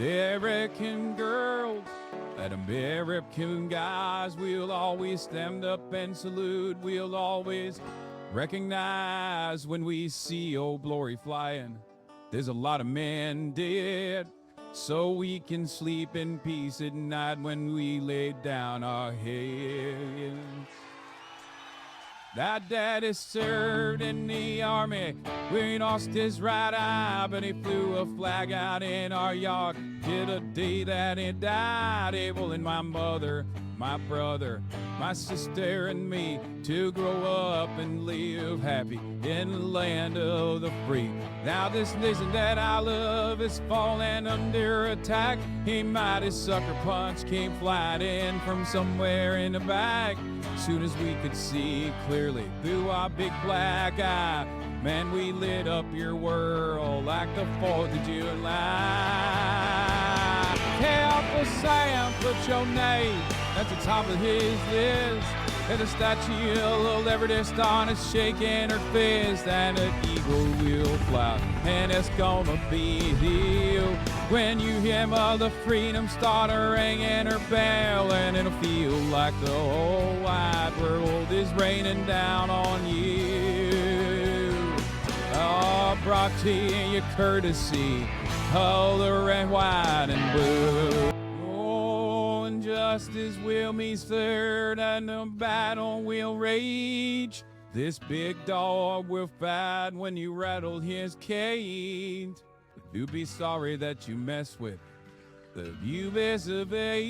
American girls and American guys, we'll always stand up and salute. We'll always recognize when we see Old Glory flying. There's a lot of men dead, so we can sleep in peace at night when we lay down our heads. That daddy served in the army. We lost his right eye, but he flew a flag out in our yard. Till the day that he died, Abel and my mother, my brother, my sister and me to grow up and live happy in the land of the free. Now this nation that I love is falling under attack. He mighty sucker punch came flying in from somewhere in the back. Soon as we could see clearly through our big black eye, man, we lit up your world like the 4th of July. Hey, Uncle Sam, put your name at the top of his list. And the statue of Liberty started shaking her fist, and an eagle will fly, and it's gonna be here when you hear Mother Freedom start ringing her bell, and it'll feel like the whole wide world is raining down on you. Oh, brought to you courtesy of the red, white, and blue. Justice will meet third, and the battle will rage. This big dog will fight when you rattle his cage. But do be sorry that you mess with the U.S. of A.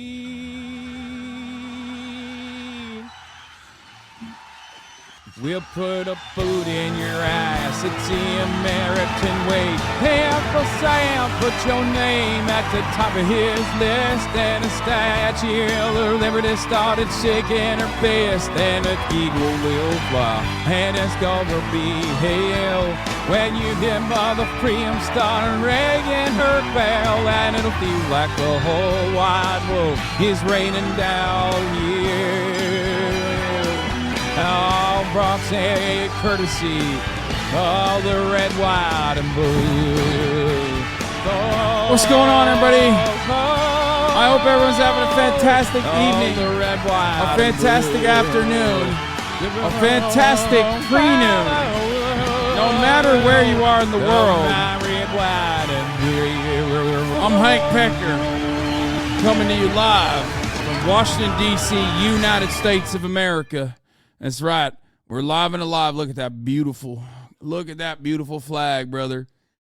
We'll put a boot in your ass, it's the American way. Hey, Uncle Sam, put your name at the top of his list. And the statue of Liberty started shaking her fist, and an eagle will fly, and it's gonna be hell when you hear Mother Freedom start ringing her bell, and it'll feel like the whole wide world is raining down here. All brought a courtesy of the red, white, and blue. What's going on, everybody? I hope everyone's having a fantastic evening, a fantastic afternoon, a fantastic pre-noon. No matter where you are in the world, I'm Hank Pecker, coming to you live from Washington, D.C., United States of America. That's right. We're live and alive. Look at that beautiful flag, brother.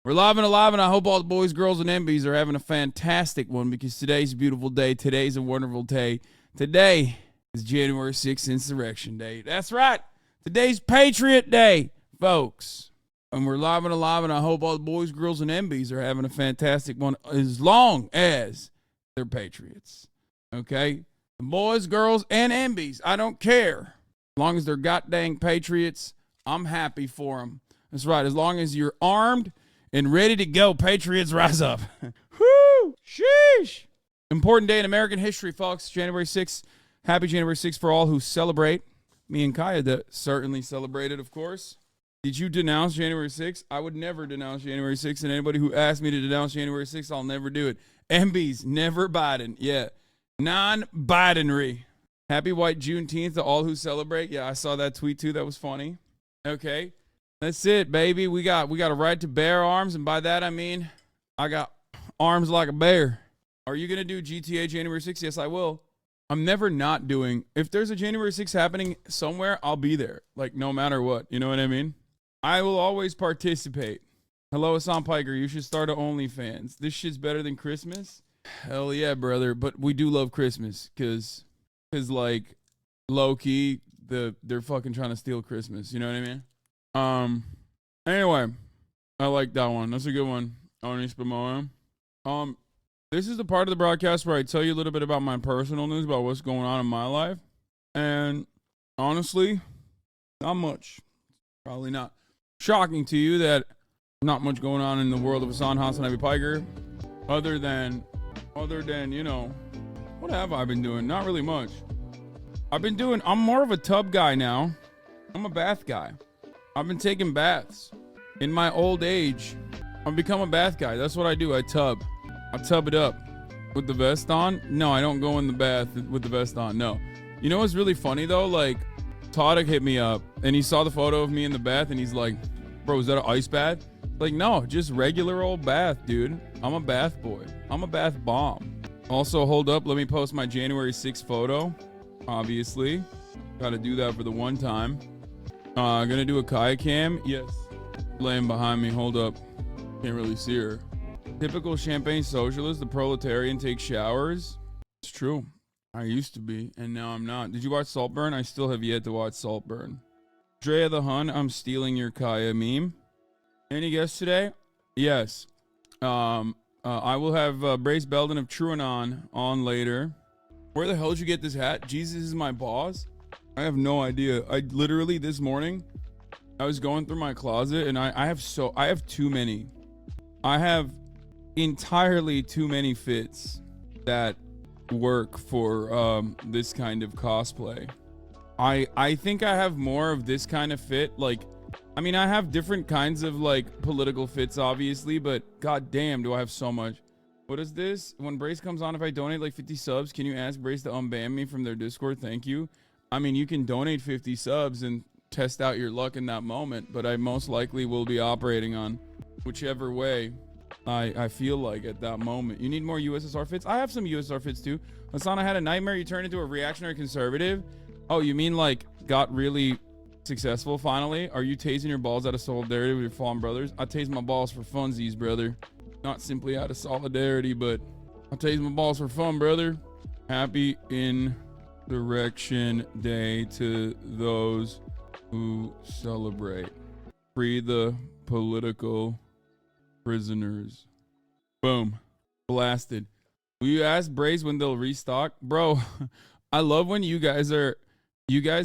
We're live and alive, and I hope all the boys, girls, and MBs are having a fantastic one, because today's a beautiful day. Today's a wonderful day. Today is January 6th, Insurrection Day. That's right. Today's Patriot Day, folks. And we're live and alive, and I hope all the boys, girls, and MBs are having a fantastic one, as long as they're patriots. Okay? The boys, girls, and MBs, I don't care. As long as they're goddamn patriots, I'm happy for them. That's right. As long as you're armed and ready to go, patriots, rise up. Whoo! Sheesh! Important day in American history, folks. January 6th. Happy January 6th for all who celebrate. Me and Kaya certainly celebrated, of course. Did you denounce January 6th? I would never denounce January 6th, and anybody who asked me to denounce January 6th, I'll never do it. MBs, never Biden. Yeah. Non-Bidenery. Happy White Juneteenth to all who celebrate. Yeah, I saw that tweet too. That was funny. Okay. That's it, baby. We got a right to bear arms, and by that I mean I got arms like a bear. Are you going to do GTA January 6th? Yes, I will. I'm never not doing. If there's a January 6th happening somewhere, I'll be there. Like, no matter what. You know what I mean? I will always participate. Hello, Hassan Piker. You should start an OnlyFans. This shit's better than Christmas? Hell yeah, brother. But we do love Christmas, because like, low-key, they're fucking trying to steal Christmas. You know what I mean? Anyway, I like that one. That's a good one. Onis Bamoa. This is the part of the broadcast where I tell you a little bit about my personal news, about what's going on in my life. And honestly, not much. Probably not shocking to you that not much going on in the world of Hassan Ivy Piker, other than, you know, what have I been doing? Not really much. I'm more of a tub guy now. I'm a bath guy. I've been taking baths. In my old age, I've become a bath guy. That's what I do. I tub. I'll tub it up with the vest on. No, I don't go in the bath with the vest on. No. You know what's really funny though? Like, Toddick hit me up and he saw the photo of me in the bath and he's like, bro, is that an ice bath? Like, no, just regular old bath, dude. I'm a bath boy. I'm a bath bomb. Also, hold up. Let me post my January 6th photo. Obviously. Got to do that for the one time. Gonna do a kayak cam. Yes. Laying behind me. Hold up. Can't really see her. Typical champagne socialist. The proletarian takes showers. It's true. I used to be, and now I'm not. Did you watch Saltburn? I still have yet to watch Saltburn. Drea the Hun, I'm stealing your Kaya meme. Any guests today? Yes. I will have Brace Belden of TrueAnon on later. Where the hell did you get this hat? Jesus is my boss? I have no idea. I literally this morning, I was going through my closet and I have too many. I have entirely too many fits that work for this kind of cosplay. I think I have more of this kind of fit. Like, I mean, I have different kinds of like political fits, obviously, but god damn, do I have so much. What is this? When Brace comes on, if I donate like 50 subs, can you ask Brace to unban me from their Discord? Thank you. I mean, you can donate 50 subs and test out your luck in that moment, but I most likely will be operating on whichever way I feel like at that moment. You need more USSR fits? I have some USSR fits too. Hassan, I had a nightmare. You turned into a reactionary conservative. Oh, you mean like got really successful finally? Are you tasing your balls out of solidarity with your fallen brothers? I tase my balls for funsies, brother. Not simply out of solidarity, but I tase my balls for fun, brother. Happy Insurrection Day to those who celebrate. Free the political prisoners. Boom. Blasted. Will you ask Brace when they'll restock? Bro, I love when you guys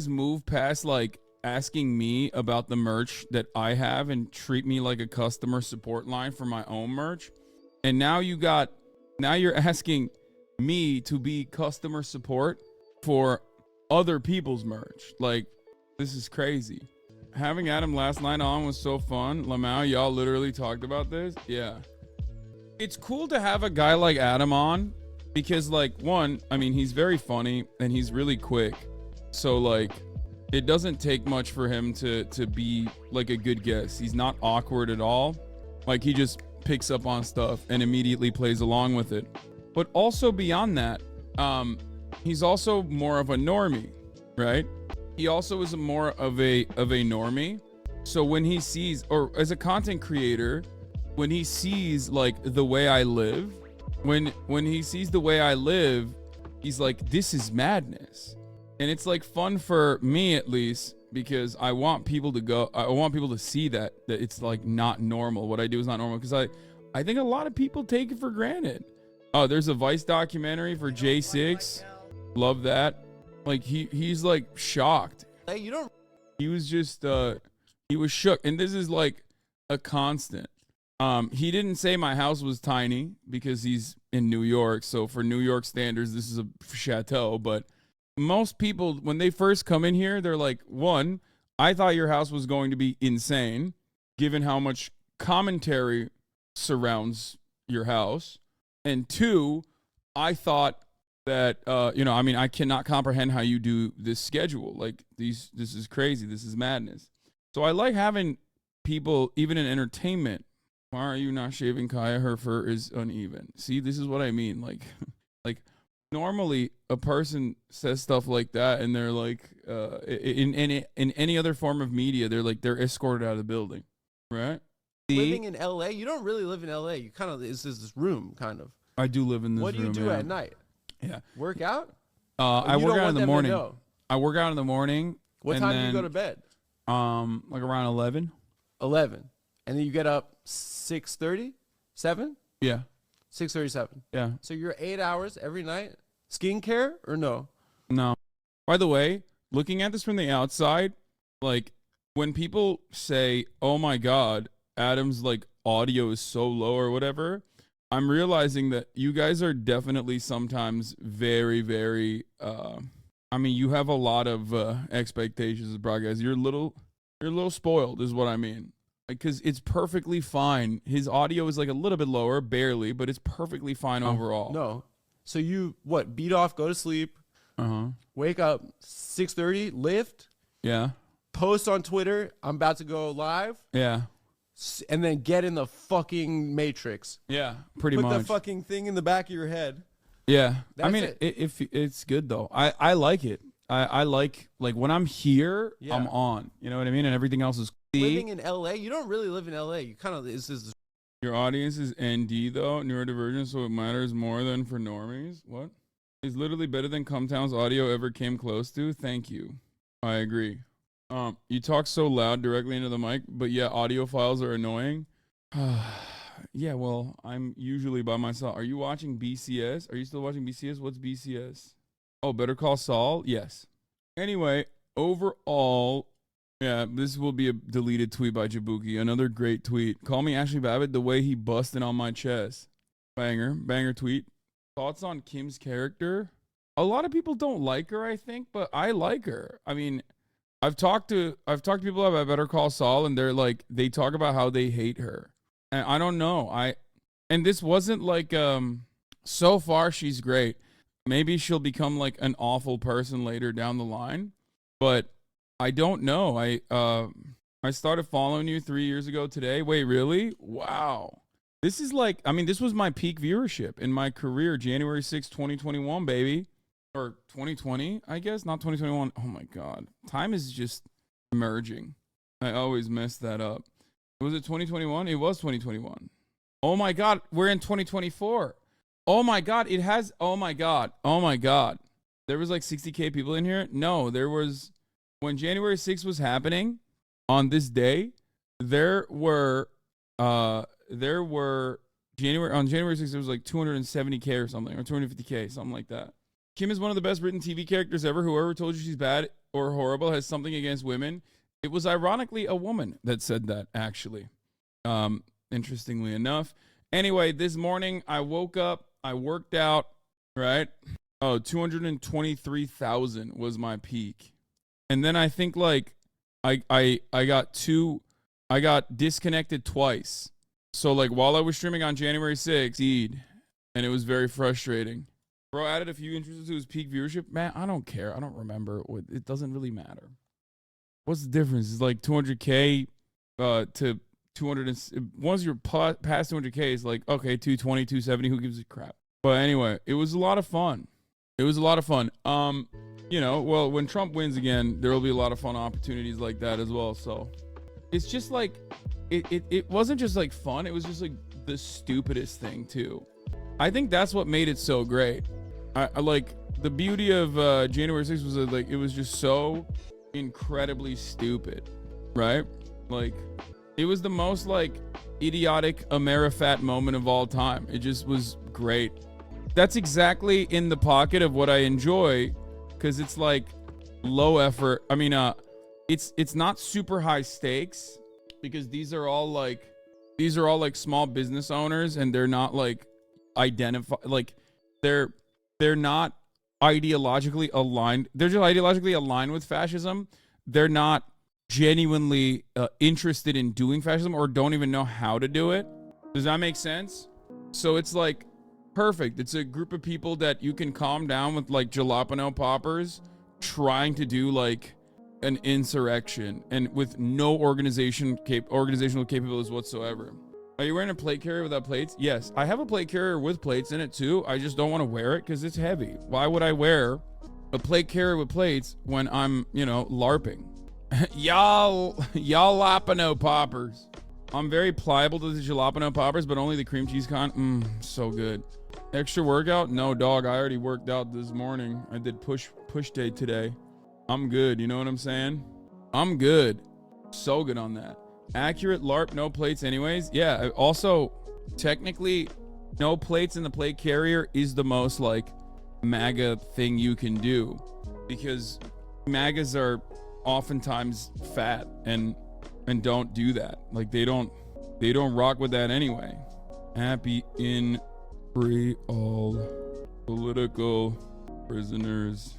move past like asking me about the merch that I have and treat me like a customer support line for my own merch. And now you're asking me to be customer support for other people's merch. Like, this is crazy. Having Adam last night on was so fun. Lamau, y'all literally talked about this. Yeah. It's cool to have a guy like Adam on because, like, one, I mean, he's very funny and he's really quick. So, like, it doesn't take much for him to be, like, a good guest. He's not awkward at all. Like, he just picks up on stuff and immediately plays along with it. But also beyond that, he's also more of a normie, right? He also is more of a normie. So when he sees, or as a content creator, when he sees like the way I live, when he sees the way I live, he's like, this is madness. And it's like fun for me at least, because I want people to see that it's like not normal. What I do is not normal, because I think a lot of people take it for granted. Oh, there's a Vice documentary for J6. Love that. Like he's like shocked. Hey, you don't. He was just he was shook, and this is like a constant. He didn't say my house was tiny because he's in New York, so for New York standards, this is a chateau. But most people, when they first come in here, they're like, one, I thought your house was going to be insane, given how much commentary surrounds your house, and two, I thought that I mean, I cannot comprehend how you do this schedule. Like this is crazy. This is madness. So I like having people, even in entertainment. Why are you not shaving Kaya? Her fur is uneven. See, this is what I mean. Like normally a person says stuff like that, and they're like, in any other form of media, they're escorted out of the building, right? Living in LA, you don't really live in LA. You kind of is this room kind of. I do live in this room. What do you do at night? Yeah. Work out? I work out in the morning. I work out in the morning. What time do you go to bed? Like around 11. 11. And then you get up 6:30? 7? Yeah. 6:37. Yeah. So you're 8 hours every night? Skincare or no? No. By the way, looking at this from the outside, like when people say, "Oh my God, Adam's like audio is so low" or whatever, I'm realizing that you guys are definitely sometimes very, very, I mean, you have a lot of expectations as broadcasters. You're a little spoiled is what I mean. because it's perfectly fine. His audio is like a little bit lower, barely, but it's perfectly fine overall. No. So you what? Beat off, go to sleep, wake up 6:30, lift, Yeah. post on Twitter. I'm about to go live, Yeah. and then get in the fucking Matrix. Yeah. Pretty Put much. the fucking thing in the back of your head. Yeah. I That's mean, it. if it's good though. I like it. I like when I'm here, Yeah. I'm on. You know what I mean? And everything else is Living in LA, you don't really live in LA. You kind of is Your audience is ND though, neurodivergent, so it matters more than for normies. What? Is literally better than Cumtown's audio ever came close to. Thank you. I agree. You talk so loud directly into the mic, but yeah, audio files are annoying. Yeah, well, I'm usually by myself. Are you watching BCS? Are you still watching BCS? What's BCS? Oh, Better Call Saul? Yes. Anyway, overall, yeah, this will be a deleted tweet by Jabuki. Another great tweet. Call me Ashley Babbitt the way he busted on my chest. Banger tweet. Thoughts on Kim's character? A lot of people don't like her, I think, but I like her. I mean, I've talked to people about Better Call Saul, and they're like, they talk about how they hate her. And I don't know. And this wasn't like so far she's great. Maybe she'll become like an awful person later down the line, but I don't know. I started following you 3 years ago today. Wait, really? Wow. This is like, I mean, this was my peak viewership in my career, January 6th, 2021, baby. Or 2020, I guess, not 2021. Oh my God. Time is just merging. I always mess that up. Was it 2021? It was 2021. Oh my God. We're in 2024. Oh my God. It has, oh my God. Oh my God. There was like 60K people in here. No, there was, when January 6th was happening on this day, there were on January 6th, there was like 270K or something, or 250K, something like that. Kim is one of the best written TV characters ever. Whoever told you she's bad or horrible has something against women. It was ironically a woman that said that, actually. Interestingly enough. Anyway, this morning I woke up, I worked out, right? Oh, 223,000 was my peak. And then I think like I got disconnected twice. So like while I was streaming on January 6th, and it was very frustrating. Bro added a few entries to his peak viewership. Man, I don't care. I don't remember. It doesn't really matter. What's the difference? It's like 200K to 200. Once you're past 200K, it's like, okay, 220, 270. Who gives a crap? But anyway, it was a lot of fun. It was a lot of fun. You know, well, when Trump wins again, there will be a lot of fun opportunities like that as well. So it's just like, it wasn't just like fun. It was just like the stupidest thing too. I think that's what made it so great. I like the beauty of January 6th was that, like, it was just so incredibly stupid, right? Like, it was the most like idiotic Amerifat moment of all time. It just was great. That's exactly in the pocket of what I enjoy, because it's like low effort. I mean, it's not super high stakes, because these are all like small business owners, and they're not like they're not ideologically aligned. They're just ideologically aligned with fascism. They're not genuinely interested in doing fascism, or don't even know how to do it. Does that make sense? So it's like perfect. It's a group of people that you can calm down with, like jalapeno poppers trying to do like an insurrection, and with no organizational capabilities whatsoever. Are you wearing a plate carrier without plates? Yes, I have a plate carrier with plates in it too. I just don't want to wear it because it's heavy. Why would I wear a plate carrier with plates when I'm, you know, LARPing? y'all jalapeno poppers. I'm very pliable to the jalapeno poppers, but only the cream cheese kind. So good. Extra workout? No, dog. I already worked out this morning. I did push day today. I'm good. You know what I'm saying? I'm good. So good on that. Accurate LARP, no plates anyways. Yeah, also, technically, no plates in the plate carrier is the most, like, MAGA thing you can do. Because MAGAs are oftentimes fat and don't do that. Like, they don't rock with that anyway. Happy in free all political prisoners,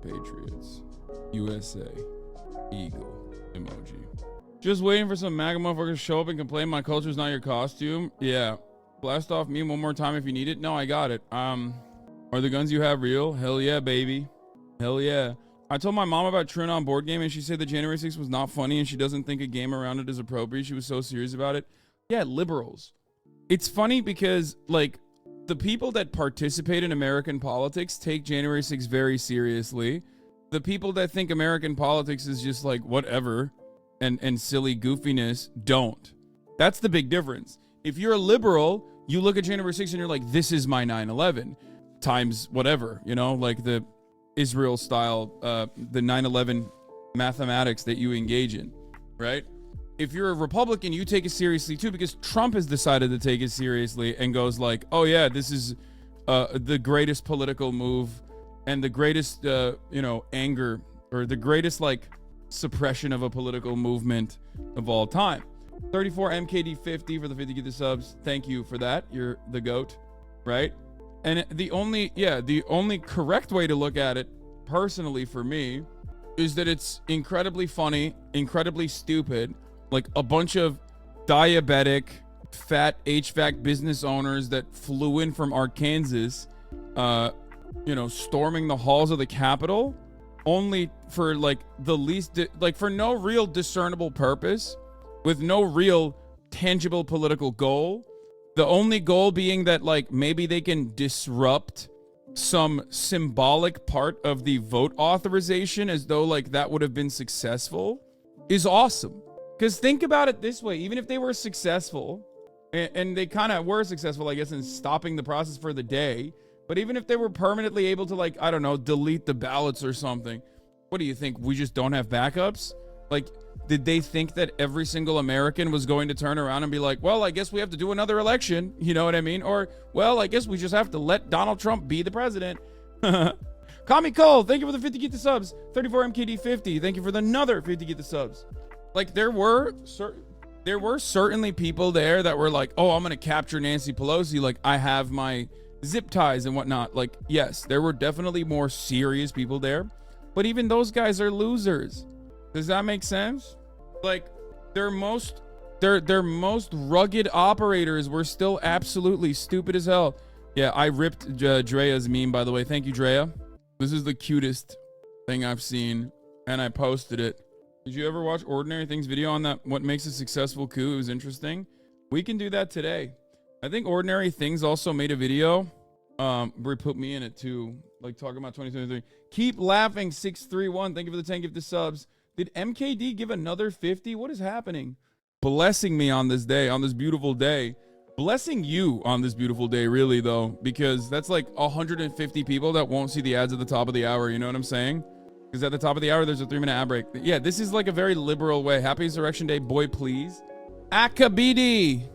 patriots. USA. Eagle emoji. Just waiting for some MAGA motherfuckers to show up and complain my culture's not your costume. Yeah. Blast off me one more time if you need it. No, I got it. Are the guns you have real? Hell yeah, baby. Hell yeah. I told my mom about TrueAnon board game and she said that January 6th was not funny and she doesn't think a game around it is appropriate. She was so serious about it. Yeah, liberals. It's funny because, like, the people that participate in American politics take January 6th very seriously. The people that think American politics is just like whatever and silly goofiness don't. That's the big difference. If you're a liberal, you look at January 6th and you're like, this is my 9/11 times whatever, you know, like the Israel style, the 9/11 mathematics that you engage in, right? If you're a Republican, you take it seriously too, because Trump has decided to take it seriously and goes like, oh yeah, this is the greatest political move and the greatest, anger, or the greatest like suppression of a political movement of all time. 34 MKD50 for the 50 get the subs. Thank you for that. You're the GOAT, right? And the only correct way to look at it, personally for me, is that it's incredibly funny, incredibly stupid, like a bunch of diabetic, fat HVAC business owners that flew in from Arkansas, storming the halls of the Capitol, only for like the least, for no real discernible purpose, with no real tangible political goal. The only goal being that like maybe they can disrupt some symbolic part of the vote authorization, as though like that would have been successful, is awesome. Because think about it this way, even if they were successful, and they kind of were successful, I guess, in stopping the process for the day, but even if they were permanently able to, like, I don't know, delete the ballots or something, what do you think? We just don't have backups? Like, did they think that every single American was going to turn around and be like, well, I guess we have to do another election, you know what I mean? Or, well, I guess we just have to let Donald Trump be the president. Kami Cole, thank you for the 50 get the subs. 34 MKD50, thank you for another 50 get the subs. Like, there were certainly people there that were like, oh, I'm going to capture Nancy Pelosi. Like, I have my zip ties and whatnot. Like, yes, there were definitely more serious people there, but even those guys are losers. Does that make sense? Like, their most rugged operators were still absolutely stupid as hell. Yeah, I ripped Drea's meme, by the way. Thank you, Drea. This is the cutest thing I've seen, and I posted it. Did you ever watch Ordinary Things video on that, what makes a successful coup? It was interesting. We can do that today. I think Ordinary Things also made a video. Where he put me in it too, like talking about 2023. Keep laughing, 631. Thank you for the 10 gifted subs. Did MKD give another 50? What is happening? Blessing me on this day, on this beautiful day. Blessing you on this beautiful day, really, though, because that's like 150 people that won't see the ads at the top of the hour. You know what I'm saying? Because at the top of the hour, there's a 3-minute ad break. Yeah, this is like a very liberal way. Happy Insurrection Day, boy, please. Akabidi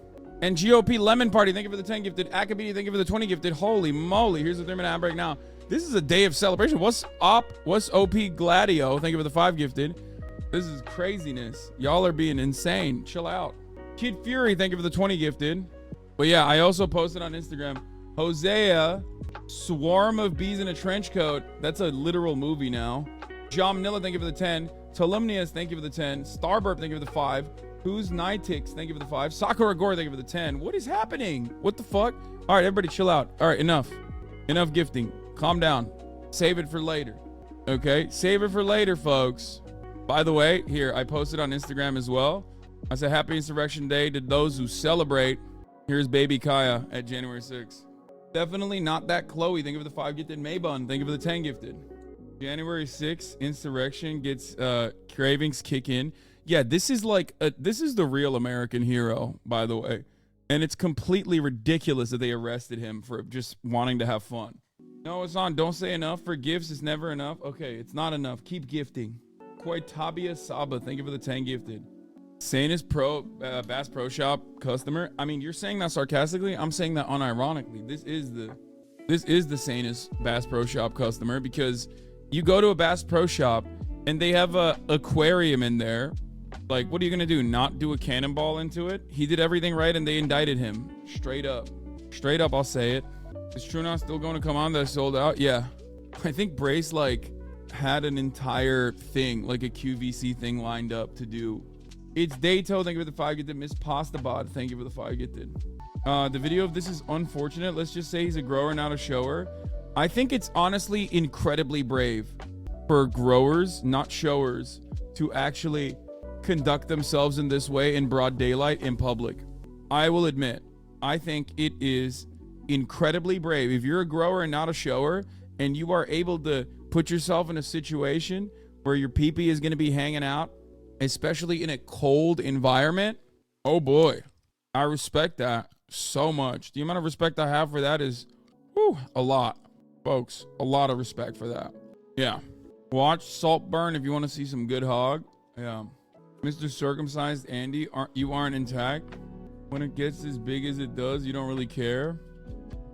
and GOP Lemon Party, thank you for the 10 gifted. Akabidi, thank you for the 20 gifted. Holy moly, here's a 3-minute ad break now. This is a day of celebration. What's up? What's OP Gladio? Thank you for the 5 gifted. This is craziness. Y'all are being insane. Chill out. Kid Fury, thank you for the 20 gifted. But yeah, I also posted on Instagram, Hosea, Swarm of Bees in a Trench Coat. That's a literal movie now. John Manila, thank you for the 10. Tolumnius, thank you for the 10. Starburp, thank you for the 5. Who's Nitix, thank you for the 5. Sakura Gore, thank you for the 10. What is happening? What the fuck? All right, everybody chill out. All right, enough. Enough gifting. Calm down. Save it for later. Okay? Save it for later, folks. By the way, here, I posted on Instagram as well. I said, Happy Insurrection Day to those who celebrate. Here's baby Kaya at January 6th. Definitely not that Chloe. Thank you for the 5 gifted. Maybun, thank you for the 10 gifted. January 6th, Insurrection gets cravings kick in. Yeah, this is the real American hero, by the way. And it's completely ridiculous that they arrested him for just wanting to have fun. No, it's on. Don't say enough. For gifts, it's never enough. Okay, it's not enough. Keep gifting. Koitabia Saba, thank you for the 10 gifted. Sanus Pro, Bass Pro Shop customer. I mean, you're saying that sarcastically. I'm saying that unironically. This is the Sanus Bass Pro Shop customer, because you go to a Bass Pro Shop and they have a aquarium in there. Like, what are you gonna do? Not do a cannonball into it? He did everything right and they indicted him. Straight up. Straight up, I'll say it. Is TrueAnon still going to come on that sold out? Yeah. I think Brace, like, had an entire thing, like a QVC thing lined up to do It's Dato. Thank you for the 5 gifted. Miss Pasta Bod. Thank you for the 5 gifted. The video of this is unfortunate. Let's just say he's a grower, not a shower. I think it's honestly incredibly brave for growers, not showers, to actually conduct themselves in this way in broad daylight in public. I will admit, I think it is incredibly brave. If you're a grower and not a shower, and you are able to put yourself in a situation where your pee-pee is going to be hanging out, especially in a cold environment, oh boy, I respect that so much. The amount of respect I have for that is, a lot, folks. A lot of respect for that. Yeah. Watch Saltburn if you want to see some good hog. Yeah. Mr. Circumcised Andy, you aren't intact. When it gets as big as it does, you don't really care.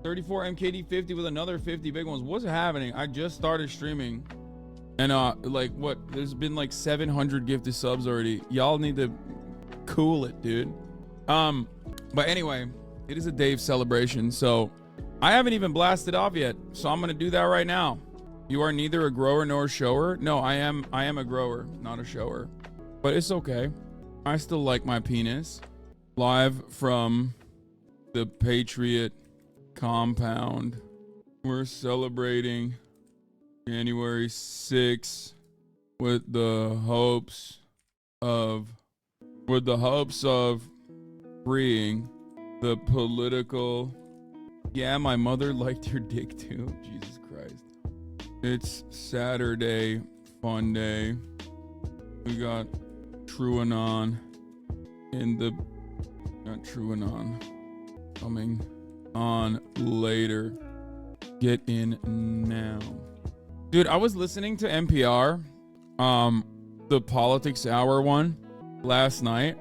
34 MKD 50 with another 50 big ones. What's happening? I just started streaming. And there's been like 700 gifted subs already. Y'all need to cool it, dude. But anyway, it is a Dave celebration, so I haven't even blasted off yet. So I'm gonna do that right now. You are neither a grower nor a shower. No, I am a grower, not a shower. But it's okay. I still like my penis. Live from the Patriot compound. We're celebrating January 6th with the hopes of freeing the political. Yeah, my mother liked your dick too. Jesus Christ. It's Saturday, fun day. We got TrueAnon coming on later. Get in now. Dude, I was listening to NPR, the Politics Hour one last night,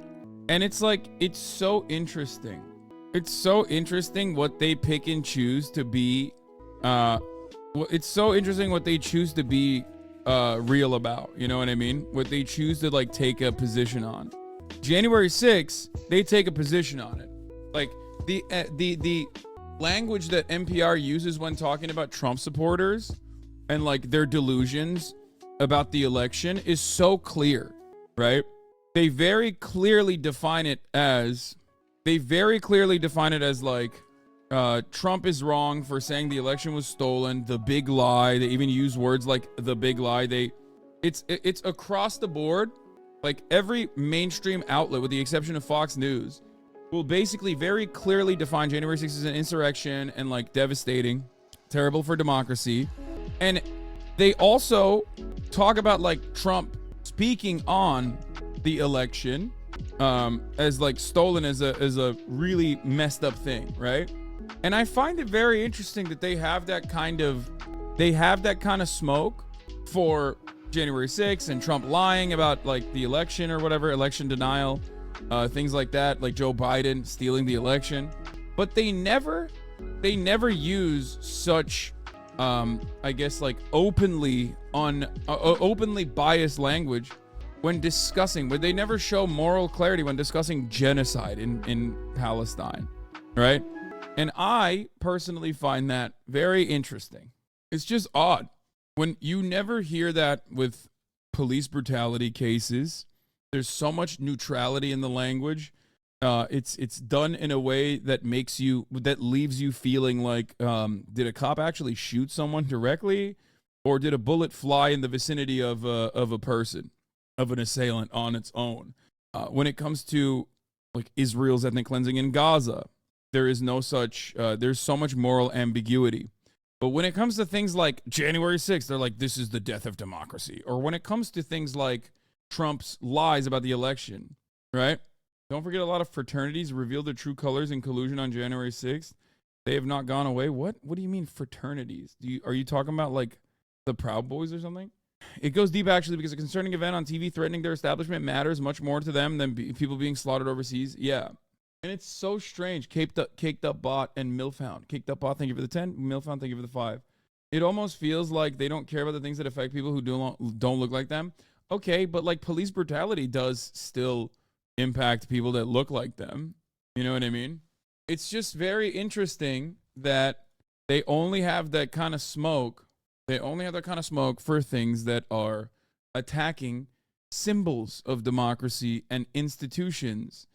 and it's like, it's so interesting. It's so interesting what they pick and choose to be, it's so interesting what they choose to be real about, you know what I mean? What they choose to like take a position on. January 6th, they take a position on it. Like the language that NPR uses when talking about Trump supporters and like their delusions about the election is so clear, right? They very clearly define it as like Trump is wrong for saying the election was stolen, the big lie. They even use words like the big lie. It's across the board. Like every mainstream outlet, with the exception of Fox News, will basically very clearly define January 6th as an insurrection and like devastating, terrible for democracy. And they also talk about like Trump speaking on the election as like stolen as a really messed up thing, right? And I find it very interesting that they have that kind of smoke for January 6th and Trump lying about like the election or whatever, election denial, things like that, like Joe Biden stealing the election. But they never use such I guess like openly biased language when discussing, but they never show moral clarity when discussing genocide in Palestine, right? And I personally find that very interesting. It's just odd when you never hear that with police brutality cases. There's so much neutrality in the language. It's done in a way that leaves you feeling like, did a cop actually shoot someone directly, or did a bullet fly in the vicinity of a person, of an assailant on its own? When it comes to like Israel's ethnic cleansing in Gaza, there is no such. There's so much moral ambiguity. But when it comes to things like January 6th, they're like, this is the death of democracy. Or when it comes to things like Trump's lies about the election, right? Don't forget, a lot of fraternities revealed their true colors in collusion on January 6th. They have not gone away. What do you mean fraternities? Are you talking about like the Proud Boys or something? It goes deep, actually, because a concerning event on TV threatening their establishment matters much more to them than people being slaughtered overseas. Yeah. And it's so strange. Caked Up Bot and Milfound. Caked Up Bot, thank you for the 10. Milfound, thank you for the 5. It almost feels like they don't care about the things that affect people who don't look like them. Okay, but like police brutality does still impact people that look like them. You know what I mean? It's just very interesting that they only have that kind of smoke. They only have that kind of smoke for things that are attacking symbols of democracy and institutions,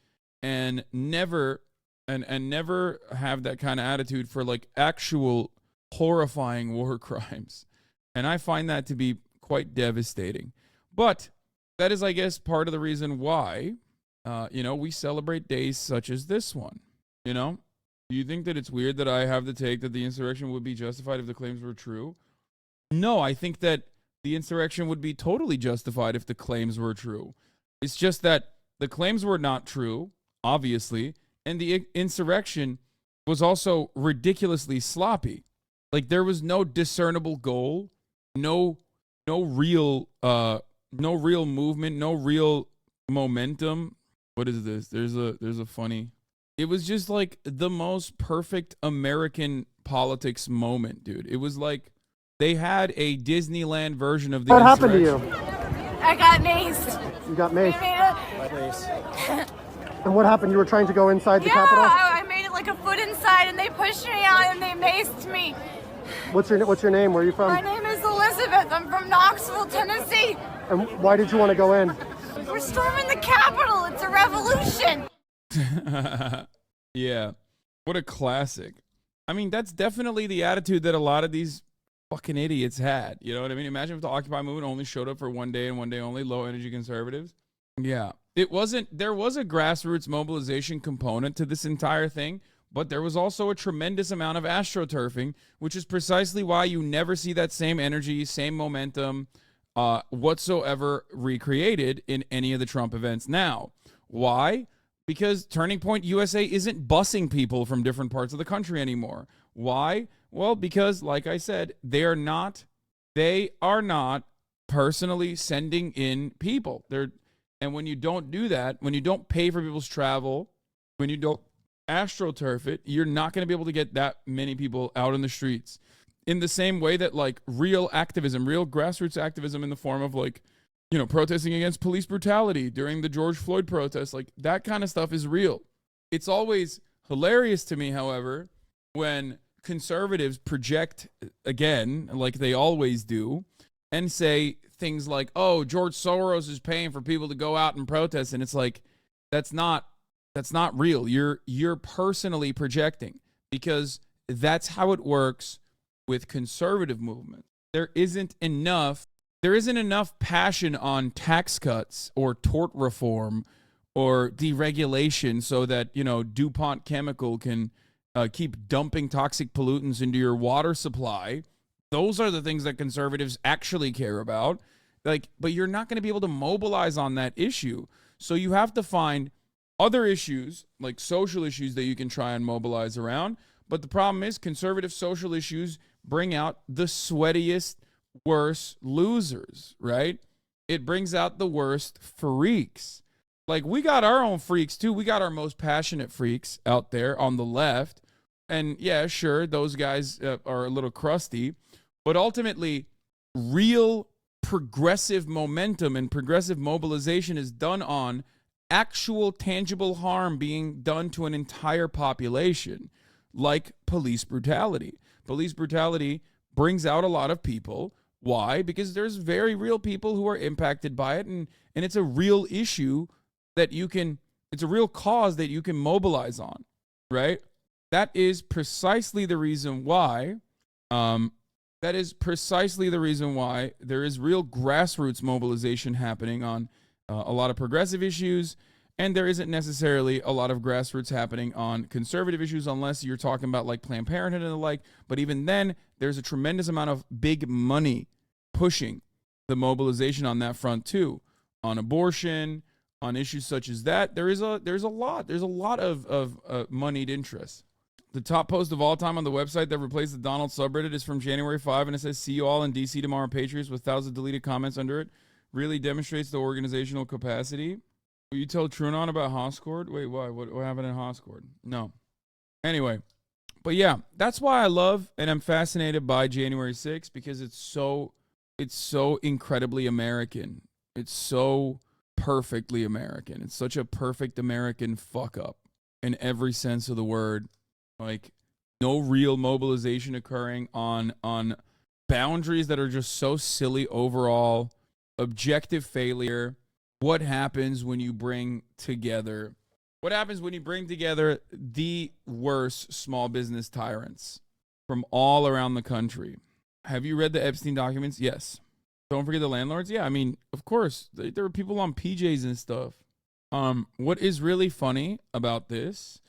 and never never have that kind of attitude for like actual horrifying war crimes. And I find that to be quite devastating. But that is, I guess, part of the reason why, we celebrate days such as this one. Do you think that it's weird that I have the take that the insurrection would be justified if the claims were true? No, I think that the insurrection would be totally justified if the claims were true. It's just that the claims were not true, obviously, and the insurrection was also ridiculously sloppy. Like, there was no discernible goal, no real movement, no real momentum. What is this? There's a funny. It was just like the most perfect American politics moment, dude. It was like they had a Disneyland version of the What happened to you? I got maced. You got maced. I made And what happened? You were trying to go inside the yeah, Capitol? I made it like a foot inside, and they pushed me out, and they maced me. What's your name? Where are you from? My name is Elizabeth. I'm from Knoxville, Tennessee. And why did you want to go in? We're storming the Capitol. It's a revolution. Yeah. What a classic. I mean, that's definitely the attitude that a lot of these fucking idiots had. You know what I mean? Imagine if the Occupy movement only showed up for one day and one day only, low energy conservatives. Yeah. There was a grassroots mobilization component to this entire thing, but there was also a tremendous amount of astroturfing, which is precisely why you never see that same energy, same momentum whatsoever recreated in any of the Trump events now. Why? Because Turning Point USA isn't busing people from different parts of the country anymore. Why? Well, because, like I said, they are not personally sending in people. And when you don't do that, when you don't pay for people's travel, when you don't astroturf it, you're not going to be able to get that many people out in the streets. In the same way that like real activism, real grassroots activism in the form of like, protesting against police brutality during the George Floyd protests, like that kind of stuff is real. It's always hilarious to me, however, when conservatives project again, like they always do, and say things like, oh, George Soros is paying for people to go out and protest. And it's like, that's not real. You're personally projecting, because that's how it works with conservative movement. There isn't enough passion on tax cuts or tort reform or deregulation so that, DuPont Chemical can keep dumping toxic pollutants into your water supply. Those are the things that conservatives actually care about. But you're not going to be able to mobilize on that issue. So you have to find other issues, like social issues, that you can try and mobilize around. But the problem is conservative social issues bring out the sweatiest, worst losers, right? It brings out the worst freaks. Like, we got our own freaks too. We got our most passionate freaks out there on the left. And yeah, sure, those guys are a little crusty. But ultimately, real progressive momentum and progressive mobilization is done on actual tangible harm being done to an entire population, like police brutality. Police brutality brings out a lot of people. Why? Because there's very real people who are impacted by it, and it's a real issue that it's a real cause that you can mobilize on, right? That is precisely the reason why, there is real grassroots mobilization happening on a lot of progressive issues, and there isn't necessarily a lot of grassroots happening on conservative issues unless you're talking about like Planned Parenthood and the like. But even then, there's a tremendous amount of big money pushing the mobilization on that front too, on abortion, on issues such as that. There's a lot of moneyed interest. The top post of all time on the website that replaced the Donald subreddit is from January 5, and it says, "See you all in DC tomorrow, Patriots," with thousands of deleted comments under it. Really demonstrates the organizational capacity. Will you tell Trunon about Hoscord? Wait, why? What happened in Hoscord? No. Anyway, but yeah, that's why I love and I'm fascinated by January 6th, because it's so incredibly American. It's so perfectly American. It's such a perfect American fuck up in every sense of the word. Like, no real mobilization occurring on boundaries that are just so silly overall. Objective failure. what happens when you bring together the worst small business tyrants from all around the country. Have you read the Epstein documents? Yes. Don't forget the landlords. Yeah, I mean, of course, there were people on PJs and stuff. What is really funny about this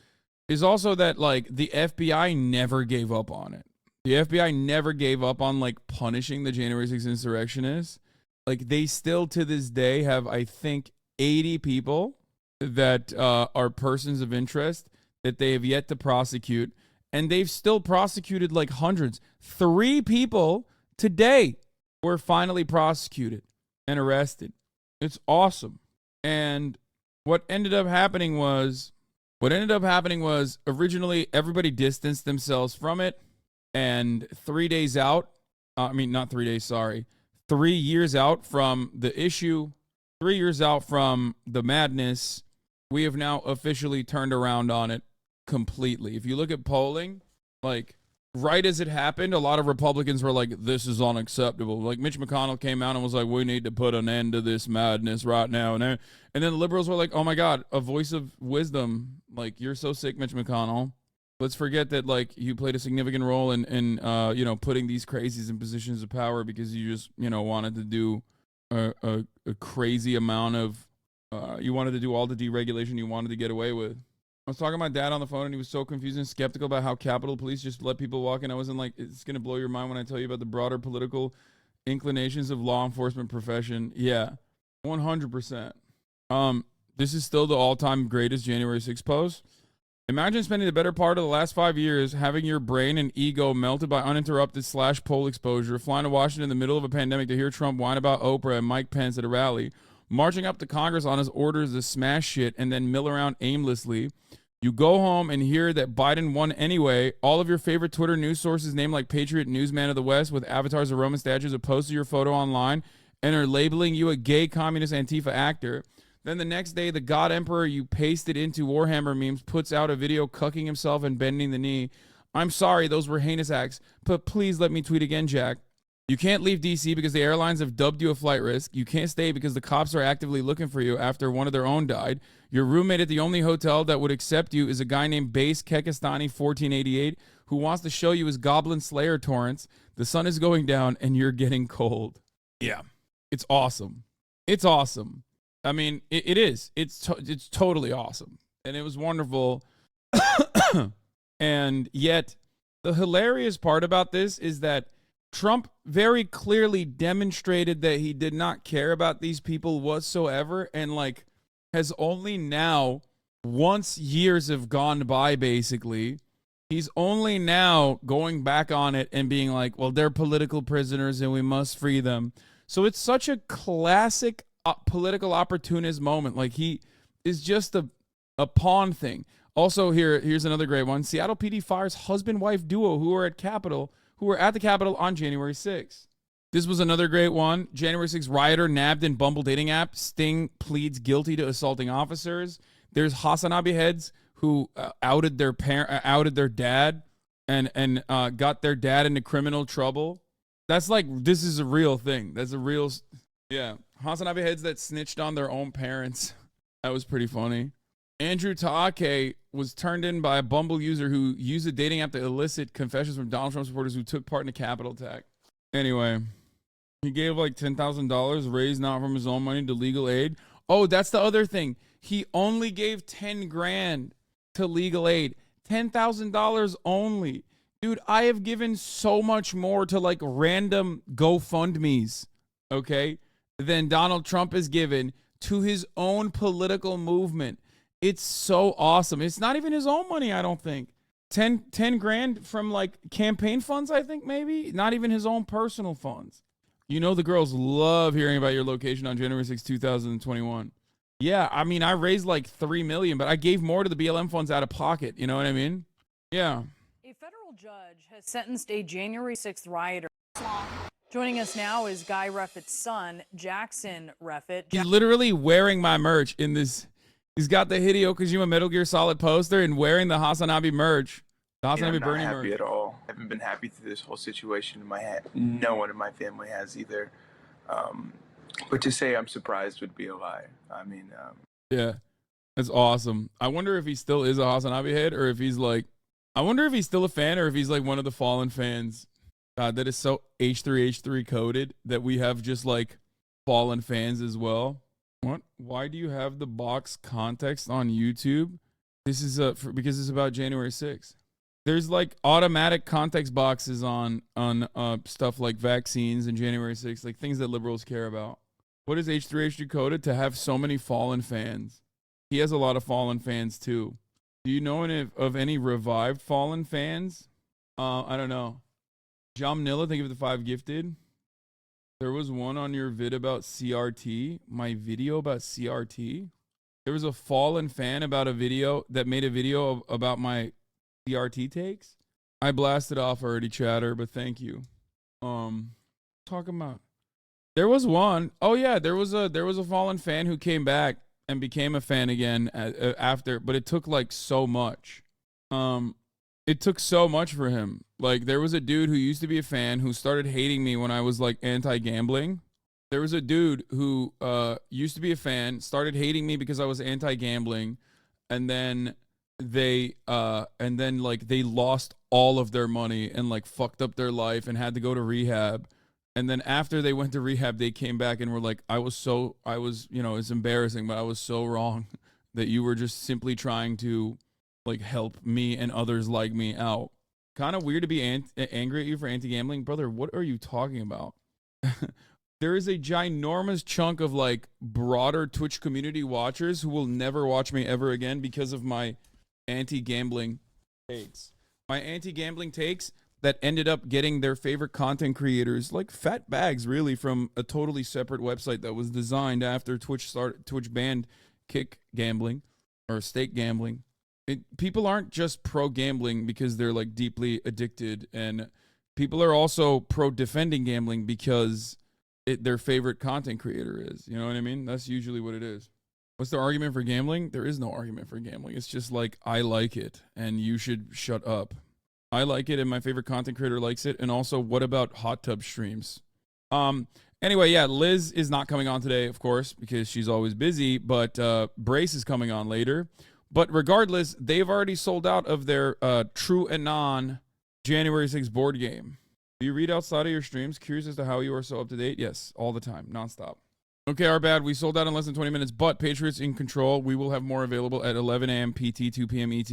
is also that, like, the FBI never gave up on it. The FBI never gave up on, like, punishing the January 6th insurrectionists. Like, they still to this day have, I think, 80 people that are persons of interest that they have yet to prosecute. And they've still prosecuted, like, hundreds. 3 people today were finally prosecuted and arrested. It's awesome. And what ended up happening was originally everybody distanced themselves from it. And 3 days out, not 3 days, sorry. 3 years out from the issue, 3 years out from the madness, we have now officially turned around on it completely. If you look at polling, like, right as it happened, a lot of Republicans were like, this is unacceptable. Like, Mitch McConnell came out and was like, we need to put an end to this madness right now. And then the liberals were like, oh my God, a voice of wisdom. Like, you're so sick, Mitch McConnell. Let's forget that, like, you played a significant role in putting these crazies in positions of power because you just, wanted to do a crazy amount of, you wanted to do all the deregulation you wanted to get away with. I was talking to my dad on the phone, and he was so confused and skeptical about how Capitol Police just let people walk in. I wasn't like, it's going to blow your mind when I tell you about the broader political inclinations of law enforcement profession. Yeah, 100%. This is still the all-time greatest January 6th post. Imagine spending the better part of the last 5 years having your brain and ego melted by uninterrupted /poll exposure, flying to Washington in the middle of a pandemic to hear Trump whine about Oprah and Mike Pence at a rally, marching up to Congress on his orders to smash shit and then mill around aimlessly. You go home and hear that Biden won anyway. All of your favorite Twitter news sources named like Patriot Newsman of the West with avatars of Roman statues have posted your photo online and are labeling you a gay communist Antifa actor. Then the next day, the God Emperor you pasted into Warhammer memes puts out a video cucking himself and bending the knee. I'm sorry, those were heinous acts, but please let me tweet again, Jack. You can't leave D.C. because the airlines have dubbed you a flight risk. You can't stay because the cops are actively looking for you after one of their own died. Your roommate at the only hotel that would accept you is a guy named Base Kekistani 1488 who wants to show you his Goblin Slayer torrents. The sun is going down and you're getting cold. Yeah, it's awesome. It's awesome. I mean, it is. It's totally awesome. And it was wonderful. And yet, the hilarious part about this is that Trump very clearly demonstrated that he did not care about these people whatsoever, and like has only now, once years have gone by, basically, he's only now going back on it and being like, well, they're political prisoners and we must free them. So it's such a classic political opportunist moment. Like, he is just a pawn thing. Also, here's another great one. Seattle PD fires husband-wife duo who were at the Capitol on January 6th. This was another great one. January 6th rioter nabbed in Bumble dating app. Sting pleads guilty to assaulting officers. There's Hasanabi heads who outed their dad and got their dad into criminal trouble. That's like, this is a real thing. That's a real, yeah. Hasanabi heads that snitched on their own parents. That was pretty funny. Andrew Taake was turned in by a Bumble user who used a dating app to elicit confessions from Donald Trump supporters who took part in a Capitol attack. Anyway, he gave like $10,000 raised not from his own money to legal aid. Oh, that's the other thing. He only gave $10,000 to legal aid. $10,000 only. Dude, I have given so much more to like random GoFundMes, okay, than Donald Trump has given to his own political movement. It's so awesome. It's not even his own money, I don't think. 10 grand from like campaign funds, I think, maybe. Not even his own personal funds. You know the girls love hearing about your location on January 6, 2021. Yeah, I mean, I raised like $3 million, but I gave more to the BLM funds out of pocket. You know what I mean? Yeah. A federal judge has sentenced a January 6th rioter. Joining us now is Guy Reffitt's son, Jackson Reffitt. He's literally wearing my merch in this. He's got the Hideo Kojima Metal Gear Solid poster and wearing the Hasanabi merch. The Hasanabi Bernie merch. I'm not happy at all. I haven't been happy through this whole situation in my head. No one in my family has either. But to say I'm surprised would be a lie. I mean, Yeah, that's awesome. I wonder if he still is a Hasanabe head, or if he's like, I wonder if he's still a fan, or if he's like one of the Fallen fans. God, that is so H3H3 coded that we have just like Fallen fans as well. What? Why do you have the box context on YouTube? This is because it's about January 6th. There's like automatic context boxes on stuff like vaccines and January 6th, like things that liberals care about. What is H3H3 coded to have so many Fallen fans? He has a lot of Fallen fans too. Do you know of any revived Fallen fans? I don't know. John Manila, thank you for the 5 gifted. There was one on your vid about CRT. My video about CRT. There was a Fallen fan about a video that made a video about my CRT takes. I blasted off already, chatter, but thank you. Talking about. There was one. Oh yeah, there was a Fallen fan who came back and became a fan again after, but it took like so much. It took so much for him. Like, there was a dude who used to be a fan who started hating me when I was like anti-gambling. There was a dude who used to be a fan, started hating me because I was anti-gambling, and then they lost all of their money and like fucked up their life and had to go to rehab. And then after they went to rehab, they came back and were like, it's embarrassing, but I was so wrong that you were just simply trying to like help me and others like me out. Kind of weird to be angry at you for anti-gambling. Brother, what are you talking about? There is a ginormous chunk of like broader Twitch community watchers who will never watch me ever again because of my anti-gambling takes. My anti-gambling takes that ended up getting their favorite content creators like fat bags really from a totally separate website that was designed after Twitch banned kick gambling or stake gambling. People aren't just pro gambling because they're like deeply addicted, and people are also pro defending gambling because their favorite content creator is. You know what I mean? That's usually what it is. What's the argument for gambling? There is no argument for gambling. It's just like, I like it and you should shut up. I like it and my favorite content creator likes it. And also, what about hot tub streams? Anyway, yeah, Liz is not coming on today, of course, because she's always busy, but Brace is coming on later. But regardless, they've already sold out of their True Anon January 6th board game. Do you read outside of your streams? Curious as to how you are so up to date? Yes, all the time, nonstop. Okay, our bad. We sold out in less than 20 minutes, but Patriots in control. We will have more available at 11 a.m. PT, 2 p.m. ET.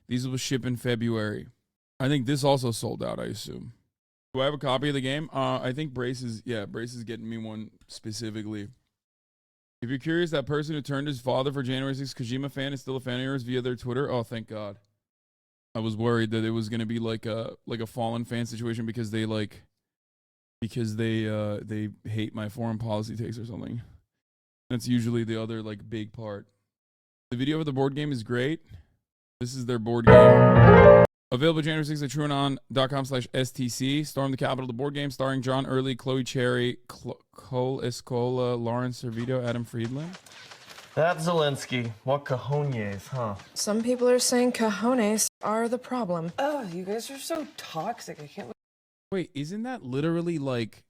These will ship in February. I think this also sold out, I assume. Do I have a copy of the game? I think Brace is getting me one specifically. If you're curious, that person who turned his father for January 6th Kojima fan is still a fan of yours via their Twitter. Oh, thank God. I was worried that it was gonna be like a Fallen fan situation because they hate my foreign policy takes or something. That's usually the other like big part. The video of the board game is great. This is their board game. Available January 6th at trueanon.com/STC. Storm the Capitol, the board game starring John Early, Chloe Cherry, Cole Escola, Lawrence Servito, Adam Friedland. That's Zelensky. What cojones, huh? Some people are saying cojones are the problem. Oh, you guys are so toxic. I can't. Wait, isn't that literally like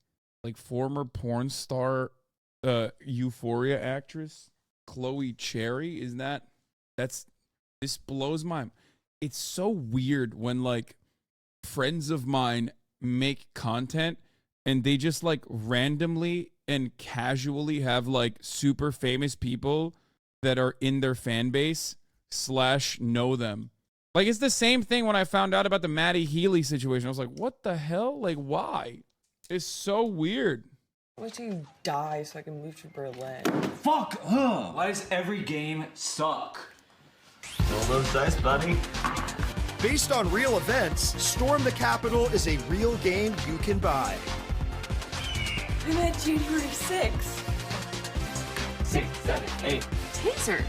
former porn star, Euphoria actress Chloe Cherry? Isn't this blows my. It's so weird when like friends of mine make content and they just like randomly and casually have like super famous people that are in their fan base / know them. Like, it's the same thing when I found out about the Maddie Healy situation. I was like, what the hell? Like, why? It's so weird. Wait till you die so I can move to Berlin. Fuck! Why does every game suck? Roll those dice, buddy. Based on real events, Storm the Capitol is a real game you can buy. We met January 6th. 6, 7, 8. Taser.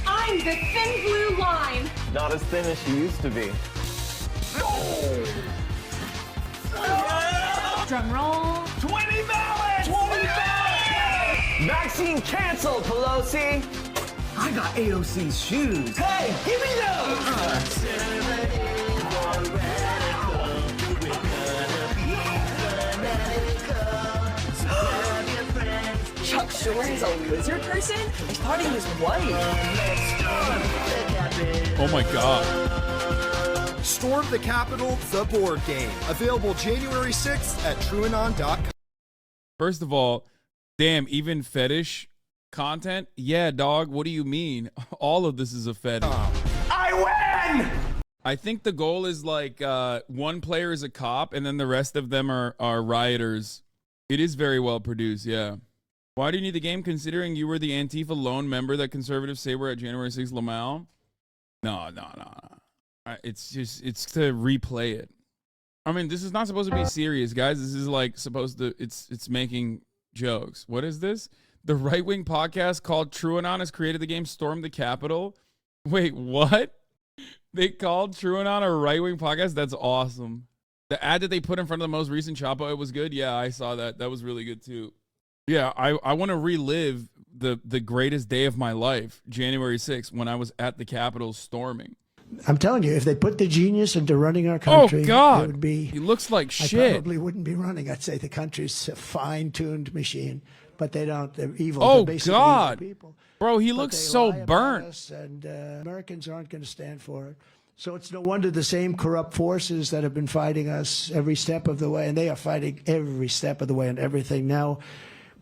I'm the thin blue line. Not as thin as she used to be. Drum roll. 20 ballots! 20 ballots! Vaccine canceled, Pelosi! I got AOC's shoes. Hey, give me those! Chuck sure he's a lizard person? I thought he was white. Oh my God. Storm the Capitol, the board game. Available January 6th at TrueAnon.com. First of all, damn, even fetish content? Yeah, dog, what do you mean? All of this is a fetish. I win! I think the goal is like one player is a cop and then the rest of them are rioters. It is very well produced, yeah. Why do you need the game considering you were the Antifa lone member that conservatives say were at January 6th Lamau? No. It's to replay it. I mean, this is not supposed to be serious, guys. This is like supposed to, it's making jokes. What is this? The right-wing podcast called TrueAnon has created the game Storm the Capitol. Wait, what? They called TrueAnon a right-wing podcast? That's awesome. The ad that they put in front of the most recent Chapo, it was good. Yeah, I saw that. That was really good too. Yeah, I want to relive the greatest day of my life, January 6th, when I was at the Capitol storming. I'm telling you, if they put the genius into running our country, oh God, it would be. He looks like I shit. probably wouldn't be running. I'd say the country's a fine-tuned machine, but they don't. They're evil. Oh they're basically God, evil people. Bro, he But looks they so lie about burnt. us, and Americans aren't going to stand for it. So it's no wonder the same corrupt forces that have been fighting us every step of the way, and they are fighting every step of the way and everything now,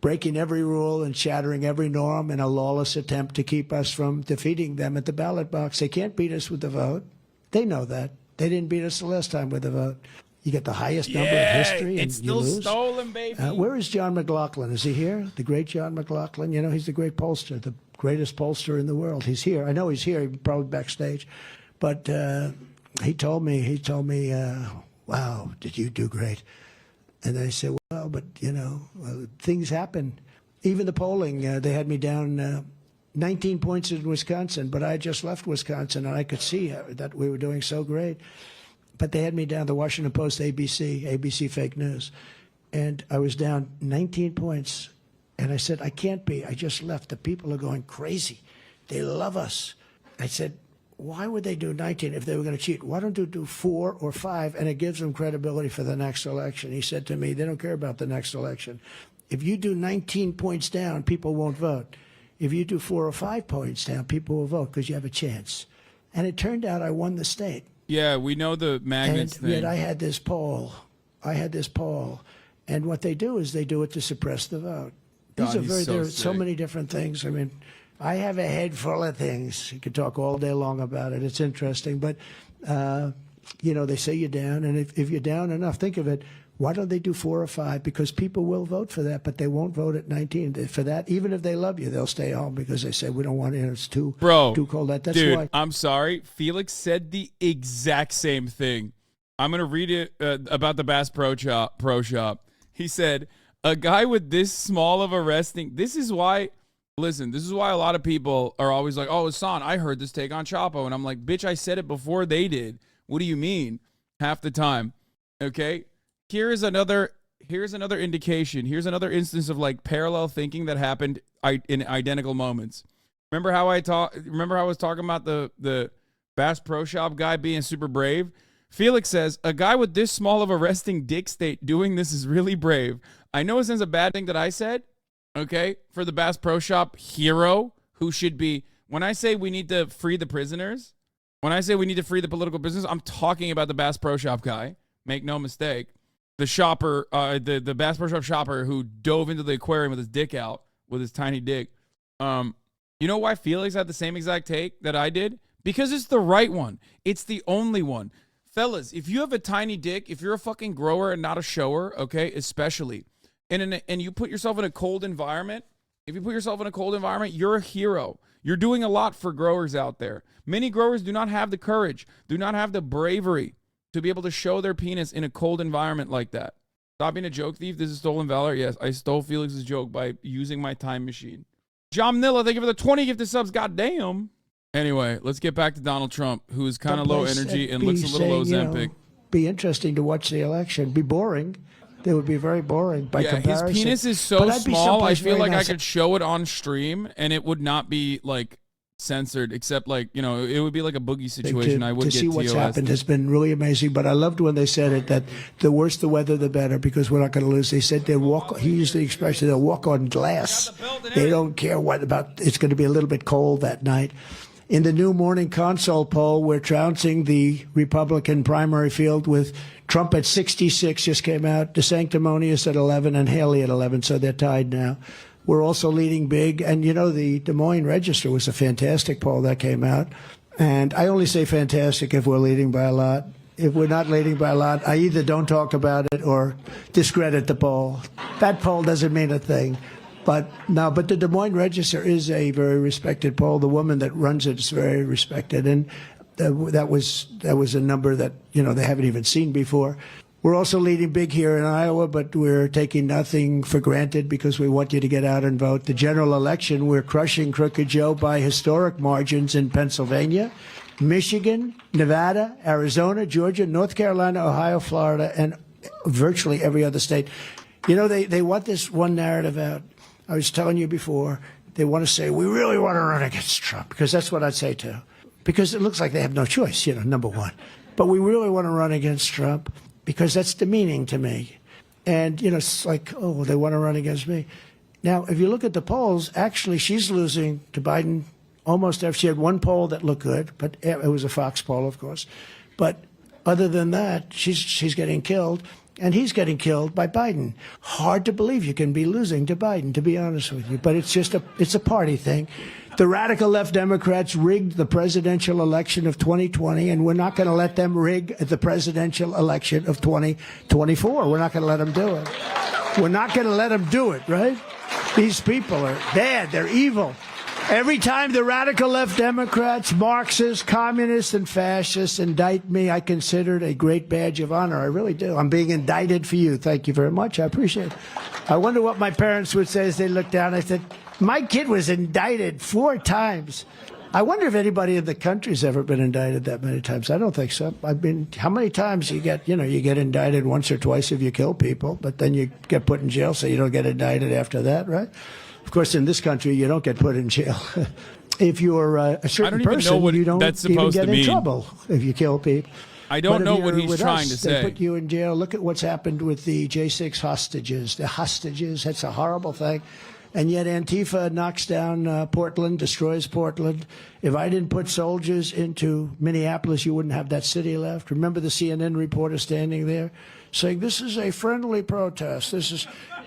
breaking every rule and shattering every norm in a lawless attempt to keep us from defeating them at the ballot box. They can't beat us with the vote. They know that. They didn't beat us the last time with the vote. You get the highest number in history, and it's you still lose. stolen, baby. Where is John McLaughlin? Is he here? The great John McLaughlin. You know, he's the great pollster, the greatest pollster in the world. He's here. I know he's here. He's probably backstage. But he told me, wow, did you do great? And I said, well, but, you know, things happen. Even the polling, they had me down 19 points in Wisconsin, but I just left Wisconsin, and I could see that we were doing so great. But they had me down the Washington Post, ABC Fake News. And I was down 19 points. And I said, I can't be. I just left. The people are going crazy. They love us. I said, why would they do 19 if they were going to cheat? Why don't you do 4 or 5, and it gives them credibility for the next election? He said to me, they don't care about the next election. If you do 19 points down, people won't vote. If you do 4 or 5 points down, people will vote because you have a chance. And it turned out I won the state. Yeah, we know the magnets And thing. yet I had this poll. And what they do is they do it to suppress the vote. God, he's so there are so sick. many different things. I mean, I have a head full of things. You could talk all day long about it. It's interesting. But, you know, they say you're down. And if you're down enough, think of it. Why don't they do 4 or 5? Because people will vote for that, but they won't vote at 19. For that, even if they love you, they'll stay home because they say, we don't want it. It's too cold. That's dude, why. I'm sorry. Felix said the exact same thing. I'm going to read it about the Bass Pro Shop. He said, a guy with this small of a resting. This is why a lot of people are always like, oh, Hassan, I heard this take on Chapo. And I'm like, bitch, I said it before they did. What do you mean? Half the time. Okay. Here's another indication. Here's another instance of like parallel thinking that happened in identical moments. Remember how I was talking about the Bass Pro Shop guy being super brave? Felix says, a guy with this small of a resting dick state doing this is really brave. I know it sounds a bad thing that I said, okay, for the Bass Pro Shop hero who should be, when I say we need to free the prisoners, when I say we need to free the political prisoners, I'm talking about the Bass Pro Shop guy. Make no mistake. The shopper, the Bass Pro Shop shopper who dove into the aquarium with his dick out, with his tiny dick. You know why Felix had the same exact take that I did? Because it's the right one. It's the only one. Fellas, if you have a tiny dick, if you're a fucking grower and not a shower, okay, especially, and you put yourself in a cold environment, if you put yourself in a cold environment, you're a hero. You're doing a lot for growers out there. Many growers do not have the courage, do not have the bravery to be able to show their penis in a cold environment like that. Stop being a joke thief. This is stolen valor. Yes, I stole Felix's joke by using my time machine. John Nilla, thank you for the 20 gifted subs. Goddamn. Anyway, let's get back to Donald Trump, who is kind of low energy and looks a little Ozempic. Be interesting to watch the election. Be boring. They would be very boring by comparison. His penis is so small, I feel like I could show it on stream and it would not be like censored, except like, you know, it would be like a Boogie situation. I would to get see what's TOS. happened has been really amazing. But I loved when they said it, that the worse the weather, the better, because we're not going to lose. They said they'll walk. He used the expression, they'll walk on glass. They don't care what about. It's going to be a little bit cold that night. In the new Morning Consult poll, we're trouncing the Republican primary field with Trump at 66, just came out, DeSanctimonious at 11, and Haley at 11, so they're tied now. We're also leading big, and you know, the Des Moines Register was a fantastic poll that came out, and I only say fantastic if we're leading by a lot. If we're not leading by a lot, I either don't talk about it or discredit the poll. That poll doesn't mean a thing. But the Des Moines Register is a very respected poll. The woman that runs it is very respected, and that was a number that, you know, they haven't even seen before. We're also leading big here in Iowa, but we're taking nothing for granted because we want you to get out and vote. The general election, we're crushing Crooked Joe by historic margins in Pennsylvania, Michigan, Nevada, Arizona, Georgia, North Carolina, Ohio, Florida, and virtually every other state. You know, they want this one narrative out. I was telling you before, they want to say, we really want to run against Trump, because that's what I'd say too. Because it looks like they have no choice, you know, number one. But we really want to run against Trump because that's demeaning to me. And, you know, it's like, oh, they want to run against me. Now, if you look at the polls, actually, she's losing to Biden almost every. She had one poll that looked good, but it was a Fox poll, of course. But other than that, she's getting killed. And he's getting killed by Biden. Hard to believe you can be losing to Biden, to be honest with you. But it's just it's a party thing. The radical left Democrats rigged the presidential election of 2020, and we're not going to let them rig the presidential election of 2024. We're not going to let them do it. We're not going to let them do it, right? These people are bad. They're evil. Every time the radical left Democrats, Marxists, communists, and fascists indict me, I consider it a great badge of honor. I really do. I'm being indicted for you. Thank you very much. I appreciate it. I wonder what my parents would say as they looked down. I said, my kid was indicted 4 times. I wonder if anybody in the country's ever been indicted that many times. I don't think so. I mean, how many times you get indicted once or twice if you kill people, but then you get put in jail so you don't get indicted after that, right? Of course, in this country, you don't get put in jail. If you're a certain person, you don't even get in trouble if you kill people. I don't know what he's trying to say. They put you in jail. Look at what's happened with the J6 hostages. The hostages, that's a horrible thing. And yet Antifa knocks down Portland, destroys Portland. If I didn't put soldiers into Minneapolis, you wouldn't have that city left. Remember the CNN reporter standing there saying, this is a friendly protest.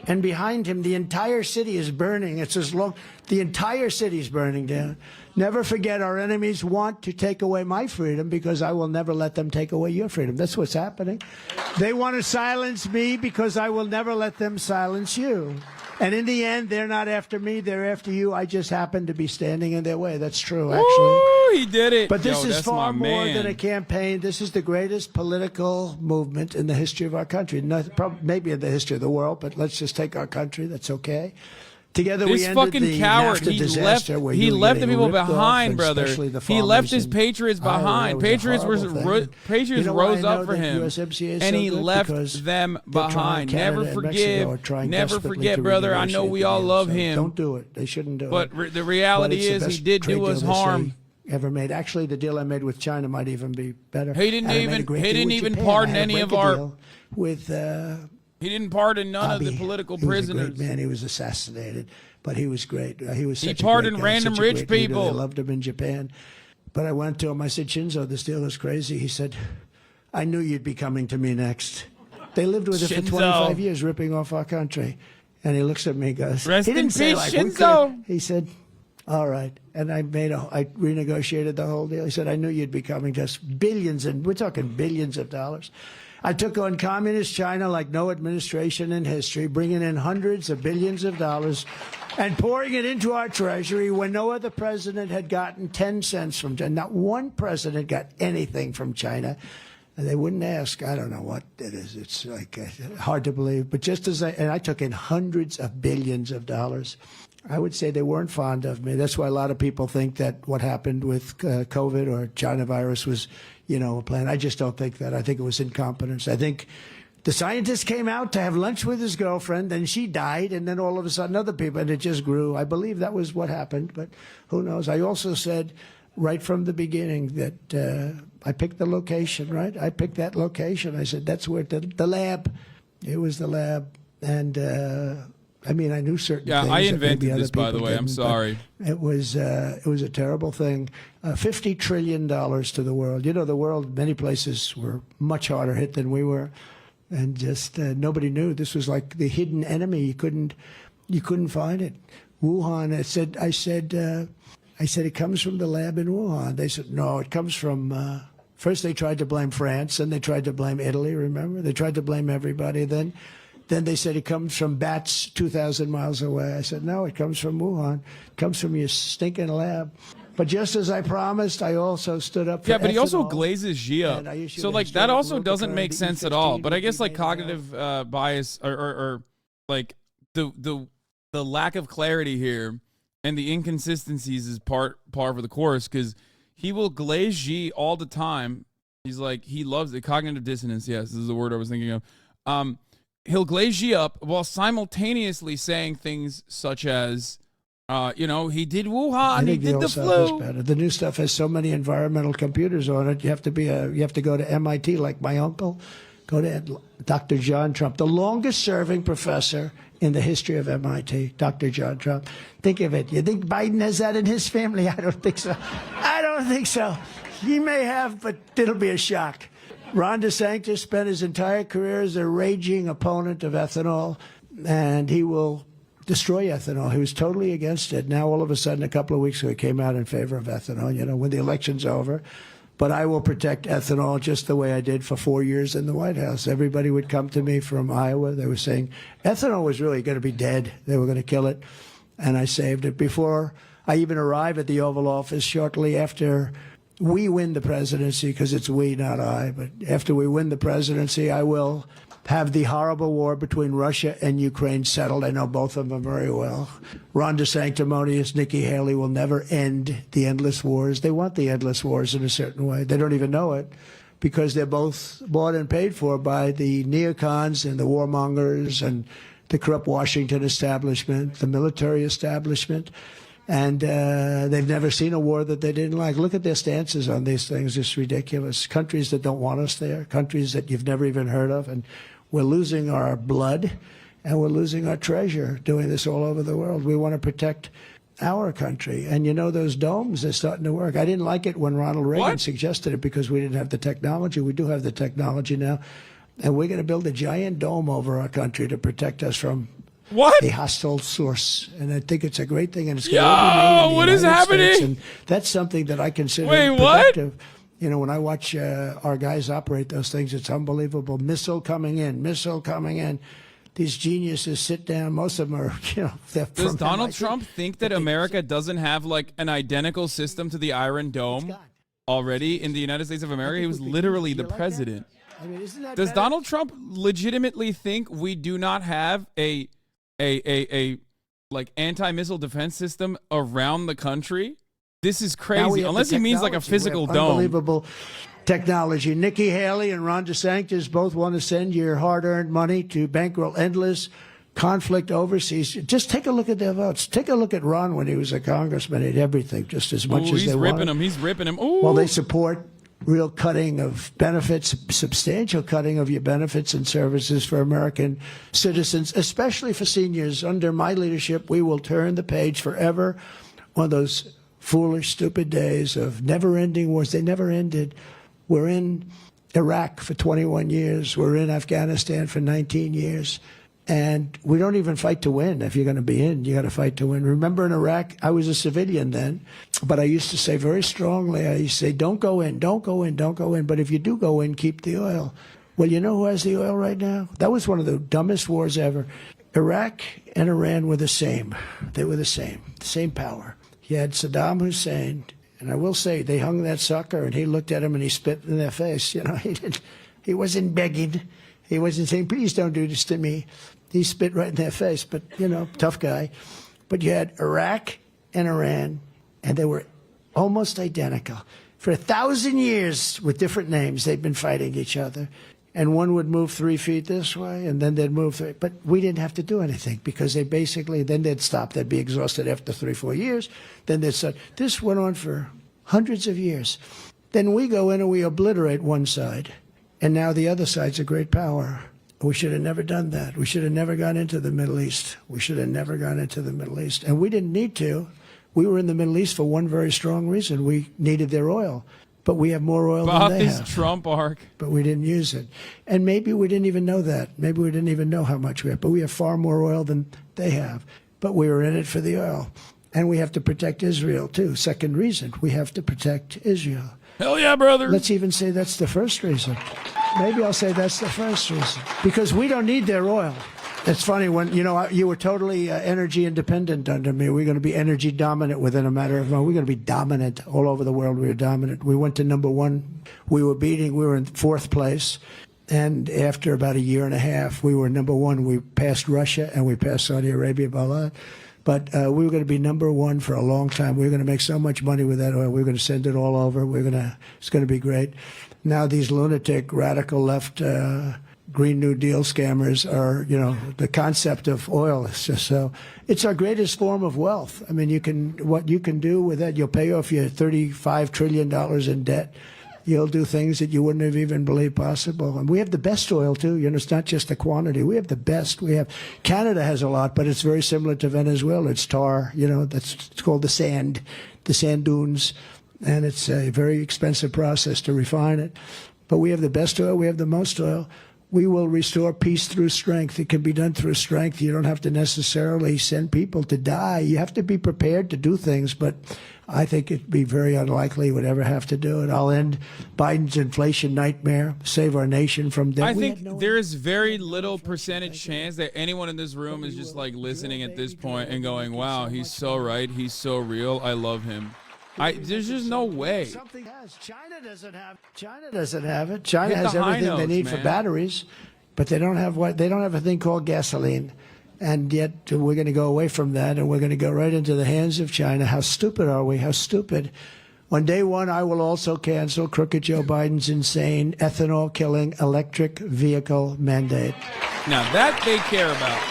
And behind him, the entire city is burning. It's as long, the entire city is burning down. Never forget, our enemies want to take away my freedom because I will never let them take away your freedom. That's what's happening. They want to silence me because I will never let them silence you. And in the end, they're not after me, they're after you. I just happen to be standing in their way. That's true, actually. Ooh, he did it. But this is far more than a campaign. This is the greatest political movement in the history of our country. Maybe in the history of the world, but let's just take our country. That's okay. Together we ended the NAFTA disaster. He left the people behind, brother. He left his patriots behind. Patriots rose up for him, and he left them behind. Never forget, brother. I know we all love him. Don't do it. They shouldn't do it. But the reality is, he did do us harm. Ever made? Actually, the deal I made with China might even be better. He didn't even pardon any of our. He didn't pardon none of the political prisoners. He was a great man. He was assassinated, but he was great. He pardoned random rich people. They loved him in Japan. But I went to him. I said, Shinzo, this deal is crazy. He said, I knew you'd be coming to me next. They lived with it for 25 years, ripping off our country. And he looks at me and goes, Rest he didn't in say peace, like, Shinzo. He said, all right. And I renegotiated the whole deal. He said, I knew you'd be coming to us. Billions, and we're talking billions of dollars. I took on communist China like no administration in history, bringing in hundreds of billions of dollars and pouring it into our treasury when no other president had gotten 10 cents from China. Not one president got anything from China. And they wouldn't ask. I don't know what it is. It's like hard to believe. But just as I took in hundreds of billions of dollars. I would say they weren't fond of me. That's why a lot of people think that what happened with COVID or China virus was, a plan. I just don't think that. I think it was incompetence. I think The scientist came out to have lunch with his girlfriend, and she died, and then all of a sudden other people, and it just grew. I believe that was what happened, but who knows? I also said right from the beginning that I picked the location, right? I picked that location. I said, that's where the lab, it was the lab. And I mean, I knew certain things. Yeah, I invented this, by the way. I'm sorry. It was a terrible thing. $50 trillion to the world. You know, the world, many places were much harder hit than we were. And just nobody knew. This was like the hidden enemy. You couldn't find it. Wuhan. I said it comes from the lab in Wuhan. They said no. It comes from. First they tried to blame France, and they tried to blame Italy. Remember, they tried to blame everybody. Then they said it comes from bats 2,000 miles away. I said no. It comes from Wuhan. It comes from your stinking lab. But just as I promised, I also stood up for but he also ethanol. glazes Xi up. So, like, that also doesn't make sense at all. But I guess, like, cognitive bias or like, the lack of clarity here and the inconsistencies is par for the course, because he will glaze Xi all the time. He's like, he loves it. Cognitive dissonance, yes, this is the word I was thinking of. He'll glaze Xi up while simultaneously saying things such as, he did Wuhan, he did the flu. Better. The new stuff has so many environmental computers on it. You have to go to MIT, like my uncle. Go to Dr. John Trump, the longest-serving professor in the history of MIT, Dr. John Trump. Think of it. You think Biden has that in his family? I don't think so. I don't think so. He may have, but it'll be a shock. Ron DeSantis spent his entire career as a raging opponent of ethanol, and he will destroy ethanol. He was totally against it. Now, all of a sudden, a couple of weeks ago, he came out in favor of ethanol, when the election's over. But I will protect ethanol just the way I did for 4 years in the White House. Everybody would come to me from Iowa. They were saying ethanol was really going to be dead. They were going to kill it. And I saved it before I even arrived at the Oval Office, shortly after we win the presidency, because it's we, not I. But after we win the presidency, I will have the horrible war between Russia and Ukraine settled. I know both of them very well. Ron DeSanctimonious, Nikki Haley will never end the endless wars. They want the endless wars in a certain way. They don't even know it, because they're both bought and paid for by the neocons and the warmongers and the corrupt Washington establishment, the military establishment. And they've never seen a war that they didn't like. Look at their stances on these things. It's ridiculous. Countries that don't want us there, countries that you've never even heard of. And we're losing our blood and we're losing our treasure doing this all over the world. We want to protect our country. And, those domes are starting to work. I didn't like it when Ronald Reagan suggested it, because we didn't have the technology. We do have the technology now. And we're going to build a giant dome over our country to protect us from a hostile source. And I think it's a great thing. And it's going to be made in the what is United happening? States. And that's something that I consider what? protective. When I watch our guys operate those things, it's unbelievable. Missile coming in. These geniuses sit down. Most of them are, they're Does from Donald MIT. Trump think that America doesn't have, like, an identical system to the Iron Dome already in the United States of America? He was literally the president. I mean, isn't that Does better? Donald Trump legitimately think we do not have a like anti-missile defense system around the country? This is crazy. Unless he means like a physical dome. Unbelievable technology. Nikki Haley and Ron DeSantis both want to send your hard-earned money to bankroll endless conflict overseas. Just take a look at their votes. Take a look at Ron when he was a congressman. He had everything, just as much as they wanted. He's ripping him. Ooh. Well, they support real cutting of benefits, substantial cutting of your benefits and services for American citizens, especially for seniors. Under my leadership, we will turn the page forever on those foolish, stupid days of never-ending wars. They never ended. We're in Iraq for 21 years. We're in Afghanistan for 19 years. And we don't even fight to win. If you're going to be in, you got to fight to win. Remember in Iraq, I was a civilian then, but I used to say very strongly, I used to say, don't go in, don't go in, don't go in. But if you do go in, keep the oil. Well, you know who has the oil right now? That was one of the dumbest wars ever. Iraq and Iran were the same. They were the same power. You had Saddam Hussein, and I will say, they hung that sucker, and he looked at him and he spit in their face. He wasn't begging. He wasn't saying, please don't do this to me. He spit right in their face, but, tough guy. But you had Iraq and Iran, and they were almost identical. For 1,000 years, with different names, they've been fighting each other. and one would move 3 feet this way, and then they'd move 3. But we didn't have to do anything because they basically, then they'd stop. They'd be exhausted after 3, 4 years. Then they'd start. This went on for hundreds of years. Then we go in and we obliterate one side, and now the other side's a great power. We should have never done that. We should have never gone into the Middle East. We should have never gone into the Middle East. And we didn't need to. We were in the Middle East for one very strong reason. We needed their oil. But we have more oil Bought than they this have. Trump arc. But we didn't use it. And maybe we didn't even know that. Maybe we didn't even know how much we have. But we have far more oil than they have. But we were in it for the oil. And we have to protect Israel, too. Second reason, we have to protect Israel. Hell yeah, brother. Let's even say that's the first reason. Maybe I'll say that's the first reason. Because we don't need their oil. It's funny when, you were totally energy independent under me. We're going to be energy dominant within a matter of months. We're going to be dominant all over the world. We were dominant. We went to number one. We were in 4th place. And after about a year and a half, we were number one. We passed Russia and we passed Saudi Arabia by a lot. But we were going to be number one for a long time. We were going to make so much money with that oil. We were going to send it all over. It's going to be great. Now these lunatic, radical left, Green New Deal scammers are, the concept of oil is just so. It's our greatest form of wealth. I mean, what you can do with that, you'll pay off your $35 trillion in debt. You'll do things that you wouldn't have even believed possible. And we have the best oil, too. It's not just the quantity. We have the best. Canada has a lot, but it's very similar to Venezuela. It's tar, it's called the sand dunes. And it's a very expensive process to refine it. But we have the best oil. We have the most oil. We will restore peace through strength. It can be done through strength. You don't have to necessarily send people to die. You have to be prepared to do things, but I think it'd be very unlikely we'd ever have to do it. I'll end Biden's inflation nightmare, save our nation from debt. I think there is very little percentage chance that anyone in this room is just like listening at this point and going, wow, he's so right. He's so real. I love him. There's just no way. China doesn't have it. China has everything they need for batteries, but they don't have a thing called gasoline. And yet we're going to go away from that, and we're going to go right into the hands of China. How stupid are we? How stupid. On day one, I will also cancel crooked Joe Biden's insane ethanol-killing electric vehicle mandate. Now, that they care about.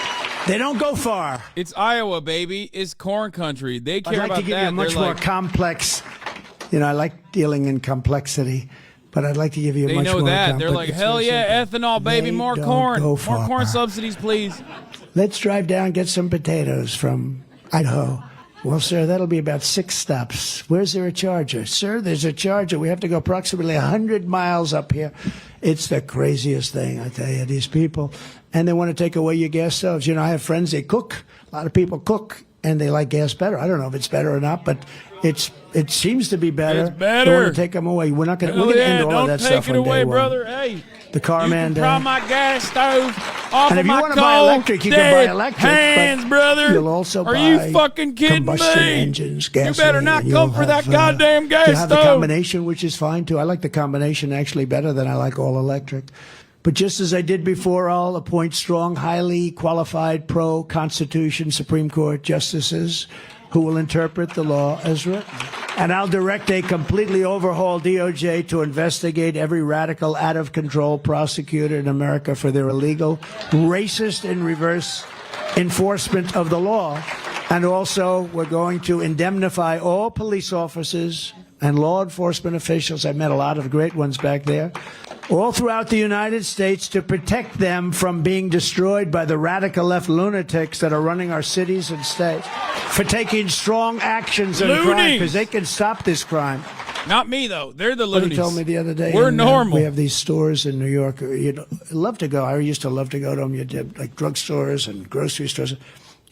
They don't go far. It's Iowa, baby. It's corn country. They care about that. I'd like to give you a much more complex. I like dealing in complexity, but I'd like to give you a much more complex. They know that. They're like, hell yeah, ethanol, baby. More corn. More corn subsidies, please. Let's drive down, get some potatoes from Idaho. Well, sir, that'll be about 6 stops. Where's there a charger? Sir, there's a charger. We have to go approximately 100 miles up here. It's the craziest thing, I tell you, these people. And they want to take away your gas stoves. I have friends, they cook. A lot of people cook, and they like gas better. I don't know if it's better or not, but it seems to be better. It's better. They want to take them away. We're going to end all of that stuff on day one. Don't take it away, brother. Hey. The car man. You can pry my gas stove off and of if my you want to buy electric, you can buy electric. Hands, brother. You'll also Are buy you fucking kidding combustion me? engines, gasoline. You better not come for that goddamn gas you'll have stove. the combination, which is fine too. I like the combination actually better than I like all electric. But just as I did before, I'll appoint strong, highly qualified pro-Constitution Supreme Court justices who will interpret the law as written. And I'll direct a completely overhauled DOJ to investigate every radical, out-of-control prosecutor in America for their illegal, racist, and reverse enforcement of the law. And also, we're going to indemnify all police officers and law enforcement officials. I met a lot of great ones back there, all throughout the United States, to protect them from being destroyed by the radical left lunatics that are running our cities and states, for taking strong actions on crime, because they can stop this crime. Not me, though. They're the loonies. Somebody told me the other day. We're normal. We have these stores in New York. You'd love to go. I used to love to go to them. You did like drugstores and grocery stores.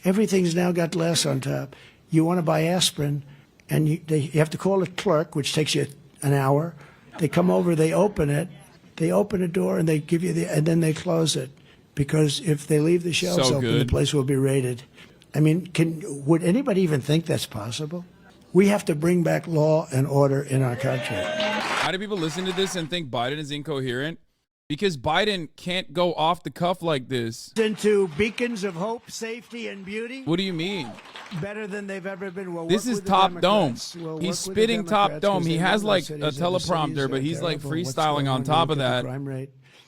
Everything's now got glass on top. You want to buy aspirin, and you have to call a clerk, which takes you an hour. They come over, they open it. They open a door and they give you and then they close it, because if they leave the shelves open, the place will be raided. I mean, would anybody even think that's possible? We have to bring back law and order in our country. How do people listen to this and think Biden is incoherent? Because Biden can't go off the cuff like this. Into beacons of hope, safety, and beauty. What do you mean? Better than they've ever been. This is top dome. He's spitting top dome. He has like a teleprompter, but he's like freestyling on top of that.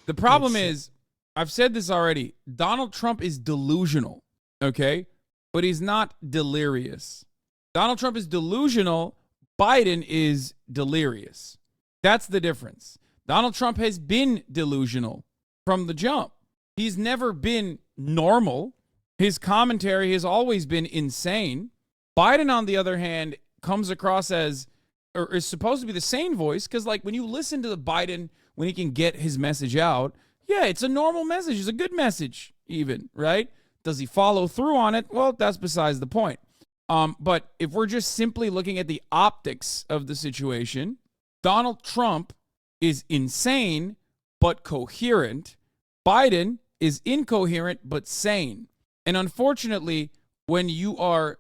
The problem is, I've said this already, Donald Trump is delusional, okay? But he's not delirious. Donald Trump is delusional. Biden is delirious. That's the difference. Donald Trump has been delusional from the jump. He's never been normal. His commentary has always been insane. Biden, on the other hand, comes across as, or is supposed to be the sane voice, because like when you listen to the Biden, when he can get his message out, yeah, it's a normal message. It's a good message even, right? Does he follow through on it? Well, that's besides the point. But if we're just simply looking at the optics of the situation, Donald Trump is insane but coherent. Biden is incoherent but sane. And unfortunately, when you are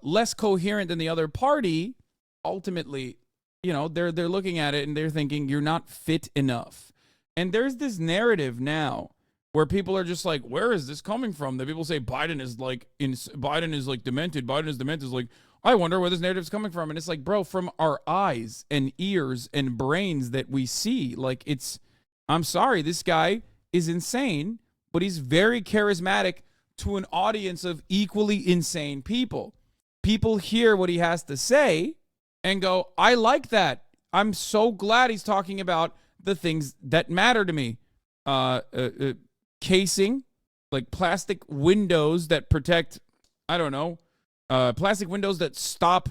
less coherent than the other party, ultimately, you know, they're looking at it and they're thinking you're not fit enough. And there's this narrative now where people are just like, where is this coming from? That people say Biden is like demented. Biden is demented. Is like, I wonder where this narrative is coming from. And it's like, bro, from our eyes and ears and brains that we see. Like, I'm sorry, this guy is insane, but he's very charismatic to an audience of equally insane people. People hear what he has to say and go, I like that. I'm so glad he's talking about the things that matter to me. Casing, like plastic windows that protect, I don't know, plastic windows that stop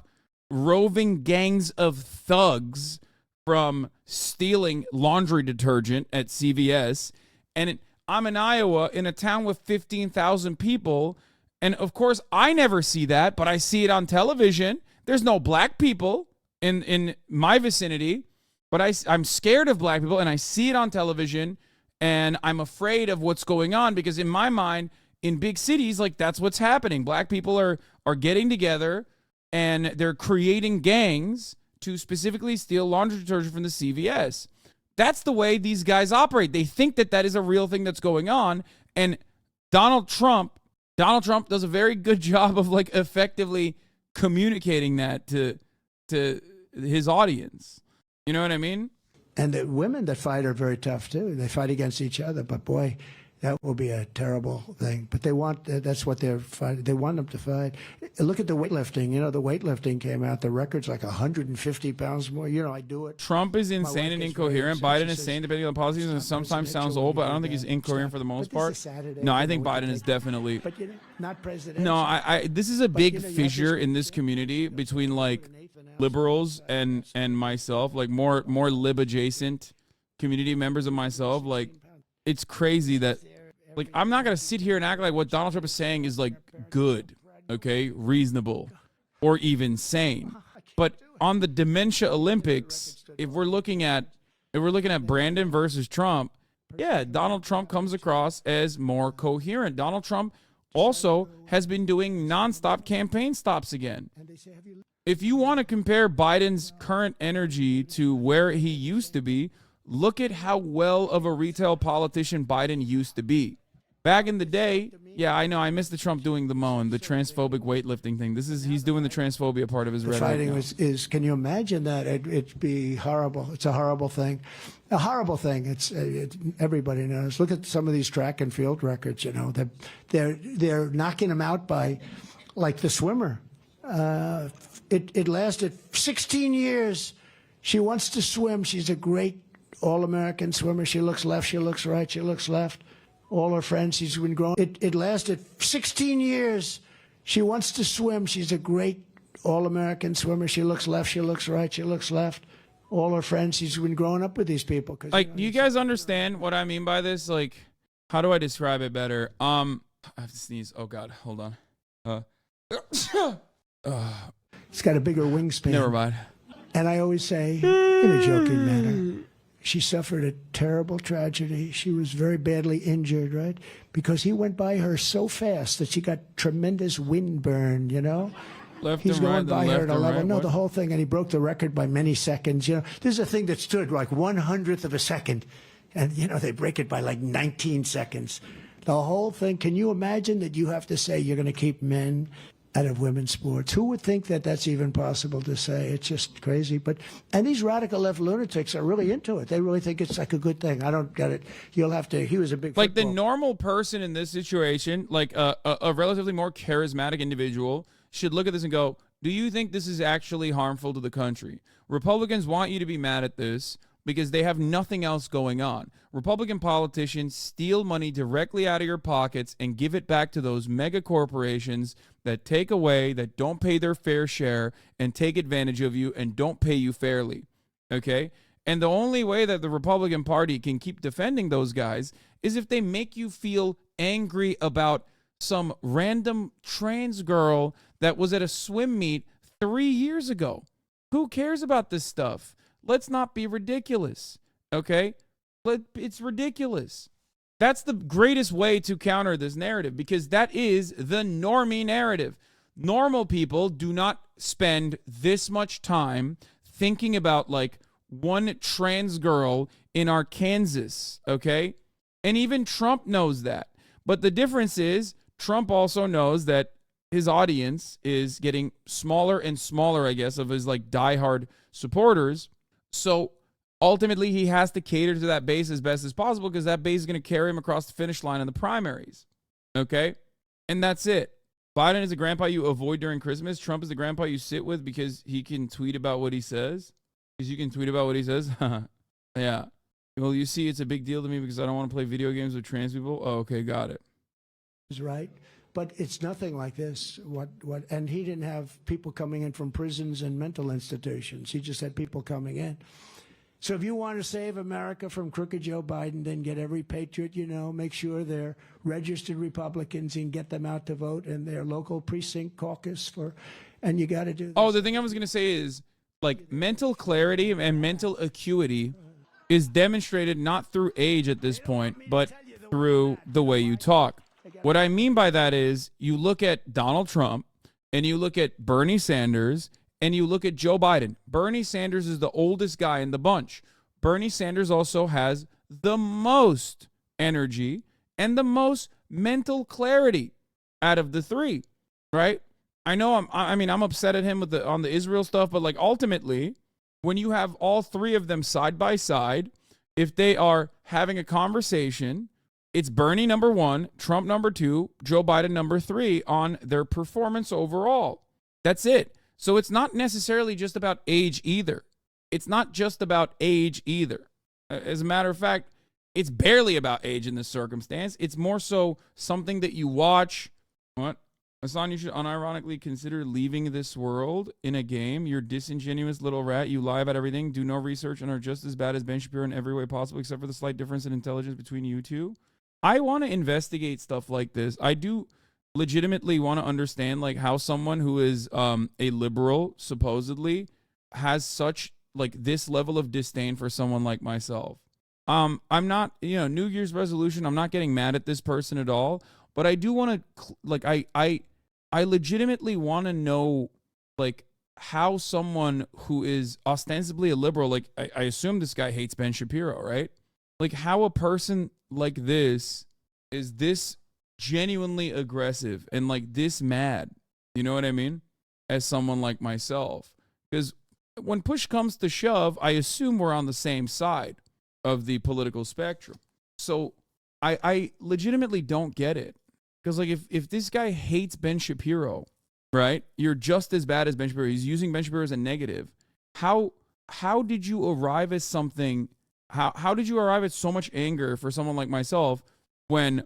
roving gangs of thugs from stealing laundry detergent at CVS. And I'm in Iowa, in a town with 15,000 people. And of course, I never see that, but I see it on television. There's no black people in my vicinity, but I'm scared of black people, and I see it on television, and I'm afraid of what's going on, because in my mind, in big cities, like, that's what's happening. Black people are getting together, and they're creating gangs to specifically steal laundry detergent from the CVS. That's the way these guys operate. They think that that is a real thing that's going on, and Donald Trump does a very good job of like effectively communicating that to his audience. You know what I mean? And the women that fight are very tough too. They fight against each other, but boy, that will be a terrible thing. But that's what they're fighting. They want them to fight. Look at the weightlifting. You know, the weightlifting came out. The record's like 150 pounds more. You know, I do it. Trump is insane and incoherent. Biden is sane depending on the policies, and sometimes sounds old, but I don't think he's incoherent for the most part. No, I think Biden is definitely. But you know, not presidential. No, this is a big fissure in this community between like liberals and myself, like more lib adjacent community members of myself. Like, it's crazy that, like, I'm not going to sit here and act like what Donald Trump is saying is, like, good, okay, reasonable, or even sane. But on the Dementia Olympics, if we're looking at Brandon versus Trump, yeah, Donald Trump comes across as more coherent. Donald Trump also has been doing nonstop campaign stops again. If you want to compare Biden's current energy to where he used to be, look at how well of a retail politician Biden used to be. Back in the day, yeah, I know, I missed the Trump doing the moan, the transphobic weightlifting thing. He's doing the transphobia part of his rhetoric. Fighting is, can you imagine that? It'd be horrible. It's a horrible thing. A horrible thing. It's everybody knows. Look at some of these track and field records, you know. They're knocking them out by, like the swimmer. It lasted 16 years. She wants to swim. She's a great all-American swimmer. She looks left, she looks right, she looks left. All her friends, she's been growing. It lasted 16 years. She wants to swim. She's a great all-American swimmer. She looks left, she looks right, she looks left. All her friends, she's been growing up with these people. Like, do you guys understand what I mean by this? Like, how do I describe it better? I have to sneeze. Oh, God, hold on. It's got a bigger wingspan. Never mind. And I always say, in a joking manner, she suffered a terrible tragedy. She was very badly injured, right? Because he went by her so fast that she got tremendous wind burn, you know? He's going by her at a level. No, the whole thing, and he broke the record by many seconds. You know, this is a thing that stood like 1/100th of a second, and you know they break it by like 19 seconds. The whole thing. Can you imagine that you have to say you're going to keep men out of women's sports. Who would think that that's even possible to say? It's just crazy. And these radical left lunatics are really into it. They really think it's like a good thing. I don't get it. You'll have to. He was a big like football. the normal person in this situation, like a relatively more charismatic individual, should look at this and go, do you think this is actually harmful to the country? Republicans want you to be mad at this because they have nothing else going on. Republican politicians steal money directly out of your pockets and give it back to those mega corporations that take away, that don't pay their fair share and take advantage of you and don't pay you fairly. Okay? And the only way that the Republican Party can keep defending those guys is if they make you feel angry about some random trans girl that was at a swim meet 3 years ago. Who cares about this stuff? Let's not be ridiculous, okay? It's ridiculous. That's the greatest way to counter this narrative because that is the normie narrative. Normal people do not spend this much time thinking about like one trans girl in Arkansas, okay? And even Trump knows that. But the difference is Trump also knows that his audience is getting smaller and smaller, I guess, of his like diehard supporters. So ultimately, he has to cater to that base as best as possible because that base is going to carry him across the finish line in the primaries. Okay? And that's it. Biden is the grandpa you avoid during Christmas. Trump is the grandpa you sit with because he can tweet about what he says. Because you can tweet about what he says. Yeah. Well, you see, it's a big deal to me because I don't want to play video games with trans people. Oh, okay, got it. Is right. But it's nothing like this. And he didn't have people coming in from prisons and mental institutions. He just had people coming in. So if you want to save America from crooked Joe Biden, then get every patriot you know, make sure they're registered Republicans and get them out to vote in their local precinct caucus and you got to do this. Oh, the thing I was going to say is like mental clarity and mental acuity is demonstrated not through age at this point, but through the way you talk. What I mean by that is you look at Donald Trump and you look at Bernie Sanders and you look at Joe Biden. Bernie Sanders is the oldest guy in the bunch. Bernie Sanders also has the most energy and the most mental clarity out of the three, right? I know I'm upset at him on the Israel stuff, but like ultimately, when you have all three of them side by side, if they are having a conversation, it's Bernie number 1, Trump number 2, Joe Biden number 3 on their performance overall. That's it. So it's not necessarily just about age either. It's not just about age either. As a matter of fact, it's barely about age in this circumstance. It's more so something that you watch. What? Hassan, you should unironically consider leaving this world in a game. You're disingenuous little rat. You lie about everything, do no research, and are just as bad as Ben Shapiro in every way possible, except for the slight difference in intelligence between you two. I want to investigate stuff like this. I do legitimately want to understand like how someone who is a liberal supposedly has such like this level of disdain for someone like myself. I'm not, New Year's resolution, I'm not getting mad at this person at all, but I do want to like I legitimately want to know like how someone who is ostensibly a liberal, like I assume this guy hates Ben Shapiro, right? Like how a person like this is this genuinely aggressive and like this mad, you know what I mean? As someone like myself. Because when push comes to shove, I assume we're on the same side of the political spectrum. So I legitimately don't get it. Because like if this guy hates Ben Shapiro, right? You're just as bad as Ben Shapiro. He's using Ben Shapiro as a negative. How did you arrive at something? How did you arrive at so much anger for someone like myself when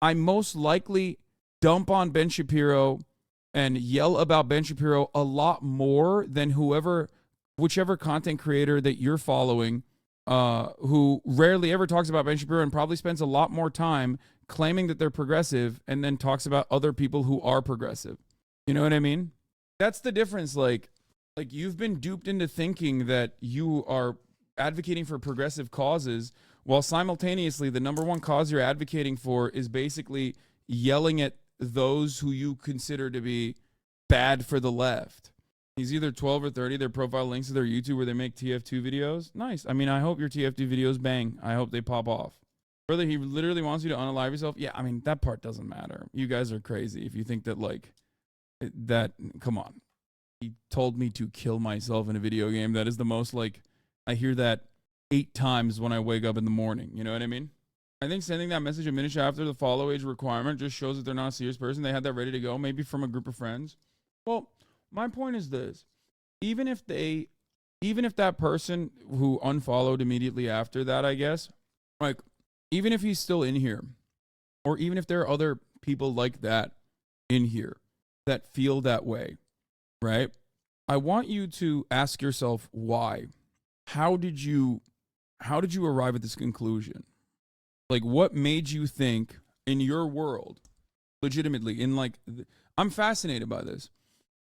I most likely dump on Ben Shapiro and yell about Ben Shapiro a lot more than whichever content creator that you're following, who rarely ever talks about Ben Shapiro and probably spends a lot more time claiming that they're progressive and then talks about other people who are progressive. You know what I mean? That's the difference. Like you've been duped into thinking that you are advocating for progressive causes while simultaneously the number one cause you're advocating for is basically yelling at those who you consider to be bad for the left. He's either 12 or 30. Their profile links to their YouTube where they make TF2 videos. Nice. I mean, I hope your TF2 videos bang. I hope they pop off. Brother, he literally wants you to unalive yourself. Yeah, I mean, that part doesn't matter. You guys are crazy if you think that, like, that, come on. He told me to kill myself in a video game. That is the most, like, I hear that 8 times when I wake up in the morning. You know what I mean? I think sending that message a minute after the follow age requirement just shows that they're not a serious person. They had that ready to go, maybe from a group of friends. Well, my point is this. Even if that person who unfollowed immediately after that, I guess, like, even if he's still in here, or even if there are other people like that in here that feel that way, right? I want you to ask yourself why. How did you arrive at this conclusion? Like, what made you think in your world, legitimately, I'm fascinated by this.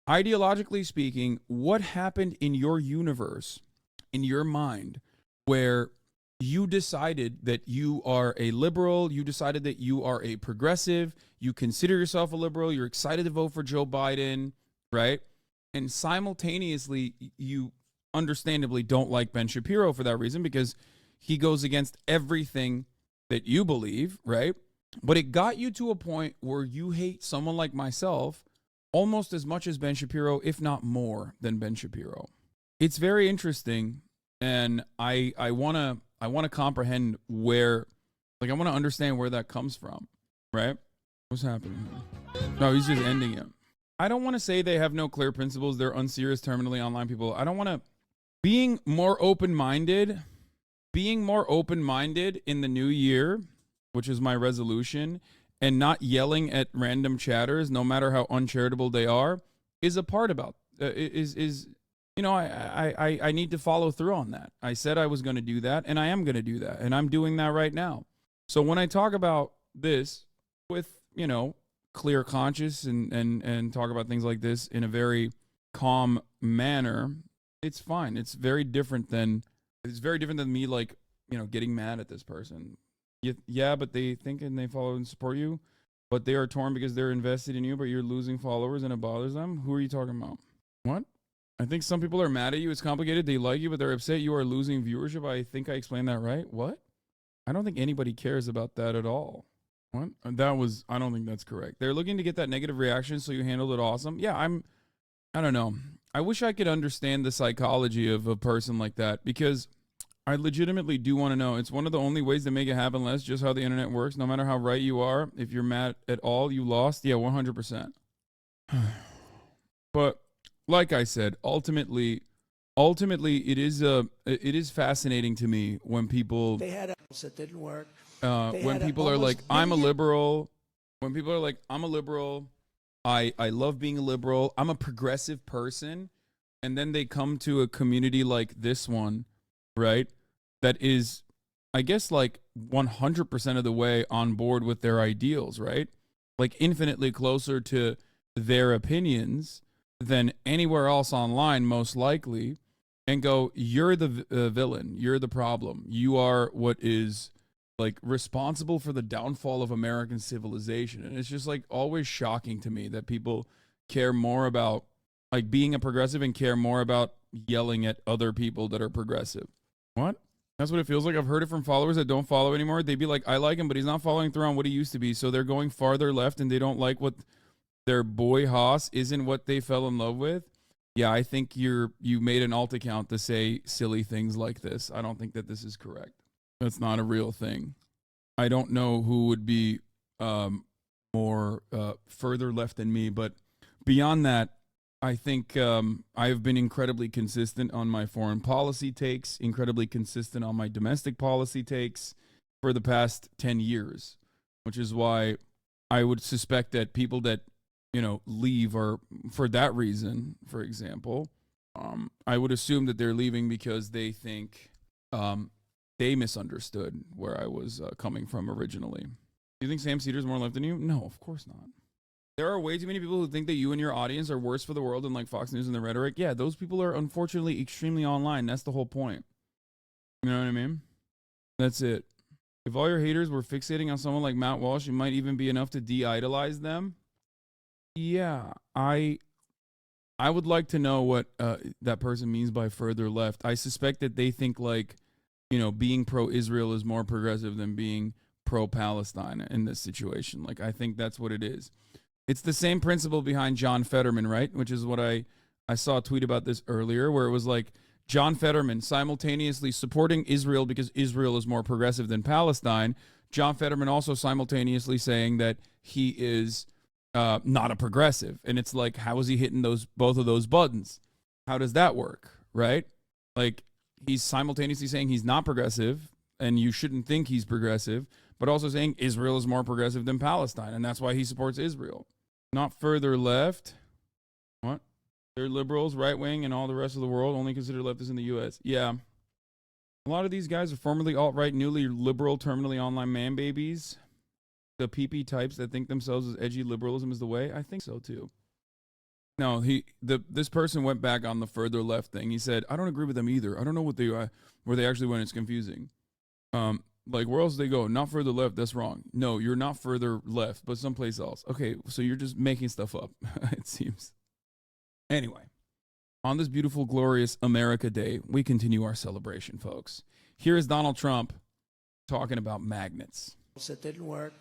Ideologically speaking, what happened in your universe, in your mind, where you decided that you are a liberal, you decided that you are a progressive, you consider yourself a liberal, you're excited to vote for Joe Biden, right? And simultaneously, you understandably don't like Ben Shapiro for that reason, because he goes against everything that you believe, right? But it got you to a point where you hate someone like myself almost as much as Ben Shapiro, if not more than Ben Shapiro. It's very interesting, and I want to comprehend where, like, I want to understand where that comes from, right? What's happening here? No, he's just ending it. I don't want to say they have no clear principles. They're unserious, terminally online people. I don't want to... Being more open-minded in the new year, which is my resolution, and not yelling at random chatters, no matter how uncharitable they are, is a part about, you know, I need to follow through on that. I said I was going to do that, and I am going to do that, and I'm doing that right now. So when I talk about this with, you know, clear conscience and talk about things like this in a very calm manner, it's fine. It's very different than me, like, you know, getting mad at this person. Yeah, but they think and they follow and support you, but they are torn because they're invested in you, but you're losing followers and it bothers them. Who are you talking about? What? I think some people are mad at you. It's complicated. They like you, but they're upset you are losing viewership. I think I explained that right. What? I don't think anybody cares about that at all. What? I don't think that's correct. They're looking to get that negative reaction, so you handled it awesome. Yeah, I don't know. I wish I could understand the psychology of a person like that, because I legitimately do want to know. It's one of the only ways to make it happen less, just how the internet works. No matter how right you are, if you're mad at all, you lost. Yeah, 100%. But like I said, ultimately, it is fascinating to me when people... They had else that didn't work. When people are like, I'm a liberal. When people are like, I'm a liberal. I love being a liberal. I'm a progressive person. And then they come to a community like this one, right? That is, I guess, like 100% of the way on board with their ideals, right? Like infinitely closer to their opinions than anywhere else online, most likely, and go, you're the villain. You're the problem. You are what is, like, responsible for the downfall of American civilization. And it's just, like, always shocking to me that people care more about, like, being a progressive and care more about yelling at other people that are progressive. What? That's what it feels like. I've heard it from followers that don't follow anymore. They'd be like, I like him, but he's not following through on what he used to be. So they're going farther left and they don't like what their boy Haas isn't what they fell in love with. Yeah, I think you made an alt account to say silly things like this. I don't think that this is correct. That's not a real thing. I don't know who would be more further left than me, but beyond that, I think I've been incredibly consistent on my foreign policy takes, incredibly consistent on my domestic policy takes for the past 10 years, which is why I would suspect that people that, you know, leave are for that reason, for example. I would assume that they're leaving because they think they misunderstood where I was coming from originally. Do you think Sam Cedar's more left than you? No, of course not. There are way too many people who think that you and your audience are worse for the world than, like, Fox News and the rhetoric. Yeah, those people are unfortunately extremely online. That's the whole point. You know what I mean? That's it. If all your haters were fixating on someone like Matt Walsh, it might even be enough to de-idolize them. Yeah, I would like to know what that person means by further left. I suspect that they think, like, you know, being pro-Israel is more progressive than being pro-Palestine in this situation. Like, I think that's what it is. It's the same principle behind John Fetterman, right? Which is what I saw a tweet about this earlier, where it was like John Fetterman simultaneously supporting Israel because Israel is more progressive than Palestine. John Fetterman also simultaneously saying that he is not a progressive. And it's like, how is he hitting both of those buttons? How does that work, right? Like, he's simultaneously saying he's not progressive, and you shouldn't think he's progressive, but also saying Israel is more progressive than Palestine, and that's why he supports Israel. Not further left. What? They're liberals, right-wing, and all the rest of the world only consider leftists in the U.S. Yeah. A lot of these guys are formerly alt-right, newly liberal, terminally online man-babies. The PP types that think themselves as edgy liberalism is the way. I think so, too. No, this person went back on the further left thing. He said, I don't agree with them either. I don't know what where they actually went. It's confusing. Like, where else do they go? Not further left. That's wrong. No, you're not further left, but someplace else. Okay, so you're just making stuff up, it seems. Anyway, on this beautiful, glorious America Day, we continue our celebration, folks. Here is Donald Trump talking about magnets. It didn't work.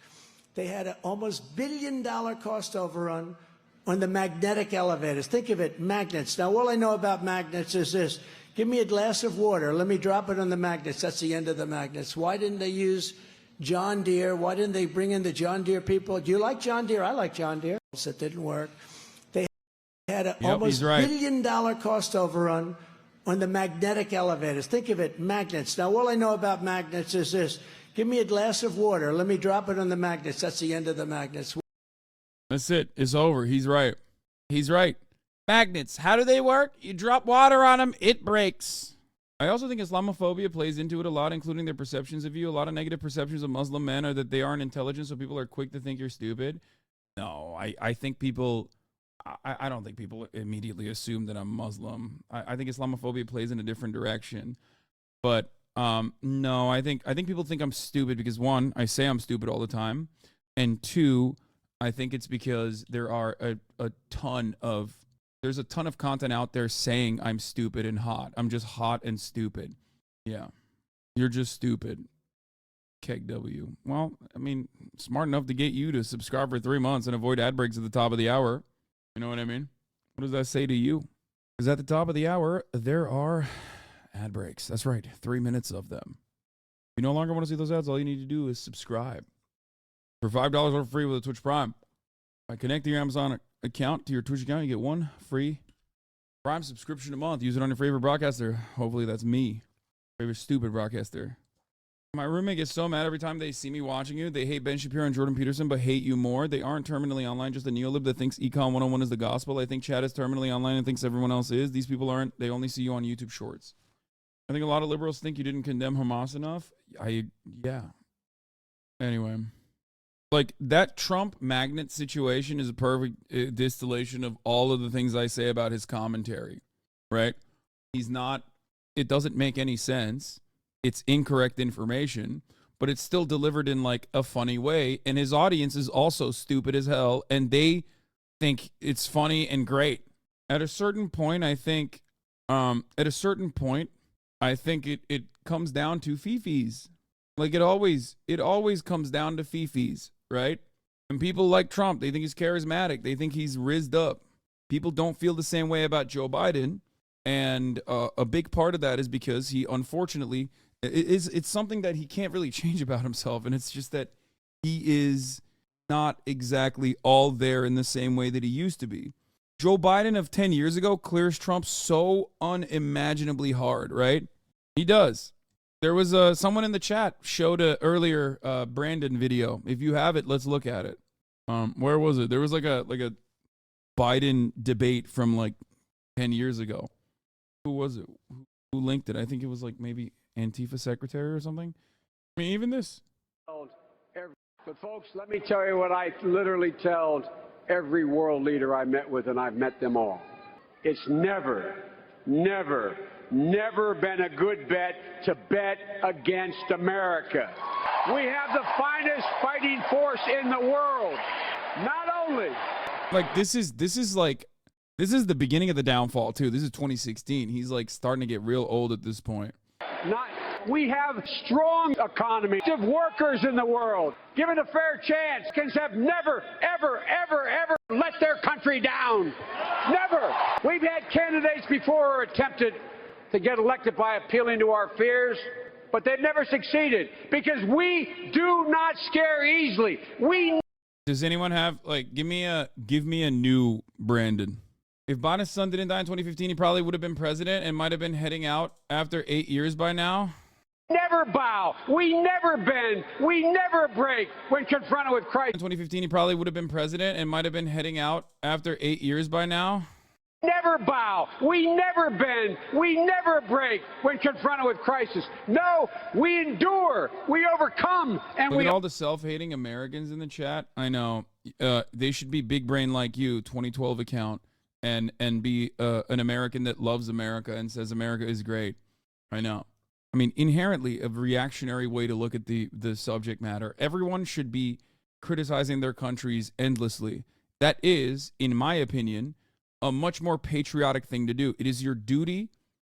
They had an almost $1 billion cost overrun on the magnetic elevators. Think of it, magnets. Now, all I know about magnets is this. Give me a glass of water. Let me drop it on the magnets. That's the end of the magnets. Why didn't they use John Deere? Why didn't they bring in the John Deere people? Do you like John Deere? I like John Deere. It didn't work. They had an almost $1 billion cost overrun on the magnetic elevators. Think of it, magnets. Now, all I know about magnets is this. Give me a glass of water. Let me drop it on the magnets. That's the end of the magnets. That's it. It's over. He's right. He's right. Magnets, how do they work? You drop water on them, it breaks. I also think Islamophobia plays into it a lot, including their perceptions of you. A lot of negative perceptions of Muslim men are that they aren't intelligent, so people are quick to think you're stupid. No, I think people... I don't think people immediately assume that I'm Muslim. I think Islamophobia plays in a different direction. But no, I think people think I'm stupid because, one, I say I'm stupid all the time. And two, I think it's because there are a ton of content out there saying I'm stupid and hot. I'm just hot and stupid. Yeah. You're just stupid. KegW. Well, I mean, smart enough to get you to subscribe for 3 months and avoid ad breaks at the top of the hour. You know what I mean? What does that say to you? Because at the top of the hour, there are ad breaks. That's right. 3 minutes of them. If you no longer want to see those ads, all you need to do is subscribe. For $5 or free with a Twitch Prime. By connecting your Amazon account to your Twitch account, you get 1 free Prime subscription a month. Use it on your favorite broadcaster. Hopefully that's me. Favorite stupid broadcaster. My roommate gets so mad every time they see me watching you. They hate Ben Shapiro and Jordan Peterson, but hate you more. They aren't terminally online, just a neolib that thinks Econ 101 is the gospel. I think Chad is terminally online and thinks everyone else is. These people aren't. They only see you on YouTube Shorts. I think a lot of liberals think you didn't condemn Hamas enough. Yeah. Anyway. Like, that Trump magnet situation is a perfect distillation of all of the things I say about his commentary, right? It doesn't make any sense. It's incorrect information, but it's still delivered in like a funny way. And his audience is also stupid as hell, and they think it's funny and great. At a certain point, I think it comes down to fifis. Like it always comes down to fifis, right? And people like Trump, they think he's charismatic. They think he's rizzed up. People don't feel the same way about Joe Biden. And a big part of that is because he, unfortunately, it's something that he can't really change about himself. And it's just that he is not exactly all there in the same way that he used to be. Joe Biden of 10 years ago clears Trump so unimaginably hard, right? He does. There was someone in the chat showed a earlier Brandon video. If you have it, let's look at it. Where was it? There was like a Biden debate from like 10 years ago. Who was it? Who linked it? I think it was like maybe Antifa secretary or something. I mean, even this. But folks, let me tell you what I literally told every world leader I met with, and I've met them all. It's never, never, never been a good bet to bet against America. We have the finest fighting force in the world. Not only. Like, this is the beginning of the downfall, too. This is 2016. He's, like, starting to get real old at this point. Not We have strong economy of workers in the world. Given a fair chance, Americans have never, ever, ever, ever let their country down. Never. We've had candidates before who attempted to get elected by appealing to our fears, but they've never succeeded because we do not scare easily. Does anyone have, like, give me a new Brandon? If Biden's son didn't die in 2015, he probably would have been president and might have been heading out after 8 years by now. Never bow. We never bend. We never break when confronted with Christ. In 2015, he probably would have been president and might have been heading out after 8 years by now. Never bow. We never bend. We never break when confronted with crisis. No, we endure. We overcome. And Look we at all the self-hating Americans in the chat. I know. They should be big brain like you, 2012 account, and be an American that loves America and says America is great. I know. I mean, inherently a reactionary way to look at the subject matter. Everyone should be criticizing their countries endlessly. That is, in my opinion, a much more patriotic thing to do. It is your duty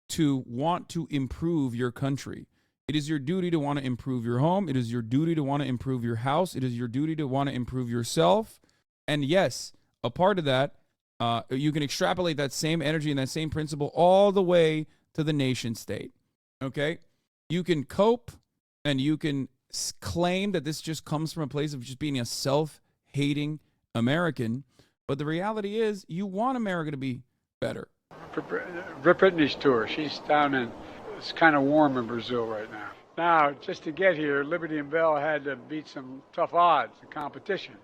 to want to improve your country. It is your duty to want to improve your home. It is your duty to want to improve your house. It is your duty to want to improve yourself. And yes, a part of that, you can extrapolate that same energy and that same principle all the way to the nation state. Okay? You can cope and you can claim that this just comes from a place of just being a self-hating American. But the reality is, you want America to be better. Rip Whitney's tour. She's down in, it's kind of warm in Brazil right now. Now, just to get here, Liberty and Bell had to beat some tough odds in competition.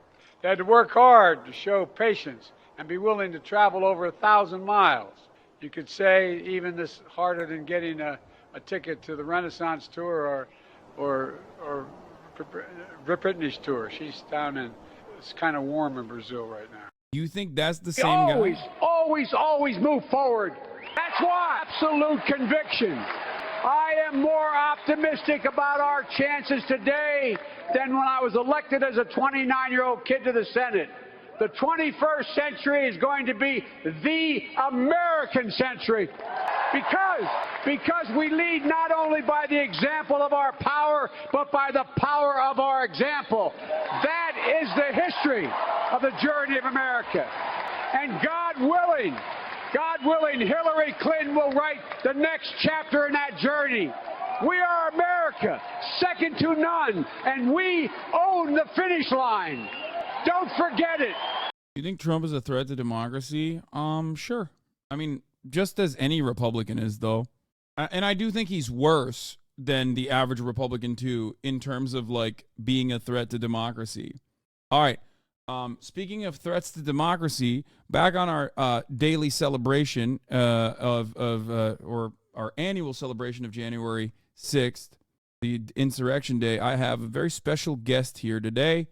They had to work hard to show patience and be willing to travel over 1,000 miles. You could say even this harder than getting a ticket to the Renaissance tour or Rip Whitney's tour. She's down in, it's kind of warm in Brazil right now. You think that's the same guy? Always move forward. That's why. Absolute conviction. I am more optimistic about our chances today than when I was elected as a 29-year-old kid to the Senate. The 21st century is going to be the American century because we lead not only by the example of our power, but by the power of our example. That is the history of the journey of America. And God willing, Hillary Clinton will write the next chapter in that journey. We are America, second to none, and we own the finish line. Don't forget it. You think Trump is a threat to democracy? Sure. I mean, just as any Republican is, though. And I do think he's worse than the average Republican, too, in terms of, like, being a threat to democracy. All right. Speaking of threats to democracy, back on our daily celebration or our annual celebration of January 6th, the Insurrection Day, I have a very special guest here today.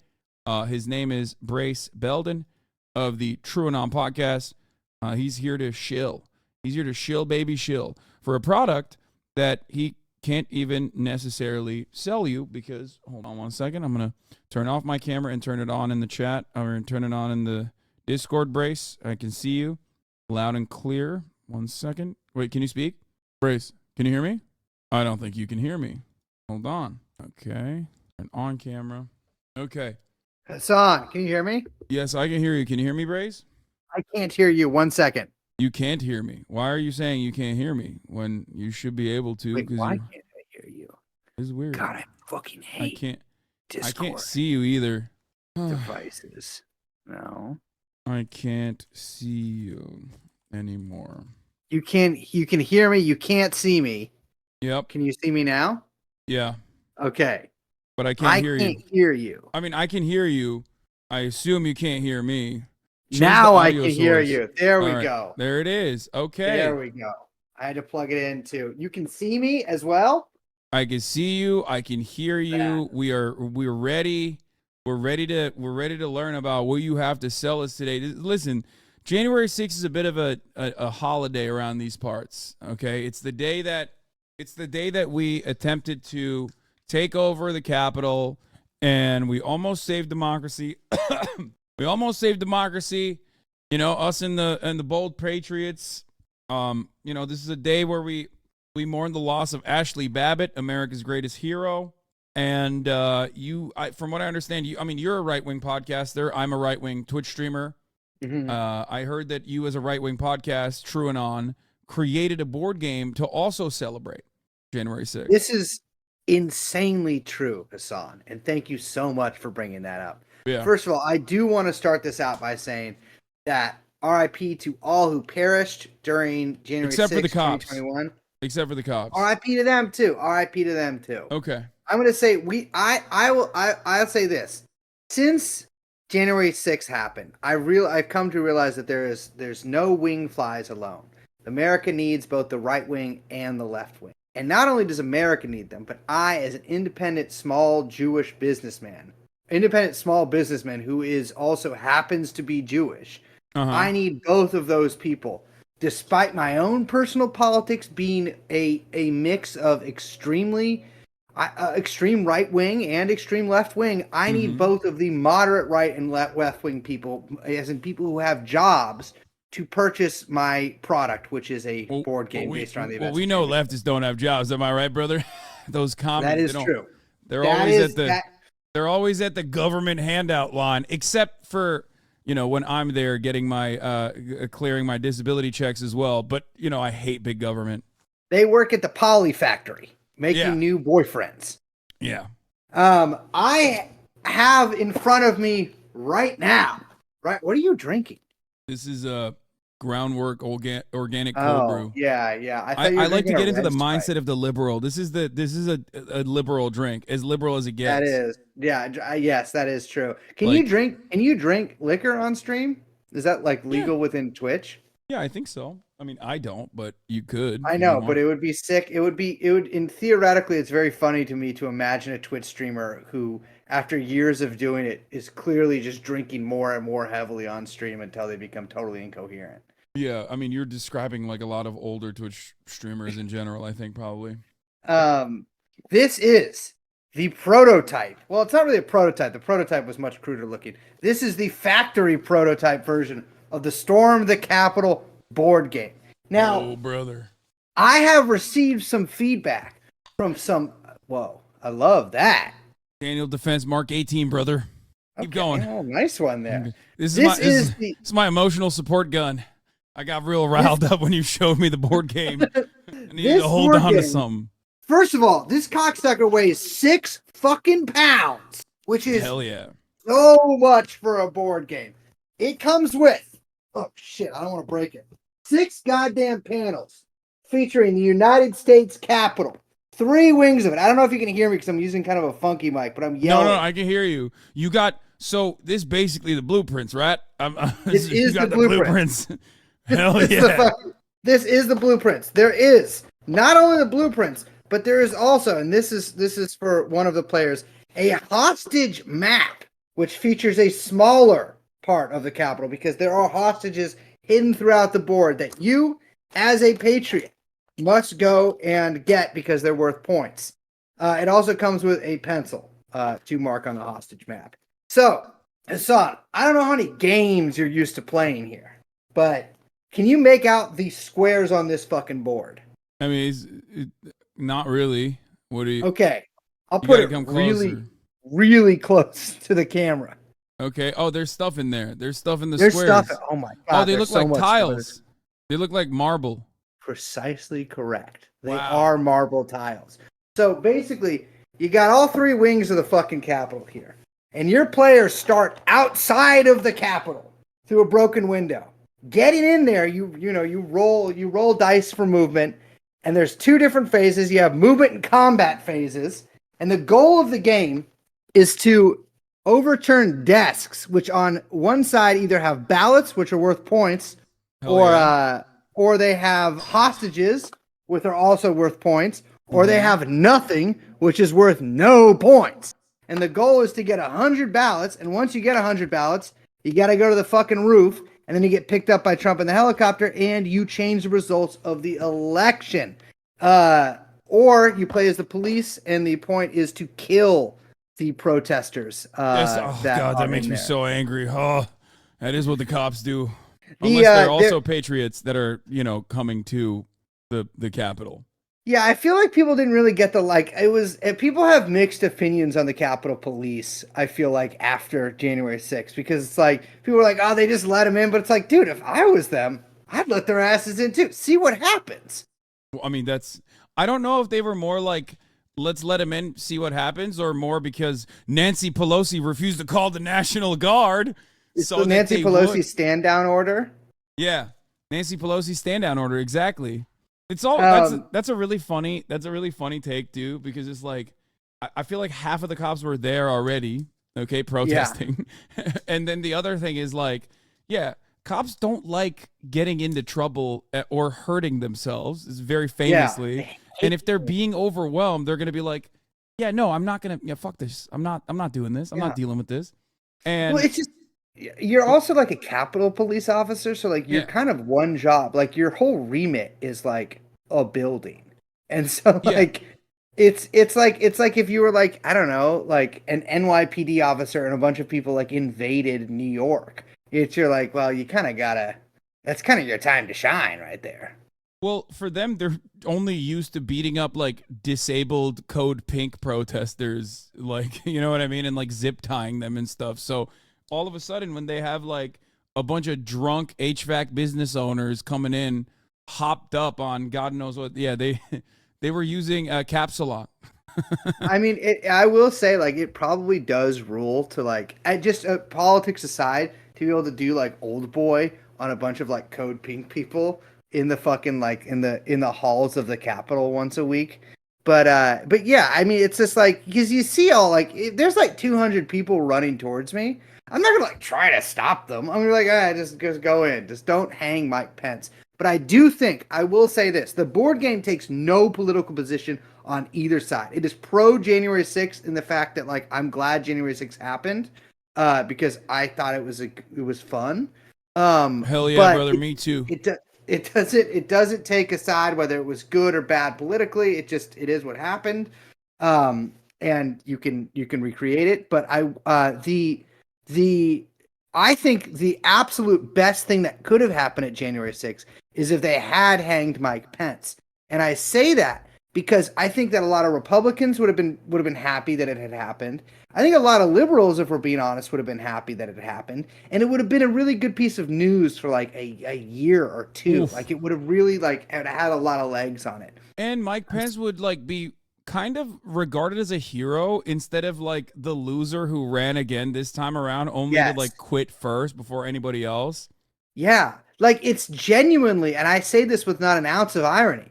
His name is Brace Belden of the TrueAnon podcast. He's here to shill. He's here to shill, baby, shill for a product that he can't even necessarily sell you because, hold on one second, I'm going to turn off my camera and turn it on in the chat. I'm going to turn it on in the Discord, Brace. I can see you loud and clear. 1 second. Wait, can you speak? Brace, can you hear me? I don't think you can hear me. Hold on. Okay. Turn on camera. Okay. Hassan, can you hear me? Yes, I can hear you. Can you hear me, Brace? I can't hear you. 1 second. You can't hear me. Why are you saying you can't hear me when you should be able to? Wait, why can't I hear you? It's weird. God, I fucking hate Discord. I can't see you either. Devices. No. I can't see you anymore. You can hear me. You can't see me. Yep. Can you see me now? Yeah. Okay. But I can't hear you. I can't hear you. I mean, I can hear you. I assume you can't hear me. Now I can hear you. There we go. There it is. Okay. There we go. I had to plug it in too. You can see me as well? I can see you. I can hear you. We're ready. We're ready to learn about what you have to sell us today. Listen, January 6th is a bit of a holiday around these parts. Okay? It's the day that we attempted to take over the Capitol, and we almost saved democracy. We almost saved democracy. You know, us and the bold patriots. You know, this is a day where we We mourn the loss of Ashley Babbitt, America's greatest hero. And from what I understand, you're a right-wing podcaster. I'm a right-wing Twitch streamer. Mm-hmm. I heard that you, as a right-wing podcast, TrueAnon, created a board game to also celebrate January 6th. This is insanely true, Hassan, and thank you so much for bringing that up. Yeah. First of all, I do want to start this out by saying that RIP to all who perished during January Except 6th, for the cops. 2021. Except for the cops. RIP to them too. RIP to them too. Okay. I'm going to say I'll say this. Since January 6th happened, I've come to realize that there's no wing flies alone. America needs both the right wing and the left wing. And not only does America need them, but I, as an independent small businessman who is also happens to be Jewish, I need both of those people. Despite my own personal politics being a mix of extreme right wing and extreme left wing, I need both of the moderate right and left wing people, as in people who have jobs, to purchase my product, which is a board game based on the events. Well, we know leftists don't have jobs. Am I right, brother? Those comments. That is true. They're always at the government handout line, except for, when I'm there getting my clearing my disability checks as well. But I hate big government. They work at the Poly factory making new boyfriends. Yeah. I have in front of me right now. Right. What are you drinking? This is a Groundwork organic cold brew. Yeah. I like to get into the mindset of the liberal. This is a liberal drink, as liberal as it gets. That is, yes, that is true. Can you drink liquor on stream? Is that legal within Twitch? Yeah, I think so. I don't, but you could. I know, but it would be sick. It would, theoretically, it's very funny to me to imagine a Twitch streamer who, after years of doing it, is clearly just drinking more and more heavily on stream until they become totally incoherent. Yeah, you're describing a lot of older Twitch streamers in general, I think, probably. This is the prototype. Well, it's not really a prototype. The prototype was much cruder looking. This is the factory prototype version of the Storm the Capitol board game. Now, oh, brother, I have received some feedback from some. Whoa, I love that. Daniel Defense Mark 18, brother. Keep going. Oh, nice one there. This is my emotional support gun. I got real riled up when you showed me the board game. I needed to hold on to something. First of all, this cocksucker weighs 6 fucking pounds, which is hell yeah, so much for a board game. It comes with, oh shit, I don't want to break it, 6 goddamn panels featuring the United States Capitol. 3 wings of it. I don't know if you can hear me because I'm using kind of a funky mic, but I'm yelling. No, I can hear you. You got, so this basically the blueprints, right? This is the blueprints. Hell yeah. This is the blueprints. There is not only the blueprints, but there is also, and this is for one of the players, a hostage map, which features a smaller part of the Capitol because there are hostages hidden throughout the board that you, as a patriot, must go and get because they're worth points. It also comes with a pencil to mark on the hostage map. So, Hassan, I don't know how many games you're used to playing here, but can you make out the squares on this fucking board? Not really. What do you? Okay, I'll put it really close to the camera. Okay. Oh, there's stuff in there. There's stuff in the There's squares. Stuff. Oh my god. Oh, they look like tiles. They look like marble. Precisely correct. They are marble tiles. So basically, you got all 3 wings of the fucking Capitol here, and your players start outside of the Capitol through a broken window. Getting in there, you roll dice for movement, and there's 2 different phases. You have movement and combat phases, and the goal of the game is to overturn desks, which on one side either have ballots, which are worth points, or they have hostages, which are also worth points, or they have nothing, which is worth no points. And the goal is to get 100 ballots, and once you get 100 ballots, you got to go to the fucking roof, and then you get picked up by Trump in the helicopter, and you change the results of the election. Or you play as the police, and the point is to kill the protesters. That makes me so angry. Oh, that is what the cops do. Unless they're also patriots that are, coming to the Capitol. Yeah, I feel like people didn't really get people have mixed opinions on the Capitol Police, I feel like, after January 6th, because it's like, people were like, oh, they just let them in, but it's like, dude, if I was them, I'd let their asses in too. See what happens. Well, I mean, I don't know if they were more like, let's let him in, see what happens, or more because Nancy Pelosi refused to call the National Guard. It's the Nancy Pelosi stand down order. Yeah, Nancy Pelosi stand down order, exactly. It's all that's a really funny take too, because it's like I feel like half of the cops were there already, okay, protesting. Yeah. And then the other thing is like, yeah, cops don't like getting into trouble or hurting themselves, is very famously. Yeah. And if they're being overwhelmed, they're gonna be like, yeah, no, I'm not gonna fuck this. I'm not doing this. I'm not dealing with this. And well, it's just you're also like a Capitol Police officer, so like you're kind of one job. Like your whole remit is like a building, and so like it's like if you were like, I don't know, like an NYPD officer and a bunch of people like invaded New York. You're like, well, you kind of gotta. That's kind of your time to shine, right there. Well, for them, they're only used to beating up like disabled Code Pink protesters, like, you know what I mean, and like zip tying them and stuff. So all of a sudden, when they have like a bunch of drunk HVAC business owners coming in, hopped up on God knows what, they were using caps a lot. I mean, I will say, like, it probably does rule to like, politics aside, to be able to do like Old Boy on a bunch of like Code Pink people in the fucking like in the halls of the Capitol once a week. But yeah, I mean, it's just like, because you see all like, there's like 200 people running towards me. I'm not gonna like try to stop them. I'm gonna be like, all right, just go in. Just don't hang Mike Pence. But I do think, I will say this, the board game takes no political position on either side. It is pro January 6th in the fact that like, I'm glad January 6th happened because I thought it was fun. Hell yeah, brother, me too. It doesn't take a side whether it was good or bad politically. It is what happened. And you can recreate it. But I think the absolute best thing that could have happened at January 6th is if they had hanged Mike Pence. And I say that because I think that a lot of Republicans would have been happy that it had happened. I think a lot of liberals, if we're being honest, would have been happy that it had happened. And it would have been a really good piece of news for like a year or two. Oof. Like it would have really like had a lot of legs on it. And Mike Pence would like be kind of regarded as a hero instead of like the loser who ran again this time around, only to like quit first before anybody else. Yeah. Like it's genuinely, and I say this with not an ounce of irony,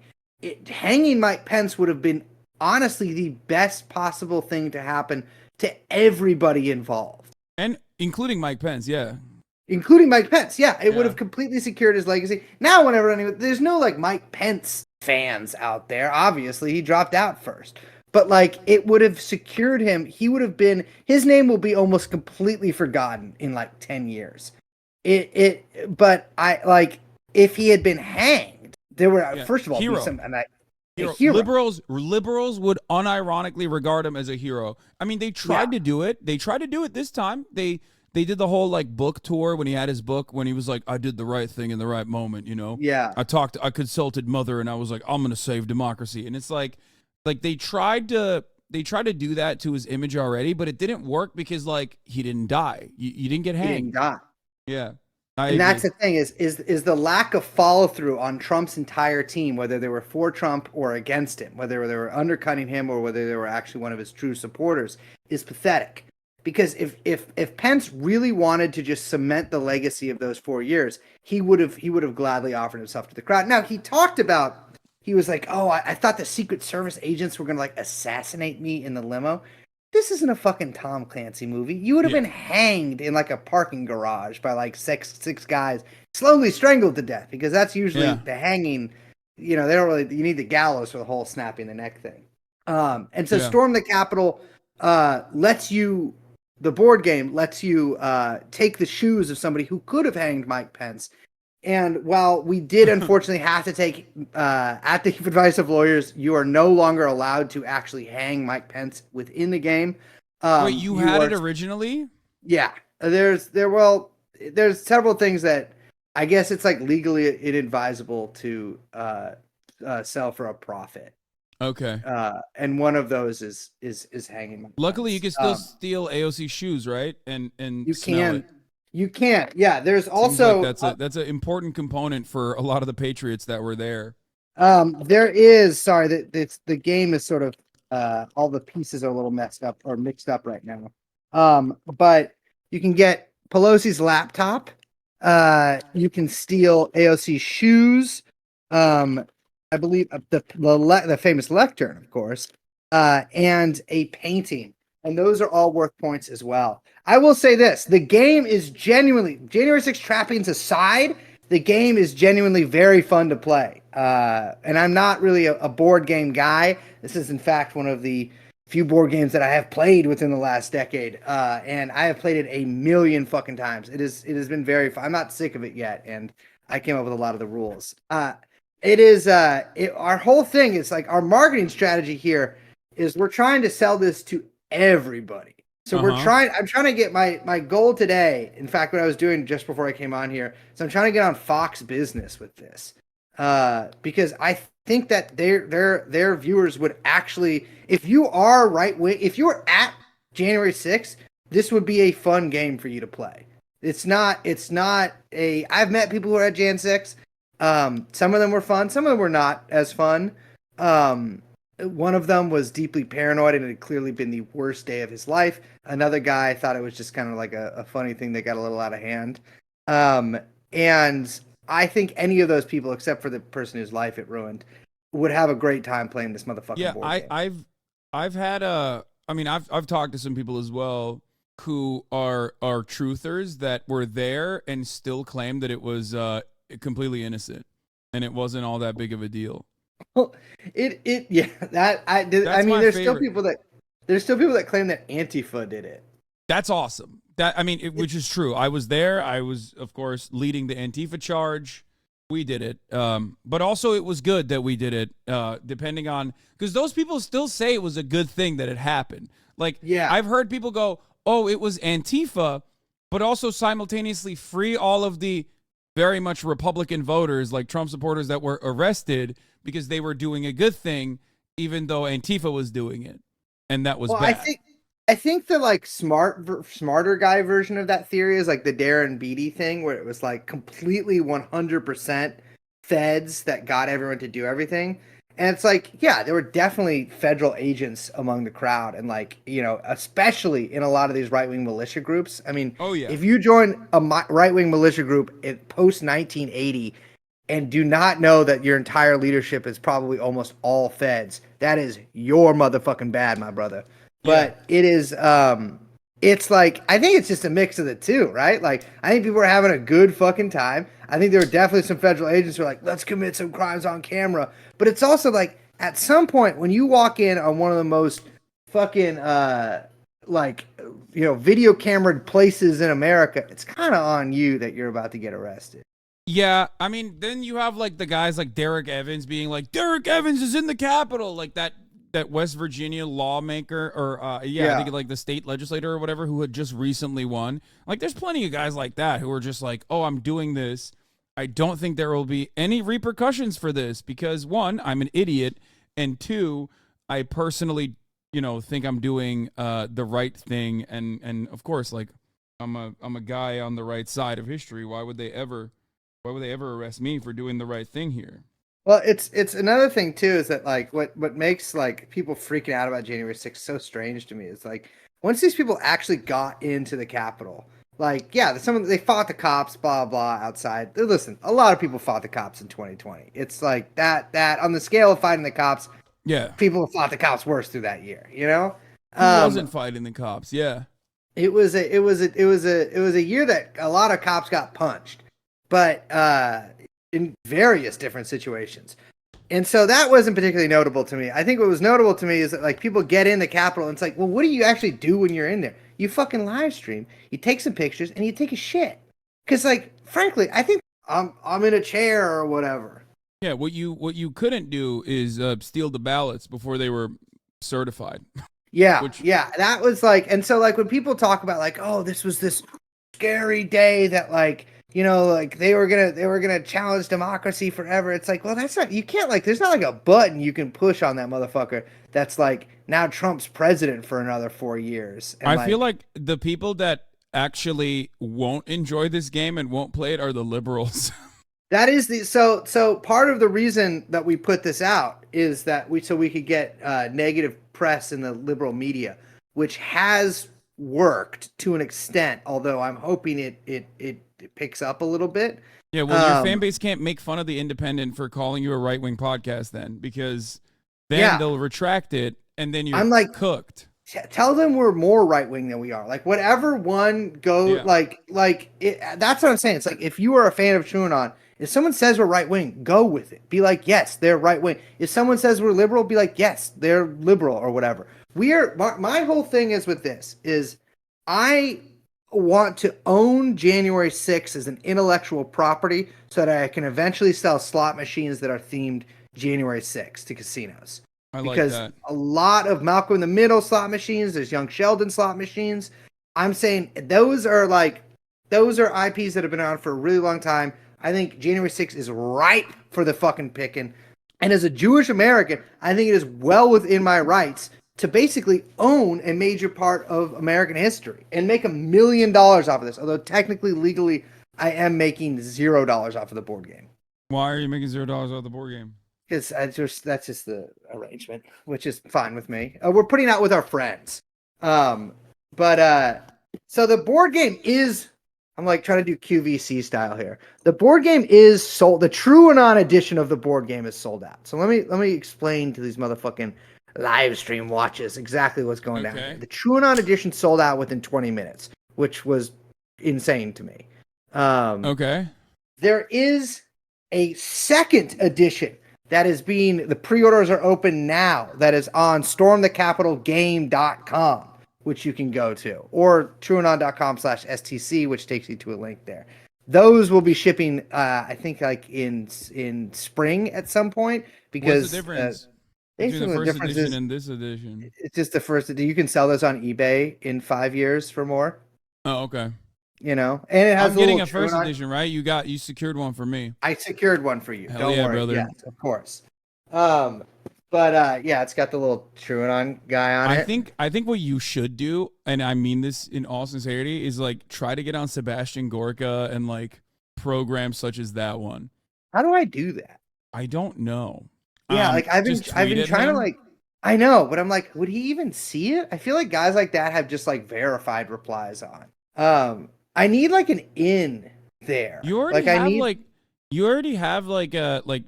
hanging Mike Pence would have been honestly the best possible thing to happen to everybody involved. And including Mike Pence, yeah. Including Mike Pence, yeah. It would have completely secured his legacy. Now, there's no like Mike Pence fans out there. Obviously, he dropped out first. But like it would have secured him. His name will be almost completely forgotten in like 10 years. But I like if he had been hanged, there were first of all hero. Hero. Liberals would unironically regard him as a hero. I mean, they tried to do it. They tried to do it this time. They did the whole like book tour when he had his book, when he was like, I did the right thing in the right moment, you know? Yeah. I consulted Mother and I was like, I'm going to save democracy. And it's like they tried to do that to his image already, but it didn't work because like he didn't die. You didn't get hanged. He didn't die. Yeah. And that's the thing is the lack of follow through on Trump's entire team, whether they were for Trump or against him, whether they were undercutting him or whether they were actually one of his true supporters, is pathetic. Because if Pence really wanted to just cement the legacy of those 4 years, he would have gladly offered himself to the crowd. Now he was like, oh, I thought the Secret Service agents were gonna like assassinate me in the limo. This isn't a fucking Tom Clancy movie. You would have been hanged in like a parking garage by like six guys, slowly strangled to death, because that's usually the hanging. You know, they don't really. You need the gallows for the whole snapping the neck thing. And so Storm the Capitol the board game lets you take the shoes of somebody who could have hanged Mike Pence. And while we did unfortunately have to take, at the advice of lawyers, you are no longer allowed to actually hang Mike Pence within the game. Wait, you had it originally? Yeah. There's several things that I guess it's like legally inadvisable to sell for a profit. Okay. And one of those is hanging. My Luckily, you fence. can still steal AOC shoes, right? And You smell can. it. You can't. Yeah. There's Seems also like that's an important component for a lot of the Patriots that were there. there is the game is sort of all the pieces are a little messed up or mixed up right now. But you can get Pelosi's laptop. You can steal AOC's shoes. I believe the famous lectern, of course, and a painting. And those are all worth points as well. I will say this. The game is genuinely, January 6th trappings aside, the game is genuinely very fun to play. And I'm not really a board game guy. This is, in fact, one of the few board games that I have played within the last decade. And I have played it a million fucking times. It has been very fun. I'm not sick of it yet. And I came up with a lot of the rules. Our whole thing is like our marketing strategy here is we're trying to sell this to everybody. So I'm trying to get my goal today. In fact, what I was doing just before I came on here, so I'm trying to get on Fox Business with this, because I think that their viewers would actually, if you are right wing, if you were at January 6th, this would be a fun game for you to play. It's not I've met people who are at Jan 6. Some of them were fun. Some of them were not as fun. One of them was deeply paranoid and it had clearly been the worst day of his life. Another guy thought it was just kind of like a funny thing that got a little out of hand. And I think any of those people, except for the person whose life it ruined, would have a great time playing this motherfucking board game. I've talked to some people as well who are truthers that were there and still claim that it was completely innocent and it wasn't all that big of a deal. Well, there's still people that claim that Antifa did it. That's awesome. Which is true. I was there. I was, of course, leading the Antifa charge. We did it. But also it was good that we did it, depending on, because those people still say it was a good thing that it happened. Like, yeah, I've heard people go, oh, it was Antifa, but also simultaneously free all of the very much Republican voters, like Trump supporters that were arrested because they were doing a good thing, even though Antifa was doing it. And that was bad. I think the like smarter guy version of that theory is like the Darren Beattie thing, where it was like completely 100% feds that got everyone to do everything. And it's like, yeah, there were definitely federal agents among the crowd. And like, you know, especially in a lot of these right-wing militia groups. I mean, if you join a right-wing militia group in post 1980 and do not know that your entire leadership is probably almost all feds, that is your motherfucking bad, my brother. But it is, it's like, I think it's just a mix of the two, right? Like, I think people are having a good fucking time. I think there were definitely some federal agents who are like, let's commit some crimes on camera. But it's also like, at some point, when you walk in on one of the most fucking, video camera places in America, it's kind of on you that you're about to get arrested. Yeah, I mean, then you have like the guys like Derek Evans being like, Derek Evans is in the Capitol, like that West Virginia lawmaker, or I think like the state legislator or whatever, who had just recently won. Like, there's plenty of guys like that who are just like, oh, I'm doing this. I don't think there will be any repercussions for this because, one, I'm an idiot, and two, I personally, think I'm doing the right thing, and of course, like, I'm a guy on the right side of history. Why would they ever arrest me for doing the right thing here? Well, it's another thing too, is that like what makes like people freaking out about January 6th so strange to me is like once these people actually got into the Capitol, like they fought the cops, blah blah outside. Listen, a lot of people fought the cops in 2020. It's like that on the scale of fighting the cops, people fought the cops worse through that year. You know, who wasn't fighting the cops? Yeah, it was a year that a lot of cops got punched, but in various different situations. And so that wasn't particularly notable to me. I think what was notable to me is that like people get in the Capitol and it's like, well, what do you actually do when you're in there? You fucking live stream, you take some pictures, and you take a shit. Because like, frankly, I think I'm in a chair or whatever. Yeah, what you couldn't do is steal the ballots before they were certified. Yeah, that was like, and so like when people talk about like, oh, this was this scary day that like you know, like they were gonna challenge democracy forever. It's like, well, that's not, you can't, like, there's not like a button you can push on that motherfucker that's like, now Trump's president for another 4 years. And I feel like the people that actually won't enjoy this game and won't play it are the liberals. That is so part of the reason that we put this out is that we could get negative press in the liberal media, which has worked to an extent, although I'm hoping it picks up a little bit. Yeah, well, your fan base can't make fun of The Independent for calling you a right-wing podcast then, because then they'll retract it, and then you're cooked. Tell them we're more right-wing than we are. Like, whatever one goes, that's what I'm saying. It's like, if you are a fan of TrueAnon, if someone says we're right-wing, go with it. Be like, yes, they're right-wing. If someone says we're liberal, be like, yes, they're liberal or whatever. My whole thing is with this is I want to own January 6th as an intellectual property so that I can eventually sell slot machines that are themed January 6th to casinos. Because a lot of Malcolm in the Middle slot machines, there's Young Sheldon slot machines. I'm saying those are IPs that have been around for a really long time. I think January 6th is ripe for the fucking picking. And as a Jewish American, I think it is well within my rights to basically own a major part of American history and make $1 million off of this. Although technically, legally, I am making $0 off of the board game. Why are you making $0 off the board game? Because that's just the arrangement, which is fine with me. We're putting out with our friends. So the board game is, I'm like trying to do QVC style here. The board game is sold. The TrueAnon edition of the board game is sold out. So let me explain to these motherfucking live stream watches exactly what's going down here. The TrueAnon edition sold out within 20 minutes, which was insane to me. There is a second edition that is the pre-orders are open now. That is on stormthecapitolgame.com, which you can go to, or trueanon.com/STC, which takes you to a link there. Those will be shipping, I think, like in spring at some point. Because what's the difference between the first edition and this edition? It's just the first edition. You can sell those on eBay in 5 years for more. Oh, okay. You know, and it has. I'm getting a first edition, right? You secured one for me. I secured one for you. Hell Don't yeah, worry. brother. Yes, of course. It's got the little TrueAnon guy on it. I think what you should do, and I mean this in all sincerity, is like try to get on Sebastian Gorka and like programs such as that one. How do I do that? I don't know. Yeah, like I've been trying to like. I know, but I'm like, would he even see it? I feel like guys like that have just like verified replies on. I need like an in there. You already have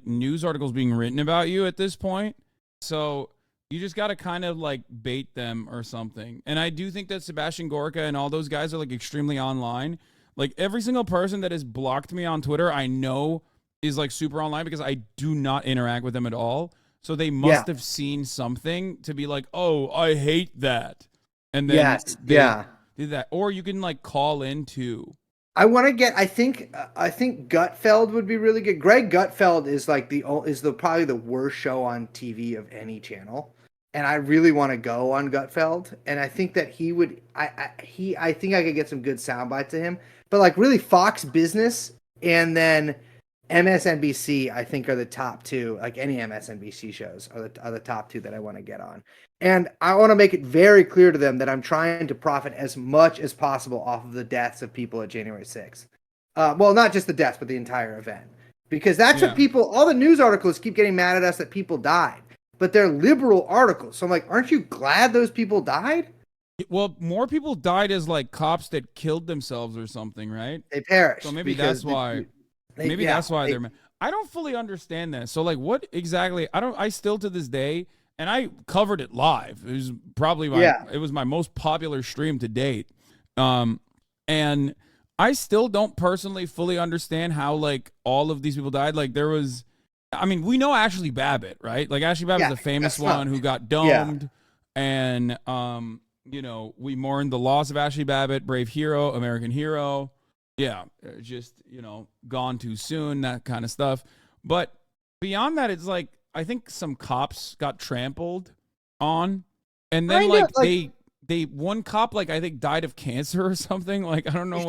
news articles being written about you at this point. So you just got to kind of like bait them or something. And I do think that Sebastian Gorka and all those guys are like extremely online. Like every single person that has blocked me on Twitter, I know is like super online because I do not interact with them at all. So they must have seen something to be like, oh, I hate that. And then did that. Or you can like call in too. I want to get. I think Gutfeld would be really good. Greg Gutfeld is like probably the worst show on TV of any channel, and I really want to go on Gutfeld. And I think that he would. I think I could get some good sound bites to him. But like really, Fox Business and then MSNBC, I think, are the top two. Like any MSNBC shows are the top two that I want to get on. And I want to make it very clear to them that I'm trying to profit as much as possible off of the deaths of people at January 6th. Well, not just the deaths, but the entire event. Because that's what all the news articles keep getting mad at us that people died. But they're liberal articles. So I'm like, aren't you glad those people died? Well, more people died as like cops that killed themselves or something, right? They perished. So maybe that's why. That's why they're mad. I don't fully understand that. So like what exactly, I still to this day, and I covered it live. It was probably it was my most popular stream to date. And I still don't personally fully understand how like all of these people died. Like there was, I mean, we know Ashley Babbitt, right? Like Ashley Babbitt's the famous one who got domed. And, you know, we mourn the loss of Ashley Babbitt, brave hero, American hero. Yeah, just, you know, gone too soon, that kind of stuff. But beyond that, it's like, I think some cops got trampled on. And then, like, they one cop, like, I think died of cancer or something. Like, I don't know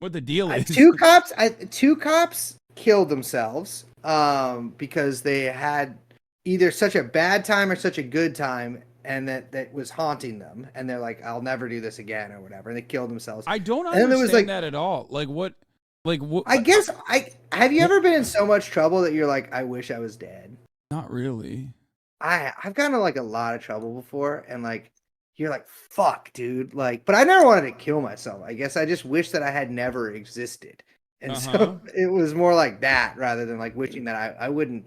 what the deal is. Two cops killed themselves because they had either such a bad time or such a good time, and that was haunting them, and they're like, I'll never do this again or whatever, and they killed themselves. I don't understand that at all. Like what? I guess have you ever been in so much trouble that you're like, I wish I was dead? Not really. I've gotten in like a lot of trouble before, and like you're like, fuck, dude. Like, but I never wanted to kill myself. I guess I just wish that I had never existed. And so it was more like that rather than like wishing that I wouldn't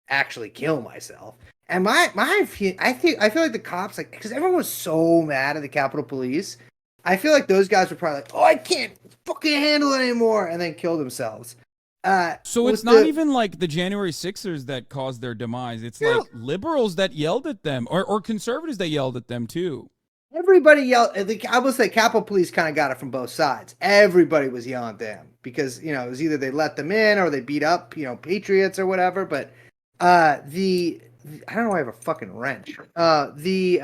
actually kill myself. And I feel like the cops, like, because everyone was so mad at the Capitol Police, I feel like those guys were probably like, oh, I can't fucking handle it anymore, and then kill themselves. So it's not even like the January 6ers that caused their demise. It's like liberals that yelled at them, or conservatives that yelled at them too. Everybody yelled. I will say Capitol Police kind of got it from both sides. Everybody was yelling at them because, you know, it was either they let them in or they beat up, you know, patriots or whatever. But I don't know why I have a fucking wrench. We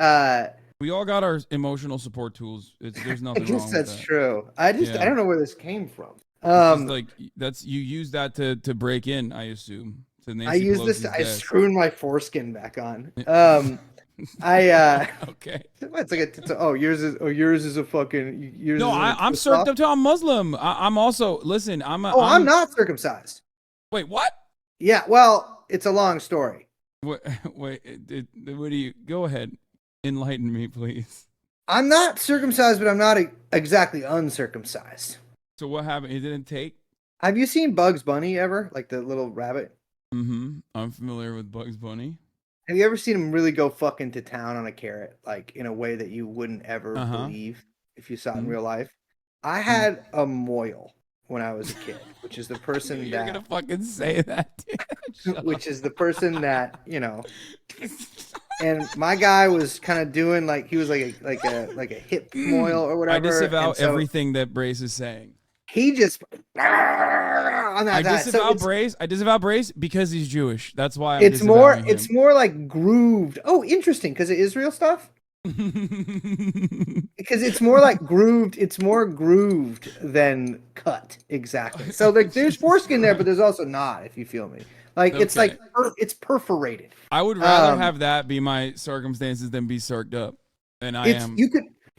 all got our emotional support tools. There's nothing wrong with that. That's true. I don't know where this came from. Like you use that to break in, I assume. I use this. I screwed my foreskin back on. Okay. It's like yours is a fucking. No, I'm circumcised. I'm Muslim. I'm also I'm not circumcised. Wait, what? Yeah, well, it's a long story. Wait, what do you? Go ahead, enlighten me, please. I'm not circumcised, but I'm not exactly uncircumcised. So what happened? It didn't take? Have you seen Bugs Bunny ever? Like the little rabbit? Mm-hmm. I'm familiar with Bugs Bunny. Have you ever seen him really go fucking to town on a carrot, like in a way that you wouldn't ever believe if you saw it in real life? I had a moil when I was a kid, which is the person You're gonna fucking say that, which is the person that, you know. And my guy was kind of doing like he was like a hip moil or whatever. I disavow everything that Brace is saying. He just on that. I disavow Brace because he's Jewish. That's why it's more like grooved. Oh, interesting, because of Israel stuff. Because it's more like grooved. It's more grooved than cut. Exactly. So like there's foreskin there, but there's also not. If you feel me, like it's like it's perforated. I would rather have that be my circumstances than be circed up. And I am.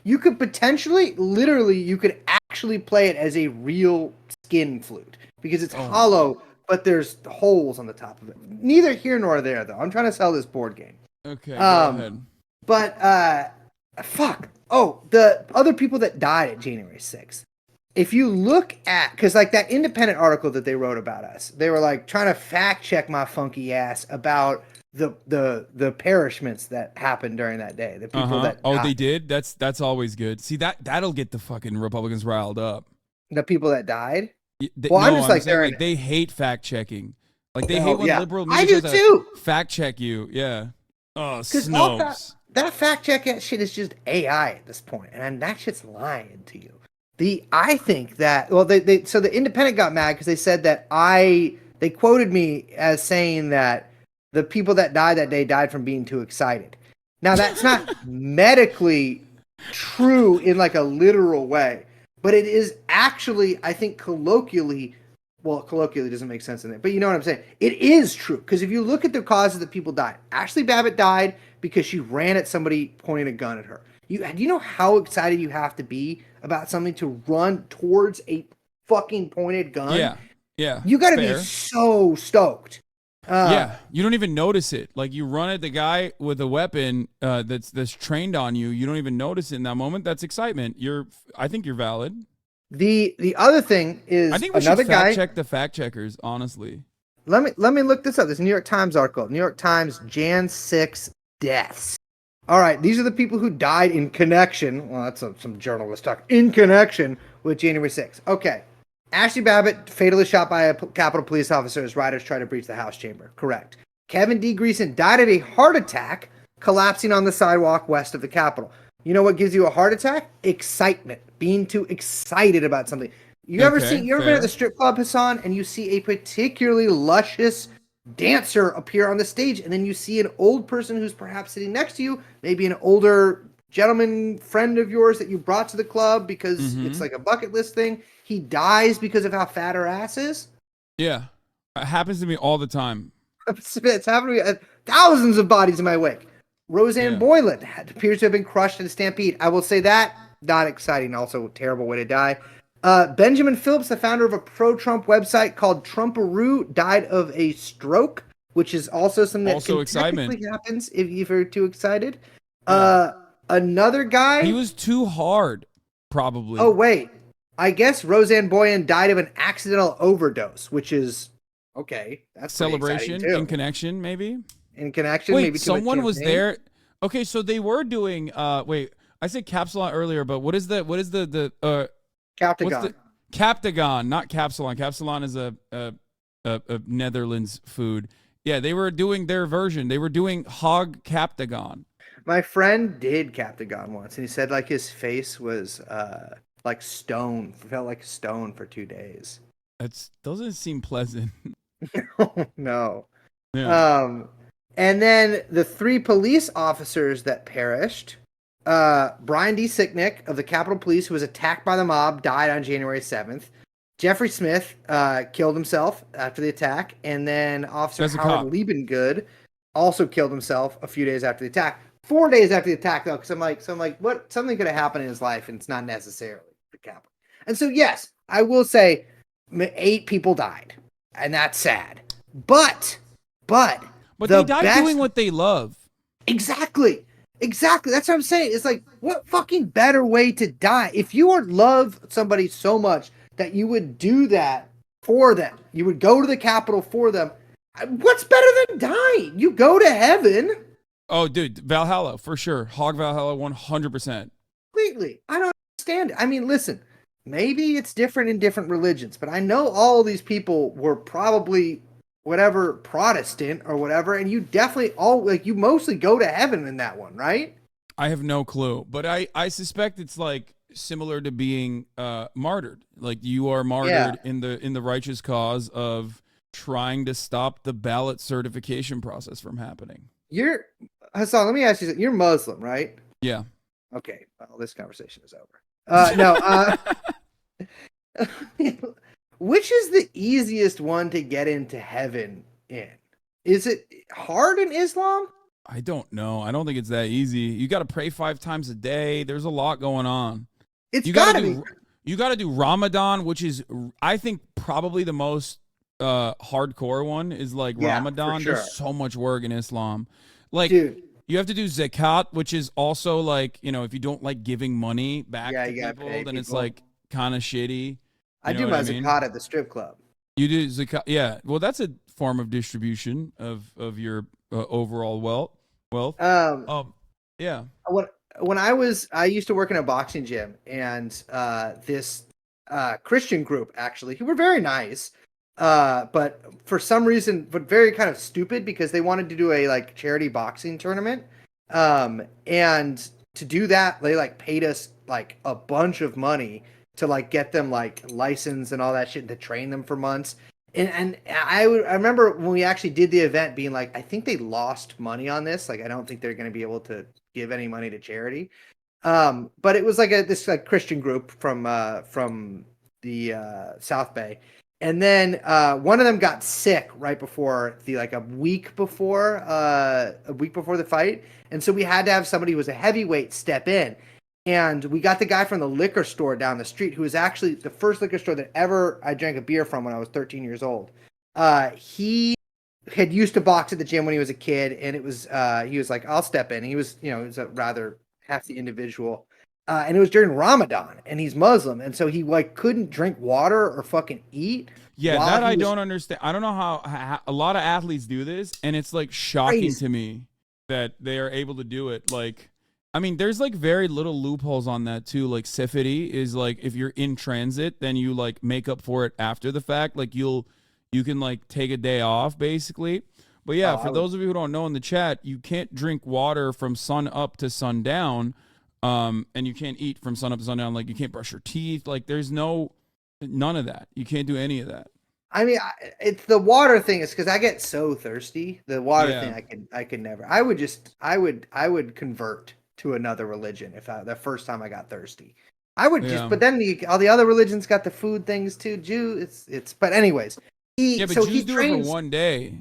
You could potentially, literally, you could actually play it as a real skin flute because it's hollow, but there's holes on the top of it. Neither here nor there, though. I'm trying to sell this board game. Okay, go ahead. But, fuck. Oh, the other people that died at January 6th. If you look at, because like that independent article that they wrote about us, they were like trying to fact check my funky ass about the perishments that happened during that day. The people that died. They did? That's always good. See, that'll get the fucking Republicans riled up. The people that died? I'm just saying, they hate fact checking. Like they hate when liberal media do too. Fact check you. Yeah. Oh, Snopes. That fact check shit is just AI at this point, and that shit's lying to you. I think that so the Independent got mad because they said that they quoted me as saying that the people that died that day died from being too excited. Now that's not medically true in like a literal way, but it is actually, I think colloquially doesn't make sense in it, but you know what I'm saying? It is true, because if you look at the causes that people died, Ashley Babbitt died because she ran at somebody pointing a gun at her. Do you know how excited you have to be about something to run towards a fucking pointed gun? Yeah. You got to be so stoked. You don't even notice it. Like you run at the guy with a weapon that's trained on you. You don't even notice it in that moment. That's excitement. I think you're valid. The other thing is, I think we should fact check the fact checkers. Honestly, let me look this up. This New York Times article. New York Times Jan 6 deaths. All right, these are the people who died in connection. Well, that's some journalist talk. In connection with January 6th. Okay. Ashley Babbitt fatally shot by a Capitol Police officer as rioters tried to breach the House chamber. Correct. Kevin D. Greeson died of a heart attack collapsing on the sidewalk west of the Capitol. You know what gives you a heart attack? Excitement. Being too excited about something. You ever been at the strip club, Hassan, and you see a particularly luscious dancer appear on the stage, and then you see an old person who's perhaps sitting next to you, maybe an older gentleman friend of yours that you brought to the club because it's like a bucket list thing, he dies because of how fat her ass is. Yeah, it happens to me all the time. It's happened to me. Thousands of bodies in my wake. Roseanne Boylan appears to have been crushed in a stampede. I will say that, not exciting. Also, terrible way to die. Benjamin Phillips, the founder of a pro-Trump website called Trumparoo, died of a stroke, which is also something that Also excitement. technically happens if you're too excited. Another guy. He was too hard, probably. Oh, wait. I guess Roseanne Boylan died of an accidental overdose, which is okay. That's celebration in connection, maybe. In connection, wait, maybe. Someone was there. Okay, so they were doing. Wait, I said Capsalon earlier, but what is the Captagon? Captagon, not Capsalon. Capsalon is a Netherlands food. Yeah, they were doing their version. They were doing Hog Captagon. My friend did Captagon once, and he said like his face was like stone, felt like stone for 2 days. That doesn't seem pleasant. No. Yeah. And then the 3 police officers that perished. Brian D. Sicknick of the Capitol Police, who was attacked by the mob, died on January 7th. Jeffrey Smith killed himself after the attack, and then Officer Howard Liebengood also killed himself a few days after the attack. 4 days after the attack, though, because I'm like, what? Something could have happened in his life, and it's not necessarily the Capitol. And so, yes, I will say 8 people died, and that's sad. But they died doing what they love. Exactly. That's what I'm saying. It's like, what fucking better way to die? If you would love somebody so much that you would do that for them, you would go to the Capitol for them. What's better than dying? You go to heaven. Oh, dude, Valhalla for sure. Hog Valhalla, 100%. Completely. I don't understand it. I mean, listen, maybe it's different in different religions, but I know all these people were probably whatever Protestant or whatever, and you definitely you mostly go to heaven in that one, right? I have no clue, but I suspect it's like similar to being martyred. Like you are martyred in the righteous cause of trying to stop the ballot certification process from happening. Hassan, let me ask you something. You're Muslim, right? Yeah. Okay. Well, this conversation is over. No. Which is the easiest one to get into heaven in? Is it hard in Islam? I don't know. I don't think it's that easy. You got to pray 5 times a day. There's a lot going on. You got to be. You got to do Ramadan, which is, I think, probably the most hardcore one is like Ramadan. For sure. There's so much work in Islam. Like, dude, you have to do zakat, which is also like, if you don't like giving money back to people, then it's like kind of shitty. I do my zakat at the strip club. You do zakat, yeah. Well, that's a form of distribution of your overall wealth. Yeah. When I used to work in a boxing gym, and this Christian group actually, who were very nice, but for some reason, but very kind of stupid, because they wanted to do a like charity boxing tournament, and to do that, they like paid us like a bunch of money to like get them like license and all that shit, to train them for months. And I remember when we actually did the event being like, I think they lost money on this. Like, I don't think they're going to be able to give any money to charity. But it was like this like Christian group from the South Bay. And then one of them got sick right before a week before the fight. And so we had to have somebody who was a heavyweight step in. And we got the guy from the liquor store down the street, who was actually the first liquor store that ever I drank a beer from when I was 13 years old. He had used to box at the gym when he was a kid, and it was he was like, I'll step in. He was, he was a rather hefty individual. And it was during Ramadan, and he's Muslim, and so he like couldn't drink water or fucking eat. Yeah, that I don't understand. I don't know how a lot of athletes do this, and it's like shocking to me that they are able to do it. Like, I mean, there's like very little loopholes on that too. Like Sifidi is like, if you're in transit, then you like make up for it after the fact. Like you can like take a day off basically. But yeah, for those of you who don't know in the chat, you can't drink water from sun up to sundown. And you can't eat from sun up to sundown. Like you can't brush your teeth. Like there's none of that. You can't do any of that. I mean, it's the water thing. Is because I get so thirsty. The water thing, I could never. I would convert to another religion if the first time I got thirsty. I would Yeah. just, but then all the other religions got the food things too. It's. But anyways, Yeah, but Jews do it for one day.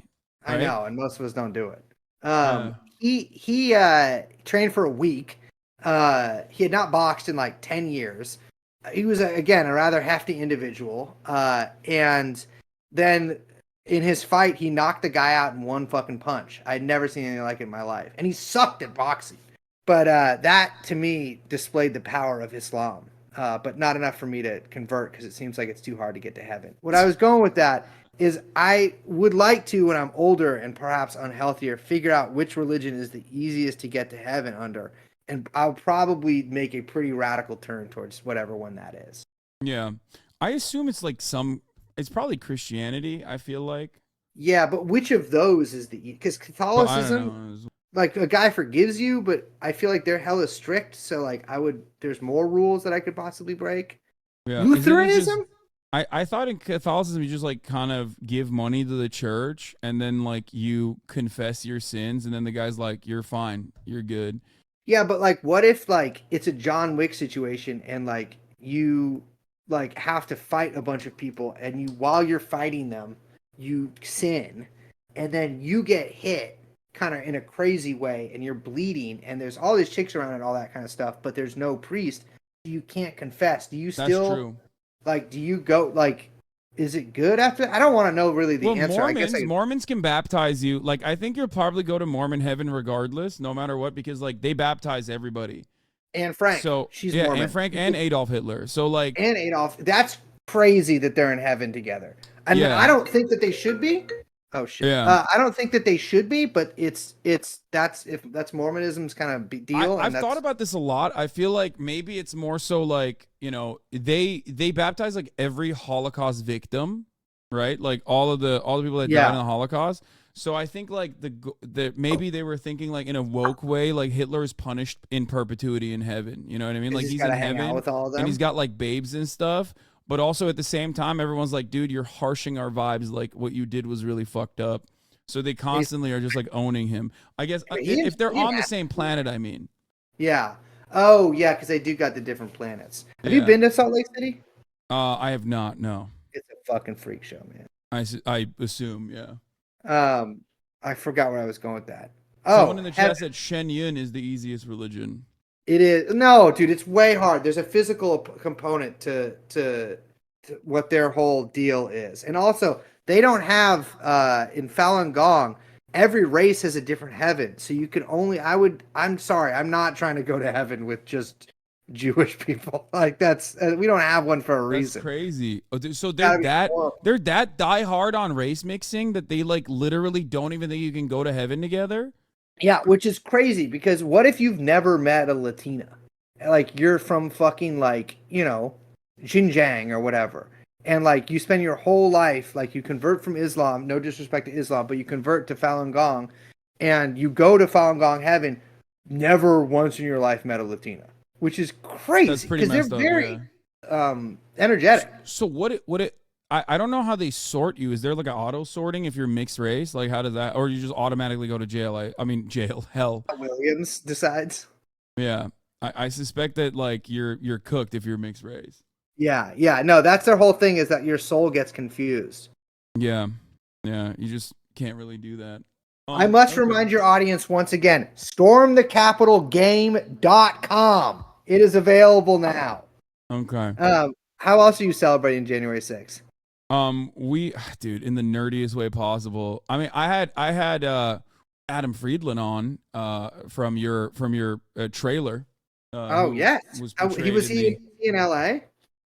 I right? know, and most of us don't do it. Yeah. He trained for a week. He had not boxed in like 10 years. He was again a rather hefty individual. And then in his fight, he knocked the guy out in one fucking punch. I'd never seen anything like it in my life, and he sucked at boxing. But that to me displayed the power of Islam. But not enough for me to convert because it seems like it's too hard to get to heaven. What I was going with that is I would like to, when I'm older and perhaps unhealthier, figure out which religion is the easiest to get to heaven under. And I'll probably make a pretty radical turn towards whatever one that is. Yeah. I assume it's like it's probably Christianity, I feel like. Yeah, but which of those is because Catholicism, like a guy forgives you, but I feel like they're hella strict. So like there's more rules that I could possibly break. Yeah. Lutheranism? I thought in Catholicism you just like kind of give money to the church and then like you confess your sins and then the guy's like, you're fine, you're good. Yeah, but like what if like it's a John Wick situation and like you like have to fight a bunch of people and while you're fighting them, you sin and then you get hit kind of in a crazy way and you're bleeding and there's all these chicks around and all that kind of stuff, but there's no priest. You can't confess. Do you still That's true. Like, do you go like, is it good after? I don't want to know really the answer. Mormons can baptize you. Like, I think you'll probably go to Mormon heaven regardless, no matter what, because like they baptize everybody. And Frank, so she's yeah, Mormon. and Frank and Adolf Hitler. So like, and Adolf. That's crazy that they're in heaven together. And Yeah. I don't think that they should be. Oh shit. Yeah. I don't think that they should be, but that's Mormonism's kind of deal. I've thought about this a lot. I feel like maybe it's more so like, you know, they baptize like every Holocaust victim, right? Like all the people that died in the Holocaust. So I think like the maybe they were thinking like in a woke way, like Hitler is punished in perpetuity in heaven. You know what I mean? Like he's in heaven with all of them. and he's got like babes and stuff. But also at the same time, everyone's like, dude, you're harshing our vibes. Like what you did was really fucked up. So they constantly are just like owning him. I guess if they're on the same planet, I mean. Yeah. Oh yeah, because they do got the different planets. Have you been to Salt Lake City? I have not. No. It's a fucking freak show, man. I assume, yeah. I forgot where I was going with that. Someone in the chat said Shen Yun is the easiest religion. It is no, dude. It's way hard. There's a physical component to what their whole deal is, and also they don't have in Falun Gong. Every race has a different heaven, so you can only. I'm sorry, I'm not trying to go to heaven with just Jewish people. Like that's we don't have one for a reason. That's crazy. So they're that die hard on race mixing that they like literally don't even think you can go to heaven together. Yeah, which is crazy because what if you've never met a Latina? Like you're from fucking like, you know, Xinjiang or whatever. And like you spend your whole life, like you convert from Islam, no disrespect to Islam, but you convert to Falun Gong and you go to Falun Gong heaven, never once in your life met a Latina, which is crazy because they're very energetic. So I don't know how they sort you. Is there like an auto sorting if you're mixed race? Like how does that, or you just automatically go to jail? I mean jail, hell. Williams decides. Yeah. I suspect that like you're cooked if you're mixed race. Yeah. No, that's their whole thing is that your soul gets confused. Yeah. You just can't really do that. I must remind your audience once again, stormthecapitalgame.com. It is available now. Okay. How else are you celebrating January 6th? Dude, in the nerdiest way possible. I mean, I had Adam Friedland on from your trailer. Yes. He was in LA?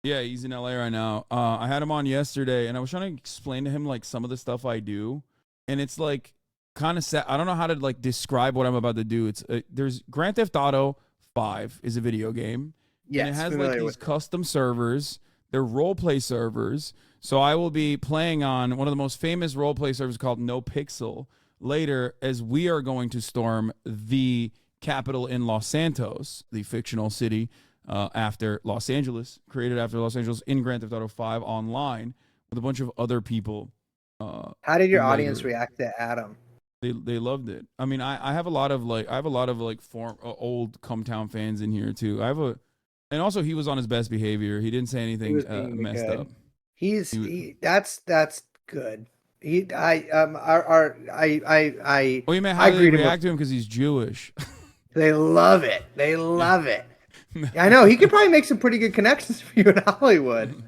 Yeah, he's in LA right now. I had him on yesterday, and I was trying to explain to him like some of the stuff I do, and it's like kind of sad. I don't know how to like describe what I'm about to do. It's there's Grand Theft Auto 5 is a video game. Yes, and it has like these custom servers. They're roleplay servers. So I will be playing on one of the most famous roleplay servers called NoPixel later, as we are going to storm the Capitol in Los Santos, the fictional city after Los Angeles, created after Los Angeles in Grand Theft Auto 5 online with a bunch of other people. How did your audience react to Adam? They loved it. I mean, I have a lot of like old Cumtown fans in here too. I have And also, he was on his best behavior. He didn't say anything messed up. That's good. Well, you may how they react to him because he's Jewish. They love it. They love it. I know he could probably make some pretty good connections for you in Hollywood.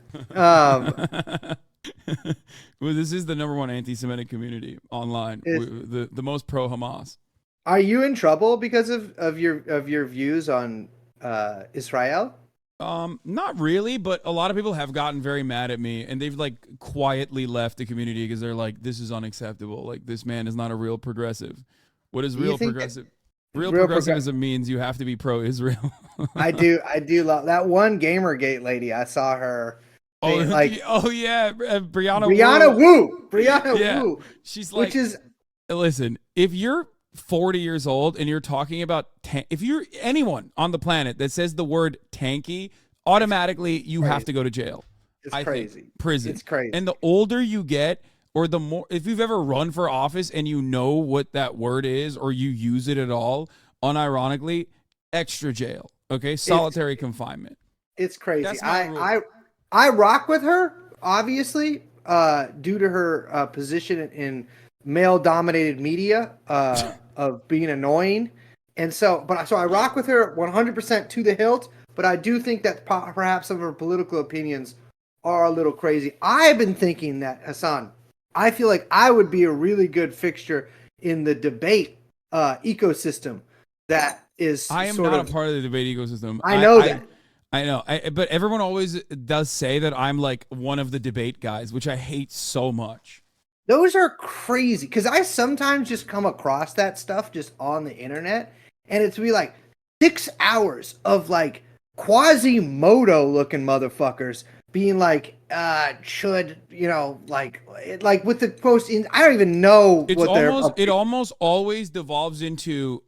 Well, this is the #1 anti-Semitic community online. The most pro-Hamas. Are you in trouble because of your views on Israel? Not really, but a lot of people have gotten very mad at me, and they've like quietly left the community because they're like, "This is unacceptable. Like, this man is not a real progressive." What is real progressive? Real progressivism means you have to be pro-Israel. I do love that one Gamergate lady. I saw her. Brianna Wu. Wu. She's like, listen, if you're 40 years old and you're talking about if you're anyone on the planet that says the word tanky, automatically you have to go to jail. It's crazy. Prison. It's crazy. And the older you get, or the more, if you've ever run for office and you know what that word is, or you use it at all, unironically, extra jail. Okay, solitary confinement. It's crazy. I rock with her, obviously, due to her position in male-dominated media of being annoying, and so I rock with her 100% to the hilt. But I do think that perhaps some of her political opinions are a little crazy. I've been thinking that, Hassan, I feel like I would be a really good fixture in the debate ecosystem. That is, I am not a part of the debate ecosystem. I know that. I know, but everyone always does say that I'm like one of the debate guys, which I hate so much. Those are crazy because I sometimes just come across that stuff just on the internet, and it's be like 6 hours of like Quasimodo looking motherfuckers being like, should like with the post in, I don't even know it almost always devolves into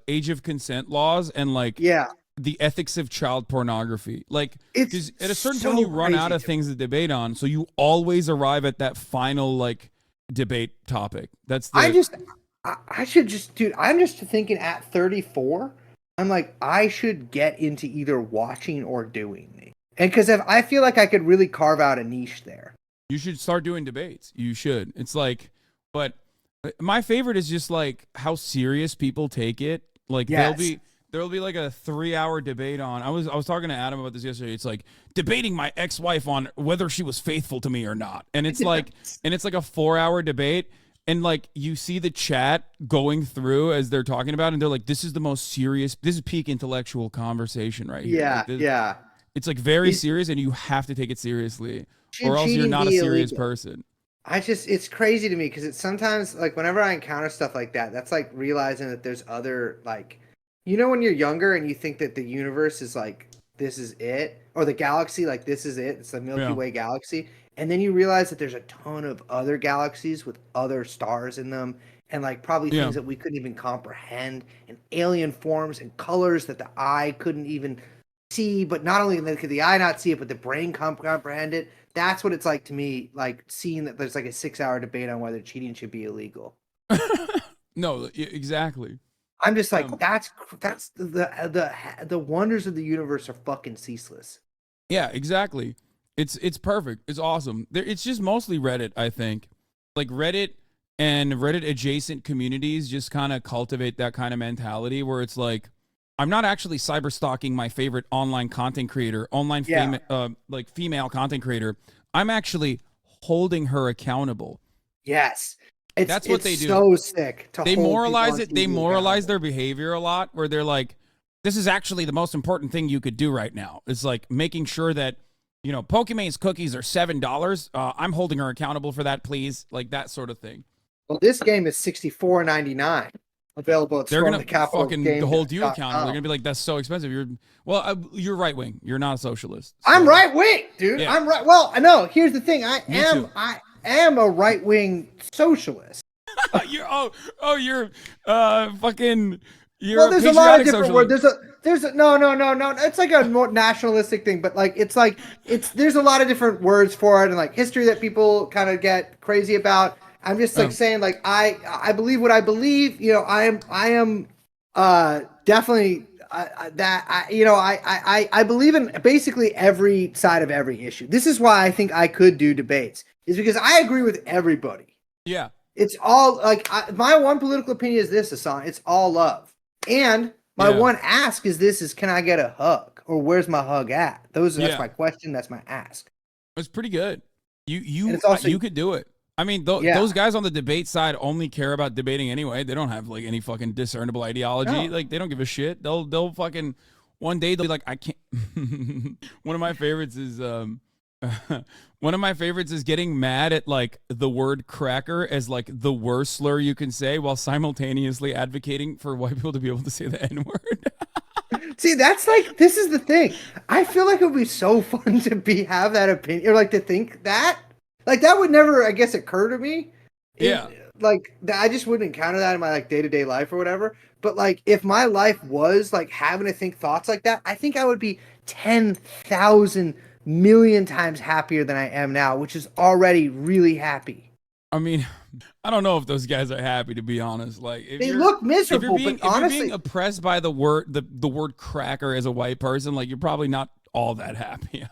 age of consent laws and like the ethics of child pornography. Like, because at a certain point you run out of things to debate on, so you always arrive at that final like debate topic. That's I'm just thinking at 34, I'm like, I should get into either watching or doing these. And because I feel like I could really carve out a niche there. You should start doing debates. You should. It's like, but my favorite is just like how serious people take it. Like there'll be like a 3-hour debate on. I was talking to Adam about this yesterday. It's like debating my ex-wife on whether she was faithful to me or not. And it's like, and it's like a 4-hour debate. And like you see the chat going through as they're talking about it, and they're like, this is the most serious, this is peak intellectual conversation right here. Yeah. It's like very serious, and you have to take it seriously, or else you're not a serious person. It's crazy to me because it's sometimes like whenever I encounter stuff like that, that's like realizing that there's other like, when you're younger and you think that the universe is like, this is it, or the galaxy, like this is it, it's the Milky Way galaxy. And then you realize that there's a ton of other galaxies with other stars in them, and like probably things that we couldn't even comprehend, and alien forms and colors that the eye couldn't even see. But not only could the eye not see it, but the brain comprehend it. That's what it's like to me, like seeing that there's like a 6-hour debate on whether cheating should be illegal. No, exactly. I'm just like, that's the wonders of the universe are fucking ceaseless. Yeah, exactly. It's perfect. It's awesome. It's just mostly Reddit, I think. Like Reddit and Reddit adjacent communities just kind of cultivate that kind of mentality where it's like, I'm not actually cyber stalking my favorite online content creator, female content creator. I'm actually holding her accountable. Yes. That's what they do. So sick. They moralize it. They moralize their behavior a lot where they're like, this is actually the most important thing you could do right now. It's like making sure that, Pokemon's cookies are $7. I'm holding her accountable for that, please. Like that sort of thing. Well, this game is $64.99. Available at They're gonna fucking hold you accountable. .com. They're gonna be like, "That's so expensive." You're right wing. You're not a socialist. So. I'm right wing, dude. Yeah. I'm right. Well, no. Here's the thing. I am a right wing socialist. You're fucking. Well, there's a lot of different words. There's a no. It's like a more nationalistic thing, but like there's a lot of different words for it, and like history that people kind of get crazy about. I'm just like saying, like I believe what I believe. I am definitely I believe in basically every side of every issue. This is why I think I could do debates, is because I agree with everybody. Yeah. It's all like my one political opinion is this, Hassan. It's all love. And my one ask is this: is can I get a hug, or where's my hug at? That's my question. That's my ask. It's pretty good. You could do it. I mean, those guys on the debate side only care about debating anyway. They don't have like any fucking discernible ideology. No. Like they don't give a shit. They'll fucking one day they'll be like, I can't. One of my favorites is getting mad at like the word cracker as like the worst slur you can say while simultaneously advocating for white people to be able to say the N-word. See, that's like, this is the thing. I feel like it would be so fun to have that opinion, or like to think that. Like that would never, I guess, occur to me. Yeah. Like I just wouldn't encounter that in my like day-to-day life or whatever. But like if my life was like having to think thoughts like that, I think I would be 10,000 million times happier than I am now, which is already really happy. I mean, I don't know if those guys are happy, to be honest. Like they look miserable, if but honestly, you're being oppressed by the word cracker as a white person, like you're probably not all that happy.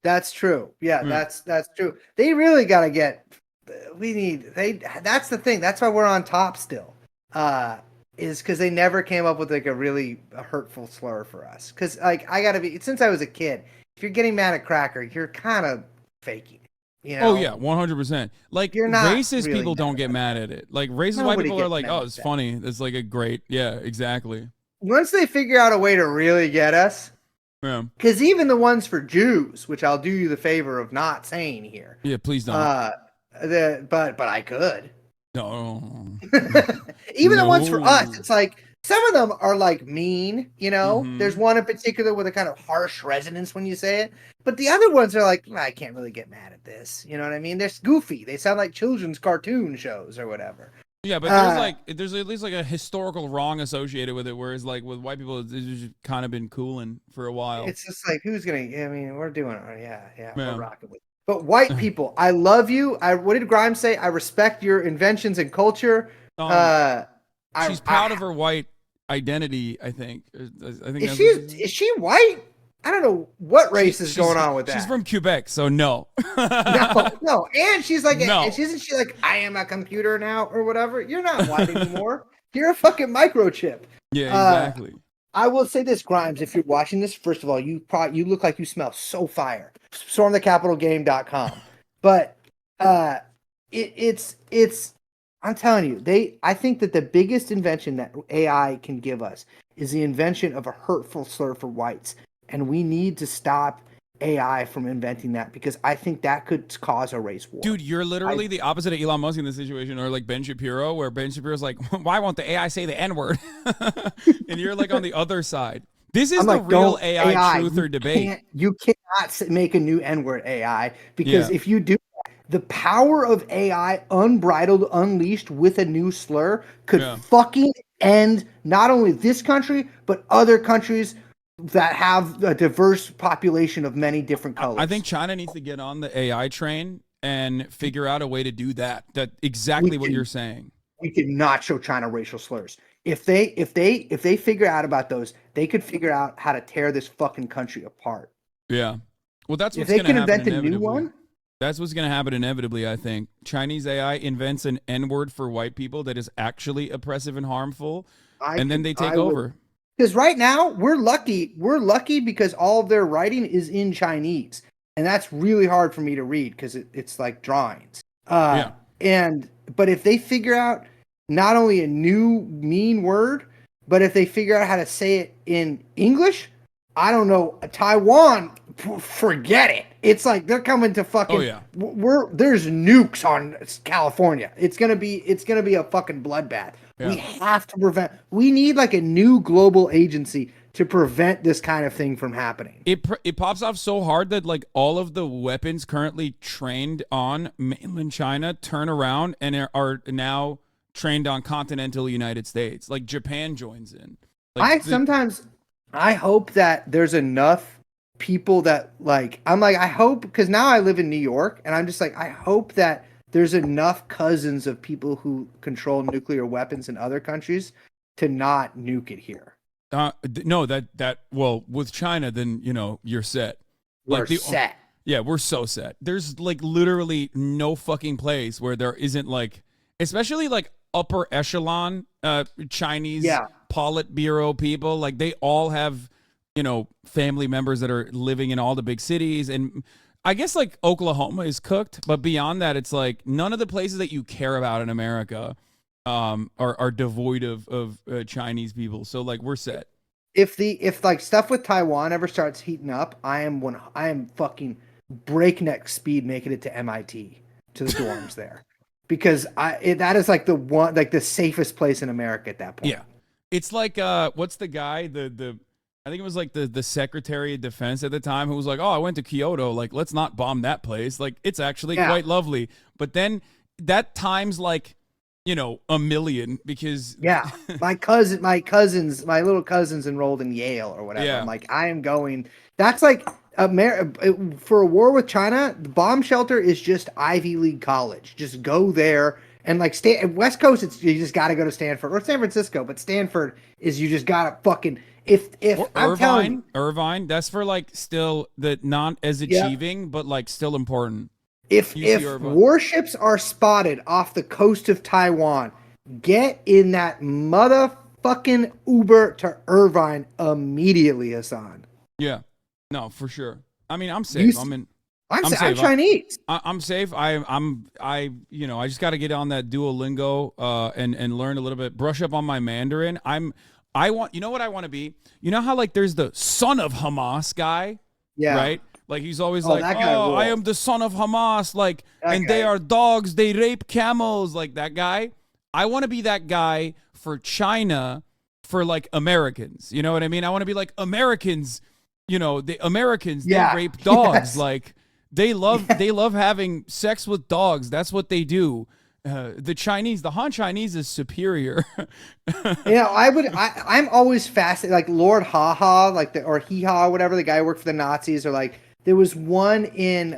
That's true. Yeah, that's true. They really got to get. That's the thing. That's why we're on top still. Is because they never came up with like a really hurtful slur for us. Because like I gotta be, since I was a kid, if you're getting mad at cracker, you're kind of faking it. You know? Oh yeah, 100%. Like You're not racist really people don't get mad at it. Like racist white people are like, oh, it's funny. It's like a great, yeah, exactly. Once they figure out a way to really get us. Yeah. Because even the ones for Jews, which I'll do you the favor of not saying here. Yeah, please don't. But I could. No. Even the ones for us, it's like some of them are like mean, you know. Mm-hmm. There's one in particular with a kind of harsh resonance when you say it, but the other ones are like, I can't really get mad at this. You know what I mean? They're goofy. They sound like children's cartoon shows or whatever. Yeah, but there's at least like a historical wrong associated with it, whereas like with white people, it's just kind of been cooling for a while. It's just like, who's gonna? I mean, we're doing it. Yeah, we're rocking with it. But white people, I love you. What did Grimes say? I respect your inventions and culture. She's proud of her white identity. I think. Is she white? I don't know what race is going on with that. She's from Quebec, so no. no. And she's like, no. Isn't she like, I am a computer now or whatever? You're not white anymore. You're a fucking microchip. Yeah, exactly. I will say this, Grimes, if you're watching this, first of all, you look like you smell so fire. StormTheCapitolGame.com. But it's I'm telling you, I think that the biggest invention that AI can give us is the invention of a hurtful slur for whites. And we need to stop AI from inventing that, because I think that could cause a race war. Dude, you're literally the opposite of Elon Musk in this situation, or like Ben Shapiro, where Ben Shapiro's like, why won't the AI say the N-word? And you're like on the other side. This is the real AI truther debate. You cannot make a new N-word AI, because if you do, the power of AI unbridled, unleashed with a new slur could fucking end not only this country, but other countries that have a diverse population of many different colors. I think China needs to get on the AI train and figure out a way to do that. That exactly what you're saying. We could not show China racial slurs. If they figure out about those, they could figure out how to tear this fucking country apart. Yeah. Well, that's what's going to happen. If they can invent a new one. That's what's going to happen inevitably, I think. Chinese AI invents an N-word for white people that is actually oppressive and harmful, and then they take over. Because right now, we're lucky. We're lucky because all of their writing is in Chinese. And that's really hard for me to read because it's like drawings. But if they figure out not only a new mean word, but if they figure out how to say it in English, I don't know, Taiwan, forget it. It's like they're coming to fucking. There's nukes on California. It's gonna be a fucking bloodbath. Yeah. We have to prevent. We need like a new global agency to prevent this kind of thing from happening. It pops off so hard that like all of the weapons currently trained on mainland China turn around and are now trained on continental United States. Like Japan joins in. Like, I hope that there's enough people that I hope, because now I live in New York and I'm just like, I hope that there's enough cousins of people who control nuclear weapons in other countries to not nuke it here. No, well, with China, then you're set. We're set. Yeah, we're so set. There's like literally no fucking place where there isn't like, especially like upper echelon Chinese Politburo people. Like they all have, family members that are living in all the big cities. And I guess like Oklahoma is cooked, but beyond that, it's like none of the places that you care about in America are devoid of Chinese people. So like we're set. If like stuff with Taiwan ever starts heating up, I am fucking breakneck speed making it to MIT, to the dorms there, because that is like the safest place in America at that point. Yeah, it's like what's the guy I think it was like the Secretary of Defense at the time who was like, oh, I went to Kyoto, like let's not bomb that place, like it's actually quite lovely. But then that time's like a million, because my little cousins enrolled in Yale or whatever. I'm like, I am going. That's like for a war with China, the bomb shelter is just Ivy League college. Just go there and like stay West Coast. You just got to go to Stanford or San Francisco, but Stanford is you just got to fucking if I'm telling you, Irvine. That's for like still the not as achieving, but like still important. If warships are spotted off the coast of Taiwan, get in that motherfucking Uber to Irvine immediately, Hassan. Yeah, no, for sure. I mean, I'm safe. I'm safe. I'm Chinese. I'm safe. I just got to get on that Duolingo and learn a little bit, brush up on my Mandarin. I want, what I want to be? You know how like there's the son of Hamas guy? Yeah. Right? Like he's always like, I am the son of Hamas, like, they are dogs, they rape camels, like that guy. I want to be that guy for China, for like Americans. You know what I mean? I want to be like Americans, the Americans, they rape dogs. Like they love having sex with dogs. That's what they do. The Han Chinese is superior. I'm always fascinated, like Lord Haha, like or Hee Haw, whatever, the guy who worked for the Nazis, or like there was one in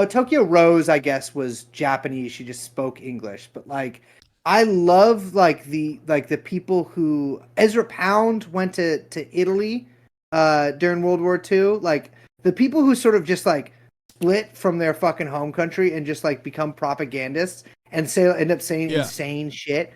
Tokyo Rose, I guess, was Japanese. She just spoke English, but like I love like the people who Ezra Pound went to Italy during World War II, like the people who sort of just like split from their fucking home country and just like become propagandists and end up saying insane shit.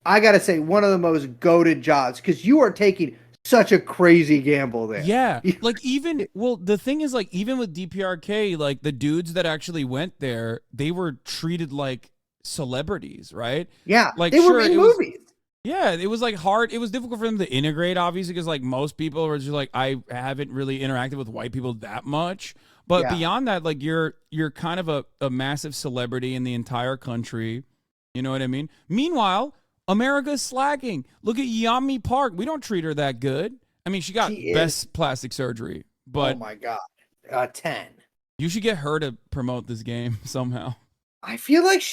I gotta say, one of the most goated jobs, because you are taking such a crazy gamble there. Yeah, like the thing is, like even with DPRK, like the dudes that actually went there, they were treated like celebrities, right? Yeah, like they were in movies. Yeah, it was like hard. It was difficult for them to integrate, obviously, because like most people were just like, I haven't really interacted with white people that much. But beyond that, like you're kind of a massive celebrity in the entire country. You know what I mean? Meanwhile, America's slacking. Look at Yami Park. We don't treat her that good. I mean, she got best plastic surgery, but oh my God, 10. You should get her to promote this game somehow. I feel like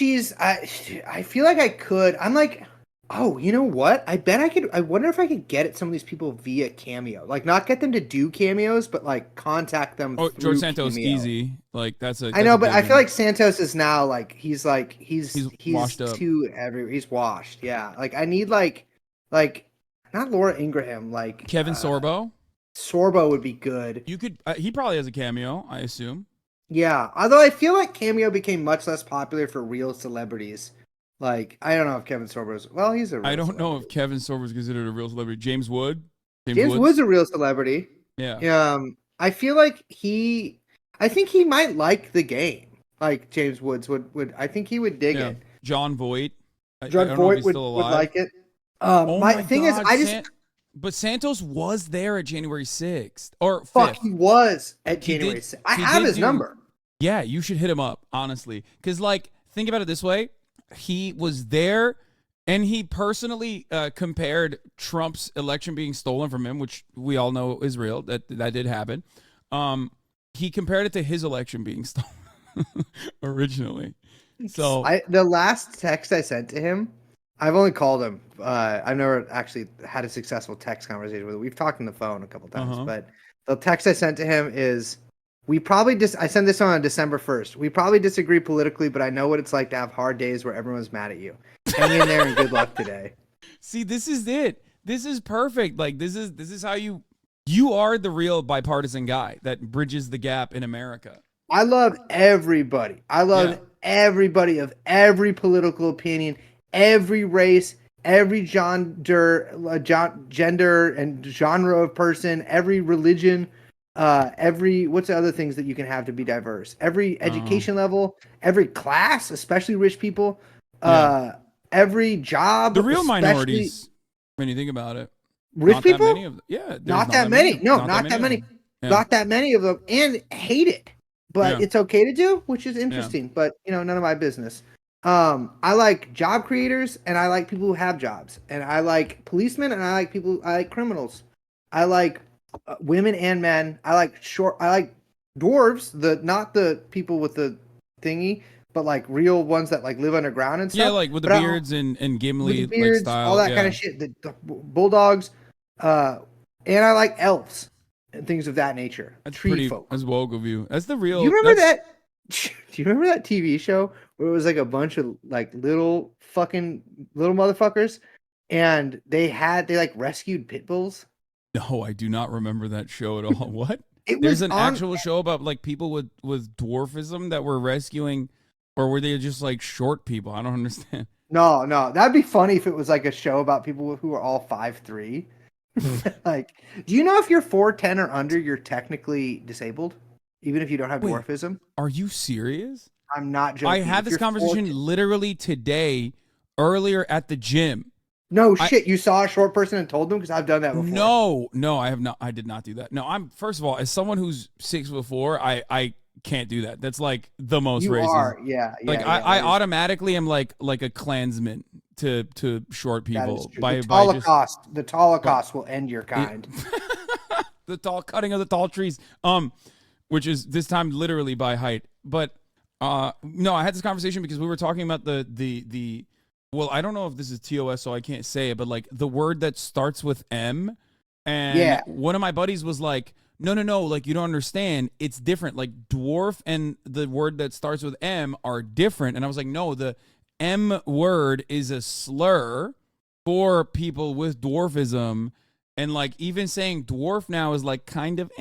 I feel like I could. I'm like, oh, you know what? I bet I could. I wonder if I could get at some of these people via Cameo. Like, not get them to do cameos, but like contact them. Oh, through George Santos, Cameo. Easy. Like that's a. I know, but I feel like Santos is now like he's washed up. He's washed. Yeah. Like I need like not Laura Ingraham. Like Kevin Sorbo. Sorbo would be good. You could. He probably has a cameo, I assume. Yeah, although I feel like Cameo became much less popular for real celebrities. Like, I don't know if Kevin Sorbo's... Well, he's a real I don't celebrity. know if Kevin Sorbo's considered a real celebrity. James Wood? James Wood's a real celebrity. Yeah. I feel like I think he might like the game. Like, James Woods would I think he would dig it. John Voight. John Voight would like it. My thing is, But Santos was there at January 6th. Or 5th. Fuck, he was at January 6th. I have his number. Yeah, you should hit him up, honestly. Because, like, think about it this way. He was there, and he personally compared Trump's election being stolen from him, which we all know is real. That did happen. He compared it to his election being stolen originally. So the last text I sent to him, I've only called him. I've never actually had a successful text conversation with him. We've talked on the phone a couple times, but the text I sent to him is, I sent this on December 1st. We probably disagree politically, but I know what it's like to have hard days where everyone's mad at you. Hang in there and good luck today. See, this is it. this is perfect. Like this is how you are the real bipartisan guy that bridges the gap in America. I love everybody. I love everybody of every political opinion, every race, every gender and genre of person, every religion, every what's the other things that you can have to be diverse? Every education level, every class, especially rich people, every job. The real minorities, when you think about it. Rich not people? That many of them. Yeah. Not that many. No, not that many. Yeah. Not that many of them, and hate it. But it's okay to do, which is interesting. But none of my business. I like job creators, and I like people who have jobs, and I like policemen, and I like criminals. I like women and men. I like dwarves, not the people with the thingy, but like real ones that like live underground and stuff. Yeah, like with the beards and Gimli with the beards, like style, all that kind of shit. The bulldogs, and I like elves and things of that nature. That's Tree pretty. folk. That's woke of you. That's the real. Do you remember that? Do you remember that TV show where it was like a bunch of like little motherfuckers, and they like rescued pit bulls? No, I do not remember that show at all. What? There's There's an actual show about like people with dwarfism that were rescuing, or were they just like short people? I don't understand. No, that'd be funny if it was like a show about people who are all 5'3". Like, do you know if you're 4'10" or under, you're technically disabled, even if you don't have dwarfism? Are you serious? I'm not joking. I had this conversation literally today, earlier at the gym. No shit, you saw a short person and told them? Because I've done that before. No, I have not. I did not do that. No, I'm first of all, as someone who's 6'4", I can't do that. That's like the most racist. Like I automatically am like a Klansman to short people. The Holocaust will end your kind. The tall cutting of the tall trees. Which is this time literally by height. But no, I had this conversation because we were talking about the well, I don't know if this is TOS, so I can't say it, but like the word that starts with M. And one of my buddies was like, no, like you don't understand. It's different. Like dwarf and the word that starts with M are different. And I was like, no, the M word is a slur for people with dwarfism. And like even saying dwarf now is like kind of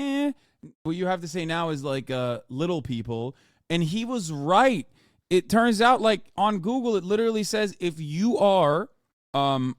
what you have to say now is like little people. And he was right. It turns out like on Google, it literally says if you are under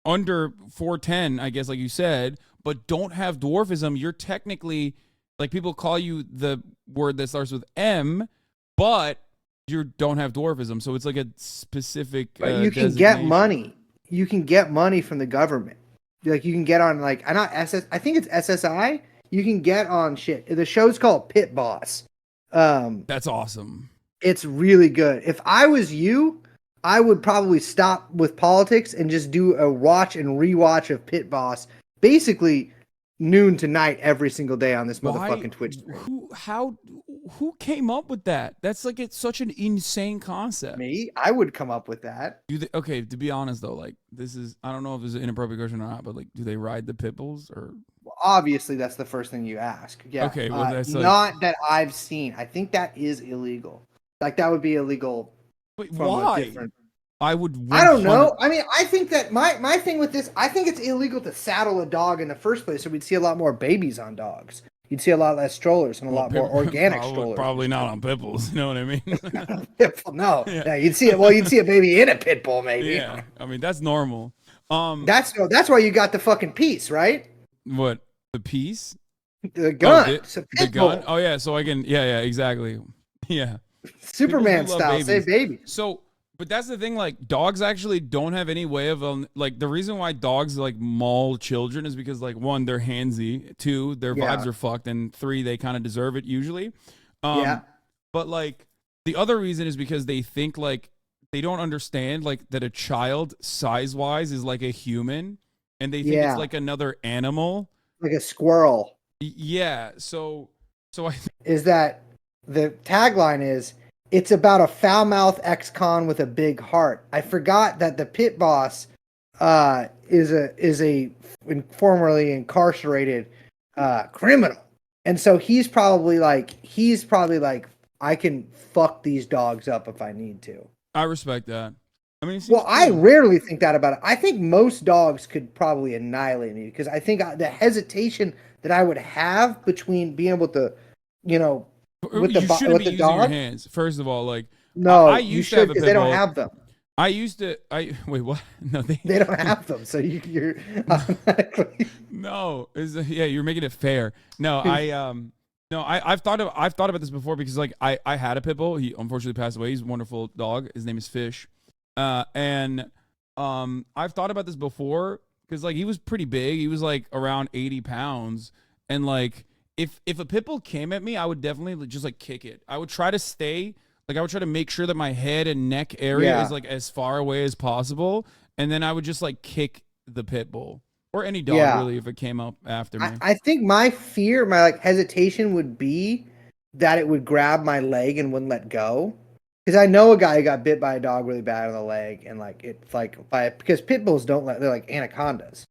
4'10", I guess, like you said, but don't have dwarfism, you're technically, like people call you the word that starts with M, but you don't have dwarfism. So it's like a specific But you can get money. You can get money from the government. Like you can get on like, I think it's SSI. You can get on shit. The show's called Pit Boss. That's awesome. It's really good. If I was you, I would probably stop with politics and just do a watch and rewatch of Pit Boss, basically noon to night every single day on this motherfucking Twitch stream. Who came up with that? That's like it's such an insane concept. Me? I would come up with that. Okay, to be honest though, like this is, I don't know if this is an inappropriate question or not, but like, do they ride the pit bulls or? Well, obviously, that's the first thing you ask. Yeah. Okay. Well, that's not that I've seen. I think that is illegal. Like that would be illegal. Wait, why? I would. I don't know. I mean, I think that my thing with this, I think it's illegal to saddle a dog in the first place, so we'd see a lot more babies on dogs. You'd see a lot less strollers and a lot more organic strollers. Probably not on pit bulls. You know what I mean? No. Yeah, you'd see it. Well, you'd see a baby in a pit bull, maybe. Yeah. I mean, that's normal. That's why you got the fucking piece, right? What, the piece? The gun. Oh, the gun. Oh yeah. So I can. Yeah. Exactly. Yeah. Superman style. Say baby. So. But that's the thing, like, dogs actually don't have any way of, like, the reason why dogs, like, maul children is because, like, one, they're handsy, two, their vibes are fucked, and three, they kind of deserve it usually. But, like, the other reason is because they think, like, they don't understand, like, that a child, size-wise, is like a human, and they think it's like another animal. Like a squirrel. Yeah, so I think... Is that, the tagline is... It's about a foul-mouthed ex-con with a big heart. I forgot that the Pit Boss is a formerly incarcerated criminal, and so he's probably like I can fuck these dogs up if I need to. I respect that. I mean, well, I rarely think that about it. I think most dogs could probably annihilate me because I think the hesitation that I would have between being able to, you know, with you the shouldn't with be the using your dog. hands. First of all, like No, I you used to should have a because pit they don't bull. have them. I used to. Wait, what? No, they don't have them, so you're automatically. No, yeah, you're making it fair. No, I've thought about this before because like I had a pit bull. He unfortunately passed away. He's a wonderful dog. His name is Fish, and I've thought about this before because like he was pretty big. He was like around 80 pounds, and like if a pit bull came at me, I would definitely just like kick it. I would try to stay. Like I would try to make sure that my head and neck area is like as far away as possible, and then I would just like kick the pit bull or any dog really if it came up after me. I think my fear, my like hesitation would be that it would grab my leg and wouldn't let go. Because I know a guy who got bit by a dog really bad on the leg, and like it's like because pit bulls don't let, they're like anacondas.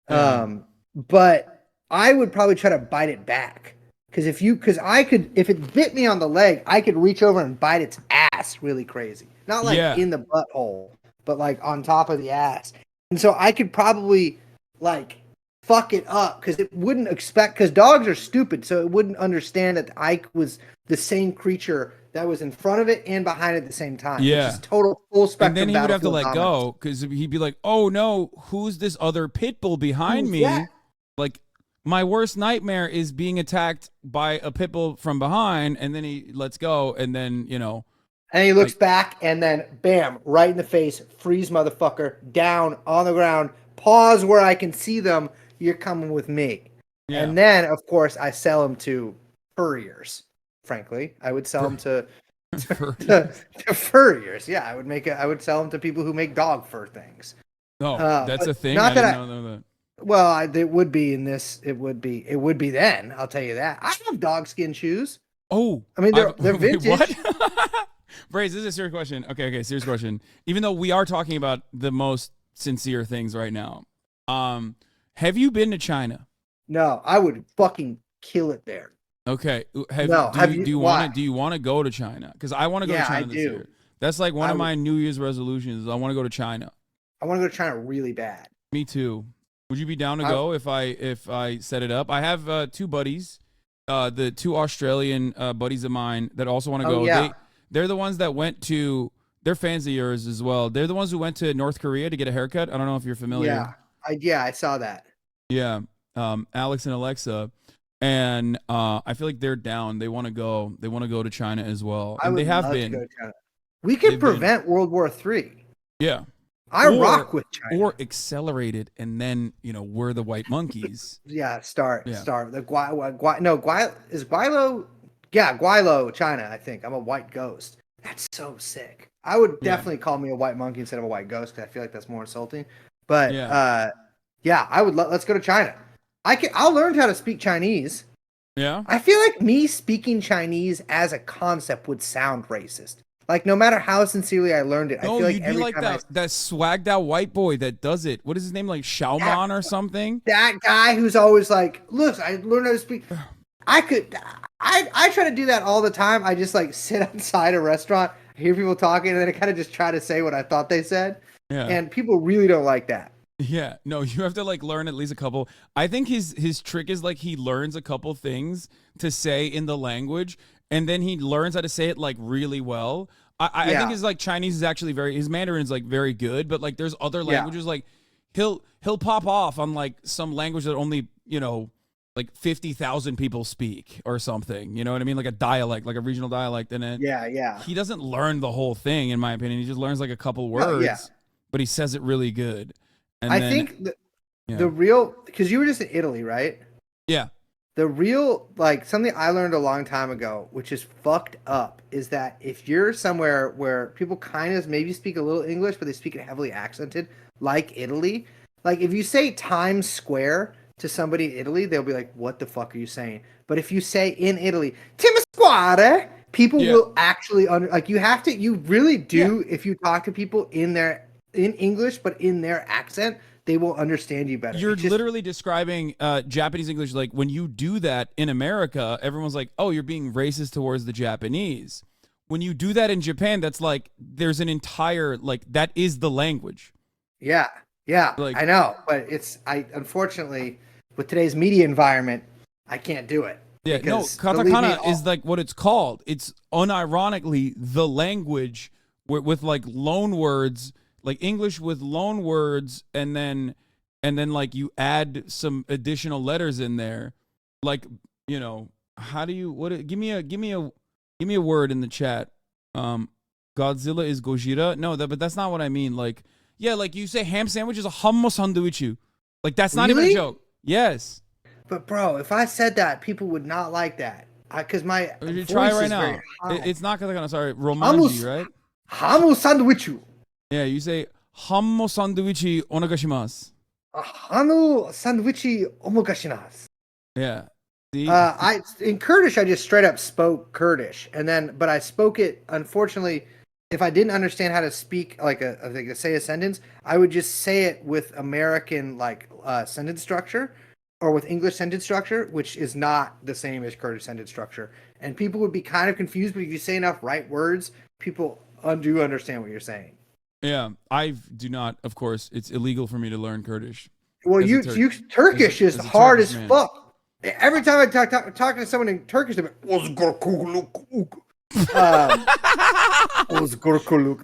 But I would probably try to bite it back. Because if it bit me on the leg, I could reach over and bite its ass really crazy. Not like in the butthole, but like on top of the ass. And so I could probably like fuck it up because it wouldn't expect, because dogs are stupid, so it wouldn't understand that I was the same creature that was in front of it and behind it at the same time. Yeah. Which is total full spectrum. And then he would have to let battlefield go because he'd be like, oh no, who's this other pit bull behind Who's me? that? Like, my worst nightmare is being attacked by a pit bull from behind, and then he lets go, and then, you know. And he looks back, and then, bam, right in the face, freeze motherfucker, down, on the ground, pause where I can see them, you're coming with me. Yeah. And then, of course, I sell them to furriers, frankly. I would sell them to furriers. Yeah, I would sell them to people who make dog fur things. Oh, that's a thing? Not I didn't know that. Well, it would be in this. It would be then. I'll tell you that. I have dog skin shoes. Oh, I mean they're vintage. What? Braze, this is a serious question. Okay, serious question. Even though we are talking about the most sincere things right now, have you been to China? No, I would fucking kill it there. Okay, do you want to go to China? Because I want to go to China this year. That's like one of my New Year's resolutions. I want to go to China. I want to go to China really bad. Me too. Would you be down to go if I set it up? I have two buddies, the two Australian buddies of mine that also want to go. Yeah. They're the ones that went to. They're fans of yours as well. They're the ones who went to North Korea to get a haircut. I don't know if you're familiar. Yeah, I saw that. Yeah, Alex and Alexa, and I feel like they're down. They want to go. They want to go to China as well. And they have been. To go to China. We could prevent World War III. Yeah. I rock with China. Or accelerated, and then, you know, we're the white monkeys. Start. The is Guilo? Yeah, Guilo, China, I think. I'm a white ghost. That's so sick. I would definitely call me a white monkey instead of a white ghost because I feel like that's more insulting. But I would. Let's go to China. I'll learn how to speak Chinese. Yeah. I feel like me speaking Chinese as a concept would sound racist. Like, no matter how sincerely I learned it, I feel like you'd be like that swagged out white boy that does it. What is his name? Like Xiaoman or something? That guy who's always like, look, I learned how to speak. I try to do that all the time. I just like sit outside a restaurant, hear people talking, and then I kind of just try to say what I thought they said. Yeah. And people really don't like that. Yeah. No, you have to like learn at least a couple. I think his trick is like he learns a couple things to say in the language, and then he learns how to say it like really well. I think his like Chinese is actually his Mandarin is like very good, but like there's other languages like he'll pop off on like some language that only, you know, like 50,000 people speak or something. You know what I mean? Like a dialect, like a regional dialect, and then he doesn't learn the whole thing, in my opinion. He just learns like a couple words, but he says it really good. And I think the real, because you were just in Italy, right? Yeah. The real, like, something I learned a long time ago, which is fucked up, is that if you're somewhere where people kind of maybe speak a little English, but they speak it heavily accented, like Italy, like if you say Times Square to somebody in Italy, they'll be like, what the fuck are you saying? But if you say in Italy, Timasquare, people will actually, you really do, if you talk to people in English, but in their accent, they will understand you better. You're literally describing Japanese English. Like when you do that in America, everyone's like, oh, you're being racist towards the Japanese. when you do that in Japan, that's like there's an entire like that is the language. Yeah, Like- I know, but I unfortunately with today's media environment, I can't do it. Yeah, no, Because, believe me, katakana is like what it's called. It's unironically the language with like loan words, like English with loan words, and then like you add some additional letters in there. Like, you know, how do you give me a word in the chat. Godzilla is Gojira. No, but that's not what I mean. Like, yeah, like you say ham sandwich is a hummus sandwichu. Like that's not even a Really? joke. Yes. But bro, if I said that, people would not like that. Because my You voice try right is now. very high. It's not katakana. Sorry, romanji, right? Hamu sandwichu. Yeah, you say hammo sandwichi onagashimasu. Hanu sandwichi omogashinasu. Yeah. See? In Kurdish, I just straight up spoke Kurdish, but I spoke it. Unfortunately, if I didn't understand how to speak say a sentence, I would just say it with American sentence structure, or with English sentence structure, which is not the same as Kurdish sentence structure. And people would be kind of confused, but if you say enough right words, people do understand what you're saying. Yeah, I do not. Of course, it's illegal for me to learn Kurdish. Well, Turkish is as a hard Turkish as man. fuck. Every time I talk to someone in Turkish, they're like, they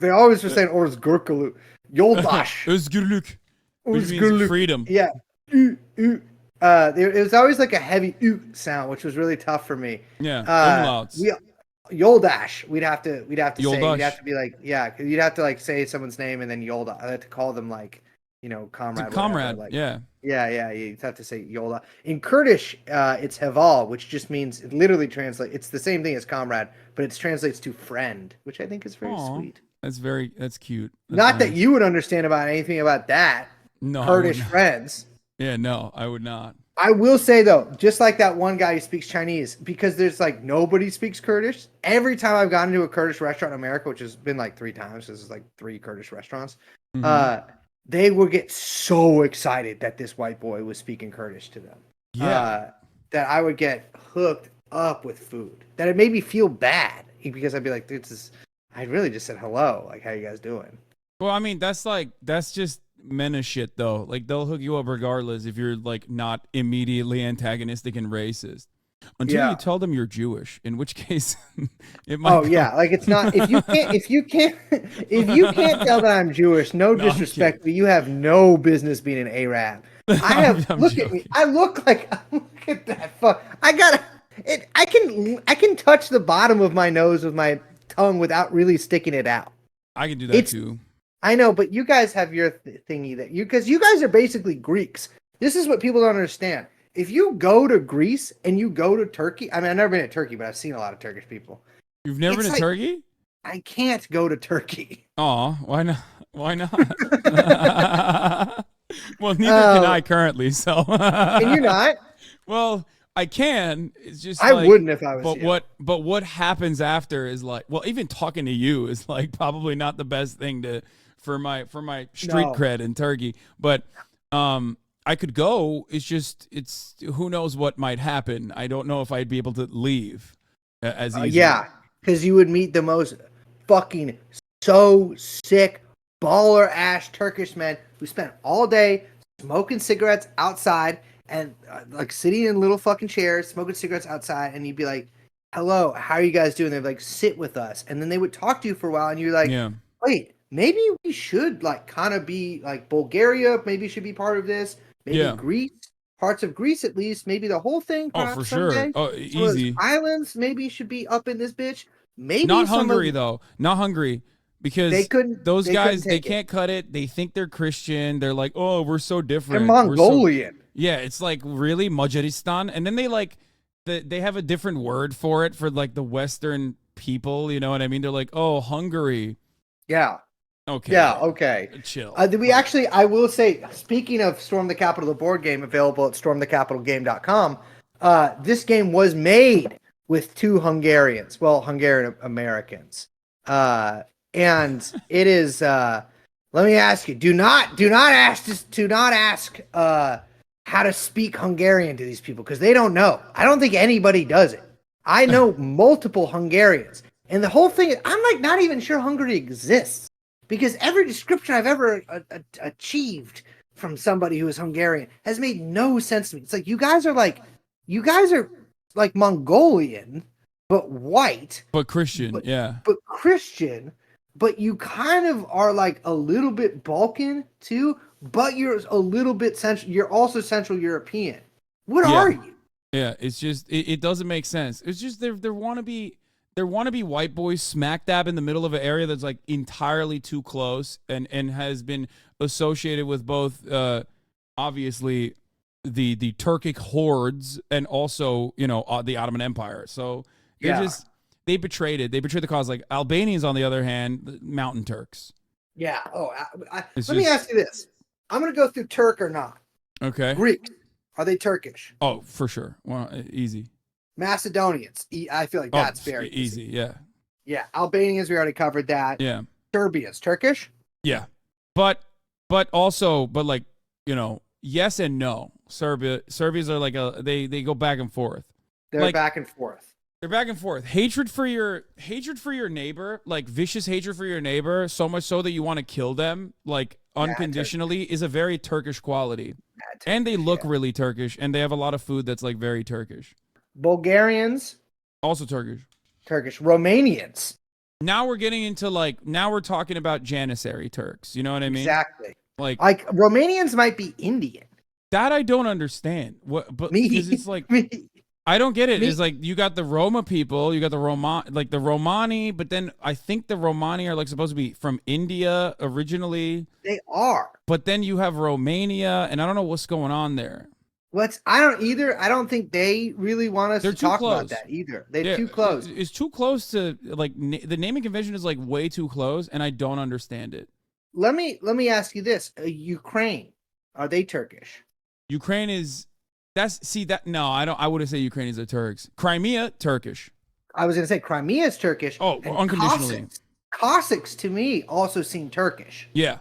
always were saying Ozgurkuluk. Yoldash. Özgürlük. Which means Özgürlük. freedom. Yeah. It was always like a heavy sound, which was really tough for me. Yeah. Umlauts. Yoldash. We'd have to say. We'd Yoldash. have to be like, yeah. You'd have to like say someone's name and then Yoldash. I had to call them like, you know, comrade. It's a comrade. Like, yeah. Yeah. You have to say Yolda. In Kurdish, it's Heval, which just means it literally translates. It's the same thing as comrade, but it translates to friend, which I think is very Aw, sweet. That's cute. That's Not that nice. you would understand about anything about that. No, I Kurdish would not. friends. Yeah, no, I would not. I will say though, just like that one guy who speaks Chinese, because there's like nobody speaks Kurdish. Every time I've gone to a Kurdish restaurant in America, which has been like 3 times, this is like 3 Kurdish restaurants, they would get so excited that this white boy was speaking Kurdish to them. Yeah. That I would get hooked up with food. That it made me feel bad because I'd be like, I really just said hello. Like, how you guys doing? Well, I mean, that's just menace shit though. Like they'll hook you up regardless if you're like not immediately antagonistic and racist. Until you tell them you're Jewish, in which case it might. Oh yeah, like it's not if you can't tell that I'm Jewish, no disrespect, but you have no business being an Arab. I have look at me. I look like look at that fuck. I got it. I can touch the bottom of my nose with my tongue without really sticking it out. I can do that too. I know, but you guys have your thingy that because you guys are basically Greeks. This is what people don't understand. If you go to Greece and you go to Turkey, I mean, I've never been to Turkey, but I've seen a lot of Turkish people. You've never been to Turkey? I can't go to Turkey. Aw, why not? Why not? Well, neither can I currently. So Can you not? Well, I can. It's just I like, wouldn't if I was you. But what happens after is like, well, even talking to you is like probably not the best thing for my street cred in Turkey. But I could go. It's who knows what might happen. I don't know if I'd be able to leave as easily. Yeah, because you would meet the most fucking so sick baller ass Turkish men who spent all day smoking cigarettes outside and like sitting in little fucking chairs smoking cigarettes outside, and you'd be like, "Hello, how are you guys doing?" They'd like sit with us, and then they would talk to you for a while, and you're like, "Wait, maybe we should like kind of be like Bulgaria. Maybe should be part of this." Maybe Greece, parts of Greece at least, maybe the whole thing. Oh, for sure. Someday. Oh, easy. Islands maybe should be up in this bitch. Maybe not Hungary though. Not Hungary because those guys they can't cut it. They think they're Christian. They're like, oh, we're so different. They're Mongolian. Yeah, it's like really Majaristan, and then they have a different word for it for like the Western people. You know what I mean? They're like, oh, Hungary. Yeah. Okay. Yeah, okay. Chill. I will say, speaking of Storm the Capitol, the board game available at stormthecapitalgame.com, this game was made with 2 Hungarians. Well, Hungarian Americans. And it is, let me ask you, do not ask how to speak Hungarian to these people, because they don't know. I don't think anybody does it. I know multiple Hungarians. And the whole thing, I'm like not even sure Hungary exists because every description I've ever achieved from somebody who is Hungarian has made no sense to me. It's like you guys are like Mongolian, but white, but Christian, but Christian, but you kind of are like a little bit Balkan too, but you're a little bit central. You're also Central European. What are you? Yeah, it's just it doesn't make sense. It's just there want to be white boys smack dab in the middle of an area that's like entirely too close and has been associated with both obviously the Turkic hordes and also the Ottoman Empire. So they betrayed it. They betrayed the cause. Like Albanians, on the other hand, mountain Turks. Yeah. Oh, let me ask you this. I'm going to go through Turk or not. Okay. Greeks, are they Turkish? Oh, for sure. Well, easy. Macedonians, I feel like that's very easy. Yeah. Yeah. Albanians, we already covered that. Yeah. Serbians, Turkish? Yeah. But like, yes and no. Serbians are like they go back and forth. They're like, back and forth. They're back and forth. Hatred for your neighbor, like vicious hatred for your neighbor, so much so that you want to kill them, like unconditionally, is a very Turkish quality. And they look really Turkish, and they have a lot of food that's like very Turkish. Bulgarians, also Turkish. Romanians. Now we're getting into now we're talking about Janissary Turks. You know what I mean? Exactly. Like Romanians might be Indian. That I don't understand. But me, because it's like I don't get it. It's like you got the Roma people, you got the Romani, but then I think the Romani are like supposed to be from India originally. They are. But then you have Romania, and I don't know what's going on there. I don't either. I don't think they really want us to talk about that either. They're too close. It's too close to the naming convention is like way too close, and I don't understand it. Let me ask you this: Ukraine, are they Turkish? Ukraine is. No, I wouldn't say Ukrainians are Turks. Crimea, Turkish. I was going to say Crimea is Turkish. Oh, unconditionally. Cossacks to me also seem Turkish. Yeah.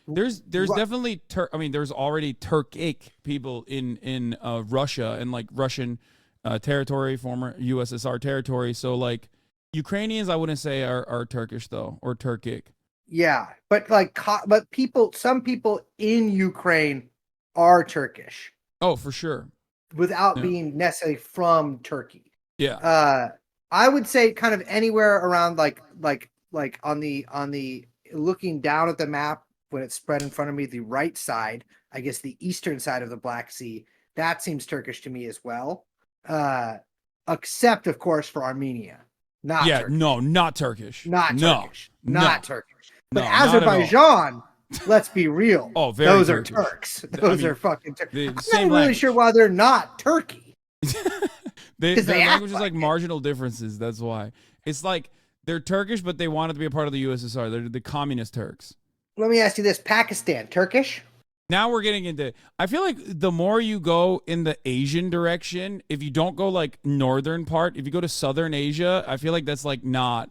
There's definitely there's already Turkic people in Russia and like Russian territory, former USSR territory. So like Ukrainians, I wouldn't say are Turkish though, or Turkic. Yeah, but some people in Ukraine are Turkish. Oh, for sure. Without being necessarily from Turkey. Yeah. I would say kind of anywhere around like on the looking down at the map when it's spread in front of me, the right side, I guess the eastern side of the Black Sea, that seems Turkish to me as well. Except of course for Armenia. Turkish. No, not Turkish. Not Turkish. But no, Azerbaijan, let's be real. Oh, very those Turkish. are Turks. Those are fucking Turks. I'm not really language. sure why they're not Turkey. Their language is like marginal differences. That's why. It's like they're Turkish, but they wanted to be a part of the USSR. They're the communist Turks. Let me ask you this: Pakistan, Turkish? Now we're getting into. I feel like the more you go in the Asian direction, if you don't go like northern part, if you go to southern Asia, I feel like that's like not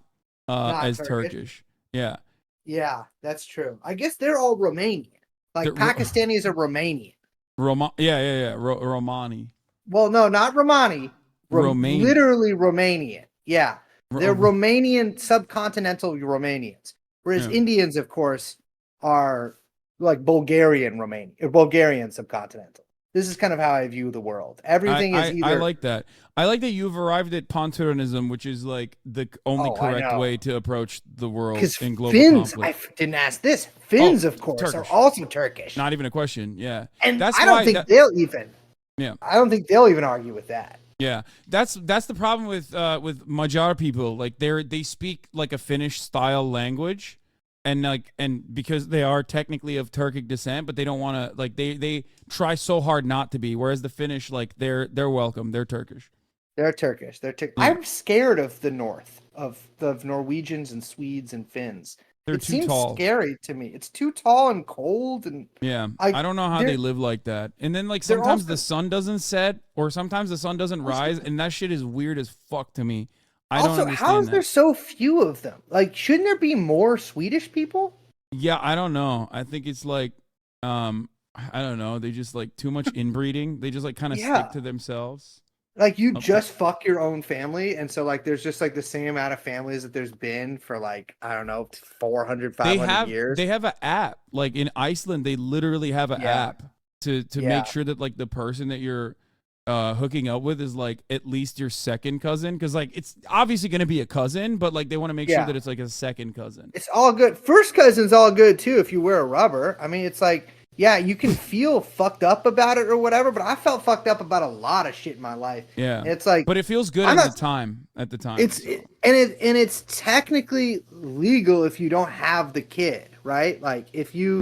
as Turkish. Yeah. Yeah, that's true. I guess they're all Romanian. Like Pakistanis are Romanian. Romani. Well, no, not Romani. Romanian. Literally Romanian. Yeah. They're Romanian, subcontinental Romanians. Whereas Indians, of course, are like Bulgarian subcontinental. This is kind of how I view the world. Everything is either... I like that. I like that you've arrived at Ponturnism, which is like the only correct way to approach the world in global Finns, conflict. I didn't ask this. Finns, of course, Turkish. are also Turkish. Not even a question. Yeah. And that's I don't think they'll even... Yeah. I don't think they'll even argue with that. Yeah. That's the problem with Magyar people. Like they speak like a Finnish style language. And because they are technically of Turkic descent, but they don't want to they try so hard not to be. Whereas the Finnish, like they're welcome. They're Turkish. They're Turkish. Yeah. I'm scared of the north of Norwegians and Swedes and Finns. They're too tall. It seems scary to me. It's too tall and cold and I don't know how they live like that. And then like sometimes the sun doesn't set or sometimes the sun doesn't rise, and that shit is weird as fuck to me. Also, how is there so few of them? Like, shouldn't there be more Swedish people? Yeah, I don't know. I think it's like, I don't know. They just like too much inbreeding. They just like kind of stick to themselves. Like you just fuck your own family, and so like there's just like the same amount of families that there's been for like I don't know 400, 500 years. They have an app. Like in Iceland, they literally have an app to make sure that like the person that you're hooking up with is like at least your second cousin, because like it's obviously going to be a cousin, but like they want to make sure that it's like a second cousin. It's all good. First cousin's all good too if you wear a rubber. I mean, it's like. Yeah, you can feel fucked up about it or whatever, but I felt fucked up about a lot of shit in my life. Yeah, and it's like, but it feels good at the time. It's technically legal if you don't have the kid, right? Like if your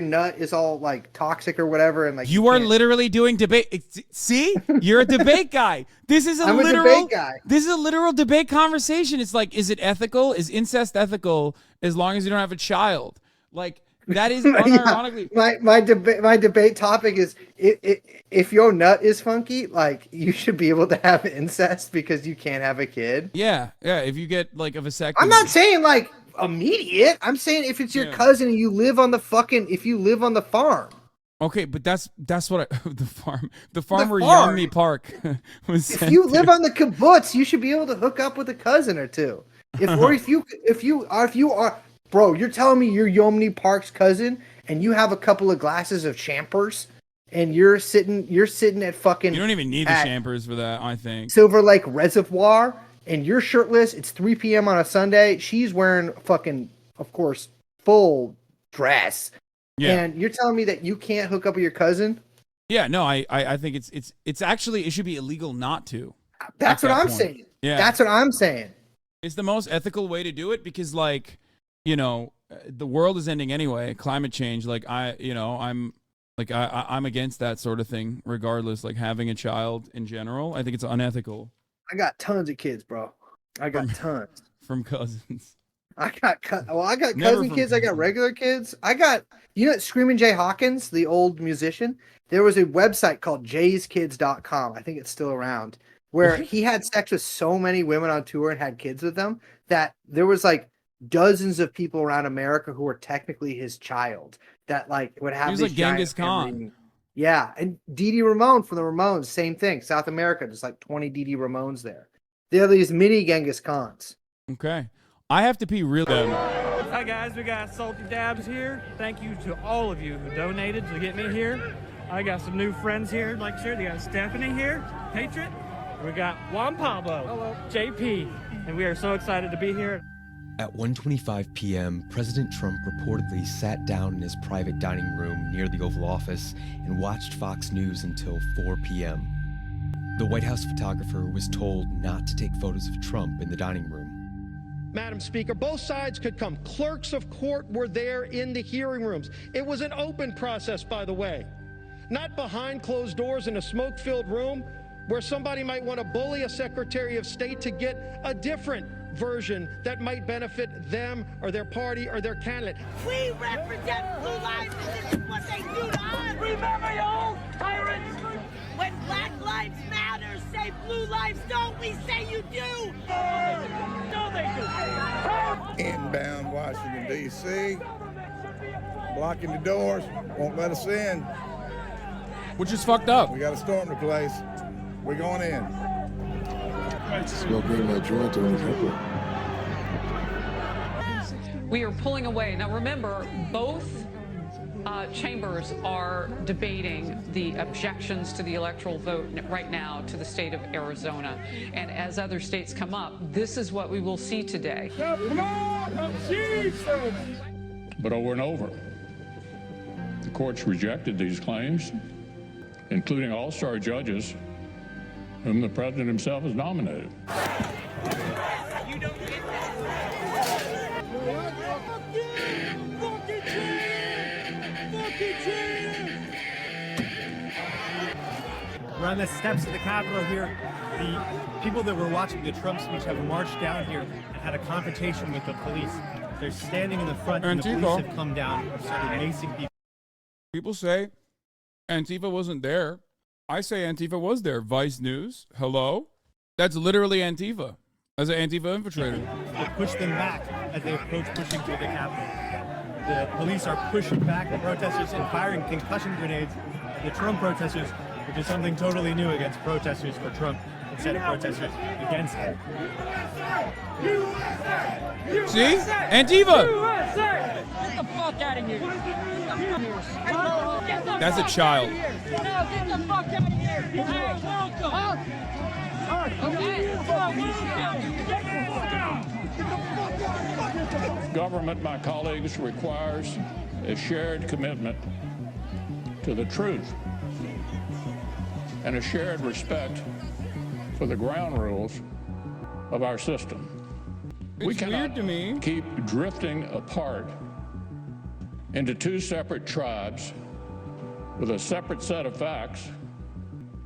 nut is all like toxic or whatever, and like you are literally doing debate. See, you're a debate guy. This is I'm a debate guy. This is a literal debate conversation. It's like, is it ethical? Is incest ethical as long as you don't have a child? Like. That is unironically my debate topic is if your nut is funky, like you should be able to have incest because you can't have a kid. Yeah. If you get like a vasectomy. I'm not saying like immediate. I'm saying if it's your cousin and you live on the farm. Okay, but that's what the farm where Yeonmi Park was. If you live on the kibbutz, you should be able to hook up with a cousin or two. If you are. Bro, you're telling me you're Yeonmi Park's cousin and you have a couple of glasses of champers and you're sitting at fucking. You don't even need the champers for that, I think. Silver Lake Reservoir and you're shirtless. It's 3 p.m. on a Sunday. She's wearing fucking, of course, full dress. Yeah. And you're telling me that you can't hook up with your cousin? Yeah, no, I think it's actually it should be illegal not to. That's what I'm saying. Yeah. That's what I'm saying. It's the most ethical way to do it because like. You know, the world is ending anyway. Climate change, like I'm against that sort of thing. Regardless, like having a child in general, I think it's unethical. I got tons of kids, bro. I got tons from cousins. I got cousin kids. I got regular kids. I got Screaming Jay Hawkins, the old musician. There was a website called jayskids.com. I think it's still around, where he had sex with so many women on tour and had kids with them that there was like. Dozens of people around America who were technically his child that like would have. He was like Genghis Khan. Yeah, and Dee Dee Ramone from the Ramones, same thing. South America, just like 20 Dee Dee Ramones there. They're these mini Genghis Khans. Okay, I have to pee real bad. Hi guys, we got Salty Dabs here. Thank you to all of you who donated to get me here. I got some new friends here, like sure. They got Stephanie here, Patriot. We got Juan Pablo, hello, JP, and we are so excited to be here. At 1:25 p.m., President Trump reportedly sat down in his private dining room near the Oval Office and watched Fox News until 4 p.m. The White House photographer was told not to take photos of Trump in the dining room. Madam Speaker, both sides could come. Clerks of court were there in the hearing rooms. It was an open process, by the way. Not behind closed doors in a smoke-filled room where somebody might want to bully a Secretary of State to get a different version that might benefit them or their party or their candidate. We represent blue lives, and this is what they do to us. Remember, you old tyrants! When Black Lives Matter say blue lives don't, we say you do. No, they do. Inbound Washington, D.C. Blocking the doors, won't let us in. Which is fucked up. We got to storm the place. We're going in. Smoking my joint on the pepper. We are pulling away. Now remember, both chambers are debating the objections to the electoral vote right now to the state of Arizona. And as other states come up, this is what we will see today. The blood of Jesus! But over and over, the courts rejected these claims, including all-star judges whom the president himself has nominated. You don't get We're on the steps of the Capitol here. The people that were watching the Trump speech have marched down here and had a confrontation with the police. They're standing in the front and the police have come down and started macing people. People say Antifa wasn't there. I say Antifa was there. Vice News, hello? That's literally Antifa. As an Antifa infiltrator. They push them back as they approach pushing through the Capitol. The police are pushing back the protesters and firing concussion grenades at the Trump protesters which is something totally new against protesters for Trump instead of protesters against him. See? Antifa! Get the fuck out of here! That's a child. Get the fuck out of here! Government, my colleagues, requires a shared commitment to the truth and a shared respect for the ground rules of our system. We cannot keep drifting apart into two separate tribes with a separate set of facts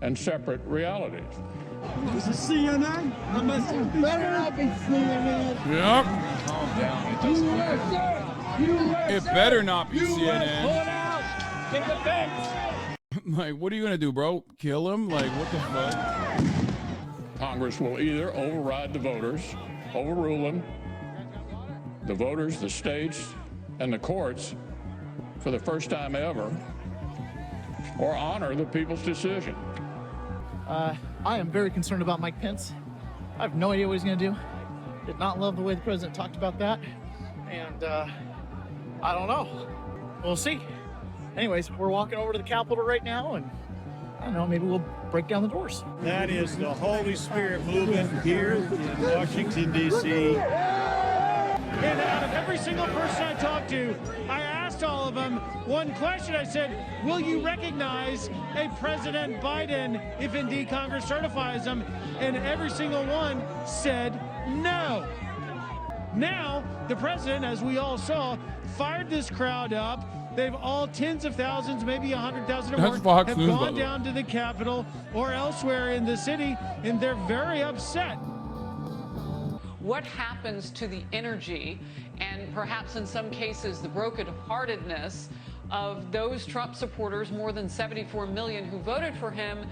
and separate realities. This is CNN. Better not be CNN. Yep. Calm down. It better not be CNN. Pull it out. Take the fence. Like, what are you gonna do, bro? Kill him? Like, what the fuck? Congress will either override the voters, overrule them, the voters, the states, and the courts for the first time ever, or honor the people's decision. I am very concerned about Mike Pence. I have no idea what he's going to do. Did not love the way the president talked about that. And I don't know. We'll see. Anyways, we're walking over to the Capitol right now, and I don't know, maybe we'll break down the doors. That is the Holy Spirit moving here in Washington, D.C. And out of every single person I talked to, I asked all of them one question. I said, will you recognize a President Biden if indeed Congress certifies him? And every single one said no. Now, the president, as we all saw, fired this crowd up. They've all, tens of thousands, maybe 100,000 or more, have gone down to the Capitol or elsewhere in the city, and they're very upset. What happens to the energy and perhaps in some cases the brokenheartedness of those Trump supporters, more than 74 million who voted for him,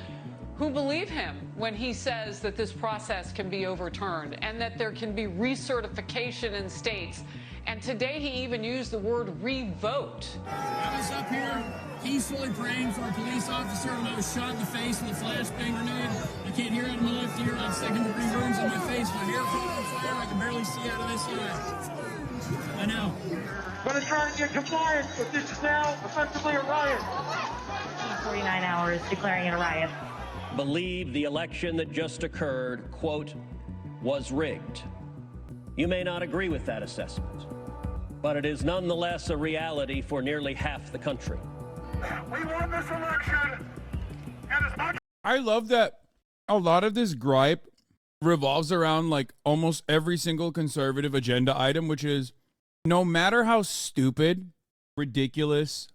who believe him when he says that this process can be overturned and that there can be recertification in states? And today he even used the word revote. I was up here peacefully praying for a police officer when I was shot in the face with a flashbang grenade. I can't hear out of my left ear. I have second-degree burns on my face. My hair caught on fire. I can barely see out of this eye. I know. We're going to try to get compliance, but this is now effectively a riot. 49 hours declaring it a riot. Believe the election that just occurred, quote, was rigged. You may not agree with that assessment, but it is nonetheless a reality for nearly half the country. We won this election, and as much I love that a lot of this gripe revolves around like almost every single conservative agenda item, which is no matter how stupid, ridiculous,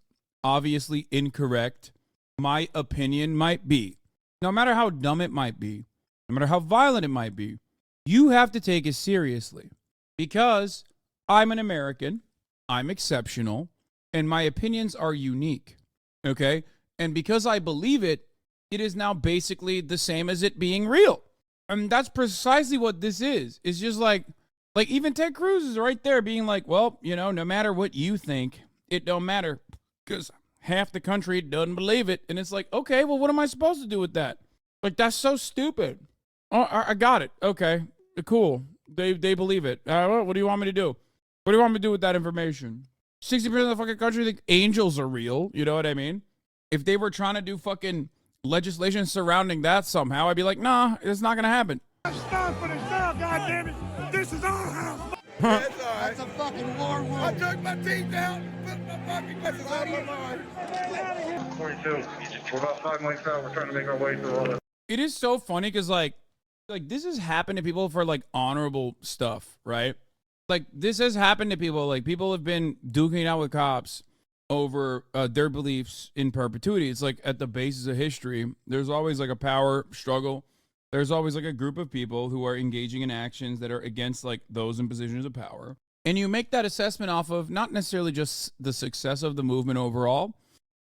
obviously incorrect my opinion might be, no matter how dumb it might be, no matter how violent it might be, you have to take it seriously because I'm an American, I'm exceptional, and my opinions are unique, okay? And because I believe it, it is now basically the same as it being real. And that's precisely what this is. It's just like even Ted Cruz is right there being like, well, you know, no matter what you think, it don't matter because half the country doesn't believe it. And it's like, okay, well, what am I supposed to do with that? Like, that's so stupid. Oh, I got it. Okay, cool. They believe it. What do you want me to do? What do you want me to do with that information? 60% of the fucking country think angels are real. You know what I mean? If they were trying to do fucking legislation surrounding that somehow, I'd be like, nah, it's not going to happen. Stop for this now, goddammit! This is our house! That's all right. That's a fucking war room! I took my teeth out, put my fucking glasses on my mind. 22, we're about 5 miles out. We're trying to make our way through all this. It is so funny because like this has happened to people for like honorable stuff, right? Like this has happened to people. Like people have been duking out with cops over their beliefs in perpetuity. It's like at the basis of history, there's always like a power struggle. There's always like a group of people who are engaging in actions that are against like those in positions of power. And you make that assessment off of not necessarily just the success of the movement overall,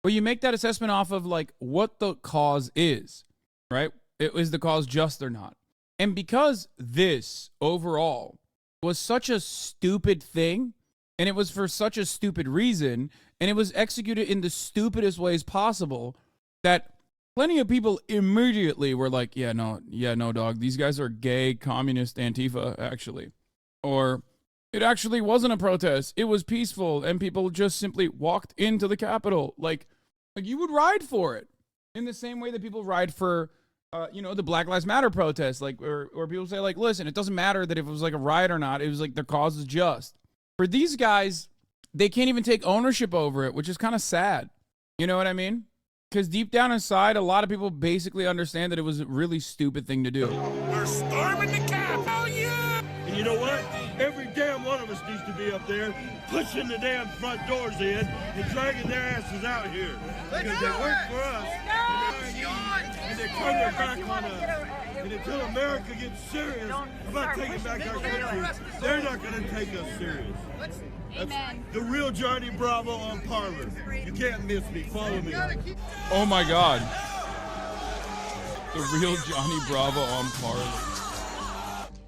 but you make that assessment off of like what the cause is, right? Is the cause just or not? And because this overall was such a stupid thing, and it was for such a stupid reason, and it was executed in the stupidest ways possible, that plenty of people immediately were like, yeah, no, dog. These guys are gay, communist, Antifa, actually. Or it actually wasn't a protest. It was peaceful, and people just simply walked into the Capitol. Like you would ride for it in the same way that people ride for, the Black Lives Matter protest. Like, or people say, like, listen, it doesn't matter that if it was like a riot or not. It was like their cause is just. For these guys, they can't even take ownership over it, which is kind of sad. You know what I mean? Because deep down inside, a lot of people basically understand that it was a really stupid thing to do. We're storming the Capitol, yeah! And you know what? Every damn one of us needs to be up there pushing the damn front doors in and dragging their asses out here. Because they work for us. And they turn their back on us. And until America gets serious about taking back our country, they're not going to take us serious. That's the real Johnny Bravo on Parler. You can't miss me. Follow me. Oh my God. The real Johnny Bravo on Parler.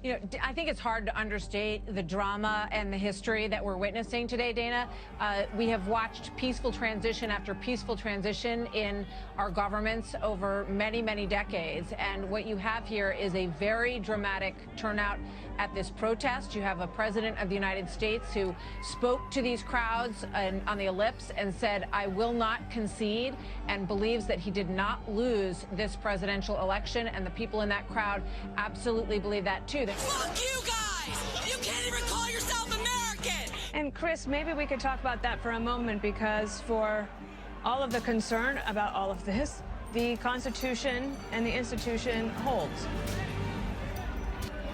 You know, I think it's hard to understate the drama and the history that we're witnessing today, Dana. We have watched peaceful transition after peaceful transition in our governments over many, many decades. And what you have here is a very dramatic turnout at this protest. You have a president of the United States who spoke to these crowds on the ellipse and said, I will not concede, and believes that he did not lose this presidential election. And the people in that crowd absolutely believe that, too. Fuck you guys! You can't even call yourself American! And Chris, maybe we could talk about that for a moment, because for all of the concern about all of this, the Constitution and the institution holds.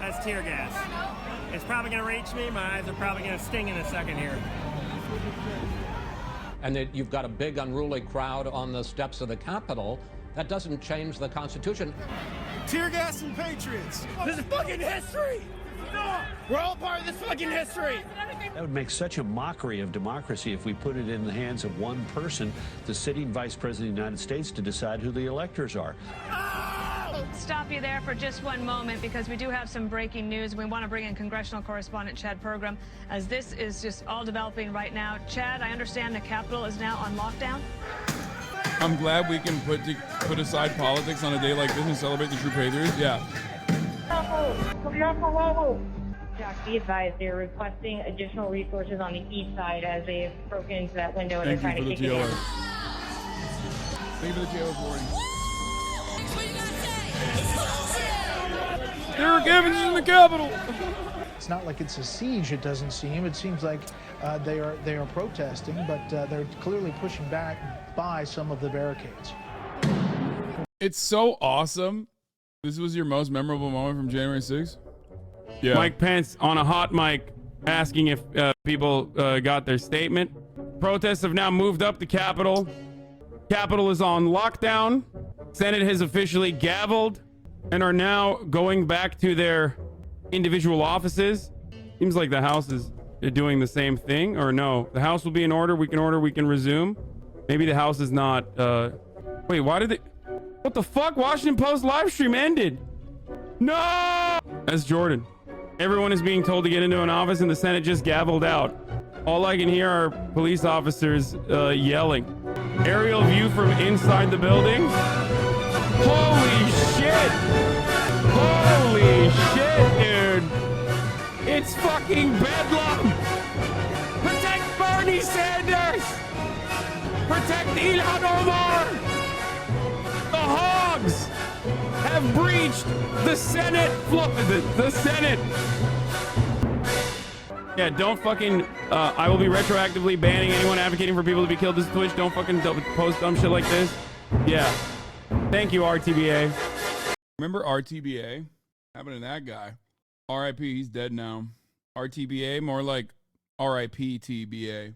That's tear gas. It's probably going to reach me. My eyes are probably going to sting in a second here. And that you've got a big unruly crowd on the steps of the Capitol. That doesn't change the Constitution. Tear gas and patriots. This is fucking history. No, we're all part of this fucking history. That would make such a mockery of democracy if we put it in the hands of one person, the sitting vice president of the United States, to decide who the electors are. I'll stop you there for just one moment, because we do have some breaking news. We want to bring in congressional correspondent Chad Pergram, as this is just all developing right now. Chad, I understand the Capitol is now on lockdown. I'm glad we can put aside politics on a day like this and celebrate the true patriots. Yeah. Jack, be advised they're requesting additional resources on the east side as they've broken into that window and they're trying to kick it in. Thank you for the TLR boarding. Derek Evans is in the Capitol. It's not like it's a siege, it doesn't seem. It seems like they are protesting, but they're clearly pushing back by some of the barricades. It's so awesome. This was your most memorable moment from January 6th? Yeah. Mike Pence on a hot mic asking if people got their statement. Protests have now moved up the Capitol. Capitol is on lockdown. Senate has officially gavelled and are now going back to their individual offices. Seems like the House is doing the same thing. Or no, the House will be in order. We can resume. Maybe the House is not. Wait, why did they? What the fuck? Washington Post live stream ended. No! That's Jordan. Everyone is being told to get into an office and the Senate just gavelled out. All I can hear are police officers yelling. Aerial view from inside the building. Holy shit! Holy shit, dude! It's fucking bedlam! Protect Bernie Sanders! Protect Ilhan Omar! The hogs have breached the Senate the Senate. Yeah, don't fucking I will be retroactively banning anyone advocating for people to be killed. This is Twitch. Don't fucking post dumb shit like this. Yeah. Thank you, RTBA. Remember RTBA? Happened to that guy. RIP, he's dead now. RTBA, more like RIP TBA.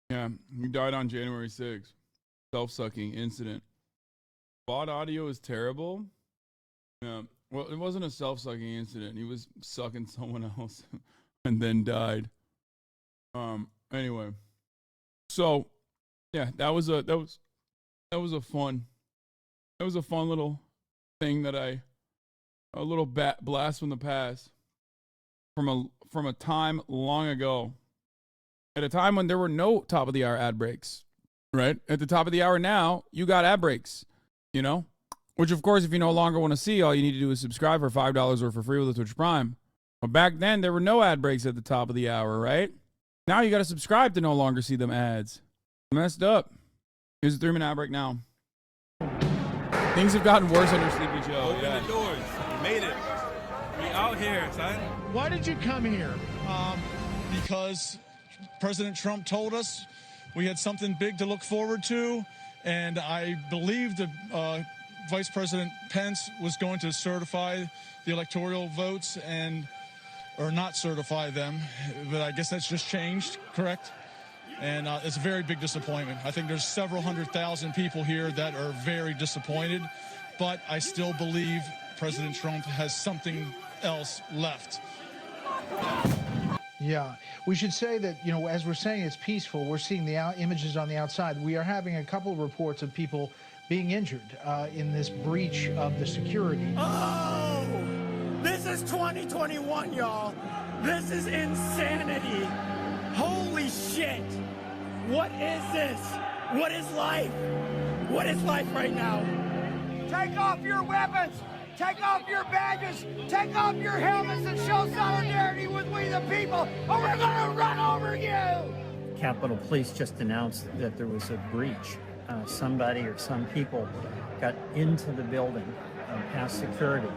Yeah, he died on January 6th. Self-sucking incident. Bot audio is terrible. Yeah. Well, it wasn't a self-sucking incident. He was sucking someone else and then died. Anyway. So, yeah, that was a fun little thing that a little blast from the past from a time long ago. At a time when there were no top of the hour ad breaks, right? At the top of the hour now, you got ad breaks. You know? Which, of course, if you no longer want to see, all you need to do is subscribe for $5 or for free with a Twitch Prime. But back then, there were no ad breaks at the top of the hour, right? Now you got to subscribe to no longer see them ads. Messed up. Here's a 3-minute ad break now. Things have gotten worse under Sleepy Joe. Open the doors. We made it. We out here, son. Why did you come here? Because President Trump told us we had something big to look forward to, and I believe that Vice President Pence was going to certify the electoral votes or not certify them, but I guess that's just changed, correct? And it's a very big disappointment. I think there's several 100,000 people here that are very disappointed, but I still believe President Trump has something else left. Yeah, we should say that, as we're saying it's peaceful, we're seeing the images on the outside. We are having a couple of reports of people being injured in this breach of the security. Oh, this is 2021, y'all. This is insanity. Holy shit. What is this? What is life? What is life right now? Take off your weapons. Take off your badges. Take off your helmets and show solidarity with we the people, or we're gonna run over you. Capitol Police just announced that there was a breach. Somebody or some people got into the building past security.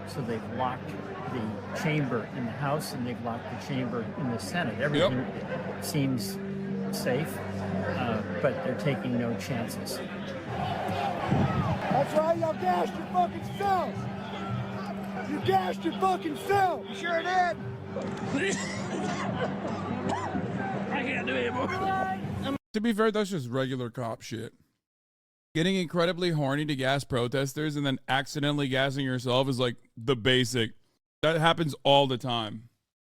So they've locked the chamber in the House and they've locked the chamber in the Senate. Everything seems safe, but they're taking no chances. That's right, y'all gashed your fucking self. You gashed your fucking self. You sure did. I can't do it anymore. To be fair, that's just regular cop shit. Getting incredibly horny to gas protesters and then accidentally gassing yourself is like the basic. That happens all the time.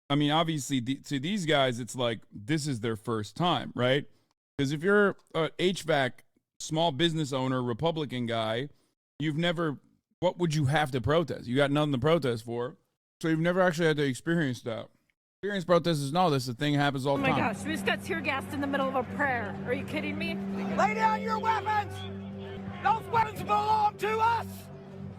I mean, obviously, to these guys, it's like this is their first time, right? Because if you're an HVAC small business owner, Republican guy, you've never, what would you have to protest? You got nothing to protest for. So you've never actually had to experience that. Experience protesters know this. The thing happens all the time. Oh my gosh, we just got tear gassed in the middle of a prayer. Are you kidding me? Lay down your weapons! Those weapons belong to us!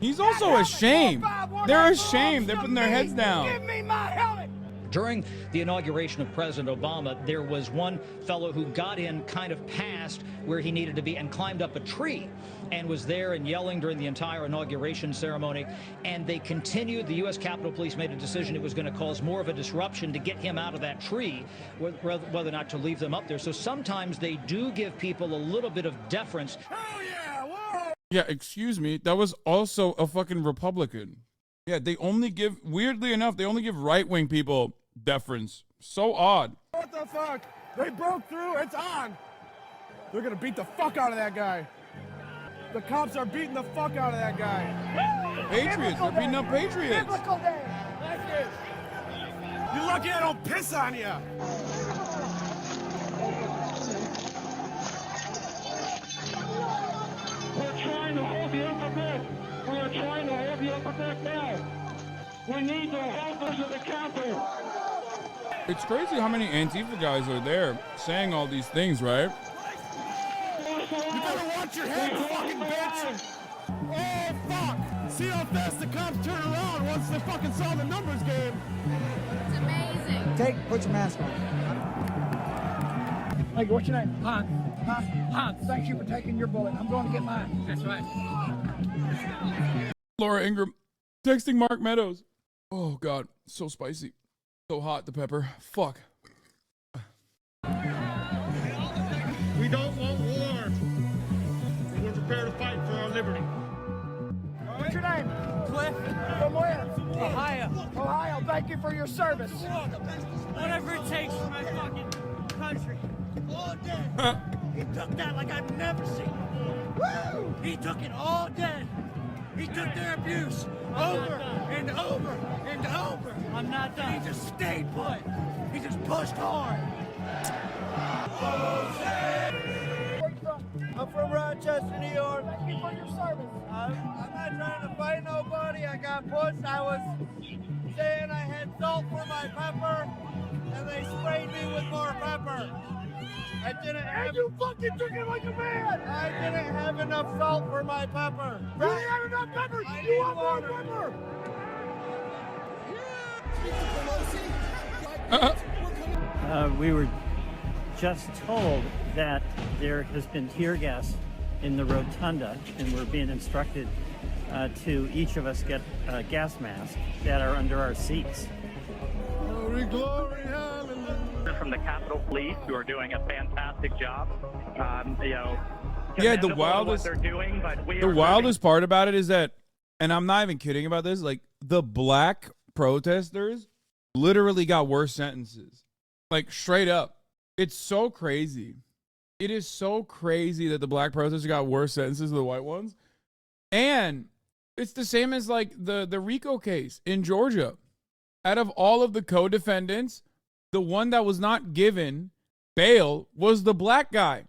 He's also ashamed. They're ashamed. They're putting their heads down. Give me my helmet! During the inauguration of President Obama, there was one fellow who got in kind of past where he needed to be and climbed up a tree and was there and yelling during the entire inauguration ceremony. And they continued. The U.S. Capitol Police made a decision it was going to cause more of a disruption to get him out of that tree, whether or not to leave them up there. So sometimes they do give people a little bit of deference. Oh, yeah! Whoa! Yeah, excuse me. That was also a fucking Republican. Yeah, they only give, weirdly enough, they only give right-wing people deference. So odd. What the fuck? They broke through. It's on. They're gonna beat the fuck out of that guy. The cops are beating the fuck out of that guy. Patriots. They're beating up Patriots. Biblical day. That's it. You're lucky I don't piss on you. We're trying to hold the upper deck. We are trying to hold the upper deck now. We need the helpers of the Capitol. It's crazy how many Antifa guys are there saying all these things, right? You better watch your head, fucking bitch! Oh, fuck! See how fast the cops turn around once they fucking saw the numbers game! It's amazing! Put your mask on. Hey, what's your name? Hans. Hans, thank you for taking your bullet. I'm going to get mine. That's right. Laura Ingraham texting Mark Meadows. Oh, God. So spicy. So hot, the pepper. Fuck. We don't want war. We're prepared to fight for our liberty. What's your name? Cliff. From where? Ohio. Ohio, thank you for your service. Whatever it takes for my fucking country. All day. He took that like I've never seen before. Woo! He took it all day. He took their abuse over and over and over. I'm not done. He just stayed put. He just pushed hard. I'm from Rochester, New York. Thank you for your service. I'm not trying to fight nobody. I got pushed. I was saying I had salt for my pepper, and they sprayed me with more pepper. I didn't have. And you fucking took it like a man. I didn't have enough salt for my pepper. You didn't have enough pepper. You want more pepper? We were just told that there has been tear gas in the rotunda, and we're being instructed to each of us get gas masks that are under our seats. Glory, glory, hallelujah. From the Capitol Police, who are doing a fantastic job. Yeah, the commendable in wildest, what they're doing, but the wildest part about it is that, and I'm not even kidding about this, like the black protesters literally got worse sentences. Like straight up. It's so crazy. It is so crazy that the black protesters got worse sentences than the white ones. And it's the same as like the RICO case in Georgia. Out of all of the co-defendants, the one that was not given bail was the black guy.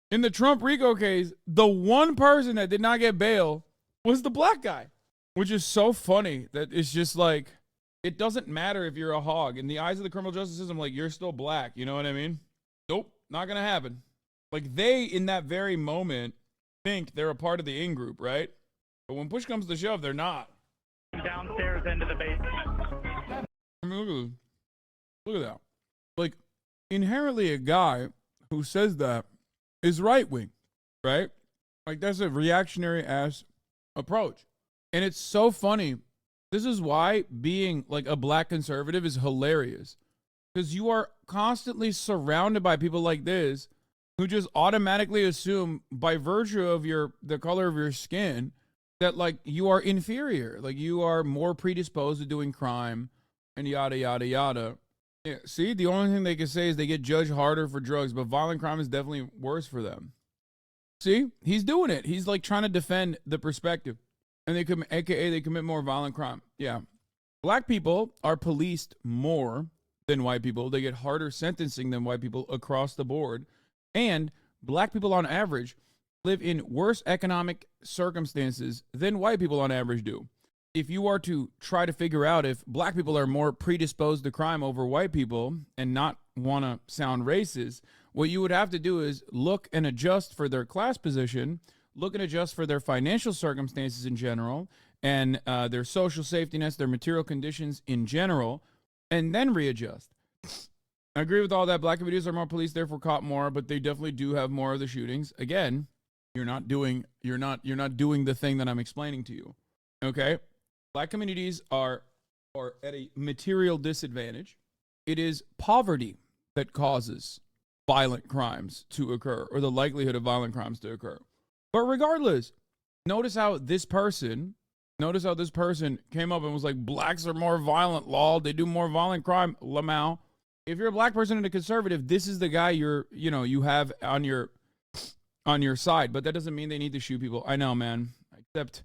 In the Trump RICO case, the one person that did not get bail was the black guy, which is so funny that it's just like, it doesn't matter if you're a hog. In the eyes of the criminal justice system, like, you're still black. You know what I mean? Nope, not going to happen. Like, they, in that very moment, think they're a part of the in-group, right? But when push comes to shove, they're not. Downstairs into the basement. I mean, look at that. Like, inherently a guy who says that is right-wing, right? Like, that's a reactionary-ass approach. And it's so funny. This is why being, like, a black conservative is hilarious. Because you are constantly surrounded by people like this who just automatically assume, by virtue of the color of your skin, that, like, you are inferior. Like, you are more predisposed to doing crime and yada, yada, yada. Yeah, see, the only thing they can say is they get judged harder for drugs, but violent crime is definitely worse for them. See, he's doing it. He's, like, trying to defend the perspective. And AKA they commit more violent crime. Yeah. Black people are policed more than white people. They get harder sentencing than white people across the board. And black people on average live in worse economic circumstances than white people on average do. If you are to try to figure out if black people are more predisposed to crime over white people and not want to sound racist, what you would have to do is look and adjust for their class position, look and adjust for their financial circumstances in general, and their social safety nets, their material conditions in general, and then readjust. I agree with all that. Black communities are more policed, therefore caught more, but they definitely do have more of the shootings. Again, you're not doing the thing that I'm explaining to you. Okay? Black communities are at a material disadvantage. It is poverty that causes violent crimes to occur, or the likelihood of violent crimes to occur. But regardless, notice how this person came up and was like, blacks are more violent, lol. They do more violent crime, lamau. If you're a black person and a conservative, this is the guy you have on your side. But that doesn't mean they need to shoot people. I know, man. Except,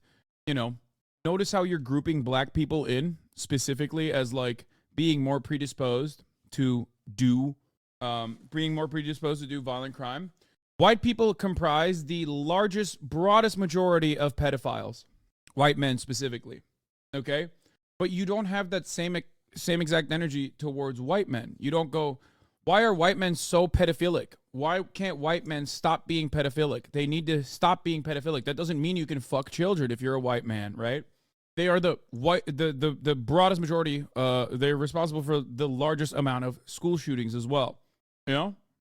notice how you're grouping black people in specifically as like being more predisposed to do violent crime. White people comprise the largest, broadest majority of pedophiles. White men specifically. Okay? But you don't have that same exact energy towards white men. You don't go, why are white men so pedophilic? Why can't white men stop being pedophilic? They need to stop being pedophilic. That doesn't mean you can fuck children if you're a white man, right? They are the broadest majority. They're responsible for the largest amount of school shootings as well.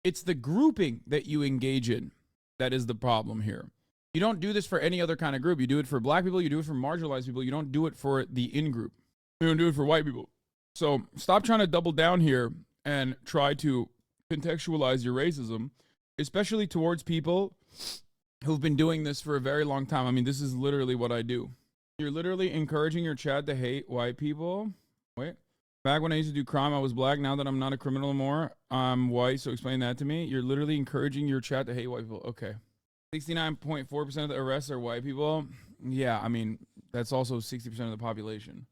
It's the grouping that you engage in that is the problem here. You don't do this for any other kind of group. You do it for black people. You do it for marginalized people. You don't do it for the in-group. You don't do it for white people. So stop trying to double down here and try to contextualize your racism, especially towards people who've been doing this for a very long time. I mean, this is literally what I do. You're literally encouraging your chat to hate white people. Wait. Back when I used to do crime, I was black. Now that I'm not a criminal anymore, I'm white. So explain that to me. You're literally encouraging your chat to hate white people. Okay. 69.4% of the arrests are white people. Yeah, I mean, that's also 60% of the population.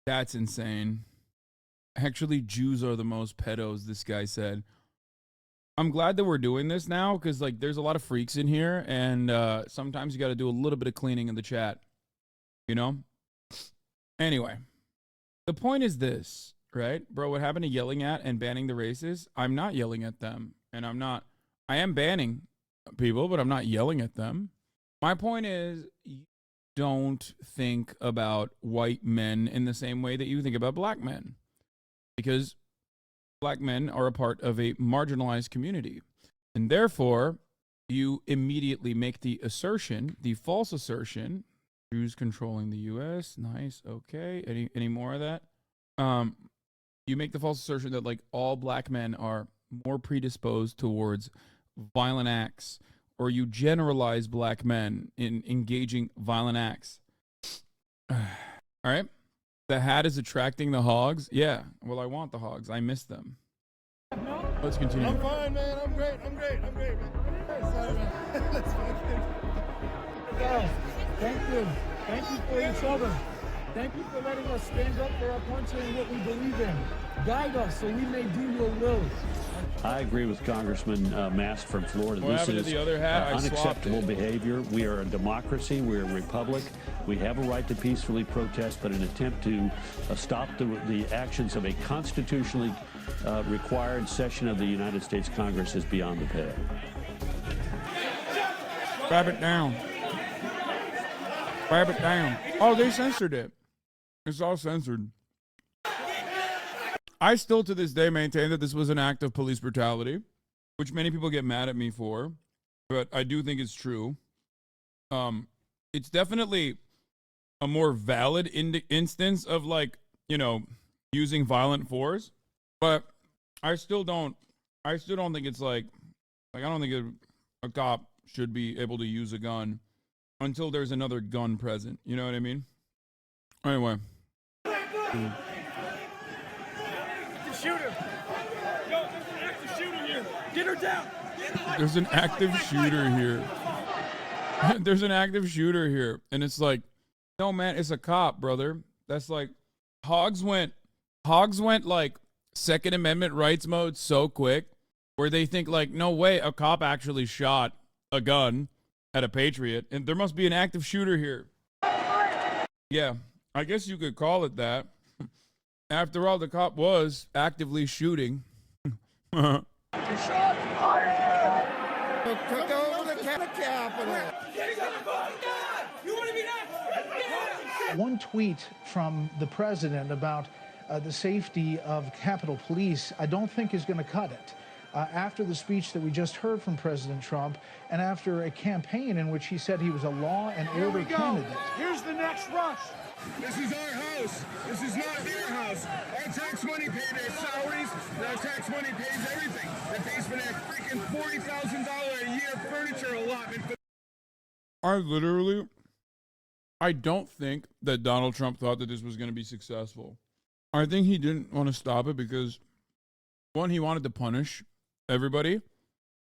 That's insane. Actually, Jews are the most pedos, this guy said. I'm glad that we're doing this now because, like, there's a lot of freaks in here, and sometimes you got to do a little bit of cleaning in the chat. Anyway, the point is this, right? Bro, what happened to yelling at and banning the racists? I'm not yelling at them. And I am banning people, but I'm not yelling at them. My point is, you don't think about white men in the same way that you think about black men. Because black men are a part of a marginalized community. And therefore, you immediately make the assertion, the false assertion, Jews controlling the U.S. Nice. Okay. Any more of that? You make the false assertion that like all black men are more predisposed towards violent acts, or you generalize black men in engaging violent acts. All right. The hat is attracting the hogs. Yeah. Well, I want the hogs. I miss them. Let's continue. I'm fine, man. I'm great, man. Hey, sorry, man. Let's fucking... Guys, thank you. Thank you for each other. Thank you for letting us stand up for our country and what we believe in. Guide us so we may do your will. I agree with Congressman Mast from Florida. What happened to the other hat? Unacceptable behavior. We are a democracy. We're a republic. We have a right to peacefully protest, but an attempt to stop the actions of a constitutionally required session of the United States Congress is beyond the pale. Grab it down. Grab it down. Oh, they censored it. It's all censored. I still to this day maintain that this was an act of police brutality, which many people get mad at me for, but I do think it's true. It's definitely a more valid instance of like, you know, using violent force, but I still don't think it's like I don't think a cop should be able to use a gun until there's another gun present. You know what I mean? Anyway. Shooter. Yo, there's an active shooter here. Get her down. There's an active shooter here. There's an active shooter here. And it's like, no, man, it's a cop, brother. That's like, Hogs went like Second Amendment rights mode so quick where they think like, no way, a cop actually shot a gun at a patriot. And there must be an active shooter here. Yeah, I guess you could call it that. After all, the cop was actively shooting. Took over the Capitol. One tweet from the president about the safety of Capitol Police, I don't think is going to cut it. After the speech that we just heard from President Trump, and after a campaign in which he said he was a law and order candidate. Here's the next rush. This is our house. This is not their house. Our tax money pays their salaries. Our tax money pays everything. It pays for that freaking $40,000 a year furniture allotment. I don't think that Donald Trump thought that this was going to be successful. I think he didn't want to stop it because, one, he wanted to punish everybody.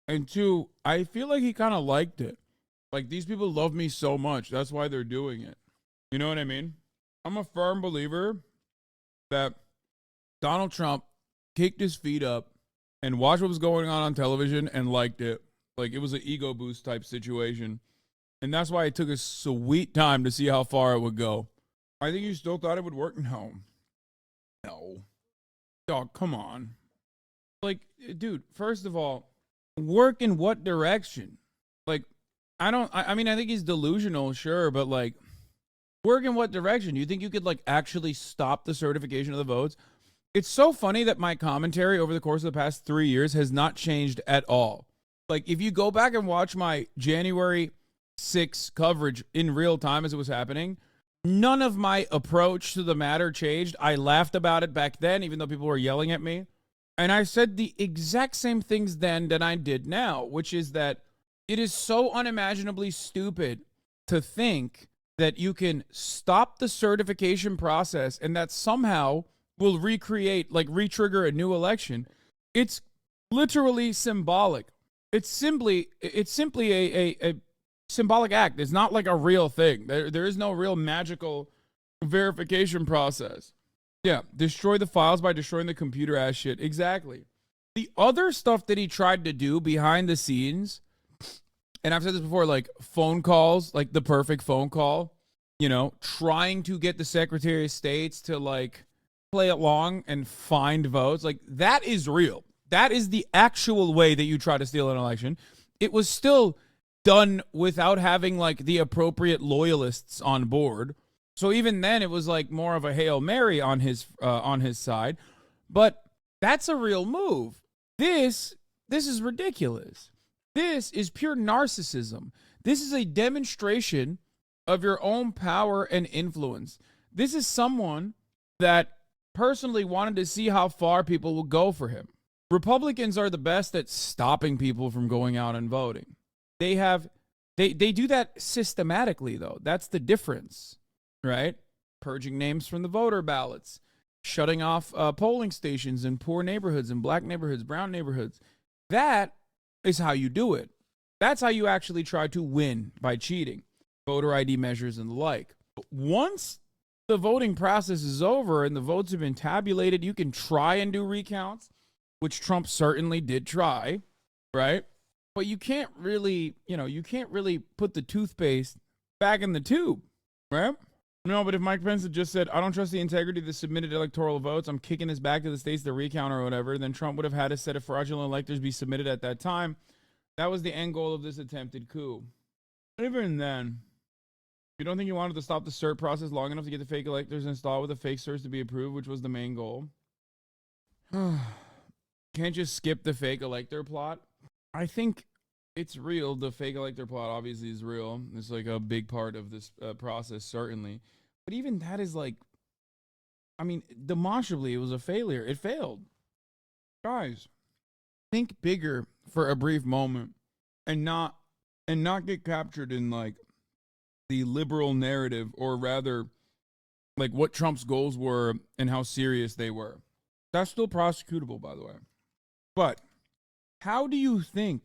And two, I feel like he kind of liked it. Like, these people love me so much. That's why they're doing it. You know what I mean? I'm a firm believer that Donald Trump kicked his feet up and watched what was going on television and liked it. Like, it was an ego boost type situation. And that's why it took a sweet time to see how far it would go. I think you still thought it would work? No. Dog, come on. Like, dude, first of all, work in what direction? Like, I mean, I think he's delusional, sure, but like, work in what direction? You think you could like actually stop the certification of the votes? It's so funny that my commentary over the course of the past 3 years has not changed at all. Like, if you go back and watch my January 6 coverage in real time as it was happening, none of my approach to the matter changed. I laughed about it back then, even though people were yelling at me. And I said the exact same things then that I did now, which is that it is so unimaginably stupid to think that you can stop the certification process and that somehow will re-trigger a new election. It's literally symbolic. It's simply a symbolic act. It's not like a real thing. There is no real magical verification process. Yeah, destroy the files by destroying the computer ass shit. Exactly. The other stuff that he tried to do behind the scenes, and I've said this before, like phone calls, like the perfect phone call, you know, trying to get the Secretary of States to like play along and find votes, like that is real. that is the actual way that you try to steal an election. It was still done without having like the appropriate loyalists on board. So even then, it was like more of a Hail Mary on his side. But that's a real move. This is ridiculous. This is pure narcissism. This is a demonstration of your own power and influence. This is someone that personally wanted to see how far people will go for him. Republicans are the best at stopping people from going out and voting. They do that systematically, though. That's the difference, right? Purging names from the voter ballots, shutting off polling stations in poor neighborhoods and black neighborhoods, brown neighborhoods. That is how you do it. That's how you actually try to win, by cheating. Voter ID measures and the like. But once the voting process is over and the votes have been tabulated, you can try and do recounts, which Trump certainly did try, right? But you can't really, put the toothpaste back in the tube, right? No, but if Mike Pence had just said, I don't trust the integrity of the submitted electoral votes, I'm kicking this back to the states to recount or whatever, then Trump would have had a set of fraudulent electors be submitted at that time. That was the end goal of this attempted coup. Even then, you don't think he wanted to stop the cert process long enough to get the fake electors installed with the fake certs to be approved, which was the main goal? Can't just skip the fake elector plot. I think it's real. The fake elector plot obviously is real. It's like a big part of this process, certainly. But even that is like, I mean, demonstrably, it was a failure. It failed. Guys, think bigger for a brief moment and not get captured in like the liberal narrative, or rather like what Trump's goals were and how serious they were. That's still prosecutable, by the way. But how do you think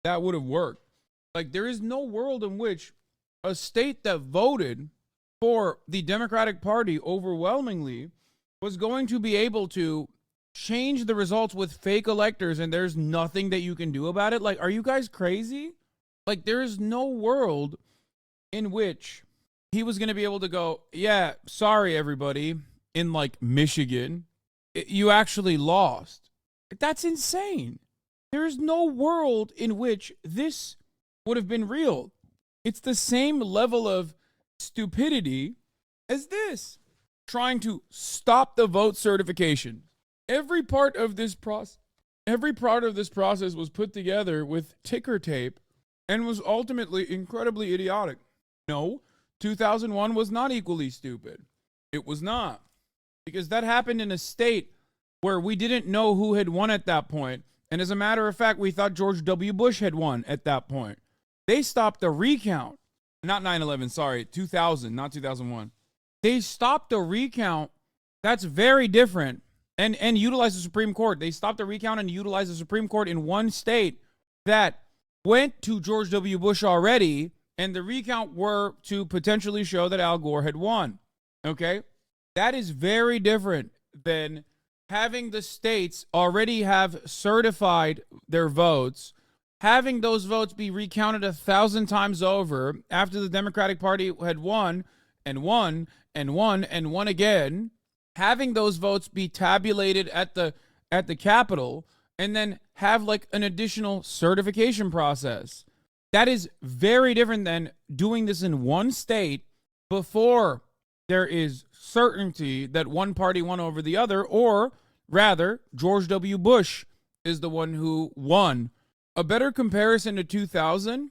that would have worked? Like, there is no world in which a state that voted for the Democratic Party overwhelmingly was going to be able to change the results with fake electors, and there's nothing that you can do about it. Like, are you guys crazy? Like, there is no world in which he was going to be able to go, yeah, sorry, everybody, in like Michigan, you actually lost. That's insane. There is no world in which this would have been real. It's the same level of stupidity as this. Trying to stop the vote certification. Every part of this process was put together with ticker tape and was ultimately incredibly idiotic. No, 2001 was not equally stupid. It was not. Because that happened in a state where we didn't know who had won at that point. And as a matter of fact, we thought George W. Bush had won at that point. They stopped the recount. Not 9/11, sorry, 2000, not 2001. They stopped the recount. That's very different. And utilized the Supreme Court. They stopped the recount and utilized the Supreme Court in one state that went to George W. Bush already, and the recount were to potentially show that Al Gore had won. Okay? That is very different than having the states already have certified their votes, having those votes be recounted 1,000 times over after the Democratic Party had won and won and won and won again, having those votes be tabulated at the Capitol, and then have like an additional certification process. That is very different than doing this in one state before there is certainty that one party won over the other, or rather, George W. Bush is the one who won. A better comparison to 2000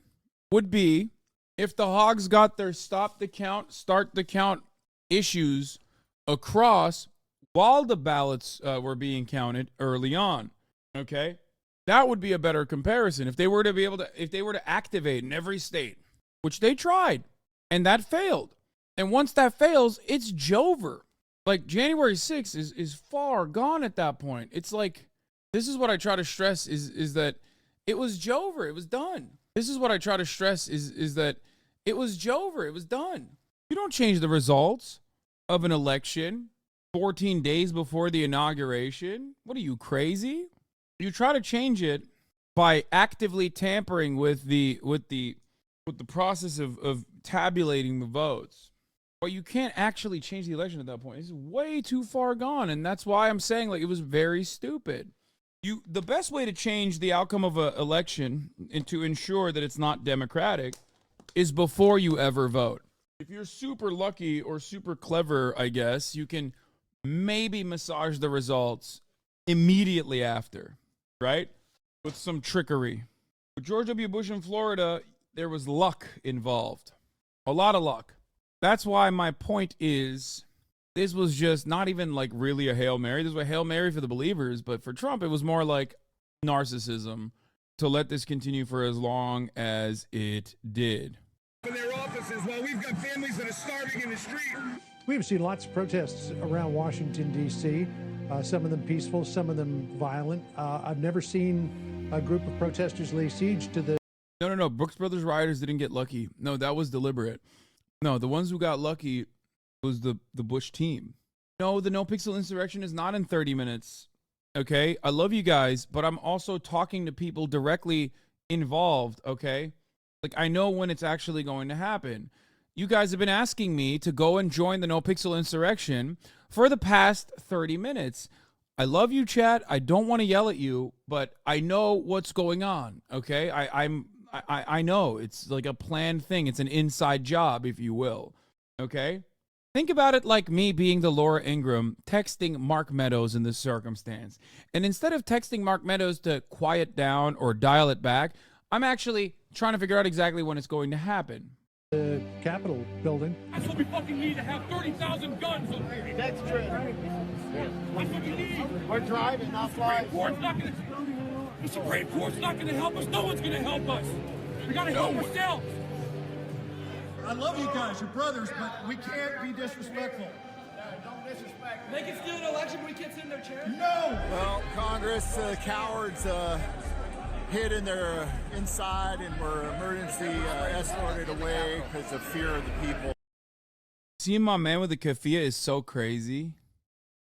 would be if the Hogs got their stop the count, start the count issues across while the ballots were being counted early on. Okay? That would be a better comparison. If they were to activate in every state, which they tried, and that failed. And once that fails, it's Jover. Like, January 6th is far gone at that point. It's like, this is what I try to stress is that it was Jover. It was done. This is what I try to stress is that it was Jover. It was done. You don't change the results of an election 14 days before the inauguration. What are you, crazy? You try to change it by actively tampering with the process of tabulating the votes. But you can't actually change the election at that point. It's way too far gone, and that's why I'm saying, like, it was very stupid. The best way to change the outcome of an election and to ensure that it's not democratic is before you ever vote. If you're super lucky or super clever, I guess, you can maybe massage the results immediately after, right? With some trickery. With George W. Bush in Florida, there was luck involved. A lot of luck. That's why my point is, this was just not even like really a Hail Mary. This was a Hail Mary for the believers, but for Trump, it was more like narcissism to let this continue for as long as it did. In their offices while we've got families that are starving in the street. We've seen lots of protests around Washington, D.C., some of them peaceful, some of them violent. I've never seen a group of protesters lay siege to the... No. Brooks Brothers rioters didn't get lucky. No, that was deliberate. No, the ones who got lucky was the Bush team. No, the No Pixel insurrection is not in 30 minutes. Okay? I love you guys, but I'm also talking to people directly involved, okay? Like, I know when it's actually going to happen. You guys have been asking me to go and join the No Pixel insurrection for the past 30 minutes. I love you, chat. I don't want to yell at you, but I know what's going on, okay? I know. It's like a planned thing. It's an inside job, if you will, okay? Think about it like me being the Laura Ingraham texting Mark Meadows in this circumstance. And instead of texting Mark Meadows to quiet down or dial it back, I'm actually trying to figure out exactly when it's going to happen. The Capitol building. That's what we fucking need to have 30,000 guns up here. That's true. That's what you need. We're driving, not flying. The Supreme Court's not going to help us. No one's going to help us. We got to help ourselves. I love you guys, you're brothers, but we can't be disrespectful. Don't disrespect. They can steal an election, but we can't sit in their chairs? No! Well, Congress, cowards hid in their inside and were emergency escorted away because of fear of the people. Seeing my man with the keffiyeh is so crazy.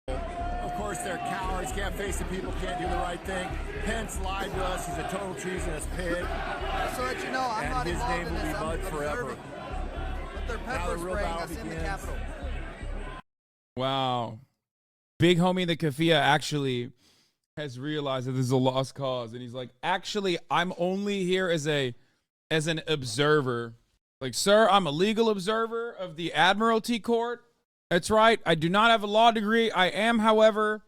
Of course, they're cowards, can't face the people, can't do the right thing. Pence lied to us, he's a total treasonous pig. Just to let you know, I'm not his involved name in will this. be I'm mud forever. observing. But they're Now pepper the real spraying battle us in the begins. Capitol. Wow. Big homie the keffiyeh actually has realized that this is a lost cause, and he's like, actually, I'm only here as an observer. Like, sir, I'm a legal observer of the Admiralty Court. That's right. I do not have a law degree. I am, however,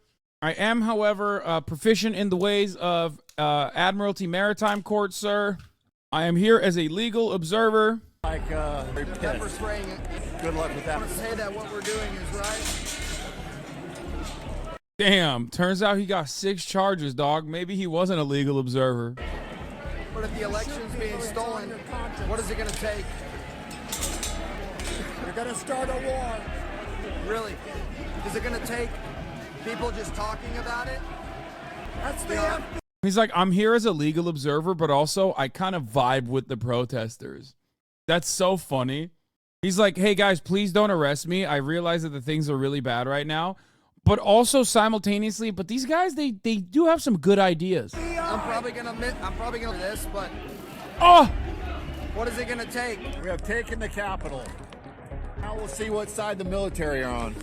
proficient in the ways of Admiralty Maritime Court, sir. I am here as a legal observer. Like, Pepper spraying it. good luck with I that. want to say that what we're doing is right. Damn, turns out he got 6 charges, dog. Maybe he wasn't a legal observer. But if the election's being stolen, what is it going to take? You're going to start a war. Really? Is it going to take people just talking about it? That's the He's like, I'm here as a legal observer, but also I kind of vibe with the protesters. That's so funny. He's like, hey guys, please don't arrest me. I realize that the things are really bad right now. But also simultaneously, but these guys, they do have some good ideas. I'm probably going to do this, but Oh! what is it going to take? We have taken the Capitol. Now we'll see what side the military are on.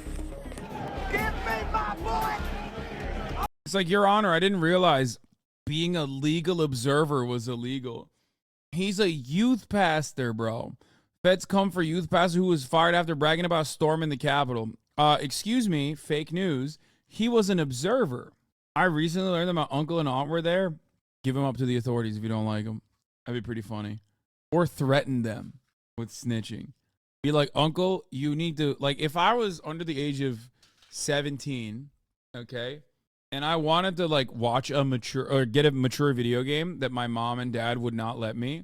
Give me my boy! It's like, Your Honor, I didn't realize being a legal observer was illegal. He's a youth pastor, bro. Feds come for youth pastor who was fired after bragging about storming the Capitol. Excuse me, fake news. He was an observer. I recently learned that my uncle and aunt were there. Give him up to the authorities if you don't like him. That'd be pretty funny. Or threaten them with snitching. Be like, uncle, you need to, like, if I was under the age of 17, okay, and I wanted to, like, watch a mature, or get a mature video game that my mom and dad would not let me,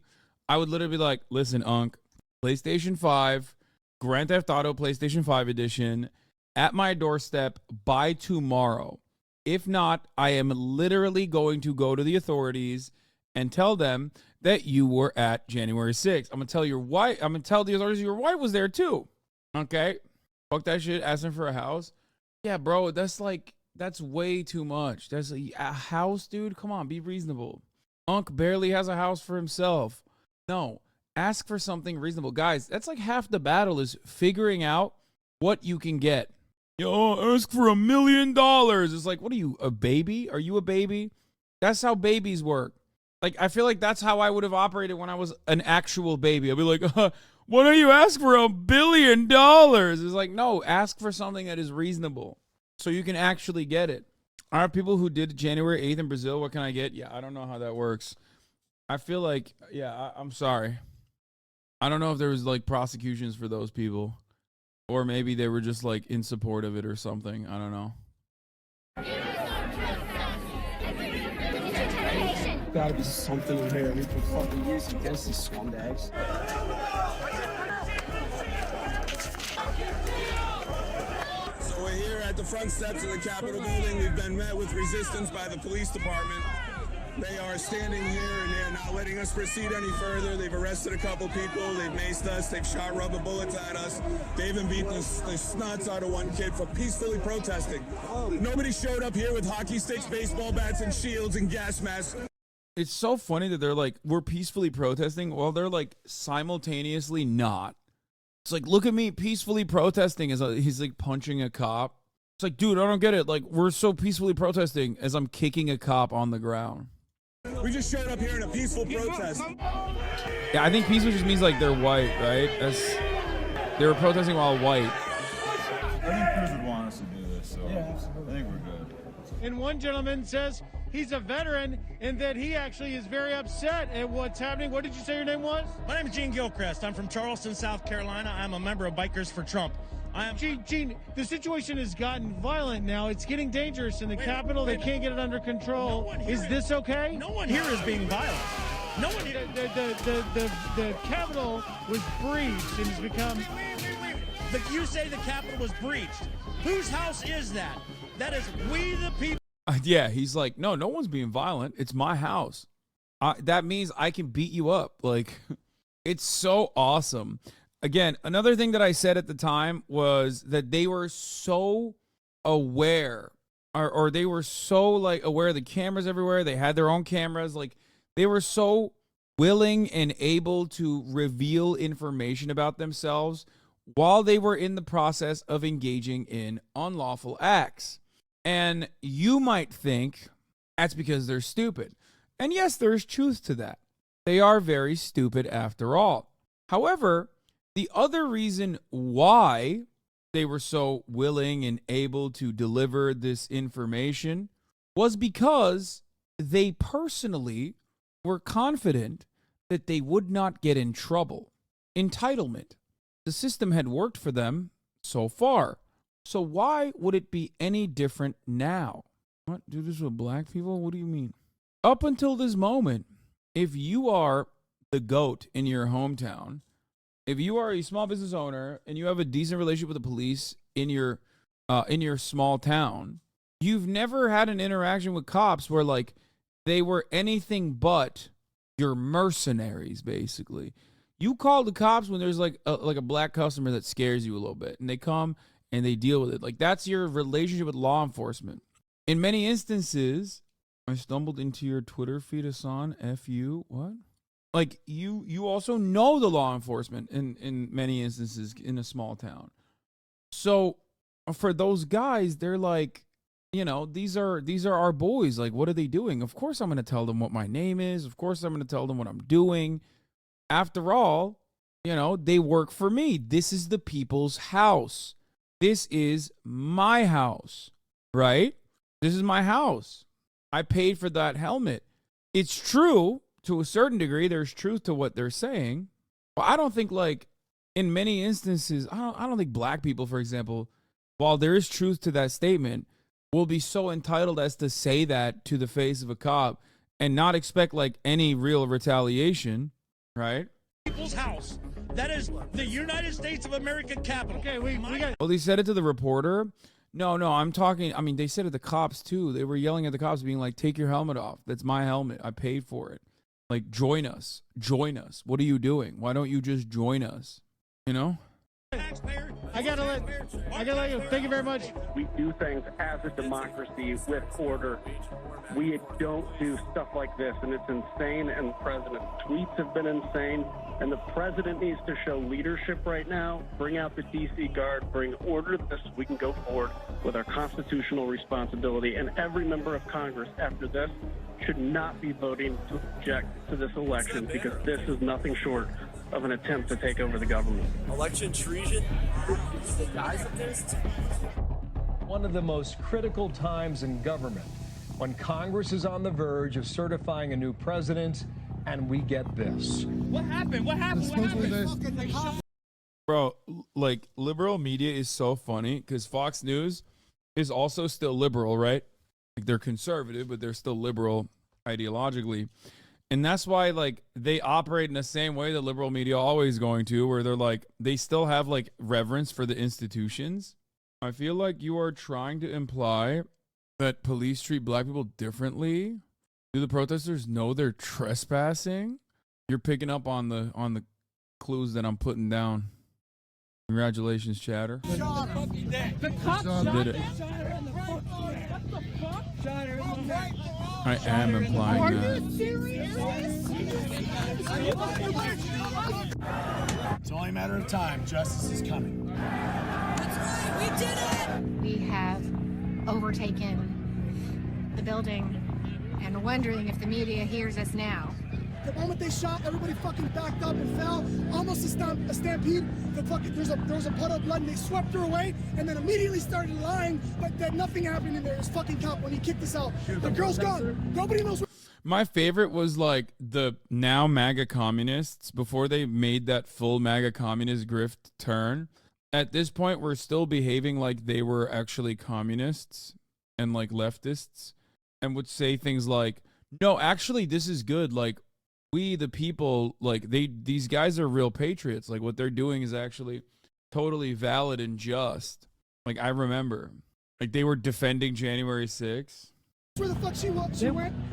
I would literally be like, listen, Unc, PlayStation 5, Grand Theft Auto PlayStation 5 edition, at my doorstep by tomorrow. If not, I am literally going to go to the authorities and tell them that you were at January 6th. I'm going to tell your wife, I'm going to tell the authorities your wife was there too. Okay? Fuck that shit, asking for a house. Yeah, bro, that's way too much. That's a house, dude? Come on, be reasonable. Unc barely has a house for himself. No, ask for something reasonable. Guys, that's like half the battle is figuring out what you can get. Yo, ask for $1 million. It's like, what are you, a baby? Are you a baby? That's how babies work. Like, I feel like that's how I would have operated when I was an actual baby. I'd be like, why don't you ask for $1 billion? It's like, no, ask for something that is reasonable so you can actually get it. Are people who did January 8th in Brazil, what can I get? Yeah, I don't know how that works. I feel like, yeah, I'm sorry. I don't know if there was like prosecutions for those people, or maybe they were just like in support of it or something. I don't know. Gotta be something in here we can fucking use against these scumbags. So we're here at the front steps of the Capitol building. We've been met with resistance by the police department. They are standing here and they're not letting us proceed any further. They've arrested a couple people. They've maced us. They've shot rubber bullets at us. They even beat the snots out of one kid for peacefully protesting. Nobody showed up here with hockey sticks, baseball bats, and shields and gas masks. It's so funny that they're like, we're peacefully protesting while they're like simultaneously not. It's like, look at me peacefully protesting as he's like punching a cop. It's like, dude, I don't get it. Like, we're so peacefully protesting as I'm kicking a cop on the ground. We just showed up here in a peaceful protest. Yeah, I think peaceful just means like they're white, right? They were protesting while white. I think Cruz would want us to do this, so I think we're good. And one gentleman says he's a veteran and that he actually is very upset at what's happening. What did you say your name was? My name is Gene Gilchrist. I'm from Charleston, South Carolina. I'm a member of Bikers for Trump. Gene, the situation has gotten violent now. It's getting dangerous in the Capitol. They can't get it under control. Is this okay? No one here is being violent. No one here. The Capitol was breached and has become... But you say the Capitol was breached. Whose house is that? That is we the people. Yeah, he's like, no one's being violent. It's my house. That means I can beat you up. Like, it's so awesome. Again, another thing that I said at the time was that they were so aware, or they were so like aware of the cameras everywhere. They had their own cameras. Like, they were so willing and able to reveal information about themselves while they were in the process of engaging in unlawful acts. And you might think that's because they're stupid. And yes, there is truth to that. They are very stupid after all. However, the other reason why they were so willing and able to deliver this information was because they personally were confident that they would not get in trouble. Entitlement. The system had worked for them so far. So why would it be any different now? What? Do this with black people? What do you mean? Up until this moment, if you are the GOAT in your hometown, if you are a small business owner and you have a decent relationship with the police in your small town, you've never had an interaction with cops where like they were anything but your mercenaries, basically. You call the cops when there's like a black customer that scares you a little bit, and they come and they deal with it. Like, that's your relationship with law enforcement. In many instances, I stumbled into your Twitter feed, Hassan. F you. What? Like, you also know the law enforcement in many instances in a small town. So for those guys, they're like, you know, these are our boys. Like, what are they doing? Of course I'm going to tell them what my name is. Of course I'm going to tell them what I'm doing. After all, you know, they work for me. This is the people's house. This is my house, right? This is my house. I paid for that helmet. It's true. To a certain degree, there's truth to what they're saying. But I don't think, like, in many instances, I don't think black people, for example, while there is truth to that statement, will be so entitled as to say that to the face of a cop and not expect, like, any real retaliation, right? People's house. That is the United States of America Capitol. Okay, we got... Well, they said it to the reporter. No, I'm talking, I mean, they said it to the cops, too. They were yelling at the cops, being like, take your helmet off. That's my helmet. I paid for it. Like, join us. Join us. What are you doing? Why don't you just join us? You know? I gotta let you. Thank you very much. We do things as a democracy with order. We don't do stuff like this, and it's insane, and the president's tweets have been insane, and the president needs to show leadership right now, bring out the DC Guard, bring order to this so we can go forward with our constitutional responsibility, and every member of Congress after this should not be voting to object to this election because this is nothing short of an attempt to take over the government. Election treason? The guys up there? One of the most critical times in government, when Congress is on the verge of certifying a new president, and we get this. What happened? What happened? What happened? Bro, like, liberal media is so funny because Fox News is also still liberal, right? Like, they're conservative, but they're still liberal ideologically. And that's why, like, they operate in the same way that liberal media always going to, where they're like, they still have, like, reverence for the institutions. I feel like you are trying to imply that police treat black people differently. Do the protesters know they're trespassing? You're picking up on the clues that I'm putting down. Congratulations, Chatter. The cop Did it. I am implying that. It's only a matter of time. Justice is coming. That's right. We did it. We have overtaken the building and wondering if the media hears us now. The moment they shot, everybody fucking backed up and fell. Almost a stampede. There was a puddle of blood and they swept her away and then immediately started lying, but that nothing happened in there. It was fucking cop when he kicked us out. The girl's gone. Nobody knows where. My favorite was like the now MAGA communists before they made that full MAGA communist grift turn. At this point, we're still behaving like they were actually communists and like leftists and would say things like, no, actually, this is good. Like, we, the people, like these guys are real patriots. Like what they're doing is actually totally valid and just. Like I remember, like they were defending January 6th. Where the fuck she went?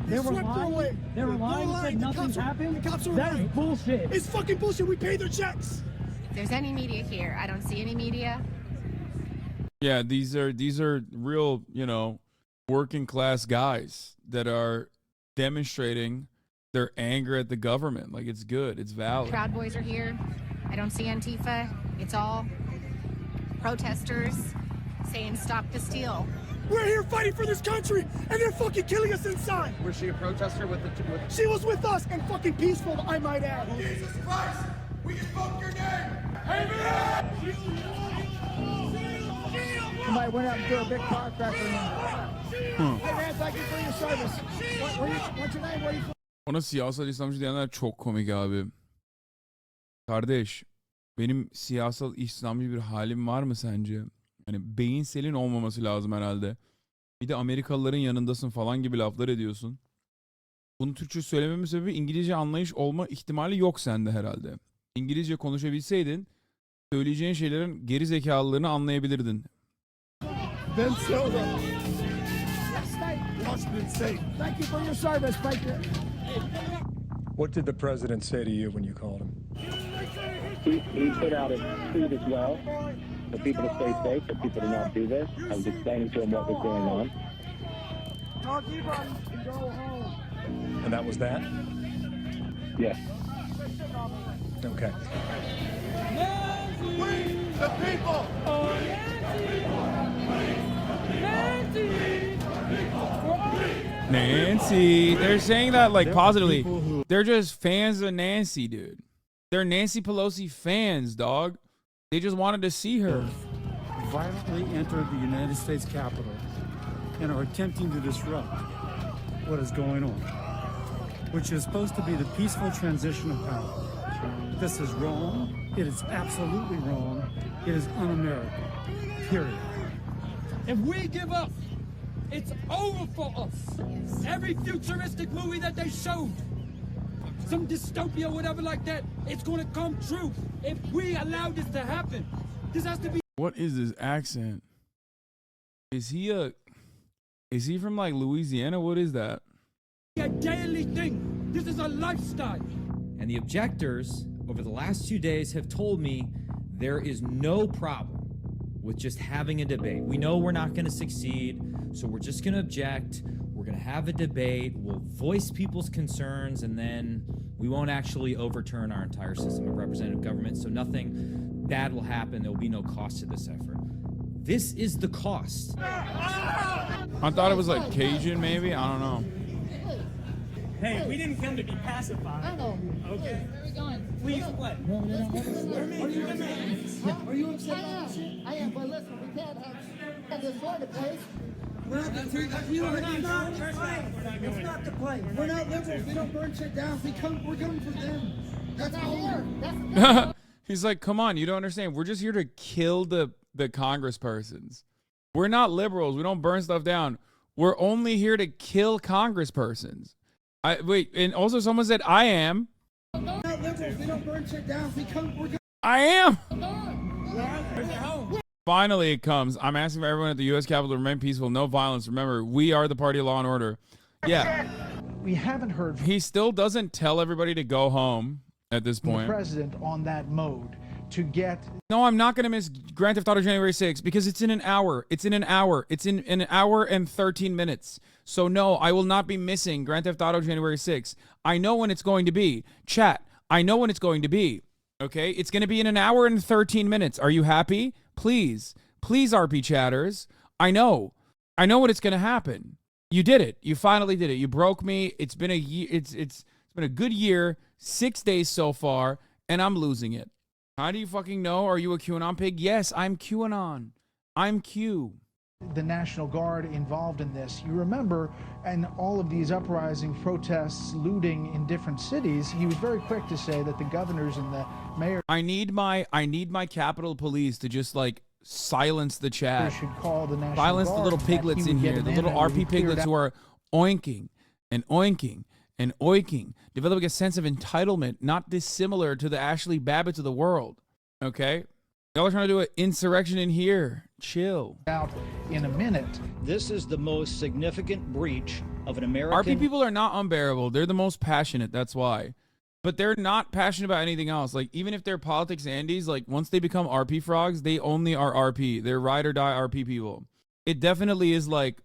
They swept her away. They were lying. Said nothing happened. The cops were That lying. is bullshit. It's fucking bullshit. We paid their checks. If there's any media here, I don't see any media. Yeah, these are real, you know, working class guys that are demonstrating their anger at the government. Like it's good, it's valid. Proud Boys are here. I don't see Antifa. It's all protesters saying stop the steal. We're here fighting for this country, and they're fucking killing us inside. Was she a protester with the? She was with us, and fucking peaceful, I might add. Jesus Christ! We invoked your name. Somebody went out and threw a big firecracker in there. Hey man, thank you for your service. What's your name? Where are you from? Ona siyasal İslamcı diyenler çok komik abi. Kardeş, benim siyasal İslamcı bir halim var mı sence? Hani beyin selin olmaması lazım herhalde. Bir de Amerikalıların yanındasın falan gibi laflar ediyorsun. Bunu Türkçe söylememin sebebi İngilizce anlayış olma ihtimali yok sende herhalde. İngilizce konuşabilseydin söyleyeceğin şeylerin geri zekalılığını anlayabilirdin. Ben Soda. Washington State. Thank you for your service. Thank you. What did the president say to you when you called him? He put out a tweet as well for people to stay safe, for people to not do this. I was explaining to him what was going on. Talk to you, buddy. Go home. And that was that? Yes. Okay. We, the people. Nancy. They're saying that like positively. They're just fans of Nancy, dude. They're Nancy Pelosi fans, dog. They just wanted to see her. Violently entered the United States Capitol and are attempting to disrupt what is going on, which is supposed to be the peaceful transition of power. This is wrong. It is absolutely wrong. It is un-American. Period. If we give up, it's over for us. Every futuristic movie that they showed, some dystopia, whatever like that, it's going to come true. If we allow this to happen, this has to be. What is this accent? Is he from like Louisiana? What is that? A daily thing. This is a lifestyle. And the objectors over the last 2 days have told me there is no problem with just having a debate. We know we're not going to succeed, so we're just going to object. We're going to have a debate. We'll voice people's concerns, and then we won't actually overturn our entire system of representative government, so nothing bad will happen. There will be no cost to this effort. This is the cost. I thought it was like Cajun, maybe. I don't know. Hey, we didn't come to be pacified. I know. Okay. Where are we going? Please play. Are you upset? I am, but listen, we can't have destroy the place. We're not the place. We're not liberals. We don't burn shit down. We're coming for them. That's all. He's like, come on, you don't understand. We're just here to kill the congresspersons. We're not liberals. We don't burn stuff down. We're only here to kill congresspersons. Wait, and also someone said, I am. We're not liberals. We don't burn shit down. I am. Finally, it comes. I'm asking for everyone at the U.S. Capitol to remain peaceful, no violence. Remember, we are the party of law and order. Yeah. We haven't heard from He still doesn't tell everybody to go home at this the point. president on that mode to get. No, I'm not going to miss Grand Theft Auto January 6th because it's in an hour. It's in an hour. It's in an hour and 13 minutes. So no, I will not be missing Grand Theft Auto January 6th. I know when it's going to be. Chat, I know when it's going to be. Okay? It's going to be in an hour and 13 minutes. Are you happy? Please, RP chatters. I know when it's going to happen. You did it. You finally did it. You broke me. It's been a year. It's been a good year. 6 days so far, and I'm losing it. How do you fucking know? Are you a QAnon pig? Yes, I'm QAnon. I'm Q. The National Guard involved in this. You remember, and all of these uprising, protests, looting in different cities, he was very quick to say that the governors and the mayor. I need my Capitol Police to just like silence the chat. Should call the National Silence Guard the little piglets in here, the little RP piglets who are oinking and oinking and oinking, developing a sense of entitlement not dissimilar to the Ashley Babbitts of the world. Okay? Y'all are trying to do an insurrection in here. Chill. Out in a minute. This is the most significant breach of an American. RP people are not unbearable. They're the most passionate. That's why. But they're not passionate about anything else. Like, even if they're politics Andes, like, once they become RP frogs, they only are RP. They're ride or die RP people. It definitely is like,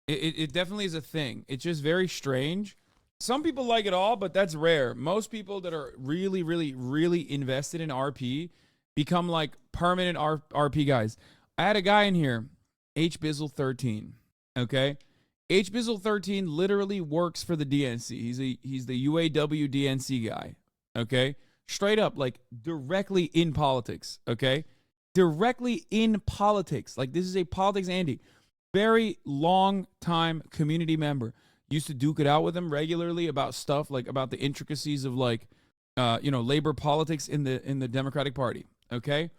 it definitely is a thing. It's just very strange. Some people like it all, but that's rare. Most people that are really, really, really invested in RP become like permanent RP guys. I had a guy in here, HBizzle13. Okay? HBizzle13 literally works for the DNC. He's the UAW DNC guy. Okay? Straight up, like directly in politics. Okay? Directly in politics. Like, this is a politics Andy. Very long time community member. Used to duke it out with him regularly about stuff, like about the intricacies of like, labor politics in the Democratic Party. Okay?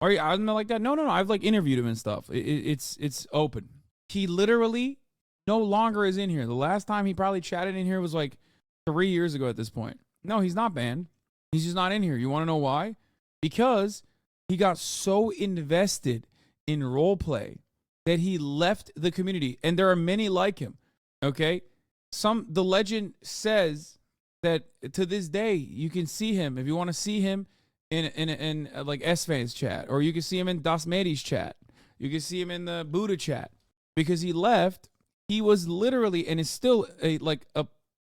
Are you out like that? No. I've like interviewed him and stuff. It's open. He literally no longer is in here. The last time he probably chatted in here was like 3 years ago at this point. No, he's not banned. He's just not in here. You want to know why? Because he got so invested in role play that he left the community. And there are many like him. Okay? The legend says that to this day, you can see him if you want to see him in like S-Fans chat, or you can see him in Dasmedi's chat. You can see him in the Buddha chat, because he left. He was literally and is still a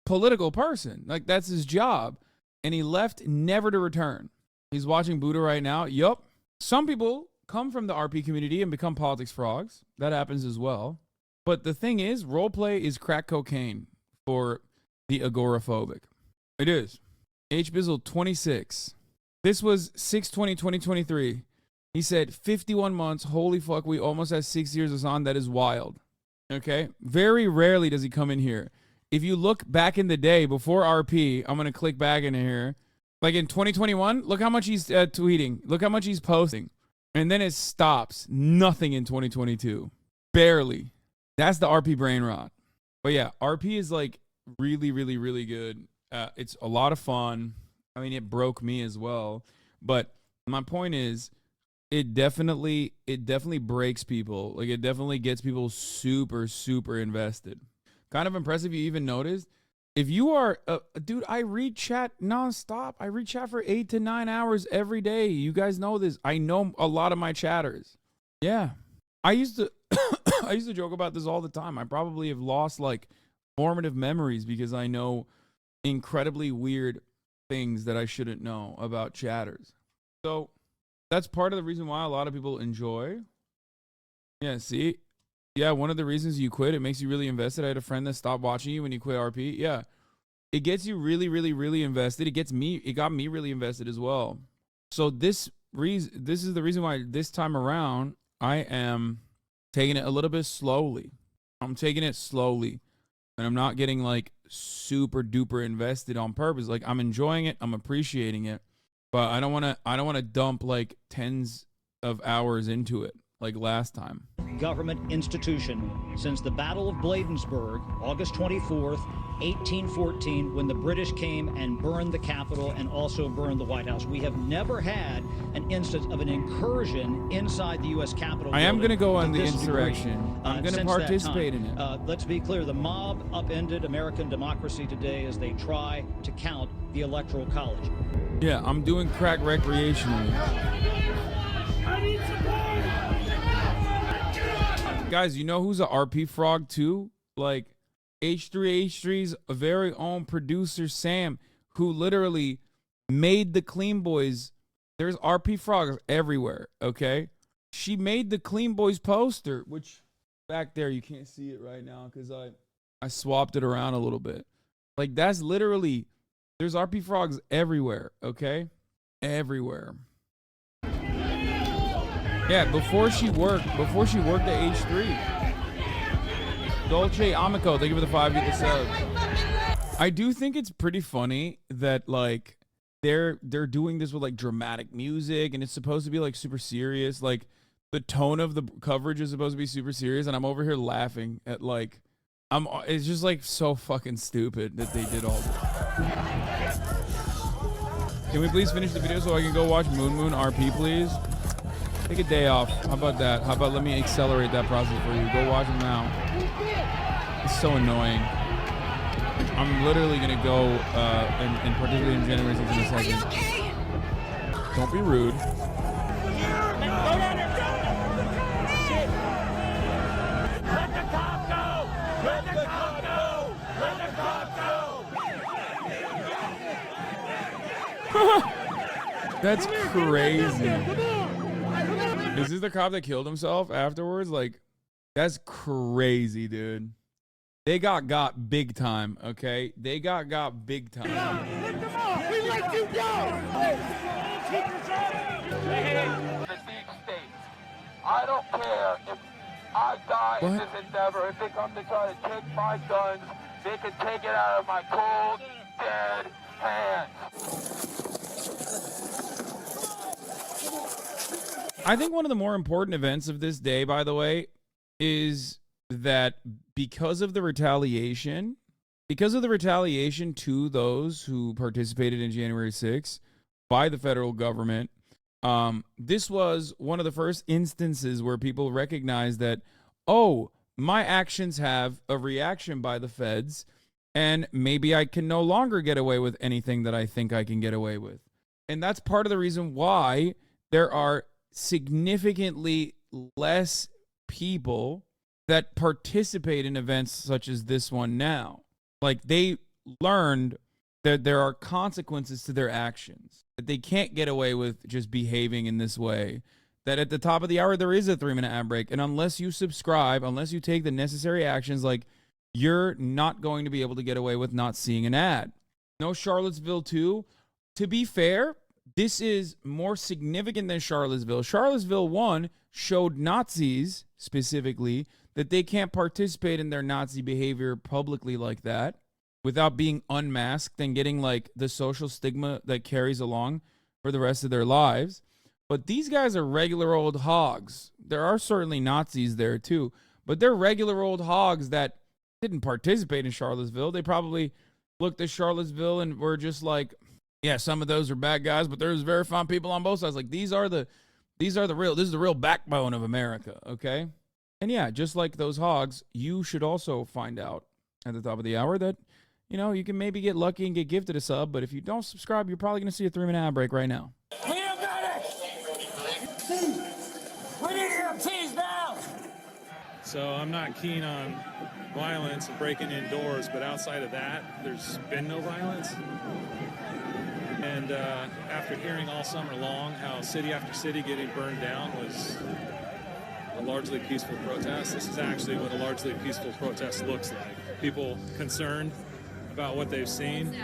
political person. Like, that's his job, and he left never to return. He's watching Buddha right now. Yup. Some people come from the RP community and become politics frogs. That happens as well. But the thing is, roleplay is crack cocaine for the agoraphobic. It is. HBizzle26. This was 6/20/2023. He said 51 months. Holy fuck, we almost had 6 years of on. That is wild. Okay? Very rarely does he come in here. If you look back in the day before RP, I'm going to click back into here. Like in 2021, look how much he's tweeting. Look how much he's posting. And then it stops. Nothing in 2022. Barely. That's the RP brain rot. But yeah, RP is like really, really, really good. It's a lot of fun. I mean, it broke me as well. But my point is, it definitely breaks people. Like, it definitely gets people super, super invested. Kind of impressive you even noticed. If you are, dude, I read chat nonstop. I read chat for 8 to 9 hours every day. You guys know this. I know a lot of my chatters. Yeah. I used to joke about this all the time. I probably have lost like formative memories because I know incredibly weird things that I shouldn't know about chatters. So that's part of the reason why a lot of people enjoy. Yeah, see? Yeah, one of the reasons you quit, it makes you really invested. I had a friend that stopped watching you when you quit RP. Yeah. it gets you really, really, really invested. It got me really invested as well. So this is the reason why this time around I am taking it a little bit slowly. I'm taking it slowly, and I'm not getting like super duper invested on purpose. Like, I'm enjoying it, I'm appreciating it, but I don't want to dump like tens of hours into it like last time. Government institution since the Battle of Bladensburg, August 24th, 1814, when the British came and burned the Capitol and also burned the White House. We have never had an instance of an incursion inside the U.S. Capitol. I am going to go on the this insurrection. degree, I'm going to since that participate time. in it. Let's be clear, the mob upended American democracy today as they try to count the Electoral College. Yeah, I'm doing crack recreationally. Guys, you know who's a RP frog too? Like H3H3's very own producer Sam, who literally made the Clean Boys. There's RP frogs everywhere, okay? She made the Clean Boys poster, which back there you can't see it right now because I swapped it around a little bit. Like, that's literally, there's RP frogs everywhere, okay? Everywhere. Yeah, before she worked at H3. Dolce Amico, thank you for the 5 the sub. I do think it's pretty funny that like they're doing this with like dramatic music, and it's supposed to be like super serious. Like, the tone of the coverage is supposed to be super serious, and I'm over here laughing at like it's just like so fucking stupid that they did all this. Can we please finish the video so I can go watch Moon Moon RP, please? Take a day off. How about that? How about let me accelerate that process for you? Go watch them now. It's so annoying. I'm literally gonna go and participate in January 6th in a second. Don't be rude. Let the cop go! Let the cop go! Let the cop go! That's crazy. Is this the cop that killed himself afterwards? Like, that's crazy, dude. They got big time, okay? They got big time. We let you go! I don't care if I die in this endeavor. If they come to try to take my guns, they can take it out of my cold, dead hands. I think one of the more important events of this day, by the way, is that because of the retaliation to those who participated in January 6th by the federal government, this was one of the first instances where people recognized that, oh, my actions have a reaction by the feds, and maybe I can no longer get away with anything that I think I can get away with. And that's part of the reason why there are significantly less people that participate in events such as this one now. Like, they learned that there are consequences to their actions, that they can't get away with just behaving in this way, that at the top of the hour there is a 3-minute ad break, and unless you subscribe, unless you take the necessary actions, like, you're not going to be able to get away with not seeing an ad. No Charlottesville 2. To be fair, this is more significant than Charlottesville. Charlottesville 1 showed Nazis, specifically, that they can't participate in their Nazi behavior publicly like that without being unmasked and getting, like, the social stigma that carries along for the rest of their lives. But these guys are regular old hogs. There are certainly Nazis there, too. But they're regular old hogs that didn't participate in Charlottesville. They probably looked at Charlottesville and were just like, yeah, some of those are bad guys, but there's very fine people on both sides. Like, this is the real backbone of America, okay? And yeah, just like those hogs, you should also find out at the top of the hour that, you know, you can maybe get lucky and get gifted a sub, but if you don't subscribe, you're probably going to see a 3-minute ad break right now. We don't got it! We need EMTs now! So I'm not keen on violence and breaking in doors, but outside of that, there's been no violence. And after hearing all summer long how city after city getting burned down was a largely peaceful protest, this is actually what a largely peaceful protest looks like. People concerned about what they've seen.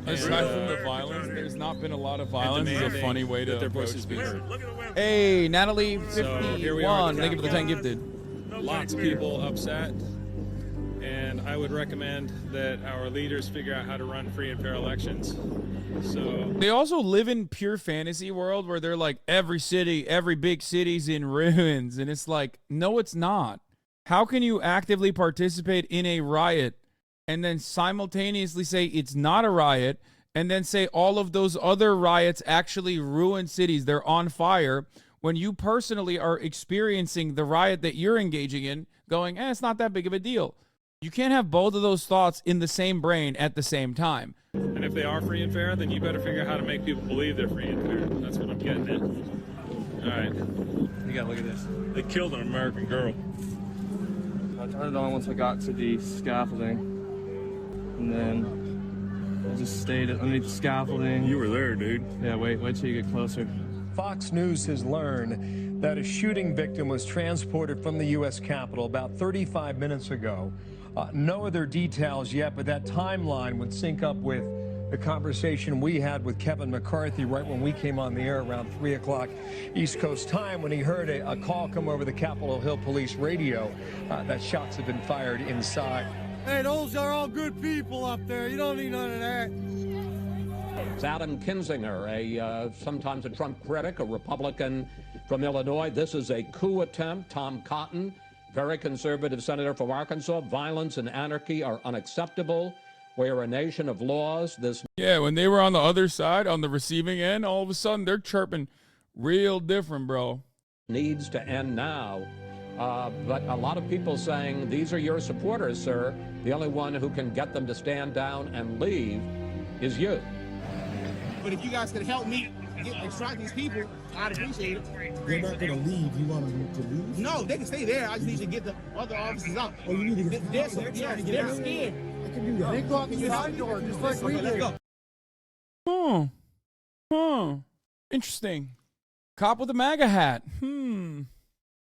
Aside from the violence, there's not been a lot of violence. It's a funny way to their approach voices be this. heard. Hey, Natalie, So here we are 51. at the Thank you for the 10 Capitol. gifted. Lots of people upset, and I would recommend that our leaders figure out how to run free and fair elections. So They also live in pure fantasy world where they're like, every city, every big city's in ruins. And it's like, no, it's not. How can you actively participate in a riot and then simultaneously say it's not a riot and then say all of those other riots actually ruin cities, they're on fire, when you personally are experiencing the riot that you're engaging in, going, it's not that big of a deal. You can't have both of those thoughts in the same brain at the same time. and if they are free and fair, then you better figure out how to make people believe they're free and fair. That's what I'm getting at. All right. You gotta look at this. They killed an American girl. I turned it on once I got to the scaffolding, and then I just stayed underneath the scaffolding. You were there, dude. Yeah, wait till you get closer. Fox News has learned that a shooting victim was transported from the U.S. Capitol about 35 minutes ago. No other details yet, but that timeline would sync up with the conversation we had with Kevin McCarthy right when we came on the air around 3 o'clock East Coast time, when he heard a call come over the Capitol Hill Police radio that shots had been fired inside. Hey, those are all good people up there. You don't need none of that. It's Adam Kinzinger, sometimes a Trump critic, a Republican from Illinois. This is a coup attempt. Tom Cotton, very conservative senator from Arkansas. Violence and anarchy are unacceptable. We are a nation of laws. Yeah, when they were on the other side, on the receiving end, all of a sudden they're chirping real different, bro. Needs to end now. But a lot of people saying, these are your supporters, sir. The only one who can get them to stand down and leave is you. But if you guys could help me extract these people, I'd appreciate it. They're not going to leave. You want them to leave? No, they can stay there. I just need to get the other officers out. Oh, you need to get They're scared. I can do that. They go out the side door just like we did. Interesting. Cop with a MAGA hat.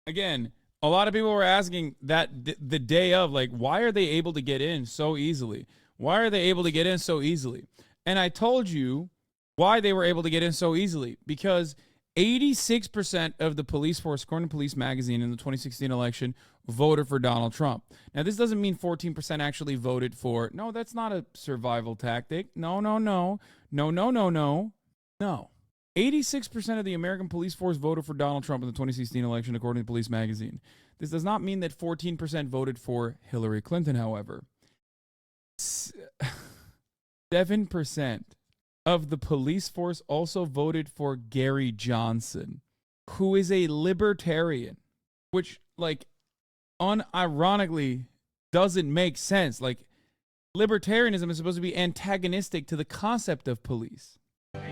Again, a lot of people were asking that the day of, like, why are they able to get in so easily? Why are they able to get in so easily? And I told you why they were able to get in so easily. Because 86% of the police force, according to Police Magazine, in the 2016 election, voted for Donald Trump. Now, this doesn't mean 14% actually voted for. No, that's not a survival tactic. No. 86% of the American police force voted for Donald Trump in the 2016 election, according to Police Magazine. This does not mean that 14% voted for Hillary Clinton, however. 7% of the police force also voted for Gary Johnson, who is a libertarian, which, like, unironically doesn't make sense. Like, libertarianism is supposed to be antagonistic to the concept of police.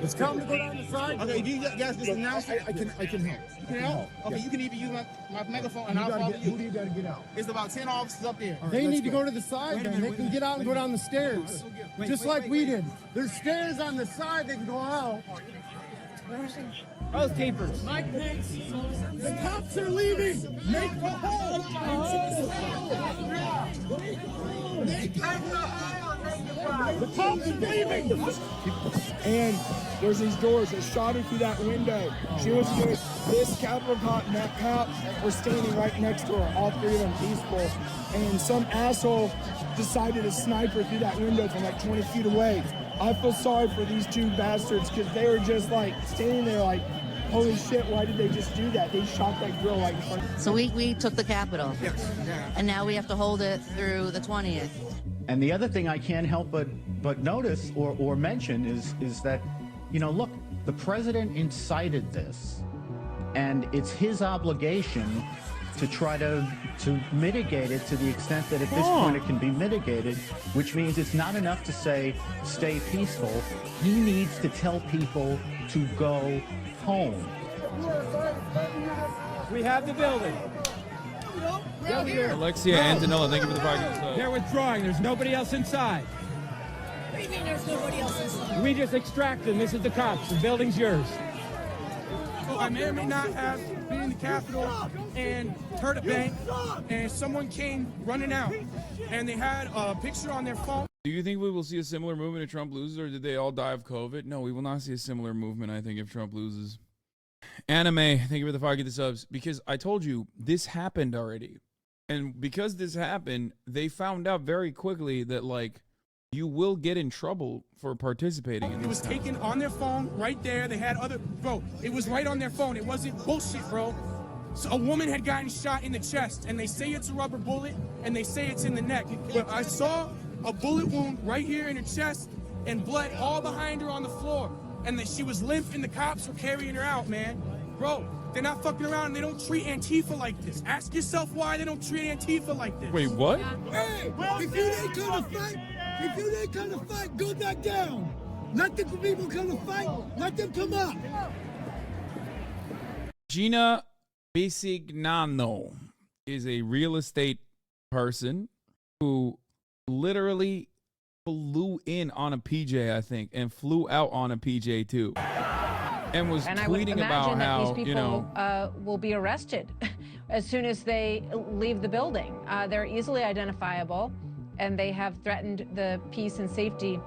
It's time to go down the side. Okay, if you guys just announce it. I can help. You can help? Okay, you can even use my megaphone and I'll follow you. Who do you got to get out? It's about 10 officers up there. They need to go to the side, then. They can get out and go down the stairs. Just like we did. There's stairs on the side, they can go out. Those keepers. The cops are leaving. Make the hole. The cops are leaving. And there's these doors that shot her through that window. She was good. This Capitol cop and that cop were standing right next to her, all three of them peaceful. And some asshole decided to snipe her through that window from like 20 feet away. I feel sorry for these two bastards because they were just like standing there like, holy shit, why did they just do that? They shot that girl like in front. So we took the Capitol. Yes. And now we have to hold it through the 20th. And the other thing I can't help but notice or mention is that, you know, look, the president incited this, and it's his obligation to try to mitigate it to the extent that at this point it can be mitigated, which means it's not enough to say, stay peaceful. He needs to tell people to go home. We have the building. Alexia Antonella, thank you for the podcast. They're withdrawing. There's nobody else inside. What do you mean there's nobody else inside? We just extract them. This is the cops. The building's yours. So I may or may not have been in the Capitol and heard a bang, and someone came running out, and they had a picture on their phone. Do you think we will see a similar movement if Trump loses, or did they all die of COVID? No, we will not see a similar movement, I think, if Trump loses. Anime, thank you for the 5 get the subs. Because I told you, this happened already. And because this happened, they found out very quickly that, like, you will get in trouble for participating in this. It was taken on their phone right there. They had other, bro, it was right on their phone. It wasn't bullshit, bro. So a woman had gotten shot in the chest, and they say it's a rubber bullet, and they say it's in the neck. But I saw a bullet wound right here in her chest and blood all behind her on the floor. And that she was limp, and the cops were carrying her out, man. Bro, they're not fucking around, and they don't treat Antifa like this. Ask yourself why they don't treat Antifa like this. Wait, what? Hey, if you ain't gonna fight, go back down. Let the people come to fight. Let them come up. Gina Bisignano is a real estate person who literally flew in on a PJ, I think, and flew out on a PJ too, and was tweeting about how, these people, you know, will be arrested as soon as they leave the building. They're easily identifiable, and they have threatened the peace and safety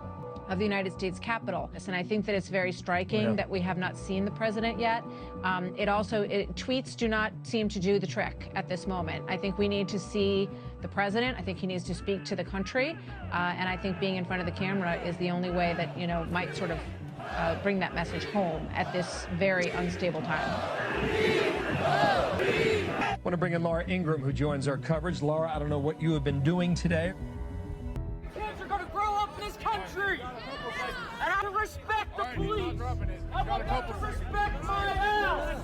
of the United States Capitol. And I think that it's very striking that we have not seen the president yet. Tweets do not seem to do the trick at this moment. I think we need to see the president. I think he needs to speak to the country. And I think being in front of the camera is the only way that, you know, might sort of bring that message home at this very unstable time. I want to bring in Laura Ingraham, who joins our coverage. Laura, I don't know what you have been doing today. Kids are going to grow up in this country. And I will respect the police. I will have to respect my house.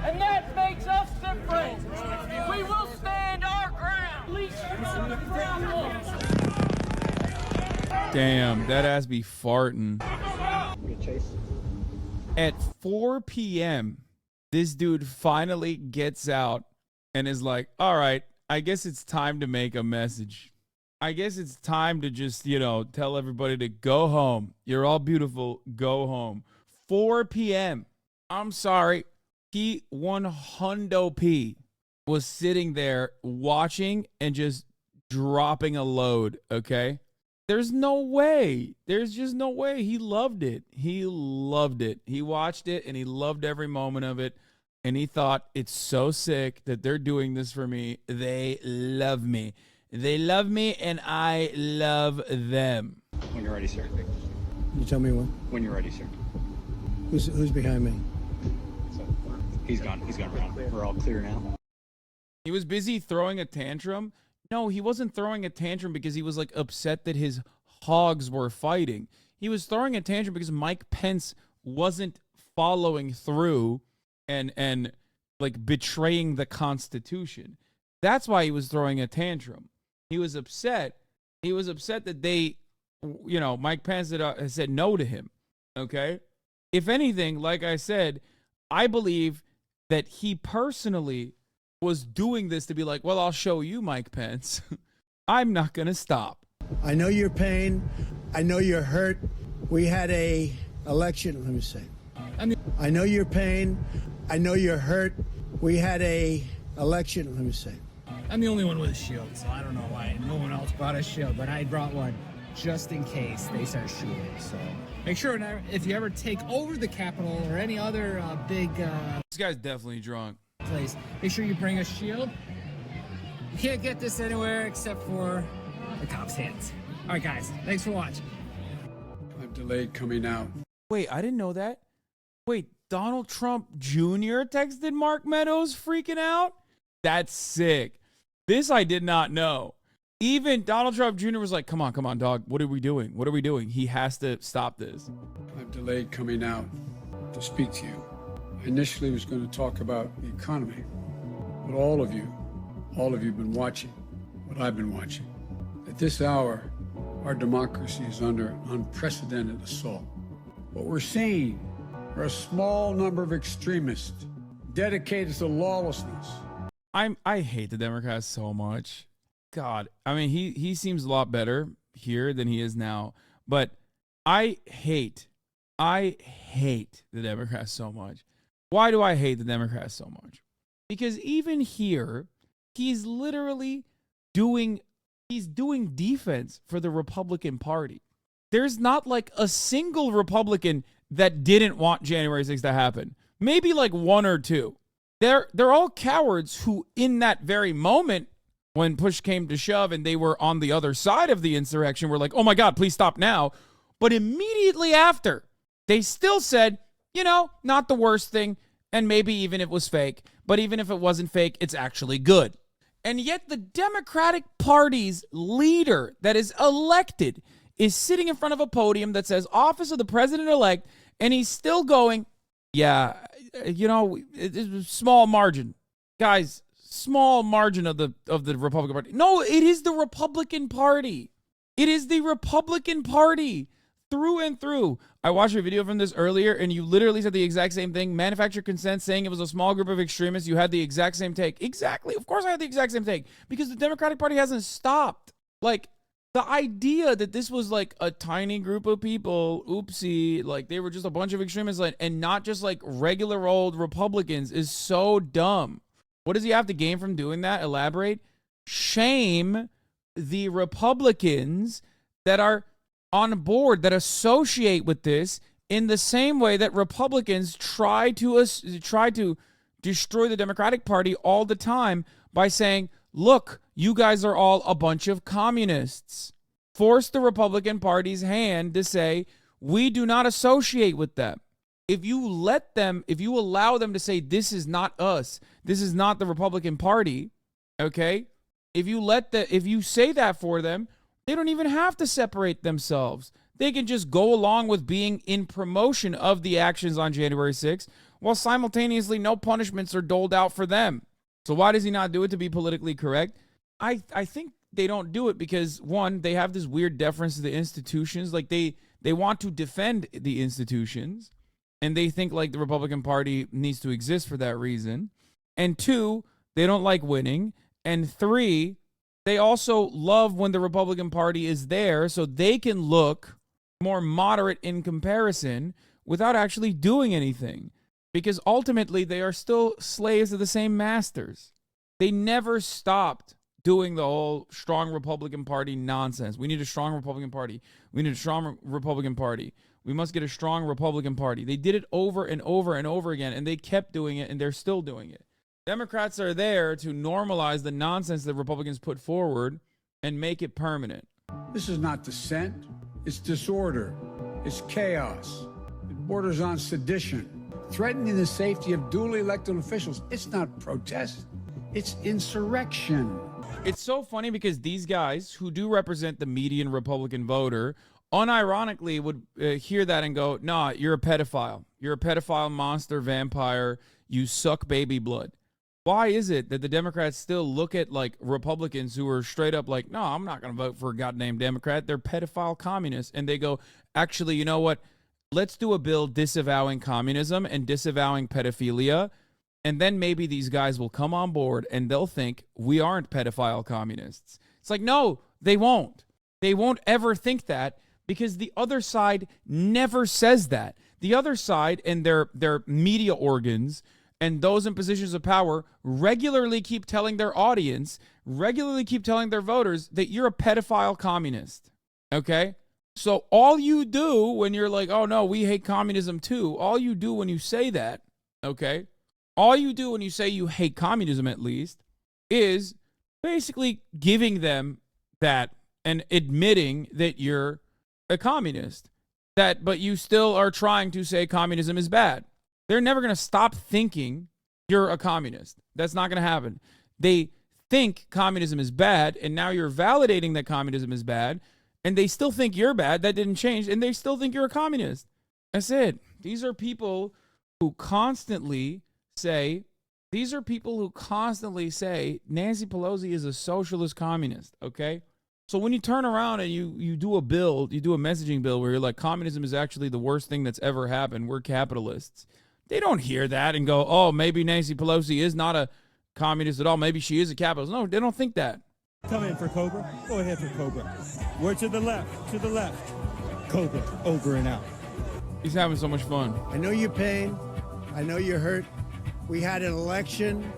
And that makes us different. We will stand our ground. Police are the ground. damn, that ass be farting. At 4 p.m., this dude finally gets out and is like, all right, I guess it's time to make a message. I guess it's time to just, you know, tell everybody to go home. You're all beautiful. Go home. 4 p.m. I'm sorry. He 100p was sitting there watching and just dropping a load, okay? There's no way. There's just no way. He loved it. He loved it. He watched it and he loved every moment of it. And he thought, it's so sick that they're doing this for me. They love me. They love me and I love them. When you're ready, sir. You tell me when? When you're ready, sir. Who's behind me? So, he's gone. He's gone around. We're all clear now. He was busy throwing a tantrum. No, he wasn't throwing a tantrum because he was like upset that his hogs were fighting. He was throwing a tantrum because Mike Pence wasn't following through and like betraying the Constitution. That's why he was throwing a tantrum. He was upset. He was upset that they, you know, Mike Pence had said no to him. Okay? If anything, like I said, I believe that he personally was doing this to be like, well, I'll show you, Mike Pence. I'm not going to stop. I know your pain. I know you're hurt. We had a election. Let me say. I know your pain. I know you're hurt. We had a election. Let me say. I'm the only one with a shield, so I don't know why no one else brought a shield, but I brought one just in case they start shooting. So make sure if you ever take over the Capitol or any other big this guy's definitely drunk place, make sure you bring a shield. You can't get this anywhere except for the cops' hands. All right, guys, thanks for watching. I've delayed coming out. Wait, I didn't know that. Wait, Donald Trump Jr. texted Mark Meadows freaking out? That's sick. This I did not know. Even Donald Trump Jr. was like, come on, dog. What are we doing? What are we doing? He has to stop this. I've delayed coming out to speak to you. I initially was going to talk about the economy, but all of you have been watching what I've been watching. At this hour, our democracy is under an unprecedented assault. What we're seeing are a small number of extremists dedicated to lawlessness. I hate the Democrats so much. God, I mean, he seems a lot better here than he is now. But I hate the Democrats so much. Why do I hate the Democrats so much? Because even here, he's literally doing He's doing defense for the Republican Party. There's not like a single Republican that didn't want January 6th to happen. Maybe like one or two. They're all cowards who, in that very moment, when push came to shove and they were on the other side of the insurrection, were like, oh my God, please stop now. But immediately after, they still said, you know, not the worst thing. And maybe even if it was fake. But even if it wasn't fake, it's actually good. And yet the Democratic Party's leader that is elected is sitting in front of a podium that says office of the president-elect, and he's still going, yeah, you know, it's a small margin. Guys, small margin of the Republican Party. No, it is the Republican Party. It is the Republican Party through and through. I watched your video from this earlier, and you literally said the exact same thing. Manufactured consent, saying it was a small group of extremists. You had the exact same take. Exactly. Of course I had the exact same take, because the Democratic Party hasn't stopped. Like, the idea that this was like a tiny group of people, oopsie, like they were just a bunch of extremists, like, and not just like regular old Republicans, is so dumb. What does he have to gain from doing that? Elaborate. Shame the Republicans that are on board, that associate with this, in the same way that Republicans try to destroy the Democratic Party all the time by saying, look, you guys are all a bunch of communists. Force the Republican Party's hand to say, we do not associate with them. If you allow them to say, this is not us, this is not the Republican Party, okay? If you say that for them, they don't even have to separate themselves. They can just go along with being in promotion of the actions on January 6th, while simultaneously no punishments are doled out for them. So why does he not do it? To be politically correct? I think they don't do it because, one, they have this weird deference to the institutions. Like they want to defend the institutions, and they think like the Republican Party needs to exist for that reason. And two, they don't like winning. And three, they also love when the Republican Party is there so they can look more moderate in comparison without actually doing anything. Because ultimately, they are still slaves of the same masters. They never stopped doing the whole strong Republican Party nonsense. We need a strong Republican Party. We need a strong Republican Party. We must get a strong Republican Party. They did it over and over and over again, and they kept doing it, and they're still doing it. Democrats are there to normalize the nonsense that Republicans put forward and make it permanent. This is not dissent. It's disorder. It's chaos. It borders on sedition. Threatening the safety of duly elected officials. It's not protest. It's insurrection. It's so funny because these guys who do represent the median Republican voter unironically would hear that and go, nah, you're a pedophile. You're a pedophile, monster, vampire. You suck baby blood. Why is it that the Democrats still look at like Republicans who are straight up like, no, I'm not going to vote for a goddamn Democrat. They're pedophile communists. And they go, actually, you know what? Let's do a bill disavowing communism and disavowing pedophilia. And then maybe these guys will come on board and they'll think we aren't pedophile communists. It's like, no, they won't. They won't ever think that because the other side never says that. The other side and their media organs and those in positions of power regularly keep telling their audience, regularly keep telling their voters that you're a pedophile communist. Okay? So all you do when you're like, oh no, we hate communism too, all you do when you say that, okay? All you do when you say you hate communism, at least, is basically giving them that and admitting that you're a communist. But you still are trying to say communism is bad. They're never going to stop thinking you're a communist. That's not going to happen. They think communism is bad, and now you're validating that communism is bad, and they still think you're bad. That didn't change, and they still think you're a communist. That's it. These are people who constantly say Nancy Pelosi is a socialist communist, okay? So when you turn around and you do a messaging bill where you're like, communism is actually the worst thing that's ever happened, we're capitalists. They don't hear that and go, oh, maybe Nancy Pelosi is not a communist at all. Maybe she is a capitalist. No, they don't think that. Come in for Cobra. Go ahead for Cobra. We're to the left, to the left. Cobra, over and out. He's having so much fun. I know your pain. I know you're hurt. We had an election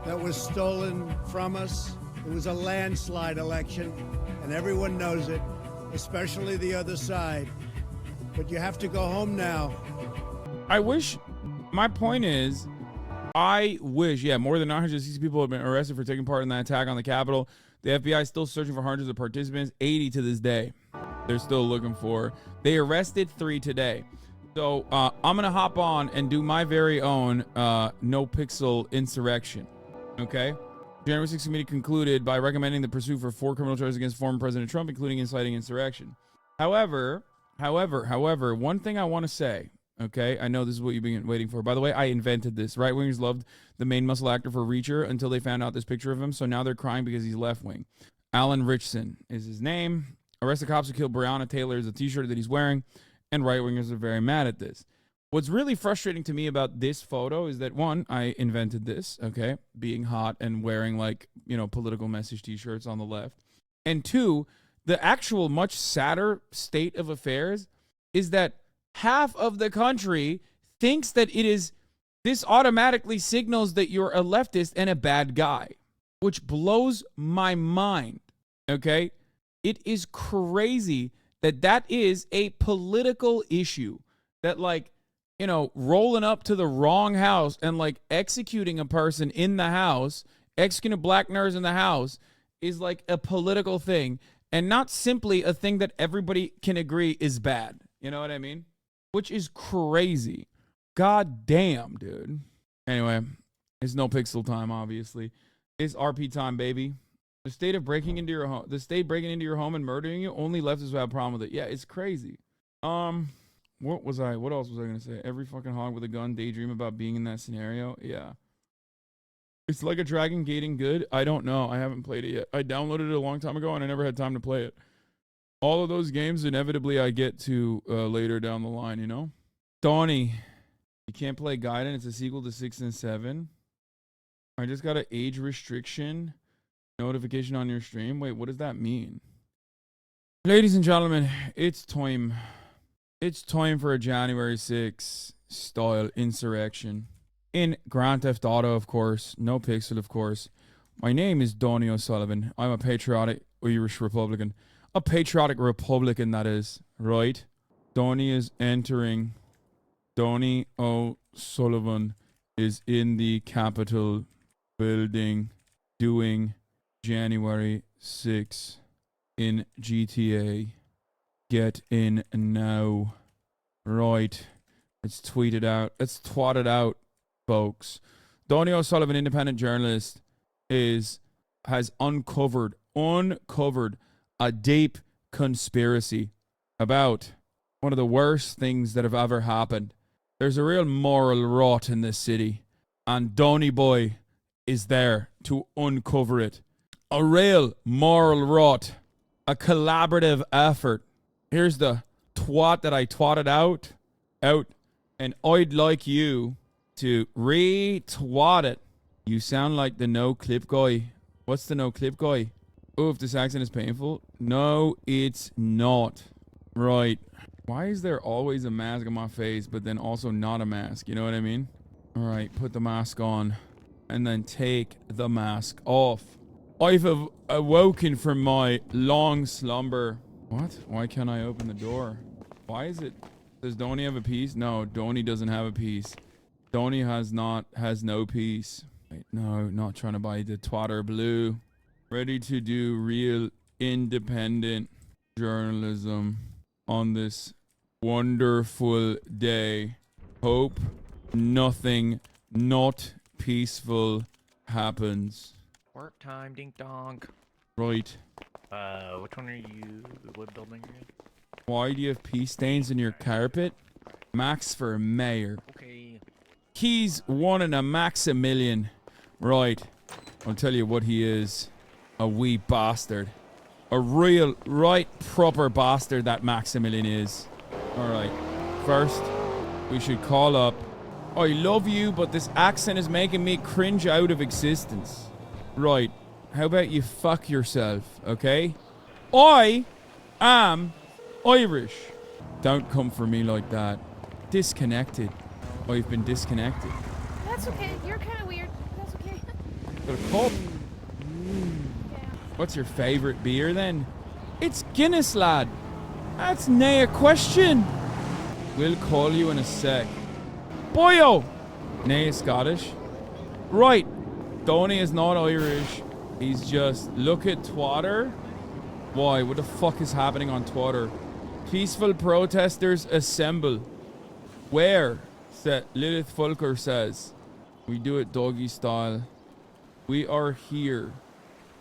that was stolen from us. It was a landslide election. and everyone knows it, especially the other side. But you have to go home now. I wish, my point is, I wish, more than 960 people have been arrested for taking part in that attack on the Capitol. The FBI is still searching for hundreds of participants, 80 to this day. They're still looking for. They arrested 3 today. So I'm going to hop on and do my very own no pixel insurrection. Okay? January 6th committee concluded by recommending the pursuit for 4 criminal charges against former President Trump, including inciting insurrection. However, one thing I want to say, okay? I know this is what you've been waiting for. By the way, I invented this. Right-wingers loved the main muscle actor for Reacher until they found out this picture of him, so now they're crying because he's left-wing. Alan Richson is his name. Arrested cops who killed Breonna Taylor is a t-shirt that he's wearing, and right-wingers are very mad at this. What's really frustrating to me about this photo is that, one, I invented this, okay, being hot and wearing, like, you know, political message t-shirts on the left. And two, the actual much sadder state of affairs is that half of the country thinks that this automatically signals that you're a leftist and a bad guy, which blows my mind, okay? It is crazy that is a political issue, that, like, you know, rolling up to the wrong house and, like, executing a person in the house, executing a black nurse in the house is, like, a political thing and not simply a thing that everybody can agree is bad. You know what I mean? Which is crazy. God damn, dude. Anyway, it's no pixel time, obviously. It's RP time, baby. The state of breaking into your home, breaking into your home and murdering you, only leftists will have a problem with it. Yeah, it's crazy. What else was I gonna say? Every fucking hog with a gun daydream about being in that scenario. Yeah. It's like a Dragon Gating good. I don't know. I haven't played it yet. I downloaded it a long time ago and I never had time to play it. All of those games, inevitably, I get to later down the line, you know? Donnie, you can't play Gaiden. It's a sequel to 6 and 7. I just got an age restriction notification on your stream. Wait, what does that mean? Ladies and gentlemen, it's time. It's time for a January 6th style insurrection. In Grand Theft Auto, of course. No pixel, of course. My name is Donnie O'Sullivan. I'm a patriotic Irish Republican. A patriotic Republican, that is. Right? Donnie is entering. Donnie O'Sullivan is in the Capitol building doing January 6th in GTA. Get in now. Right. Let's tweet it out. Let's twat it out, folks. Donnie O'Sullivan, independent journalist, has uncovered a deep conspiracy about one of the worst things that have ever happened. There's a real moral rot in this city, and Donnie Boy is there to uncover it. A real moral rot. A collaborative effort. Here's the twat that I twatted out, and I'd like you to re-twat it. You sound like the no clip guy. What's the no clip guy? Oh, if this accent is painful. No, it's not. Right. Why is there always a mask on my face, but then also not a mask? You know what I mean? All right, put the mask on, and then take the mask off. I've awoken from my long slumber. What? Why can't I open the door? Why is it? Does Donnie have a piece? No, Donnie doesn't have a piece. Donnie has no piece. Wait, no, not trying to buy the twatter blue. Ready to do real independent journalism on this wonderful day. Hope nothing not peaceful happens. Work time, ding dong. Right. Which one are you? What building are you in? Why do you have pee stains in your carpet? Max for mayor. Okay. He's one in a Maximilian. Right. I'll tell you what he is. A wee bastard. A real, right, proper bastard that Maximilian is. Alright. First, we should call up. I love you, but this accent is making me cringe out of existence. Right. How about you fuck yourself, okay? I am Irish. Don't come for me like that. Disconnected. I've been disconnected. That's okay. You're kind of weird. That's okay. Got a cup. What's your favorite beer then? It's Guinness, lad. That's nae a question. We'll call you in a sec. Boyo! Nae Scottish. Right. Donny is not Irish. He's just, look at Twitter. Why? What the fuck is happening on Twitter? Peaceful protesters assemble. Where? Lilith Fulker says. We do it doggy style. We are here.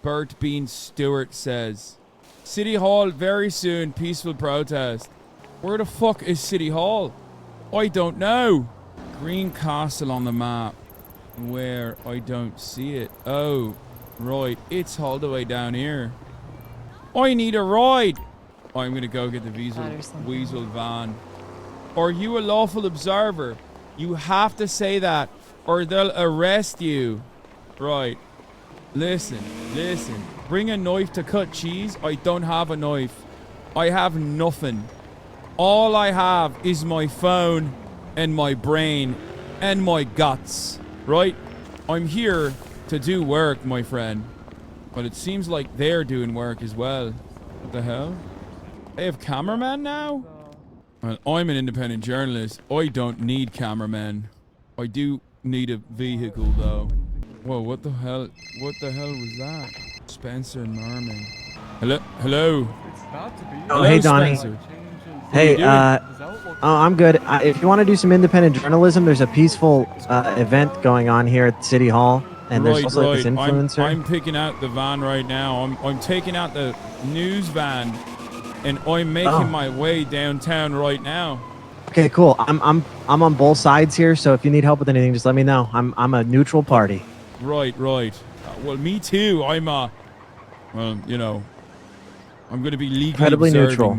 Bert Bean Stewart says. City Hall very soon. Peaceful protest. Where the fuck is City Hall? I don't know. Green Castle on the map. Where? I don't see it. Oh, right. It's all the way down here. I need a ride. I'm going to go get the Weasel van. Are you a lawful observer? You have to say that or they'll arrest you. Right. Listen. Bring a knife to cut cheese. I don't have a knife. I have nothing. All I have is my phone and my brain and my guts. Right? I'm here to do work, my friend. But it seems like they're doing work as well. What the hell? They have cameraman now? Well, I'm an independent journalist. I don't need cameramen. I do need a vehicle, though. Whoa, what the hell? What the hell was that? Spencer and Merman. Hello? Oh, hey, Donnie. Spencer. Hey, I'm good. If you want to do some independent journalism, there's a peaceful event going on here at City Hall. And there's also this influencer. I'm picking out the van right now. I'm taking out the news van, and I'm making my way downtown right now. Okay, cool. I'm on both sides here, so if you need help with anything, just let me know. I'm a neutral party. Right. Well, me too. I'm well, you know, I'm going to be legally incredibly neutral.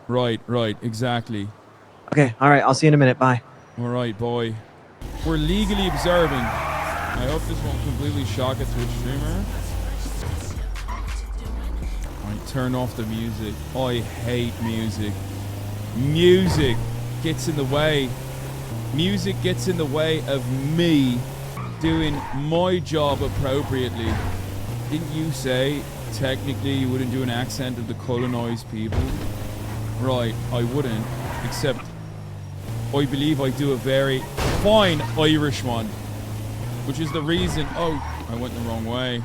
Right, exactly. Okay, all right. I'll see you in a minute. Bye. All right, boy. We're legally observing. I hope this won't completely shock a Twitch streamer. Alright, turn off the music. I hate music. Music gets in the way. Music gets in the way of me doing my job appropriately. Didn't you say technically you wouldn't do an accent of the colonized people? Right, I wouldn't. Except I believe I do a very fine Irish one. Which is the reason... Oh, I went the wrong way.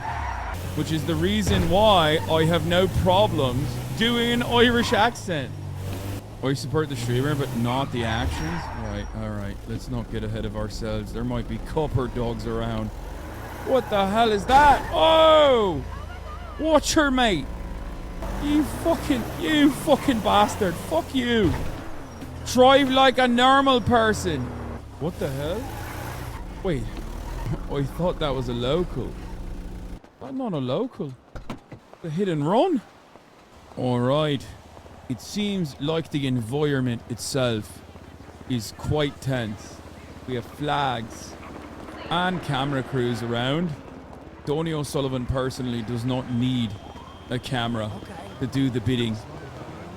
Which is the reason why I have no problems doing an Irish accent. I support the streamer, but not the actions? Right, alright. Let's not get ahead of ourselves. There might be copper dogs around. What the hell is that? Oh! Watch her, mate! You fucking bastard. Fuck you. Drive like a normal person. What the hell? Wait. I thought that was a local. That's not a local. The hit and run. Alright. It seems like the environment itself is quite tense. We have flags and camera crews around. Donny O'Sullivan personally does not need a camera to do the bidding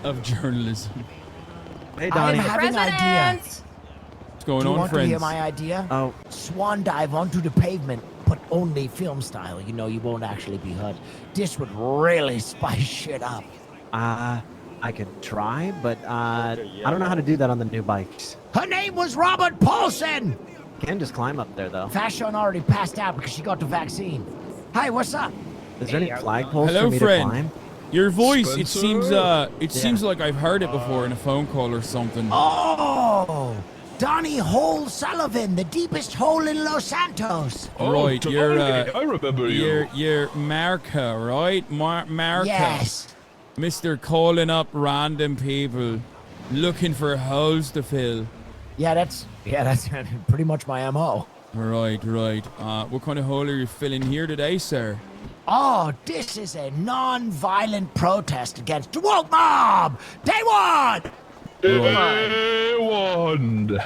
of journalism. Hey, Donnie. I am having an idea. What's going Do you on, want friends? to hear my idea? Oh. Swan dive onto the pavement, but only film style. You know, you won't actually be hurt. This would really spice shit up. I could try, but I don't know how to do that on the new bikes. Her name was Robert Paulson! Can just climb up there, though. Fashion already passed out because she got the vaccine. Hi, what's up? Is there any flagpoles Hello, for me friend. to climb? Your voice, Spencer? it seems like I've heard it before in a phone call or something. Oh! Donnie Hole Sullivan, the deepest hole in Los Santos. Right, you're I remember you're Marca, right? Marca. Yes. Mr. Calling up random people looking for holes to fill. Yeah, that's pretty much my MO. Right. What kind of hole are you filling here today, sir? Oh, this is a non-violent protest against the woke mob! Day one! Day one!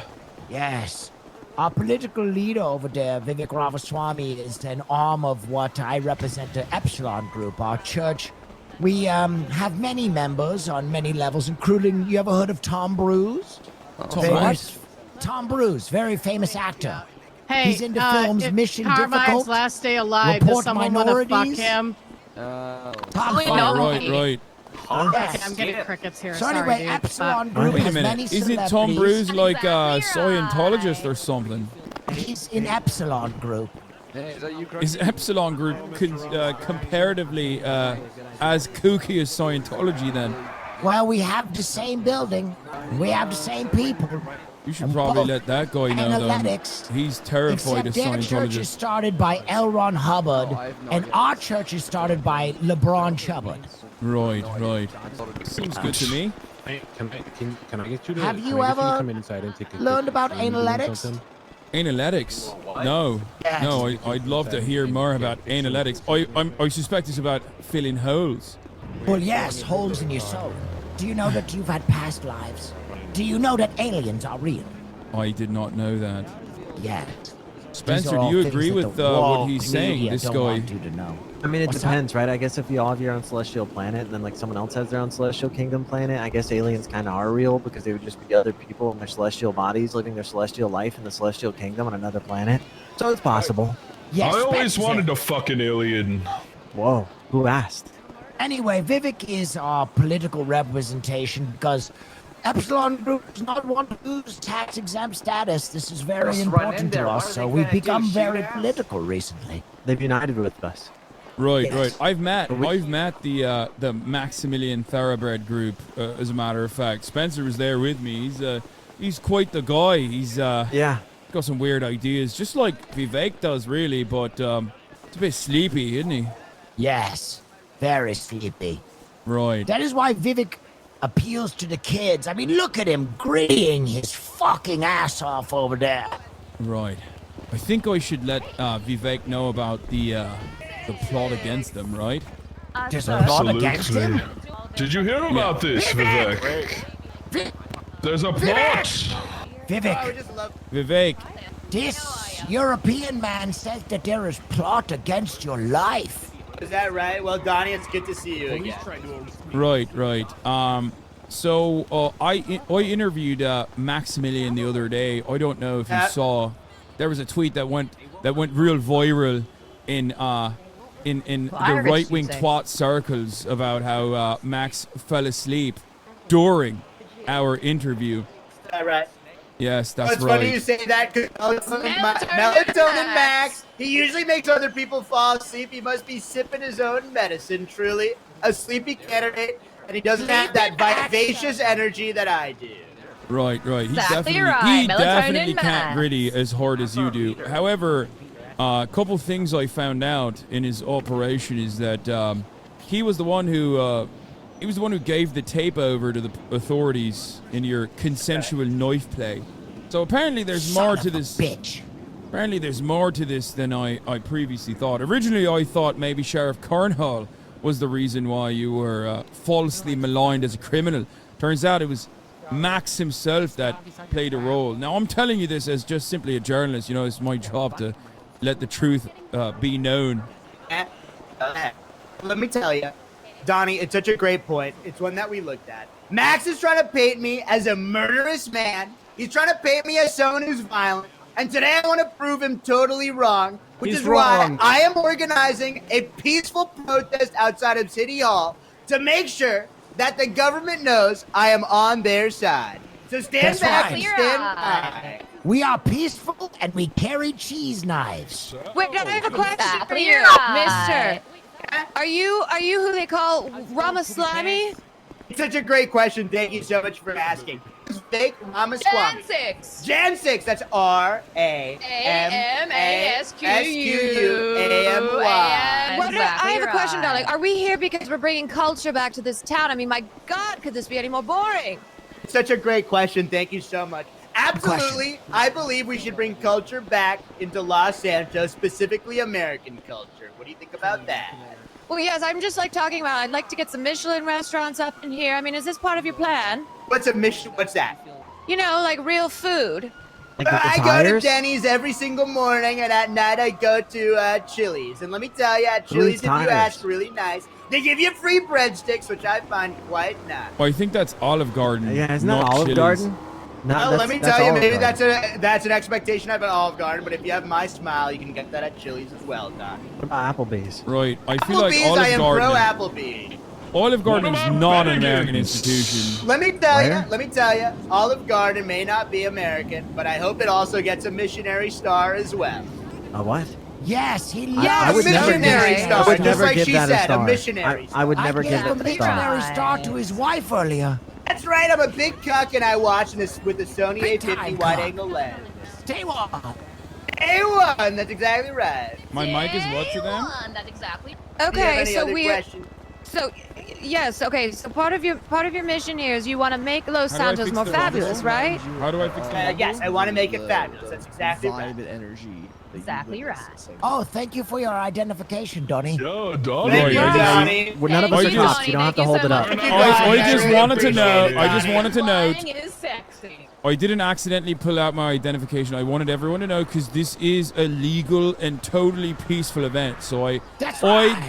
Yes. Our political leader over there, Vivek Ramaswamy, is an arm of what I represent, the Epsilon Group, our church. We have many members on many levels, including, you ever heard of Tom Cruise? Tom Cruise, very famous actor. Hey, he's into films if Mission Carmine's Difficult, last day alive, Report does someone want to fuck Minorities. him? Tom Probably Fire. not. Right. I'm getting crickets here. So Sorry, anyway, dude. Epsilon Group Wait a has many minute. Isn't Tom celebrities. Cruise like a Scientologist or something? He's in Epsilon Group. Is Epsilon Group comparatively as kooky as Scientology then? Well, we have the same building. We have the same people. You should probably let that guy know, though. Analytics. He's terrified Except of their church is Scientologists. started by L. Ron Hubbard, and our church is started by LeBron Chubbard. Right. Seems good to me. Can I get you to Have you can I get ever to come in inside and take a learned quick about doing analytics? something? Analytics? No. Yes. No, I'd love to hear more about analytics. I suspect it's about filling holes. Well, yes, holes in your soul. Do you know that you've had past lives? Do you know that aliens are real? I did not know that. Yeah. Spencer, These are all do you things agree that with the what woke he's saying? media This don't guy. want you to know. I mean, it What's depends, right? I guess if you all have your own celestial planet and then like someone else has their own celestial kingdom planet, I guess aliens kind of are real because they would just be other people in their celestial bodies living their celestial life in the celestial kingdom on another planet. So it's possible. Yes, I always Spencer. wanted a fucking alien. Whoa, who asked? Anyway, Vivek is our political representation because Epsilon Group does not want to lose tax-exempt status. This is very Just run in important there. to What us, are so they we've gonna do, become shoot very us? political recently. They've united with us. Right, Yes. right. I've met the Maximilian Thoroughbred group. As a matter of fact, Spencer was there with me. He's quite the guy. He's Yeah. got some weird ideas, just like Vivek does, really. But it's a bit sleepy, isn't he? Yes, very sleepy. Right. That is why Vivek appeals to the kids. I mean, look at him gritting his fucking ass off over there. Right. I think I should let Vivek know about the plot against them, right? There's a plot against him? Did you hear about this, Vivek? There's a plot. Vivek. This European man says that there is plot against your life. Is that right? Well, Donnie, it's good to see you again. Right. So I interviewed Maximilian the other day. I don't know if you saw. There was a tweet that went real viral in the right wing twat circles about how Max fell asleep during our interview. Is that right? Yes, that's It's right. funny you say that because Melatonin Max, he usually makes other people fall asleep. He must be sipping his own medicine, truly. A sleepy candidate, and he doesn't have that vivacious energy that I do. Right. He Exactly definitely, right. he Melatonin definitely can't Max. gritty as hard as you do. However, a couple things I found out in his operation is that he was the one who gave the tape over to the authorities in your consensual knife play. So apparently there's more to this. Bitch. Apparently there's more to this than I previously thought. Originally I thought maybe Sheriff Cornwall was the reason why you were falsely maligned as a criminal. Turns out it was Max himself that played a role. Now I'm telling you this as just simply a journalist. You know, it's my job to let the truth be known. Let me tell you, Donnie, it's such a great point. It's one that we looked at. Max is trying to paint me as a murderous man. He's trying to paint me as someone who's violent. And today I want to prove him totally wrong, which He's is why wrong. I am organizing a peaceful protest outside of City Hall to make sure that the government knows I am on their side. So stand That's back right. and stand by. We are peaceful and we carry cheese knives. Wait, I have a question for you, Right. mister. Are you who they call Ramaswamy? It's such a great question. Thank you so much for asking. It's fake Ramaswamy. Jan 6. Jan 6. That's RAMASQUAMY. Well, I have a question, darling. Are we here because we're bringing culture back to this town? I mean, my God, could this be any more boring? Such a great question. Thank you so much. Absolutely. I believe we should bring culture back into Los Santos, specifically American culture. What do you think about that? Well, yes, I'm just like talking about, I'd like to get some Michelin restaurants up in here. I mean, is this part of your plan? What's a Michelin? What's that? You know, like real food. I go to Denny's every single morning, and at night I go to Chili's. And let me tell you, at Chili's, if you tires? ask really nice, they give you free breadsticks, which I find quite nice. Well, I think that's Olive Garden. Yeah, isn't that not Olive Chili's. Garden? No, Well, that's- let me that's tell you, Olive maybe Garden. that's an expectation of an Olive Garden, but if you have my smile, you can get that at Chili's as well, Don. What about Applebee's? Right. I feel like Applebee's, Olive I am Garden. pro Applebee. Olive Garden is not an American institution. Let me tell you, Olive Garden may not be American, but I hope it also gets a missionary star as well. A what? Yes, he I would never missionary give, star, I would just never like give she that said, a star. a missionary I would never give gave it a a missionary star. star to his wife earlier. That's right, I'm a big cuck and I watch this with the Sony Big A50 time wide cuck. angle lens. Stay warm. A1, that's exactly right. My mic is what to them? That's exactly. Do you have Okay, any so other we. questions? So, yes. Okay, so part of your mission here is you want to make Los How do I Santos fix more the fabulous, rumble? right? How do I fix the Yes, I want to make it fabulous. That's exactly right. Exactly right. Oh, thank you for your identification, Donnie. Yo, Donnie. Thank you, Donnie. Well, none of us Thank are you, cops. Donnie. You don't have to Thank hold you it so up. much. I just wanted to know. I just wanted to note. Flying is sexy. I didn't accidentally pull out my identification. I wanted everyone to know because this is a legal and totally peaceful event. So I,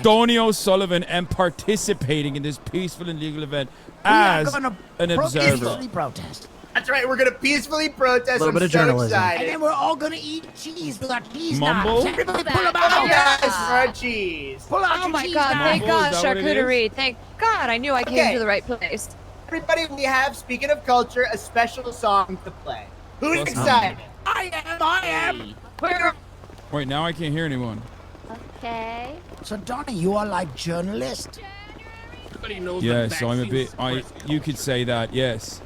Donnie O'Sullivan, am participating in this peaceful and legal event as an observer. Peacefully protest. That's right, we're going to peacefully protest. Little I'm bit of so journalism. excited. And then we're all gonna eat cheese with our cheese Mumble? knives. Everybody pull them out. Yes, for our cheese. Pull out Oh your my cheese God! Thank knives. God, is that what it charcuterie. Thank God, I knew I came Okay. to the right place. Everybody, we have, speaking of culture, a special song to play. Who's Awesome. excited? I am. Wait, now I can't hear anyone. Okay. So, Donnie, you are like journalist. Yes, so I'm a bit. You could say that. Yes.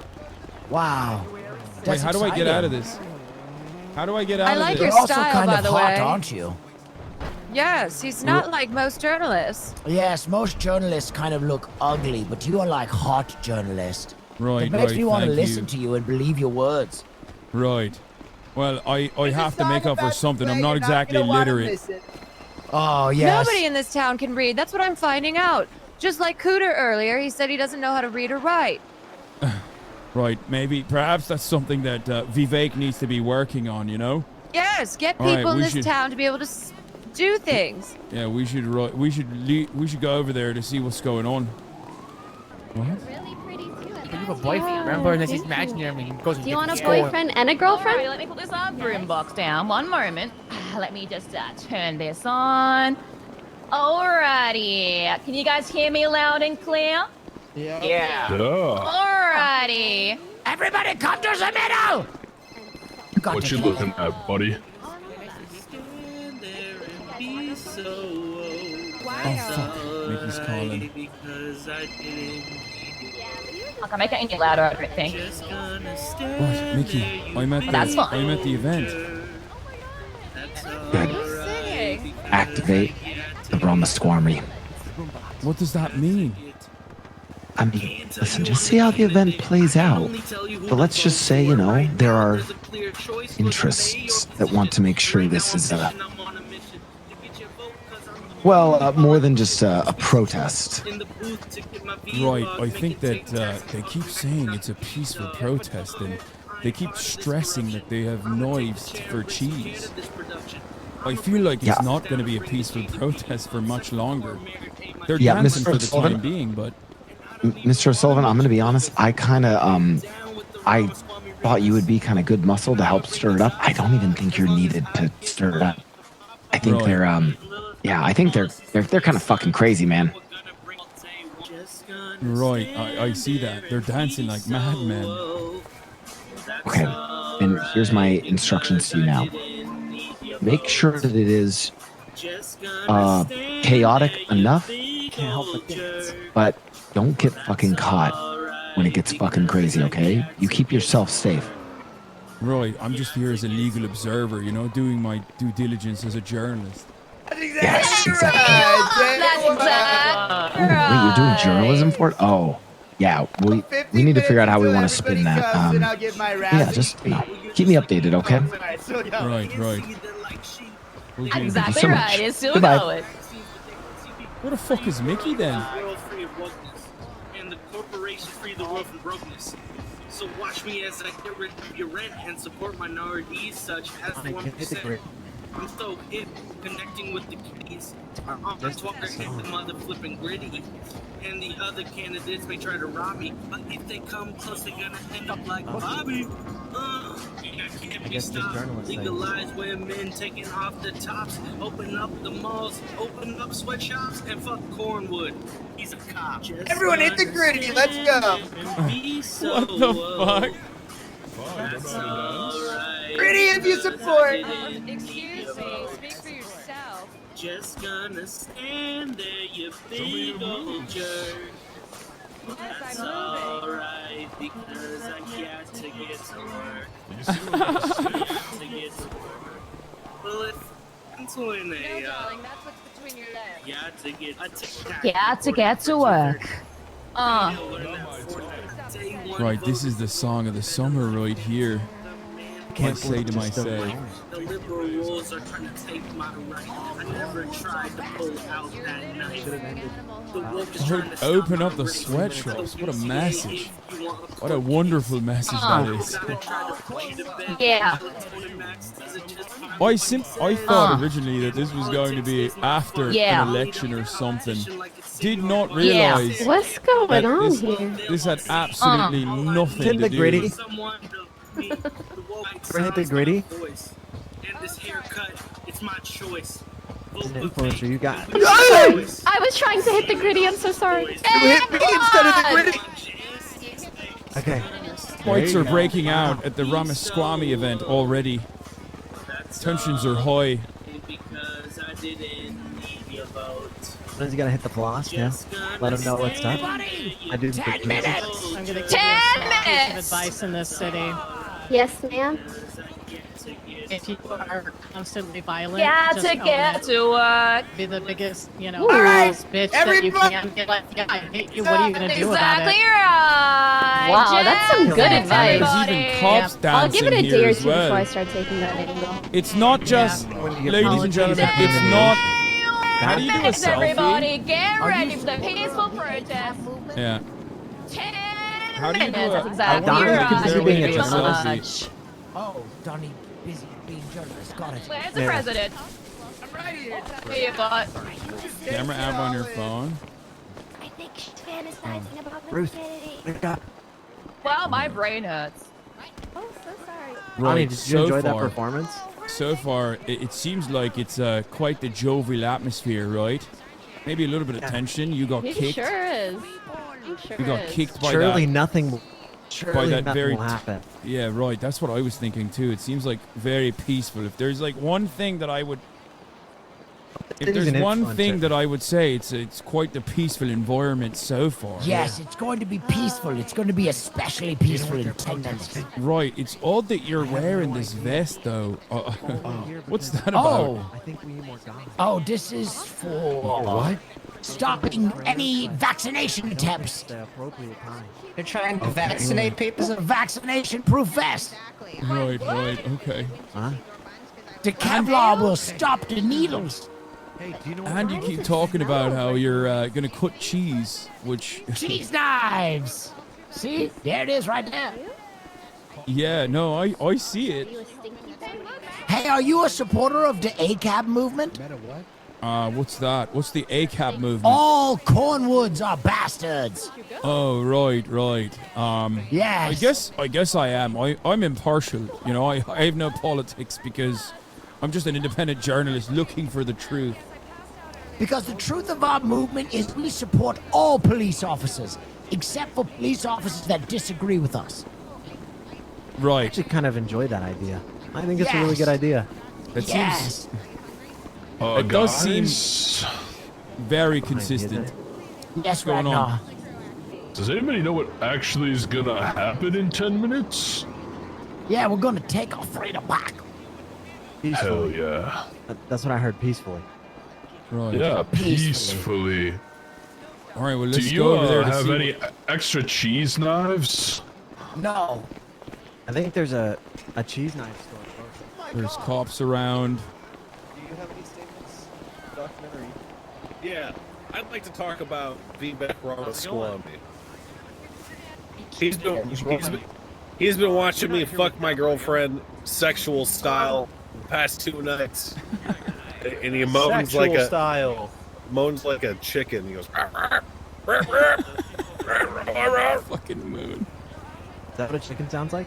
Wow. Wait, That's how do I get exciting. out of this? How do I get out I of like this? your You're also style, kind by of the hot, way. aren't you? Yes, he's not like most journalists. Yes, most journalists kind of look ugly, but you are like hot journalist. Right, It makes right. me want to thank listen to you and believe your words. Right. Well, I have to make up for something. I'm not You're exactly gonna wanna illiterate. miss it. Oh, yes. Nobody in this town can read. That's what I'm finding out. Just like Cooter earlier, he said he doesn't know how to read or write. Right. Perhaps that's something that Vivek needs to be working on. You know. Yes, get All right, people in we this should- town to be able to do things. Yeah, we should go over there to see what's going on. What? Really pretty too. You have a boyfriend, remember? And then she's imaginary. I mean, goes Do you want a school. boyfriend and a girlfriend? Alright, let me put this broom box down. One moment. Let me just turn this on. Alrighty. Can you guys hear me loud and clear? Yeah. Alrighty. Everybody come to the middle! What you looking at, buddy? Oh fuck! Mickey's calling. Okay, make it any louder, I don't think. What, Mickey? I'm at That's the fine. I'm at the event. Activate the Ramaswamy. What does that mean? I mean, listen, just see how the event plays out. But let's just say, you know, there are interests that want to make sure this is more than just a protest. Right. I think that they keep saying it's a peaceful protest, and they keep stressing that they have knives for cheese. I feel like it's Yeah. not going to be a peaceful protest for much longer. They're Yeah, dancing Mr. for the Sullivan. time being, but Mr. O'Sullivan, I'm going to be honest. I kind of, I thought you would be kind of good muscle to help stir it up. I don't even think you're needed to stir it up. I think Right. they're, I think they're kind of fucking crazy, man. right, I see that. They're dancing like madmen. Okay, and here's my instructions to you now. Make sure that it is chaotic enough, but don't get fucking caught when it gets fucking crazy, okay? You keep yourself safe. Right, I'm just here as a legal observer, you know, doing my due diligence as a journalist. Yes, exactly. That's exactly Wait, you're doing journalism for it? Oh, yeah. We need to figure out how we want to spin that. Yeah, just keep me updated, okay? Right. We'll do it. Exactly so much. right. It's still Goodbye. going. Where the fuck is Mickey then? And the corporation free the world from brokenness. So watch me as I get rid of your rent and support minorities such as 1%. I'm so hip connecting with the kitties. Our arms walker hit the mother flipping gritty. And the other candidates may try to rob me, but if they come close, they're gonna end up like Bobby. I guess just journalist things. Legalize women taking off the tops, open up the malls, open up sweatshops, and fuck Cornwood. He's a cop. Everyone hit the gritty. Let's go. What the fuck? That's alright. Gritty if you support. Excuse me, speak for yourself. Just gonna stand there, you big old jerk. That's alright, because I got to get to work. To get to work. Well, it's doing a, Darling, that's what's between your legs. Got to get to work. Right, this is the song of the summer right here. Can't say to myself. The liberal rules are trying to take my right. I never tried to pull out that knife. The wolf is trying to Open up the sweatshops. What a message. What a wonderful message that is. Yeah. I thought originally that this was going to be after an election or something. Did not realize What's going that on this, here? this had absolutely nothing to do Gritty. with Hit the Gritty. And this haircut, it's my choice. As an influencer, you got. I was trying to hit the gritty. I'm so sorry. You hit me instead of the gritty. Okay. Fights are breaking out at the Ramaswamy event already. Tensions are high. Because I didn't need your vote. Sometimes you gotta hit the floss, yeah. Let them know what's up. I do. 10 minutes. I'm gonna give 10 minutes. of advice in this city. Yes, ma'am. If you are constantly violent, Got just to own get it. to work. Be the biggest, Ooh. bitch that you Everybody- can. Be like, yeah, I hate you. What are you gonna do about Exactly it? right. Wow, that's some good Yes, advice. There's even cops dancing I'll give it a here day or as two before I well. start taking that angle. It's not just, ladies and gentlemen, it's not. How do you do a Thanks, everybody. selfie? Get ready for the peaceful protest. Yeah. 10 How do you do minutes. a? That's exactly Donnie, right. you can being a Thank you so journalist. much. Oh, Donnie, busy being journalist. Got it. Where's the Yeah. president? I'm right here. Here, bot. Camera app on your phone. I think she's fantasizing about Ruth, wake up. Well, my brain hurts. Oh, so sorry. Ronnie, did you so enjoy that far- performance? So far, it seems like it's quite the jovial atmosphere, right? Maybe a little bit of tension. You got He kicked. sure is. He sure You got is. kicked by Surely that. nothing. Surely that nothing very will happen. Yeah, right. That's what I was thinking too. It seems like very peaceful. If there's like one thing that I would, if He's there's an one influencer. thing that I would say, it's quite the peaceful environment so far. Yes, it's going to be peaceful. It's going to be especially peaceful in 10 minutes. Right. It's odd that you're wearing this vest though. What's that about? Oh, I think we need more guys. oh, this is for What? stopping any vaccination attempts. The appropriate time. They're trying to vaccinate people. It's a vaccination-proof vest. Right. Okay. Huh? The Kevlar will stop the needles. Hey, do you know? And you keep talking about how you're gonna cut cheese, which Cheese knives. See, there it is right there. yeah, no, I see it. Hey, are you a supporter of the ACAB movement? What's that? What's the ACAB movement? All Cornwoods are bastards. Oh, right. Yes. I guess I am. I'm impartial. You know, I have no politics because I'm just an independent journalist looking for the truth. Because the truth of our movement is we support all police officers, except for police officers that disagree with us. I Right. actually kind of enjoy that idea. I think it's a really Yes. good idea. That Yes. seems. It does seem very consistent. Yes, going on? Ragnar. Does anybody know what actually is gonna happen in 10 minutes? Yeah, we're gonna take our freedom back. Hell yeah. That's what I heard. Peacefully. Right. Yeah, peacefully. All right. Well, Do let's you go over there to have see any extra cheese knives? No. I think there's a cheese knife store. There's cops around. Do you have any statements? Documentary. Yeah, I'd like to talk about Vivek Ramaswamy. He's been watching me fuck my girlfriend sexual style the past 2 nights, and he moans Sexual like a style. moans like a chicken. He goes. Fucking moon. Is that what a chicken sounds like?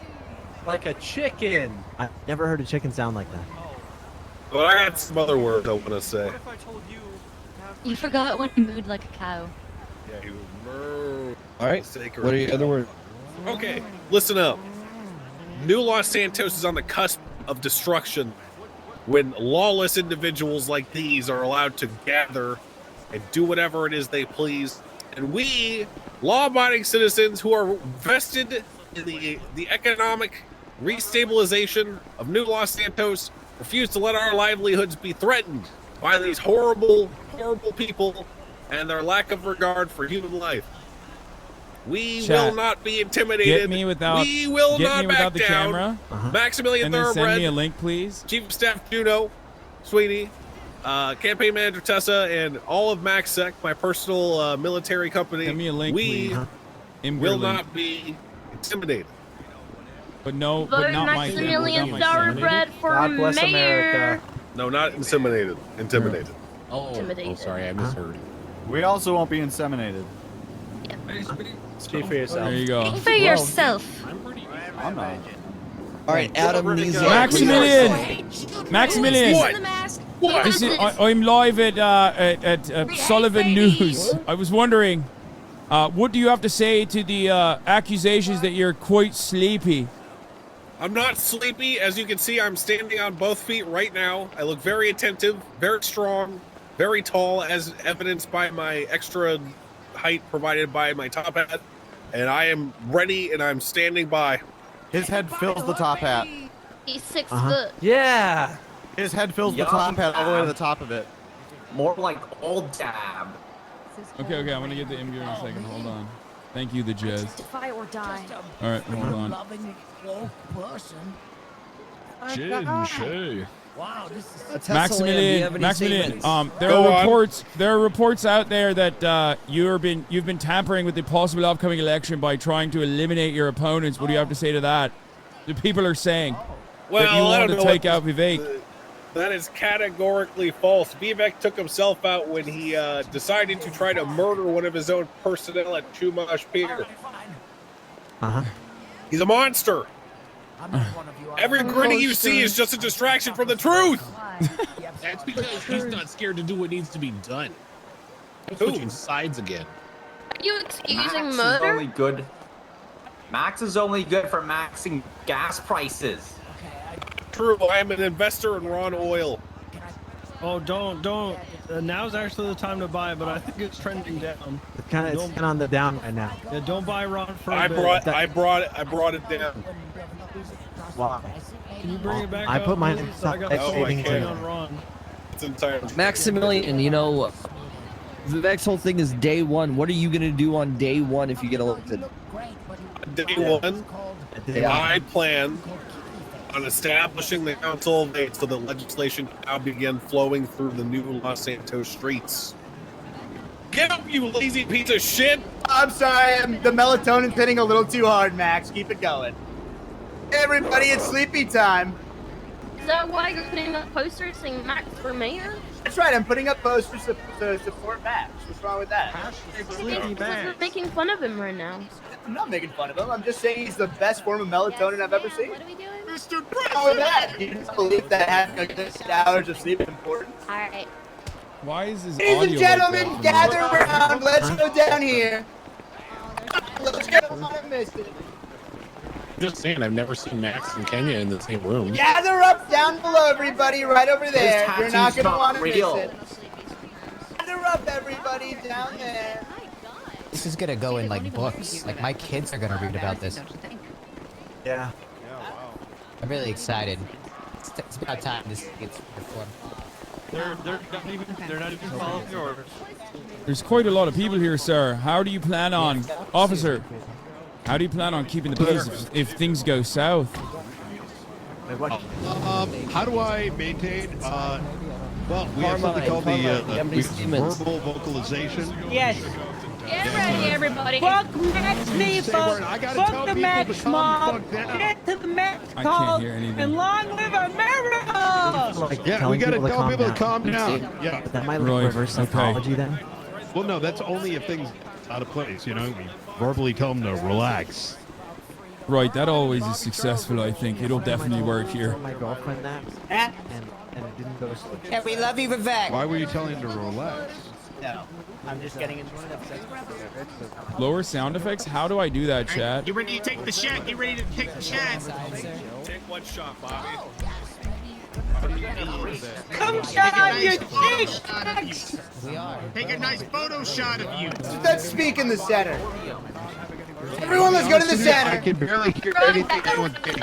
Like a chicken. I never heard a chicken sound like that. But I got some other words I want to say. You forgot when you mooed like a cow. Yeah, he was All right. What are your other words? Okay, listen up. New Los Santos is on the cusp of destruction when lawless individuals like these are allowed to gather and do whatever it is they please. And we, law-abiding citizens who are vested in the economic restabilization of New Los Santos, refuse to let our livelihoods be threatened by these horrible, horrible people and their lack of regard for human life. We Chat. will not be intimidated. Get me without. we will get not me back without the down. camera. Maximilian And then send Thoroughbred, me a link, please. Chief of Staff Juno, Sweeney, Campaign Manager Tessa, and all of MaxSec, my personal military company. Send me a link, we please. Imgur will link. not be intimidated. But no, Vote but not my camera. Maximilian Not my camera. Thoroughbred for God bless mayor. America. No, not intimidated. Intimidated. Oh, Intimidated. sorry, I misheard. We also won't be inseminated. Speak for yourself. There you go. For yourself. I'm not. All right, Adam needs Maximilian! Maximilian! What? This is, I'm live at Sullivan News. I was wondering, what do you have to say to the accusations that you're quite sleepy? I'm not sleepy. As you can see, I'm standing on both feet right now. I look very attentive, very strong, very tall, as evidenced by my extra height provided by my top hat. And I am ready, and I'm standing by. His head fills the top hat. He's 6 foot. Yeah. His head fills the top hat all the way to the top of it. More like old dab. Okay, I'm gonna get the Imgur in a second. Hold on. Thank you, the Jez. Defy or die. All right, hold on. Loving woke person. Wow, this is Maximilian, there Go are on. reports. There are reports out there that you've been tampering with the possible upcoming election by trying to eliminate your opponents. What do you have to say to that? The people are saying Well, that you I want don't to know take out Vivek. That is categorically false. Vivek took himself out when he decided to try to murder one of his own personnel at Chumash Pier. He's a monster. Every grinning you see is just a distraction from the truth. That's because he's not scared to do what needs to be done. He's Who? switching sides again. Are you excusing Max murder? is only good. Max is only good for maxing gas prices. True, I am an investor in Ron Oil. Oh, don't. Now's actually the time to buy, but I think it's trending down. It's kind of on the down right now. Yeah, don't buy Ron for I a bit. brought it down. Wow. Can you bring it back I up, put mine please? inside I got that so much savings money account. on Ron. It's entirely Maximilian, you know, Vivek's whole thing is day one. What are you gonna do on day one if you get elected? Day one. I plan on establishing the Council of Eight so that legislation can now begin flowing through the new Los Santos streets. Get up, you lazy piece of shit! I'm sorry, the melatonin's hitting a little too hard, Max. Keep it going. Everybody, it's sleepy time. Is that why you're putting up posters saying Max for mayor? That's right, I'm putting up posters to support Max. What's wrong with that? We're making fun of him right now. I'm not making fun of him. I'm just saying he's the best form of melatonin I've ever seen. What are we doing? Mr. What's wrong with that? You just believe that having a good 6 hours of sleep is important? Alright. Why is this Ladies audio and gentlemen, like that? gather around. Let's go down here. Let's go. I missed it. Just saying, I've never seen Max and Kenya in the same room. Gather up down below, everybody, right over there. You're not going to want to miss it. Gather up, everybody, down there. This is gonna go in like books. Like my kids are gonna read about this. Yeah. I'm really excited. It's about time this gets reformed. They're not even following your orders. There's quite a lot of people here, sir. How do you plan on, officer? How do you plan on keeping the peace if things go south? How do I maintain? Well, we have something called the verbal vocalization. Yes. Get ready, everybody. Fuck Max people. Fuck the Max mob. Get to the Max I can't hear anything. and long live America! Like Yeah, we telling gotta people to tell calm people to down. calm down. Yeah. But that might Right, reverse okay. psychology then. Well, no, that's only if things out of place. You know, we verbally tell them to relax. Right, that always is successful, I think. It'll definitely work here. My girlfriend naps, and it didn't go to sleep. Yeah, we love you, Vivek. Why were you telling him to relax? No, I'm just getting into Lower sound effects? How do I do that, chat? Get ready to take the shot. Get ready to take the shot. Take one shot, Bobby. Come down, you dicks! Take a nice photo shot of you. Let's speak in the center. Everyone, let's go to the center. I can barely hear anything anyone's saying.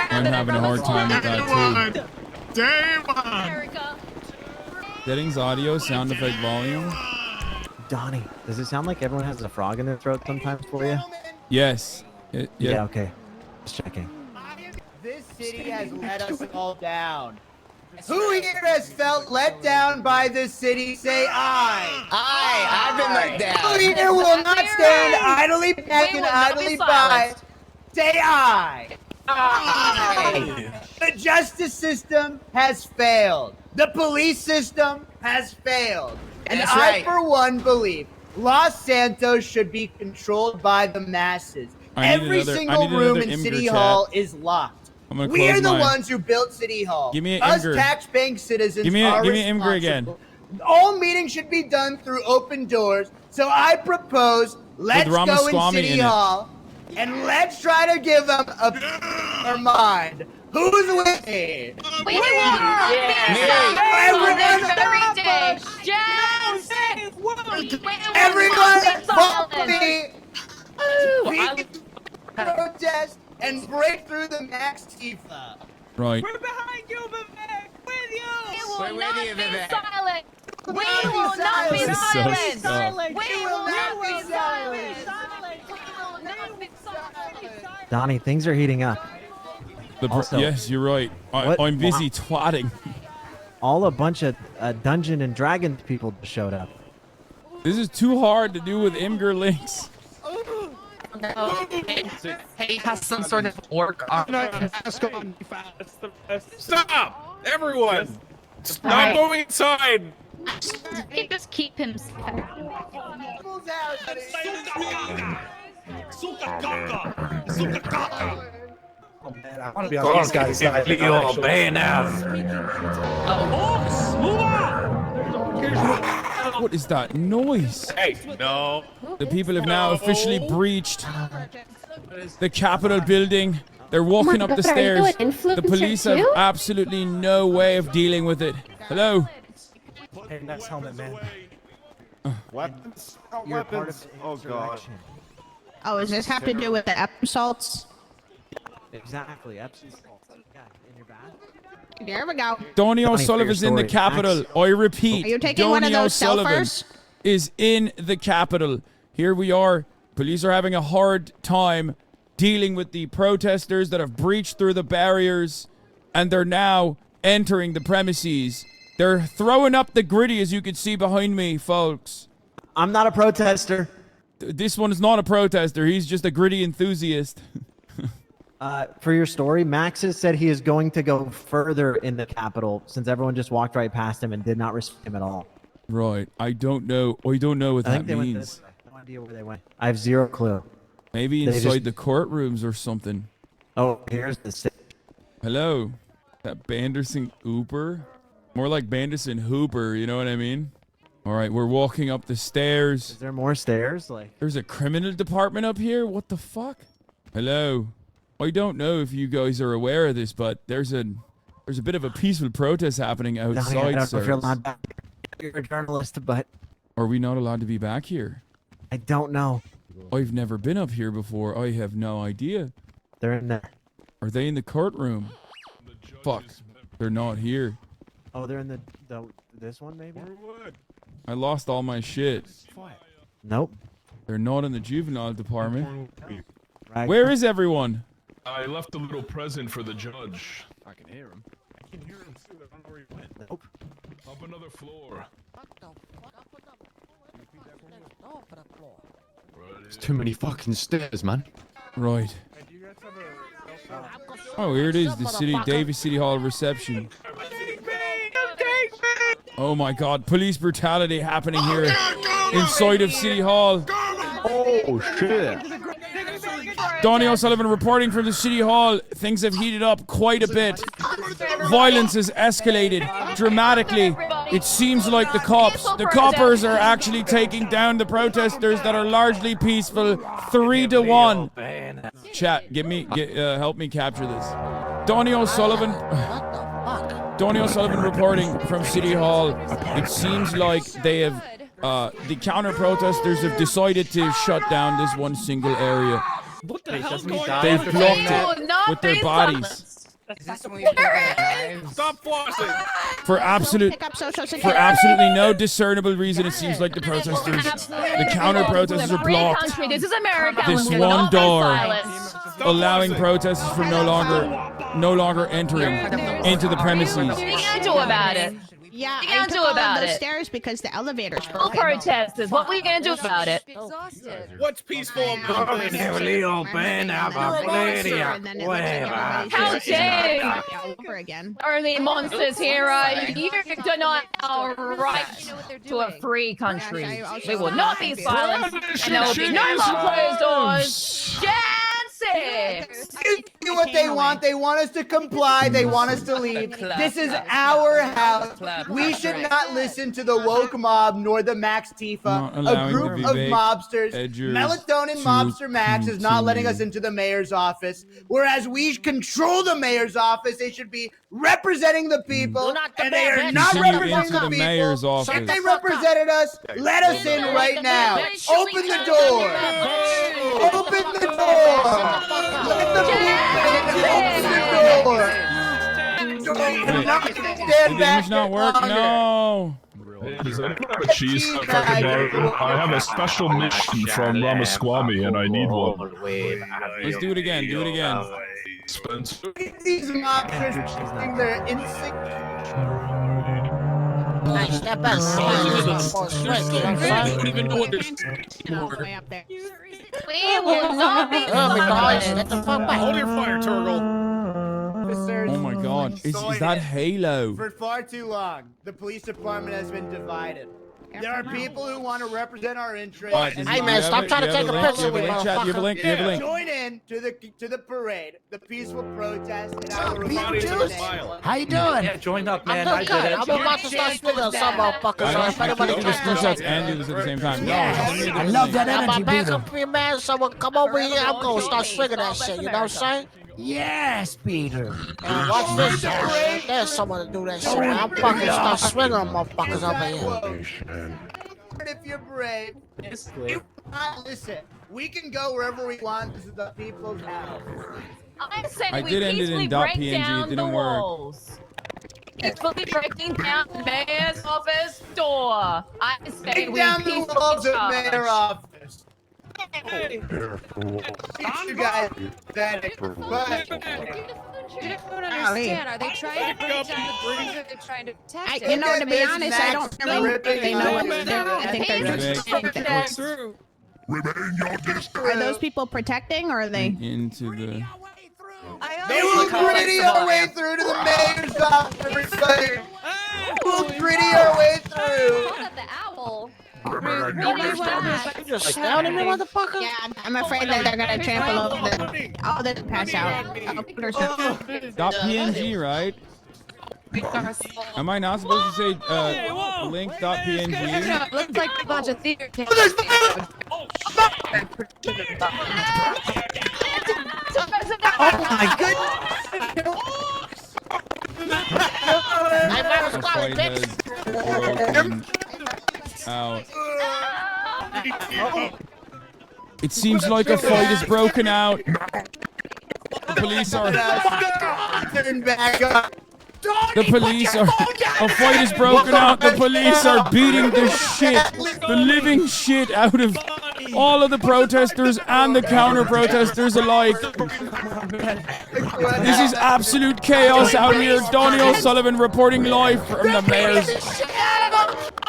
I'm having a hard time with that too. Damon! Settings, audio, sound effect volume. Donnie, does it sound like everyone has a frog in their throat sometimes for you? Yes. Yeah, okay. Just checking. This city has let us all down. Who here has felt let down by this city? Say I. I've been let down. Who here will not stand idly back and idly by? Say I. The justice system has failed. The police system has failed. And That's I, right. for one, believe Los Santos should be controlled by the masses. Every single room in City Hall is locked. I'm gonna We are close the mine. ones who built City Hall. Give me an Us Imgur. tax bank citizens Give me are Imgur again. responsible. All meetings should be done through open doors. So I propose let's go in Ramaswamy City in it. Hall and let's try to give them a mind. Who's with me? We want Everyone, every day. Yes. everyone, vote me. We protest and break through the Max Tifa. Right. We're behind you, Vivek. With you. We will not be Vivek. silent. We will will not be This is so silent. silent. We will not be silent. We will not be silent. Donnie, things are heating up. Also, yes, you're right. what- I'm busy twatting. All a bunch of Dungeon and Dragons people just showed up. This is too hard to do with Imgur links. He has some sort of work on. Stop! Everyone! Stop Alright. going inside! Just keep him. Oh man, I want to be on these guys' side. What is that noise? Hey, no. The people have now officially breached the Capitol building. They're walking up the God, are you stairs. an The influencer police have too? absolutely no way of dealing with it. Hello? Hey, next helmet, man. Weapons? You're part of the Oh god. insurrection. Oh, does this have to do with the Epsom salts? Exactly. Epsom salts. Yeah, in your bath. There we go. Donnie Donnie, for O'Sullivan's your in the story. Capitol. Max. I repeat, Are you taking Donnie one of those O'Sullivan sulfurs? is in the Capitol. Here we are. Police are having a hard time dealing with the protesters that have breached through the barriers, and they're now entering the premises. They're throwing up the gritty, as you can see behind me, folks. I'm not a protester. This one is not a protester. He's just a gritty enthusiast. For your story, Max has said he is going to go further in the Capitol since everyone just walked right past him and did not respect him at all. Right. I don't know. I don't know what I that think they went means. this way. No idea where they went. I have zero clue. Maybe They inside just- the courtrooms or something. Oh, here's the stage. Hello. That Banderson Hooper? More like Banderson Hooper, you know what I mean? All right, we're walking up the stairs. Is there more stairs? Like, There's a criminal department up here? What the fuck? Hello. I don't know if you guys are aware of this, but there's a bit of a peaceful protest happening Donnie, I outside, don't know if you're sirs. allowed back. You're a journalist, but Are we not allowed to be back here? I don't know. I've never been up here before. I have no idea. They're in there. Are they in the courtroom? Fuck. They're not here. Oh, they're in the this one maybe? I lost all my shit. Nope. They're not in the juvenile department. Right. Where is everyone? I left a little present for the judge. I can hear him. I can hear him too. I don't know where he went. Nope. Up another floor. There's too many fucking stairs, man. Right. Oh, here it is, the Davis City Hall reception. Oh my God, police brutality happening here inside of City Hall. Oh shit. Donnie O'Sullivan reporting from the City Hall. Things have heated up quite a bit. Violence has escalated dramatically. It seems like the coppers are actually taking down the protesters that are largely peaceful 3-1. Chat, help me capture this. Donnie O'Sullivan reporting from City Hall. It seems like they have the counter-protesters have decided to shut down this one single area. What the hell's going on? They've blocked it with their bodies. Stop flossing. For absolutely no discernible reason, it seems like the counter-protesters are blocked. This is America. This one door allowing protesters from no longer entering into the premises. What are you gonna do about it? Yeah, What are you gonna do about it? Stairs because the elevator's All broken. protesters, what are we gonna do about it? What's peaceful about this? How dare you? Over again. Only monsters here. You deny our right to a free country. We will not be silent, and there will be no more closed doors. Do what they want. They want us to comply. They want us to leave. This is our house. We should not listen to the woke mob nor the Max Tifa, a group of mobsters. Melatonin mobster Max is not letting us into the mayor's office. Whereas we control the mayor's office, they should be representing the people, and they are not representing the people. If they represented us, let us in right now. Open the door. Open the door. Let the people Did the English not work? No. Does anyone have a cheese fucking bar? I have a special mission from Ramaswamy and I need one. Let's do it again. Do it again. Spencer. These mobsters think they're insecure. Nice, step back. I don't even know what they're Way up there. We will not be silent. Hold your fire, Turgle. Oh my God! Is that Halo? For far too long, the police department has been divided. There are people who want to represent our interests. Hey man, stop trying to take a picture with me. You have a link. You have a link. Join in to the parade, the peaceful protest. How you doing? Yeah, joined up, man. I'm doing good. I'm about to start spitting on some motherfuckers. I can do screenshots and do this at the same time. Yes. I love that energy, Peter. Man, someone come over here. I'm gonna start swinging that shit. You know what I'm saying? Yes, Peter. Watch this. There's someone to do that shit. I'm fucking start swinging on motherfuckers over here. If you're brave, listen. We can go wherever we want. This is the people's house. I said I we did end it peacefully in break .png. down It didn't the work. walls. Peacefully breaking down the mayor's office door. I say Take we down the peacefully walls of charge. mayor office. You guys, pathetic. I don't understand. Are they trying to break down the doors or are they trying to attack it? You know, to be honest, I don't think they know what they're doing. I think they're just Are those people protecting or are they? Into the. They will gritty our way through to the mayor's office, everybody. We'll gritty our way through. Call that the owl. You just sounding me, motherfucker? Yeah, I'm afraid that they're gonna trample over the. Oh, they pass out. .png, right? Am I not supposed to say link.png? It looks like a bunch of theater kids. Oh my goodness! The fight has broken out. It seems like a fight is broken out. The police are. Turn back up. The police are. A fight is broken out. The police are beating the living shit out of all of the protesters and the counter-protesters alike. This is absolute chaos out here. Donnie O'Sullivan reporting live from the mayor's.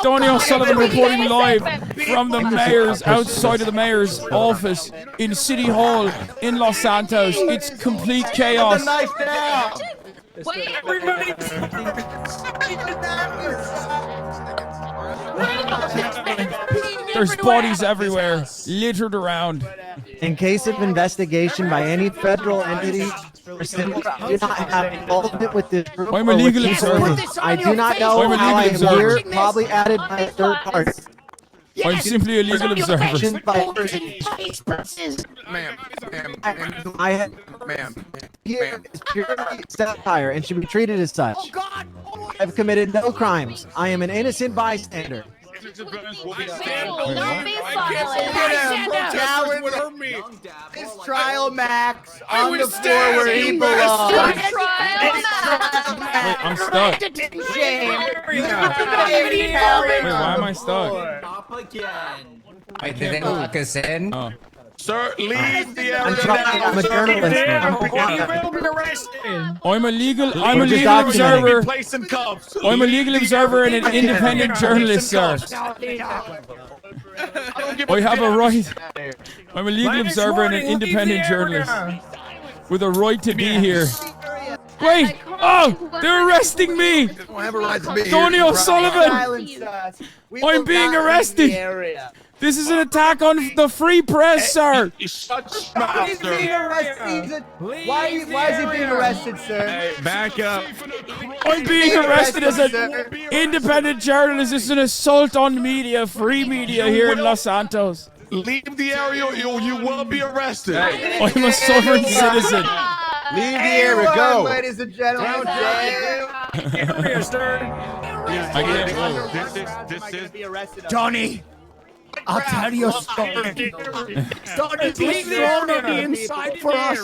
Donnie O'Sullivan reporting live from the mayor's, outside of the mayor's office in City Hall in Los Santos. It's complete chaos. There's bodies everywhere, littered around. In case of investigation by any federal entity, or civil, I do not have involvement with this group. I'm or a with legal these observer. groups. I do not know I'm a how I am legal here, observer. probably added by a third party. I'm simply a legal observer. I had here is purely satire and should be treated as such. I've committed no crimes. I am an innocent bystander. Don't be This trial Max on the floor where he belongs. Wait, I'm stuck. Shame. Wait, why am I stuck? Wait, did they lock us in? Oh. Sir, leave the area. I'm a journalist. I'm a legal just observer. Observer. Placing cuffs. I'm a legal observer and an independent journalist, sir. I have a right. I'm a legal observer and an independent journalist with a right to be here. Wait! Oh! They're arresting me! Tony O'Sullivan! I'm being arrested! This is an attack on the free press, sir! Why is he being arrested, sir? Hey, back up. I'm being arrested as an independent journalist. It's an assault on media, free media here in Los Santos. Leave the area or you will be arrested. I'm a sovereign citizen. Leave the area, go. Ladies and gentlemen, Johnny, I'll tell you a story. Leave the area inside for us.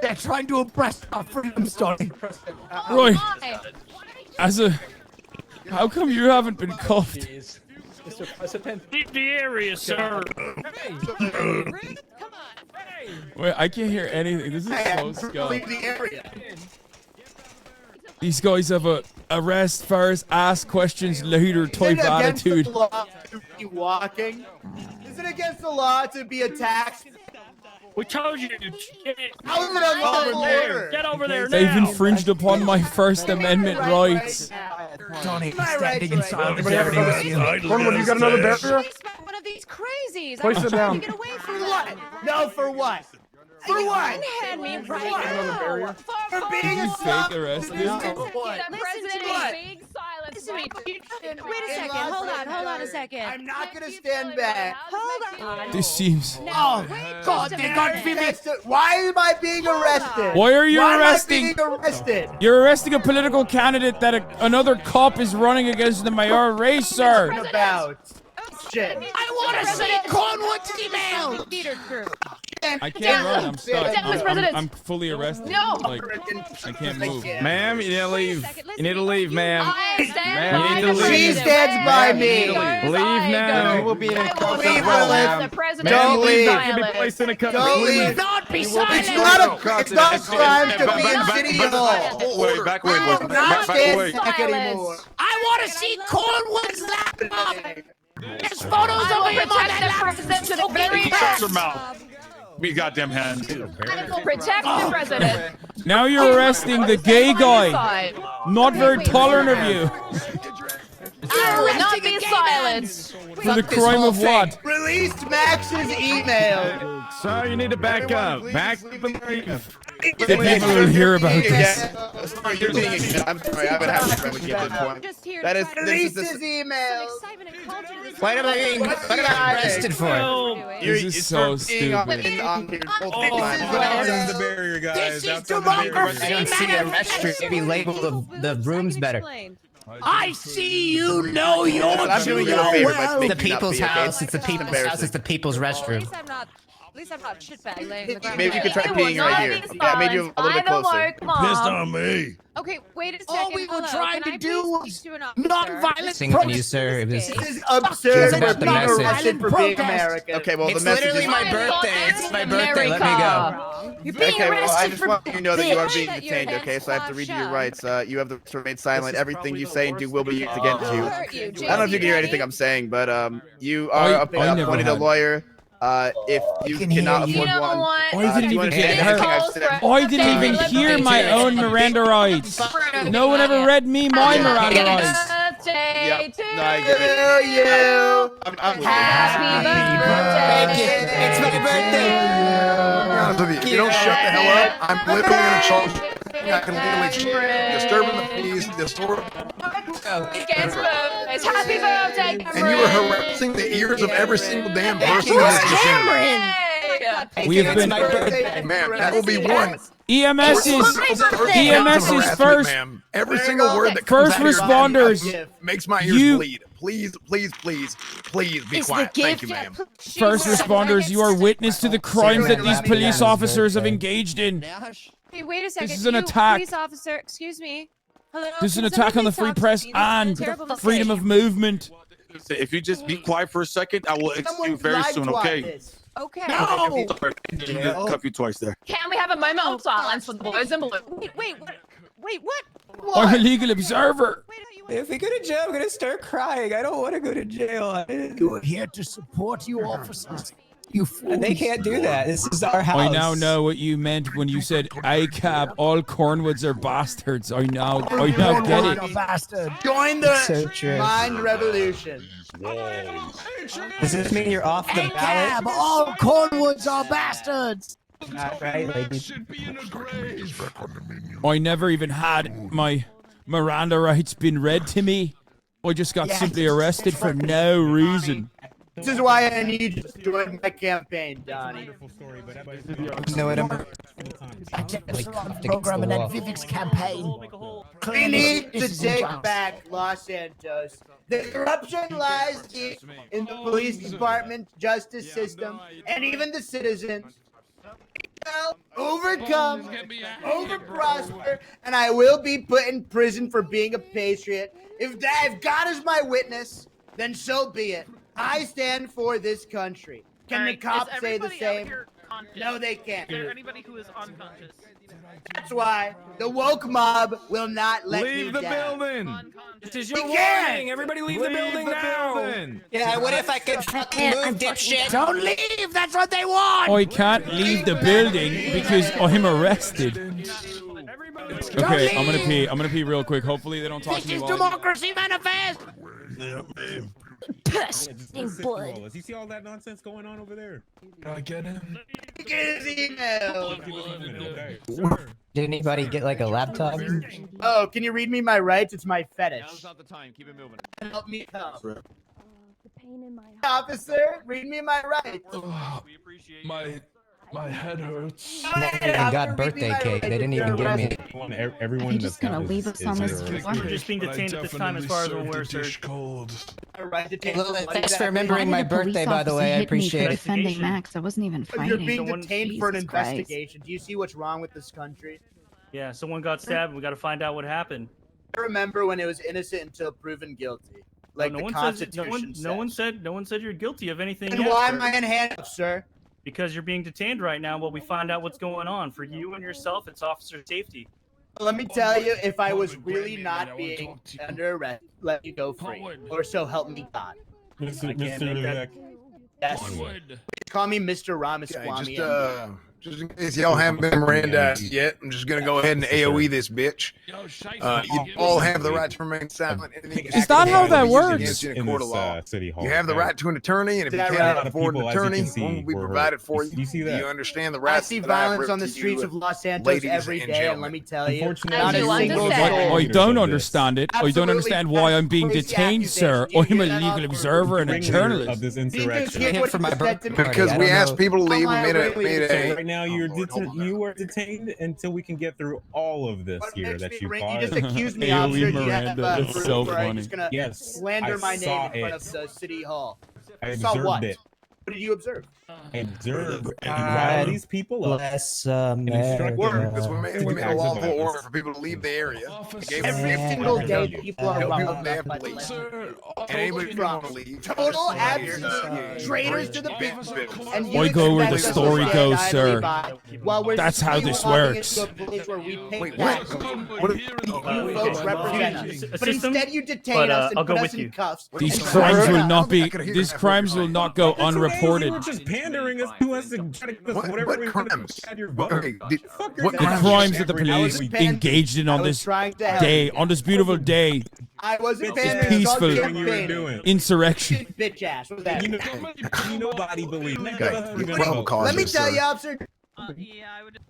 They're trying to oppress our freedom story. Roy, how come you haven't been cuffed? Mr. President, leave the area, sir. Wait, I can't hear anything. This is so scary. leave the area. These guys have a arrest first, ask questions later type attitude. Is it against the law to be walking? Is it against the law to be attacked? We told you to get How is it unlawful order? Get over there now. They've infringed upon my First Amendment rights. Johnny, standing in solidarity with you. Cornwood, you got another barrier? One of these crazies. Place it down. Get away For what? No, for what? For what? Hand me right barrier. now. For being a Fake arrested? Listen to me. Wait a second. Hold on a second. I'm not gonna stand back. Hold on. This seems. Oh, God, they got Vivek. Why am I being arrested? Why are you Why arresting? Am I being arrested? You're arresting a political candidate that another cop is running against the mayor race, sir. What about? Shit. I want to see Cornwood's email. I can't run. I'm stuck. Mr. President. I'm fully arrested. No. Like, I can't move. Ma'am, you need to leave. You need to leave, ma'am. Ma'am, you need to leave. She stands by me. Leave now. We'll be in a cup. Leave, Lilith. The president Don't will be leave. silent. You'll be placed in a cup. Don't We will leave. not be It's silent. not a crime to be in City Hall. Back away, I will boys. not Back stand away. back anymore. I want to see Cornwood's laptop. There's photos of him on that President to the laptop. very Shut your mouth. Me goddamn hand. Protect the president. Now you're arresting the gay guy. Not very tolerant of you. I will not be silenced. For the crime of what? Released Max's email. Sir, you need to back up. Back up and leave. The people will hear about this. I'm sorry, I would have to with you at this point. That is, Released his email. What am I being arrested for? This is so stupid. This is the barrier, guys. This is democracy, I don't see a restroom. Maybe label the rooms better. I see you know your I'm doing you a favor by well. making The people's you not be, okay? house. It's the people's house. It's the people's restroom. At least I'm not shitbag laying on the ground. Maybe you could try peeing right here. Yeah, maybe a little bit closer. Pissed on me. Okay, wait a second. All we were Hello, trying can to I do please was speak to an officer? non-violent Sing on you, sir. It was. This is absurd. It's about the Being message. arrested for being American. Okay, well, It's the message literally is... my birthday. It's my birthday. Let me go. You're being Okay, well, I arrested just for want you to know that you are being that detained, you're okay? So I have to read you your ex-Flash rights. You have the right to remain silent. Everything you say and do will be used against you. hurt you, I don't know if you can hear anything I'm saying, but you I are never appointed a had. lawyer. If you cannot You afford know one, what? I didn't do you even understand get anything hurt. I've said? I didn't even hear my own Miranda rights. No one ever read me my Miranda rights. birthday to No, I get it. you. Happy birthday. It's my birthday. If you don't shut the hell up, I'm literally gonna charge you. I can literally disturbing the peace, disturbing. It's happy birthday, Cameron. And you were harassing the ears of every single damn person in this vicinity. We have been, ma'am, that will be one. EMS is first. Ma'am. Every single word that First comes out of your mouth responders. makes my ears bleed. Please, please, please, please be quiet. Thank you, ma'am. First responders, you are witness to the crimes that these police officers have engaged in. Hey, wait a second. This is an You, attack. Police officer, excuse me. Hello. This is an can attack on the somebody free talk press to me? This is a and terrible mistake. freedom of movement. If you just be quiet for a second, I will execute you very soon, okay? Okay. No! Cuff you twice there. Can we have a moment of silence for the boys in blue? Wait, what? Or a legal observer. If we go to jail, I'm gonna start crying. I don't want to go to jail. You're here to support you, officers. You fools. They can't do that. This is our house. I now know what you meant when you said ACAB, all Cornwoods are bastards. I now get it. Bastard. Join the So true. mind revolution. Does this mean you're off the Cab, ballot? all Cornwoods are bastards. Right, lady. I never even had my Miranda rights been read to me. I just got simply arrested for no reason. This is why I need you to join my campaign, Donnie. No, I don't. Program and then Vivek's campaign. We need to take back Los Santos. The corruption lies deep in the police department, justice system, and even the citizens. I'll overcome, over-prosper, and I will be put in prison for being a patriot. If God is my witness, then so be it. I stand for this country. Can the cops say the same? No, they can't. Is there anybody who is unconscious? That's why the woke mob will not let you Leave the down. building. This is your We can't. warning. Everybody leave the building now. Yeah, what if I could fucking move, dipshit? Don't leave. That's what they want. I can't leave the building because I'm arrested. Okay, I'm gonna pee real quick. Hopefully they don't talk This to me is while Democracy Manifest. You see all that nonsense going on over there? I get him. Get his email. Did anybody get like a laptop? Oh, can you read me my rights? It's my fetish. Now's not the time. Keep it moving. Help me come. Officer, read me my rights. My head hurts. I got birthday cake. They didn't even give me. Everyone just gonna leave us on this floor? You're just being detained at this time as far as we're aware, sir. Thanks for remembering my birthday, by the way. I appreciate it. Defending Max, I wasn't even fighting. You're being detained for an Jesus Christ. investigation. Do you see what's wrong with this country? Yeah, someone got stabbed. And we got to find out what happened. I remember when it was innocent until proven guilty. Like no the one Constitution says, no one said you're guilty of anything. And yet, why sir. am I in handcuffs, sir? Because you're being detained right now while we find out what's going on. For you and yourself, it's officer safety. Let me tell you, if I was really not being under arrest, let me go free. Or so help me God. Mr. Vivek. Yes. Please call me Mr. Ramaswamy. Just in case y'all haven't been Mirandized yet, I'm just gonna go ahead and AOE this bitch. You all have the right to remain silent. Is that how that works? In a court of law. City Hall. You have the right to an attorney, and if you can't afford an attorney, one will be provided for you. You see that? Do you understand the I rights? see that I violence rip on the to streets you, of Los Santos ladies every and day, and gentlemen? let me tell you, Unfortunately, not a I do single understand. soul. I don't understand it. I don't Absolutely understand why I'm being crazy detained, sir. accusation. I'm a You hear that, legal officer? observer and a Ringleader journalist. of this You just insurrection. hear what For you my just said to me? Because I we don't asked know. people to leave. Oh, We my made So a right now you are detained until we can get through all of this What here makes that me you ring- caused. You just accused me, AOE officer. Do you Miranda, have that's proof, so or are you funny. just gonna Yes, slander I my name saw in front it. of the city hall? I Saw observed what? it. What did you observe? I observed and rile these people up. Bless and instruct them Because we to made do a acts of lawful violence. order for people to leave the area. We gave Every them single day, you. people are Help wrong. people they have to leave. And anybody who don't want to leave. Total absolute traitors to the people. And you I go where the expect us story to goes, stand sir. idly by while we're That's how this walking works. into a place where we pay Wait, taxes. what? You folks represent us. But instead you detain but, us and I'll go put with us you. in cuffs. These and crimes shut will up. not be. These crimes will not go unreported. You were just pandering us to us and trying to give us whatever What we crimes? had your vote. Okay, Fuck what The yourself. crimes that the Every police week. engaged in I on was this trying to help day, you. on this beautiful day. I wasn't It's pandering. It's called peaceful campaigning. insurrection. Bitch ass. What was that? Nobody believes Let me tell you, officer.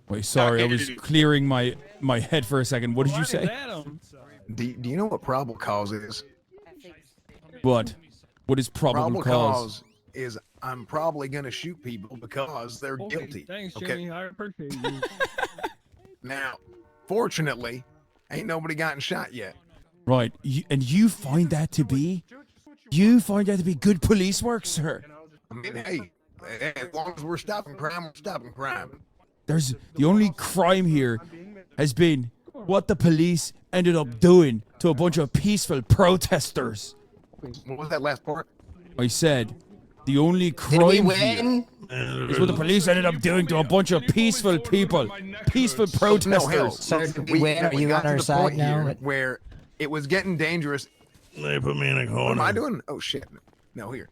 Wait, sorry, I was clearing my head for a second. What did you say? Do you know what probable cause is? What? What is probable cause? Is I'm probably gonna shoot people because they're guilty. Thanks, Okay. Jimmy. I appreciate you. Now, fortunately, ain't nobody gotten shot yet. Right, and you find that to be? You find that to be good police work, sir? I mean, hey, as long as we're stopping crime, we're stopping crime. There's the only crime here has been what the police ended up doing to a bunch of peaceful protesters. What was that last part? I said the only Did we crime win? here is what the police ended up doing to a bunch of peaceful people, peaceful protesters. Sir, did we win? Are you on our side now? Where it was getting dangerous. They put me in a What corner. am I doing? Oh shit! No, here.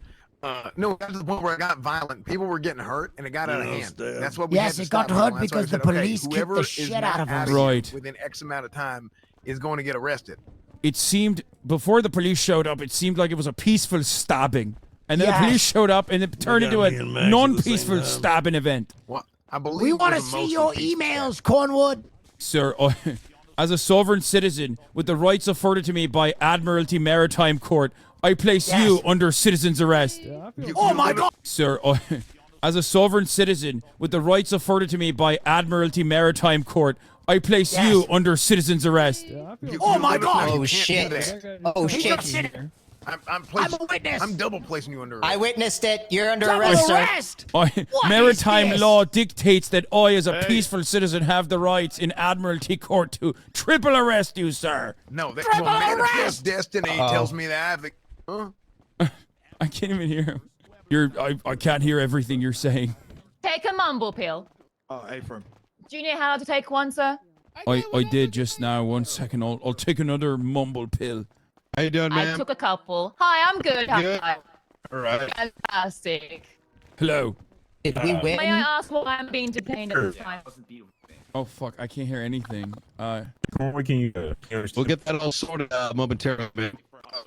No, it got to the point where it got violent. People were getting hurt, and it got out of hand. That's what we had Yes, to it stop got now. hurt That's why I because the said, okay, police kicked whoever the is shit not out of us. here Right. Within X amount of time is going to get arrested. It seemed before the police showed up, it seemed like it was a peaceful stabbing, and then the Yes. police showed up, and it turned into a me and Max at the non-peaceful same time. stabbing event. What? I believe We it want to was a see mostly your peaceful emails, Cornwood. Sir, as a sovereign citizen with the rights afforded to me by Admiralty Maritime Court, I place you under citizen's arrest. Oh my God! Sir, as a sovereign citizen with the rights afforded to me by Admiralty Maritime Court, I place you under citizen's arrest. Oh my God! Oh do shit! that. Oh He shit! got shit. I'm placing, I'm a witness. I'm double placing you under arrest. I witnessed it. You're under Double arrest, sir. arrest! Maritime this? law dictates that I, as a peaceful citizen, have the rights in Admiralty Court to triple arrest you, sir. No, that Triple manifest arrest! destiny tells me that I have the. Huh? I can't even hear him. I can't hear everything you're saying. Take a mumble pill. Hey, friend. Do you know how to take one, sir? I did just now. 1 second. I'll take another mumble pill. How you doing, I man? took a couple. Hi, I'm good. Good. Hi. All right. Fantastic. Hello. Did we win? May I ask why I'm being detained at this time? Oh fuck! I can't hear anything. Where can you We'll get that all sorted momentarily, man.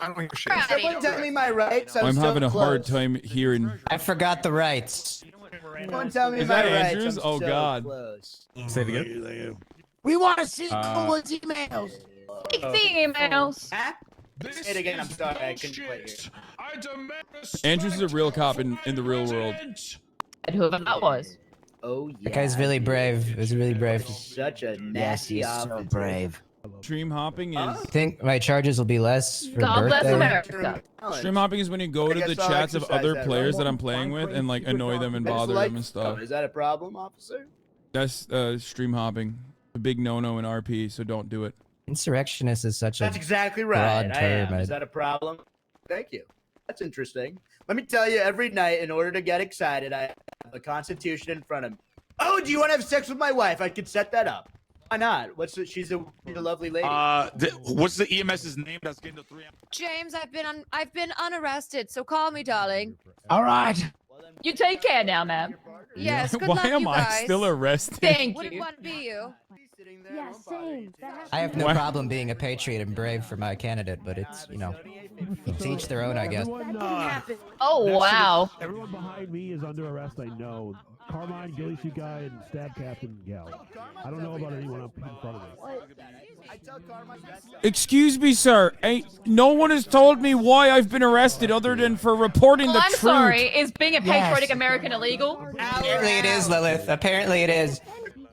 I don't hear shit. Someone tell me my rights. I'm I'm so having a hard close. time hearing. I forgot the rights. Someone tell me Is my that rights. Andrews? I'm Oh, so God. Close. Say it again. We want to see Cornwood's emails. Take the emails. Huh? Say it again. I'm sorry. I couldn't quite hear. Andrews is a real cop in the real world. And whoever that was. Oh yeah. That guy's really brave. It was really brave. Such a Yes, nasty he's so officer. brave. Stream hopping is I think my charges will be less for God bless birthday. America. stream hopping is when you go I to the guess I'll chats of exercise other that, players right? that I'm playing with and like annoy them and I just bother like- them and stuff. Oh, is that a problem, officer? That's stream hopping. A big no-no in RP, so don't do it. Insurrectionist is such That's a exactly right. broad I am. term. Is that a problem? Thank you. That's interesting. Let me tell you, every night, in order to get excited, I have the Constitution in front of me. Oh, do you want to have sex with my wife? I could set that up. Why not? She's a lovely lady. What's the EMS's name that's getting the 3 hours? James, I've been unarrested, so call me, darling. All right. You take care now, ma'am. Yes, good Why luck, am you I guys. still arrested? Thank Wouldn't you. want to be you. Yeah, same. I have no Why- problem being a patriot and brave for my candidate, but it's, to each their own, I guess. Oh, wow. Everyone behind me is under arrest, I know. Carmine, Ghillie Suit Guy, and Stab Captain Gal. I don't know about anyone up in front of me. Excuse me, sir. No one has told me why I've been arrested other than for reporting the I'm truth. sorry. Is being a patriotic Yes. American illegal? Apparently it is, Lilith. Apparently it is.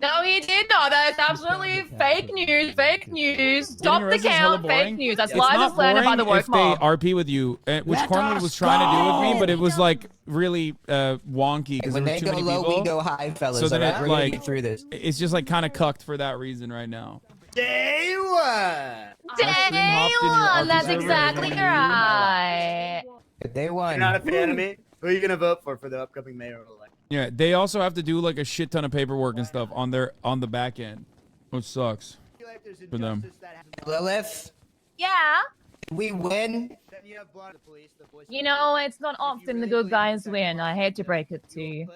No, he did not. That's absolutely fake news. Fake news. Stop the arrested is hella count. boring. Fake news. That's It's lies not and slander by boring the woke if they mob. RP with you, which Let Cornwood us was trying to do with me, go. but it was like really wonky because When there they were too go many low, people. we go high, fellas. So then All right, it, we're gonna like- get through this. It's just like kind of cucked for that reason right now. Day one. Day hopped in your one. That's office exactly right. They won. You're not a fan of me? Who are you gonna vote for the upcoming mayoral election? Yeah, they also have to do like a shit ton of paperwork and stuff on the back end, which sucks for them. Lilith, Yeah. did we win? You know, it's not often the good guys win. I hate to break it to you.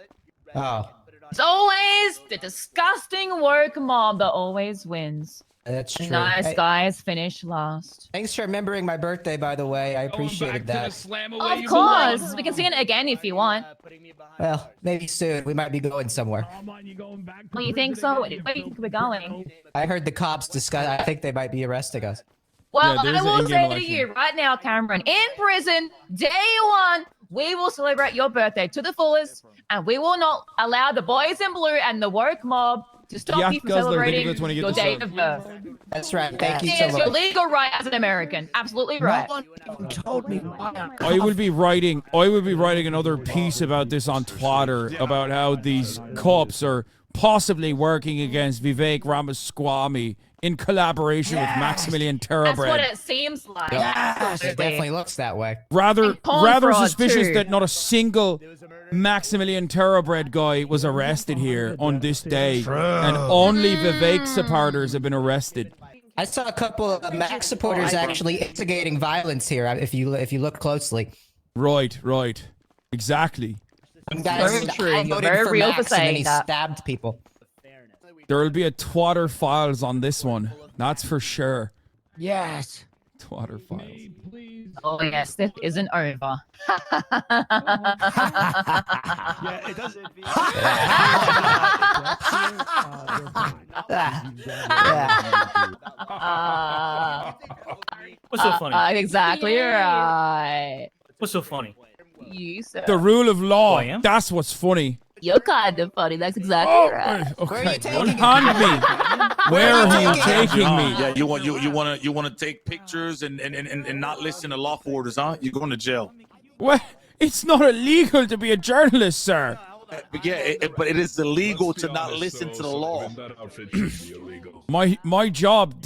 Oh. It's always the disgusting woke mob that always wins. That's true. Nice guys, finish last. Thanks for remembering my birthday, by the way. I appreciated that. Of course, we can sing it again if you want. Well, maybe soon. We might be going somewhere. Well, you think so? Where do you think we're going? I heard the cops discuss. I think they might be arresting us. Well, Yeah, there's I an will in-game say to election. you right now, Cameron, in prison, day one, we will celebrate your birthday to the fullest, and we will not allow the boys in blue and the woke mob to stop Yeah, you from Guzzler, thank you for celebrating the 20 your gift day sub. of birth. That's right. Thank you It so is your much. legal right as an American. Absolutely right. Told me why I will be writing another piece about this on Twitter about how these cops are possibly working against Vivek Ramaswamy in collaboration with Maximilian That's what Thoroughbred. it seems like. It Absolutely. definitely looks that way. Rather porn fraud, suspicious too. that not a single Maximilian Thoroughbred guy was arrested here on this day, and only Vivek supporters have been arrested. I saw a couple of Max supporters actually instigating violence here. If you look closely. Right, exactly. Very true. I You're voted very for real Max for and then saying he that. stabbed people. There will be a Twitter files on this one. That's for sure. Yes. Twitter files. Oh yes, this isn't over. Yeah, it does. What's so funny? Exactly right. What's so funny? You sir. The rule of law. Oh, I am? That's what's funny. You're kind of funny. That's exactly right. Okay, don't hand me. Where are you taking me? Yeah, you want to take pictures and not listen to lawful orders, huh? You're going to jail. What? It's not illegal to be a journalist, sir. But yeah, but it is illegal to not listen to the law. My job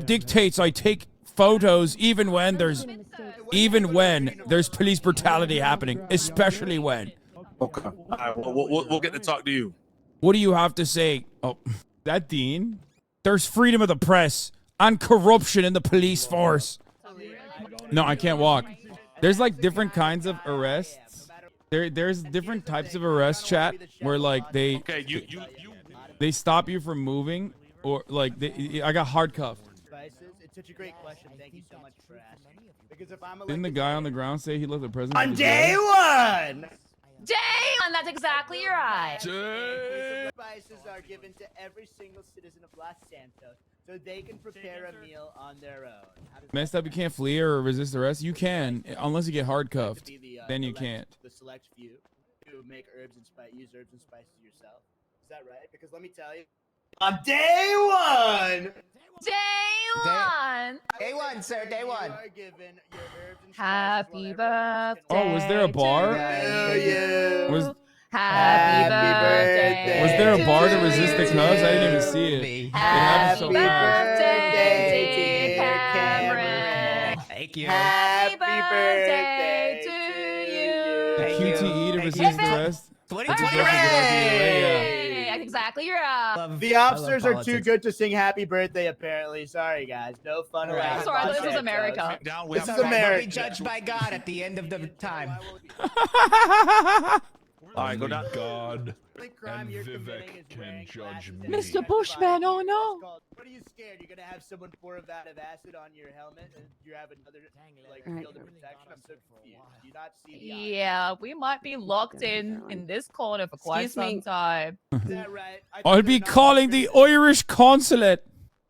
dictates I take photos even when there's police brutality happening, especially when. Okay. All right, we'll get to talk to you. What do you have to say? Oh, that Dean? There's freedom of the press and corruption in the police force. No, I can't walk. There's like different kinds of arrests. There's different types of arrest, chat, where like they stop you from moving, or like I got hard cuffed. It's such a great question. Thank you so much for asking. Because if I'm Didn't the guy on the ground say he left the president? on day one. Damn, that's exactly right. Spices are given to every single citizen of Los Santos so they can prepare a meal on their own. Messed up, you can't flee or resist arrest. You can, unless you get hard cuffed. Then you can't. The select few who make use herbs and spices yourself. Is that right? Because let me tell you, on day one. Day one, sir. Day one. Happy birthday. Oh, was there a bar? Was Happy birthday. Was there a bar to resist the cuffs? I didn't even see it. It happened so fast. Birthday, dear Cameron. Thank you. Happy birthday to you. QTE to resist arrest. 2020. Hey, exactly right. The officers are too good to sing happy birthday, apparently. Sorry, guys. No fun around. Sorry, this is America. This is We'll be America. judged by God at the end of the time. All right, go down. God and Vivek can judge me. Mr. Bushman, oh no. What are you scared? You're gonna have someone pour a vat of acid on your helmet and you have another shield of protection? I'm so confused. Do you not see the odds? Yeah, we might be locked in this corner for quite some time. Is that right? I'll be calling the Irish consulate.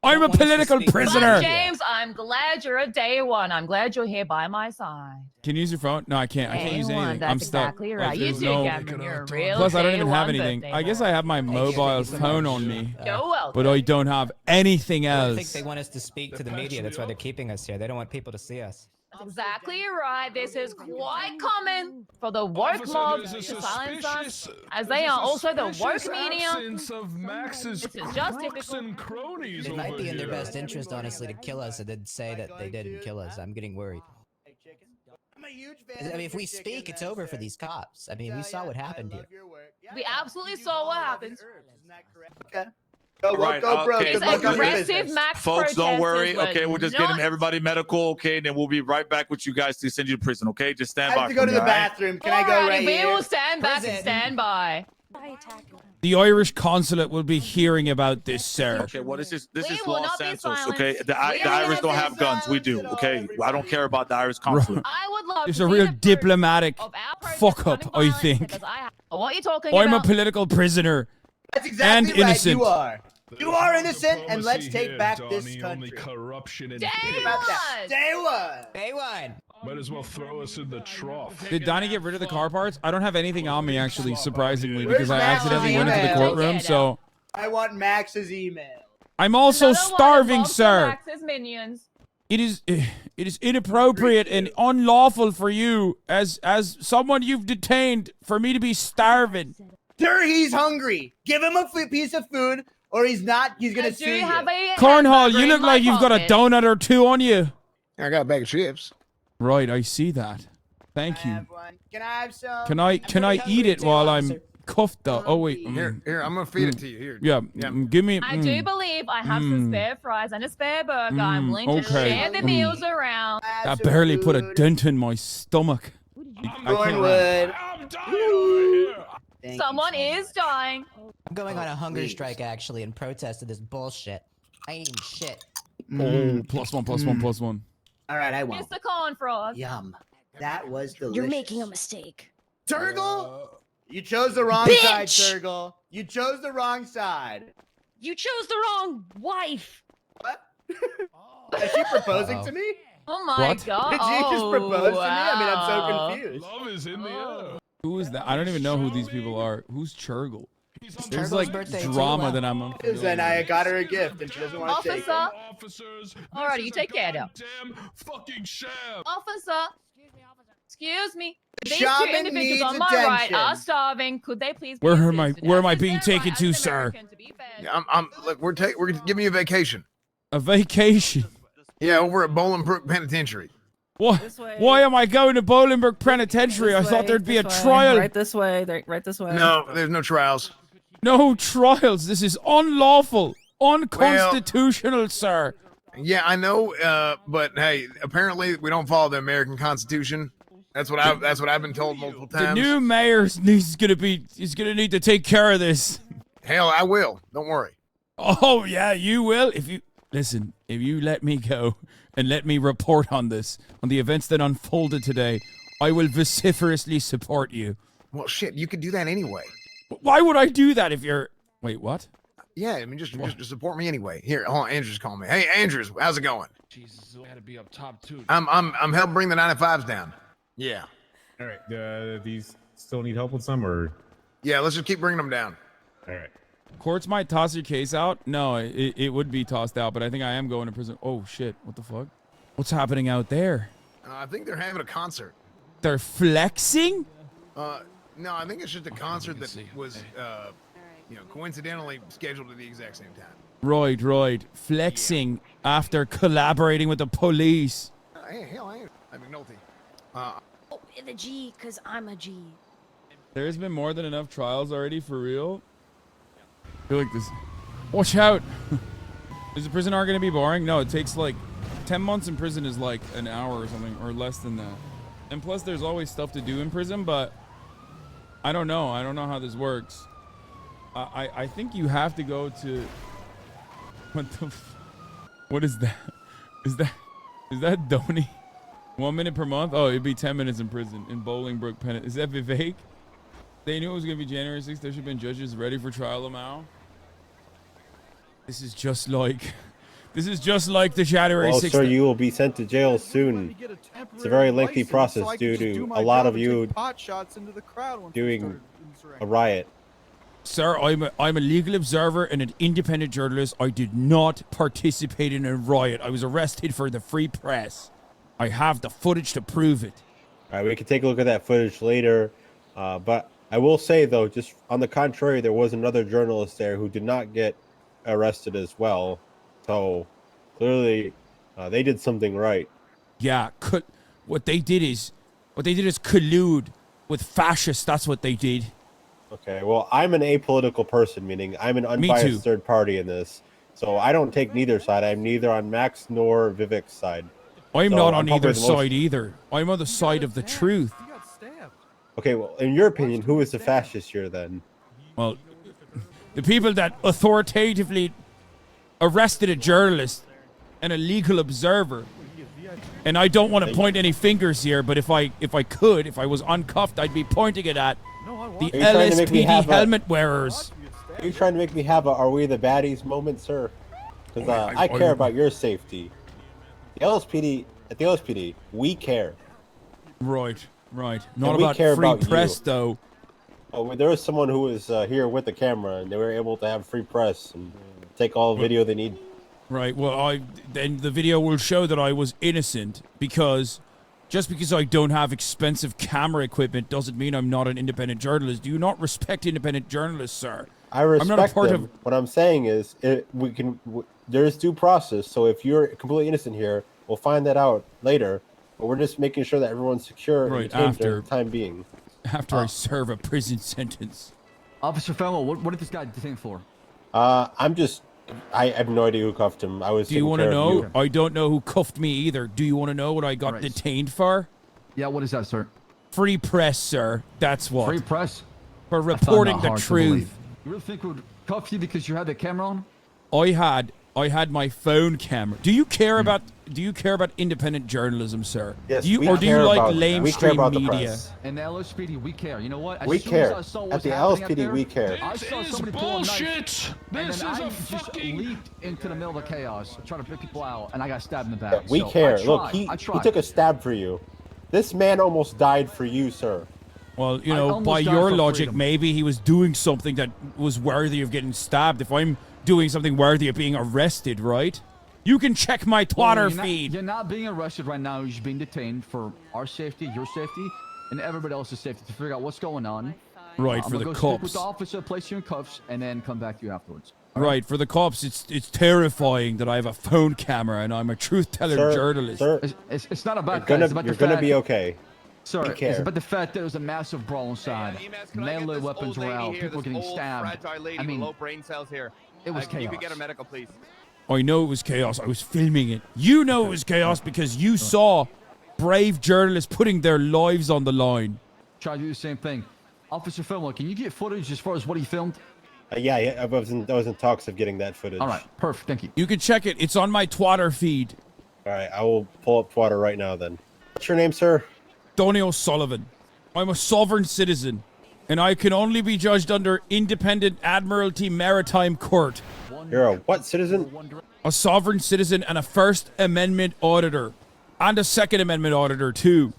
I'm a political prisoner. But James, I'm glad you're a day one. I'm glad you're here by my side. Can you use your phone? No, I can't. I can't use Day one, anything. that's I'm stuck. exactly right. Like, You there's do, no- Cameron. You're a real Plus, I don't day even have one anything. birthday I guess boy. I have my mobile phone on me, You're welcome. but I don't have anything I think else. they want us to speak to the media. That's why they're keeping us here. They don't want people to see us. That's exactly right. This is quite common for the woke mob to silence us, as they are also the woke media. Of Max's This is just crooks typical. and cronies It might over be in their here. best interest, honestly, to kill us and then say that they didn't kill us. I'm getting worried. I'm a huge fan. I mean, if we speak, it's over for these cops. I mean, we saw what happened here. We absolutely saw what happened. Okay. Go, Right, go, bro. okay. Good These luck on your aggressive business. max Folks, don't worry. protesters Okay, were we're just not- getting everybody medical. Okay, then we'll be right back with you guys to send you to prison. Okay, just stand I by. have to go for to me, the all right? bathroom. Can I go Alrighty, right we here? will stand back and stand by. The Irish consulate will be hearing about this, sir. Okay, well, this is will Los not be Santos, silenced. okay? The We Irish will don't not have be guns. We do, okay? I don't care about the Irish consulate. I would love It's to a see real the proof diplomatic of our protest fuck up, running I violence think. because what are you talking I'm a about? political prisoner. That's exactly and right. innocent. You are. You are innocent, and let's take back this country. Corruption and Day Think about that. one. Day one. Day one. Might as well throw us in the trough. Did Donnie get rid of the car parts? I don't have anything on me, actually, surprisingly, Where's because I Max's accidentally went into the email? courtroom, so... I want Max's email. I'm also Another one starving, involves sir. Max's minions. It is inappropriate and unlawful for you, as someone you've detained, for me to be starving. Sir, he's hungry. Give him a piece of food, or he's not. He's gonna Do sue you you. have a Cornhole, hamburger you in look my like you've got a pocket? donut or two on you. I got a bag of chips. Right, I see that. Thank you. Have one. Can I have some? Can I eat it while I'm cuffed though? Oh wait. Here, I'm gonna feed it to you. Here. Yeah, give me. I do believe I have some spare fries and a spare burger. I'm willing to okay. share the meals around. I barely put a dent in my stomach. Cornwood. Someone is dying. I'm going on a hunger strike actually in protest of this bullshit. I ain't eating shit. Oh, plus one, plus one, plus one. All right, I won't. Mr. Corn Frog. Yum. That was delicious. You're making a mistake. Turgle, you chose the wrong side, Turgle. You chose the wrong side. You chose the wrong wife. What? Is she proposing to me? Oh my What? god. Did she just propose to me? I mean, I'm so Wow. confused. Love is in the air. Who is that? I don't even know who these people are. Who's Churgle? There's Turgle's like birthday too, drama wow. that I'm unfamiliar Then I with. got her a gift, and she doesn't want to take it. Officer. Alrighty, you take care now. Fucking sham. Officer. Excuse me. These two Shaman individuals needs on my right attention. are starving. Could they please be Where am I? assisted? Where am I As being is their taken right to, as an sir? American to be fed. Yeah, look, we're giving you a vacation. A vacation. Yeah, over at Bolingbrook Penitentiary. What? Why am I going to Bolingbrook Penitentiary? I thought there'd be a trial. Right this way. Right this way. No, there's no trials. No trials. This is unlawful, unconstitutional, sir. Yeah, I know, but hey, apparently we don't follow the American Constitution. That's what I've been told multiple The times. new mayor is gonna need to take care of this. Hell, I will. Don't worry. Oh yeah, you will. If you let me go and let me report on this, on the events that unfolded today, I will vociferously support you. Well, shit, you could do that anyway. Why would I do that if you're? Wait, what? Yeah, I mean, just support me anyway. Here, hold on, Andrew's calling me. Hey, Andrews, how's it going? Jesus, I gotta be up top too. I'm helping bring the 95s down. Yeah. All right. These still need help with some, or? Yeah, let's just keep bringing them down. All right. Courts might toss your case out. No, it would be tossed out, but I think I am going to prison. Oh shit! What the fuck? What's happening out there? I think they're having a concert. They're flexing? No, I think it's just a concert that was, coincidentally scheduled at the exact same time. Right. Flexing after collaborating with the police. Hey, hell, I'm McNulty. Oh, the G, because I'm a G. There's been more than enough trials already, for real. I feel like this. Watch out! Is the prison arc gonna be boring? No, it takes like 10 months in prison is like an hour or something, or less than that. And plus, there's always stuff to do in prison, but I don't know. I don't know how this works. I think you have to go to. What is that? Is that Donnie? 1 minute per month? Oh, it'd be 10 minutes in prison in Bolingbrook Penn. Is that Vivek? They knew it was gonna be January 6th. There should have been judges ready for trial now. This is just like the January 6th. Well, sir, you will be sent to jail soon. It's a very lengthy process due to a lot of you doing a riot. Sir, I'm a legal observer and an independent journalist. I did not participate in a riot. I was arrested for the free press. I have the footage to prove it. All right, we can take a look at that footage later. But I will say, though, just on the contrary, there was another journalist there who did not get arrested as well. So clearly, they did something right. Yeah, what they did is collude with fascists. That's what they did. Okay, well, I'm an apolitical person, meaning I'm an too. unbiased third party in this. So I don't take neither side. I'm neither on Max nor Vivek's side. I'm So not on probably either the most- side either. I'm on the side of the truth. Okay, well, in your opinion, who is the fascist here then? Well, the people that authoritatively arrested a journalist and a legal observer. And I don't want to point any fingers here, but if I was uncuffed, I'd be pointing it at the LSPD helmet wearers. Are you trying to make me have a "Are we the baddies" moment, sir? Because I care about your safety. The LSPD, we care. Right. Not and about care free about press, you. though. Oh, there was someone who was here with the camera, and they were able to have free press and take all the video they need. Right. Well, then the video will show that I was innocent because just because I don't have expensive camera equipment doesn't mean I'm not an independent journalist. Do you not respect independent journalists, sir? I respect I'm not a part them. What I'm saying is, there's due process. So if you're completely innocent here, we'll find that out later. But we're just making sure that everyone's secure Right, after the time being. After I serve a prison sentence. Officer Fenwell, what did this guy detain for? I have no idea who cuffed him. Do you want to know? I don't know who cuffed me either. Do you want to know what I got detained for? Yeah, what is that, sir? Free press, sir. That's what. Free press? For reporting the truth. You really think we would cuff you because you had the camera on? I had my phone camera. Do you care about independent journalism, sir? Yes, do you like lamestream media? And the LSPD, we care. You know what? We care. At the LSPD, we care. I saw somebody pull a knife, and then I just leaped into the middle of the chaos, trying to pick people out, and I got stabbed in the back. We care. Look, he took a stab for you. This man almost died for you, sir. Well, you know, by your logic, maybe he was doing something that was worthy of getting stabbed. If I'm doing something worthy of being arrested, right? You can check my Twitter feed. You're not being arrested right now. You're just being detained for our safety, your safety, and everybody else's safety to figure out what's going on. Right, for the I'm gonna go cops. speak with the officer, place you in cuffs, and then come back to you afterwards. Right, for the cops, it's terrifying that I have a phone camera and I'm a truth-teller journalist. Sir, it's not about that. It's about you're the fact, gonna be okay. Sir, We care. it's about the fact that there was a massive brawl inside. Melee weapons were out. People were getting stabbed. I mean, low brain cells here. it was You chaos. could get a medical, please. I know it was chaos. I was filming it. You know it was chaos because you saw brave journalists putting their lives on the line. Try to do the same thing. Officer Fenwell, can you get footage as far as what he filmed? Yeah, I was in talks of getting that footage. All right, perfect. Thank you. You can check it. It's on my Twitter feed. All right, I will pull up Twitter right now then. What's your name, sir? Donny O'Sullivan. I'm a sovereign citizen, and I can only be judged under Independent Admiralty Maritime Court. You're a what citizen? A sovereign citizen and a First Amendment auditor. And a Second Amendment auditor, too.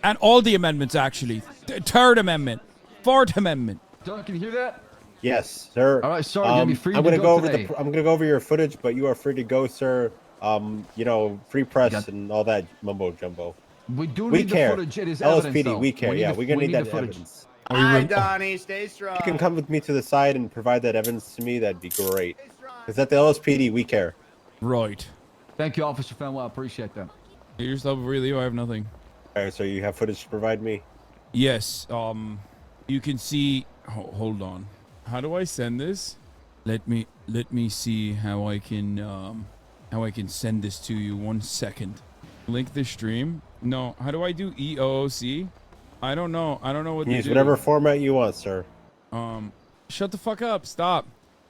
And all the amendments, actually. Third Amendment. Fourth Amendment. Don, can you hear that? Yes, sir. All right, sir, you're gonna be free I'm to gonna go over today. I'm gonna go over your footage, but you are free to go, sir. You know, free press and all that mumbo jumbo. We do We need care. the footage. It is LSPD, evidence, though. we care. need We're gonna need the that footage. evidence. Hi, Donnie. Stay strong. You can come with me to the side and provide that evidence to me. That'd be great. Because at the LSPD, we care. Right. Thank you, Officer Fenwell. I appreciate that. Here's the really, I have nothing. All right, so you have footage to provide me? Yes. You can see. Hold on. How do I send this? Let me see how I can send this to you. 1 second. Link the stream. No. How do I do EOOC? I don't know. I don't know what to Use do. whatever format you want, sir. Shut the fuck up. Stop.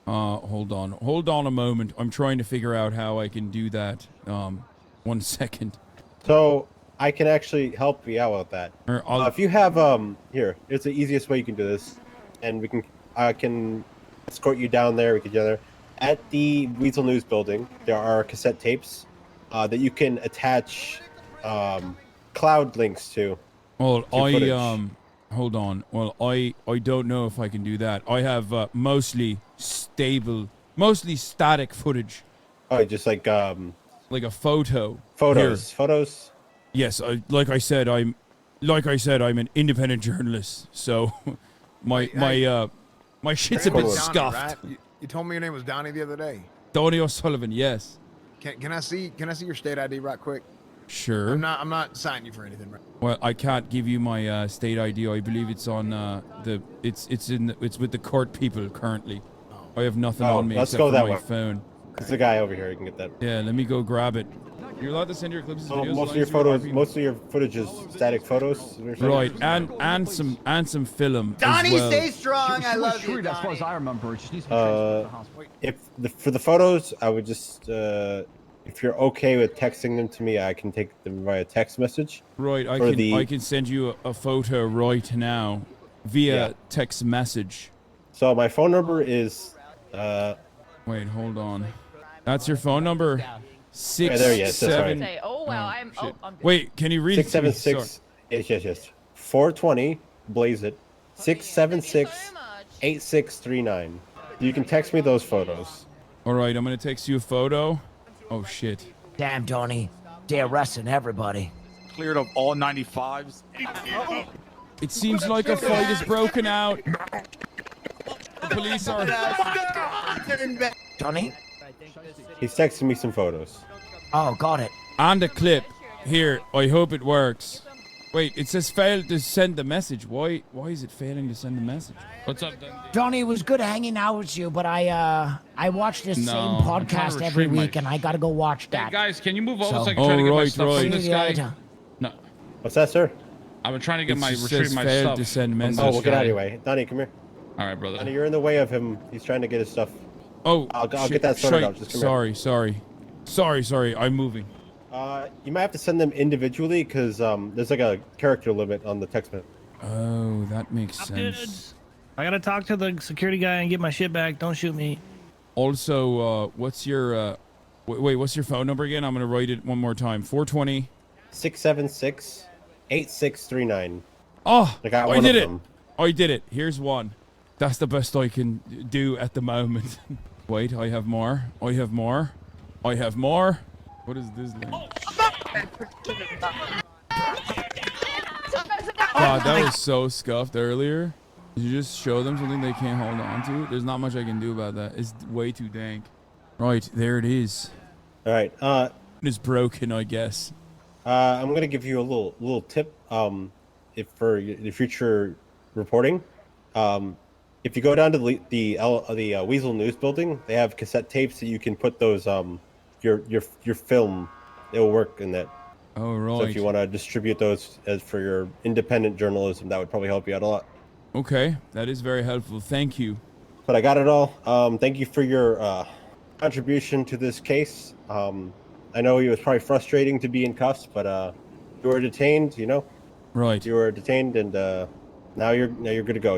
Hold on. Hold on a moment. I'm trying to figure out how I can do that. 1 second. So I can actually help you out with that. If you have here, it's the easiest way you can do this, and I can escort you down there. We can together at the Weasel News building. There are cassette tapes that you can attach cloud links to. Well, footage. hold on. Well, I don't know if I can do that. I have mostly static footage. Oh, just like a photo. Photos. Here. Photos. Yes, like I said, I'm an independent journalist. So my shit's a Your name bit was Donnie, scuffed. right? You told me your name was Donnie the other day. Donny O'Sullivan. Yes. Can I see your state ID right quick? Sure. I'm not signing you for anything, right? Well, I can't give you my state ID. I believe it's on it's with the court people currently. I have nothing on me let's except go for that my way. phone. There's a guy over here. You can get that. Yeah, let me go grab it. You're allowed to send your clips as Oh, videos. most of your photos, most of your footage is static photos. Right, and some film. Donnie, as well. stay strong. I love you, As far as Donnie. I remember, it just needs to be transferred to the hospital. For the photos, I would just if you're okay with texting them to me, I can take them via text message. Right, I For can send you a photo right now via text message. So my phone number is Wait, hold on. That's your phone number. Yeah, there, yes, that's right. Say, oh wow, I'm. shit. Oh, I'm Wait, can you read it to me? 676. Yes. 420. Blaze it. 676-8639. You can text me those photos. All right, I'm gonna text you a photo. Oh shit. Damn, Tony. They're arresting everybody. Cleared of all 95s. It seems like a fight has broken out. The police are. Tony? He's texting me some photos. Oh, got it. And a clip. Here, I hope it works. Wait, it says failed to send the message. Why is it failing to send the message? What's up, Dundee? Johnny, it was good hanging out with you, but I watch this No, same I'm trying to podcast every retrieve my- week, and I gotta go watch Hey, that. guys, can you move over So- so I can try to get my right, stuff right. from this See you guy? later. No, What's that, sir? I've been trying to get It my just retrieve says my failed stuff. to send from message. Oh, this we'll get guy. out of your way. Donnie, come here. All right, brother. Donnie, you're in the way of him. He's trying to get his stuff. Oh, I'll shit, get that sorted shite. out. Just come here. Sorry. I'm moving. You might have to send them individually because there's like a character limit on the text message. Oh, that makes sense. I gotta talk to the security guy and get my shit back. Don't shoot me. Also, what's your what's your phone number again? I'm gonna write it one more time. 420. 676-8639. Oh, I got I one did of it. them. I did it. Here's one. That's the best I can do at the moment. Wait, I have more. What is this link? God, that was so scuffed earlier. Did you just show them something they can't hold on to? There's not much I can do about that. It's way too dank. Right, there it is. All right. It's broken, I guess. I'm gonna give you a little tip. If for the future reporting, if you go down to the Weasel News building, they have cassette tapes that you can put those your film. It will work in that. Oh right. So if you want to distribute those as for your independent journalism, that would probably help you out a lot. Okay, that is very helpful. Thank you. But I got it all. Thank you for your contribution to this case. I know it was probably frustrating to be in cuffs, but you were detained. You know. Right. You were detained, and now you're good to go.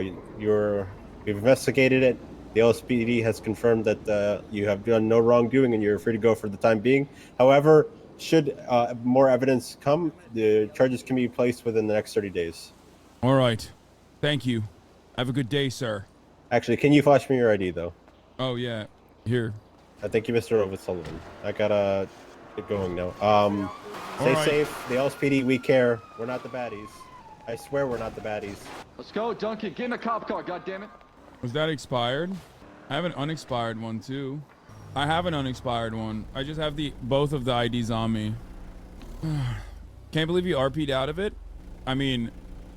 We've investigated it. The LSPD has confirmed that you have done no wrongdoing, and you're free to go for the time being. However, should more evidence come, the charges can be placed within the next 30 days. All right. Thank you. Have a good day, sir. Actually, can you flash me your ID though? Oh yeah. Here. Thank you, Mr. O'Sullivan. I gotta get going now. Stay right. safe. The LSPD, we care. We're not the baddies. I swear we're not the baddies. Let's go, Duncan. Get in the cop car, goddammit. Was that expired? I have an unexpired one too. I have an unexpired one. I just have both of the IDs on me. Can't believe you RP'd out of it. I mean,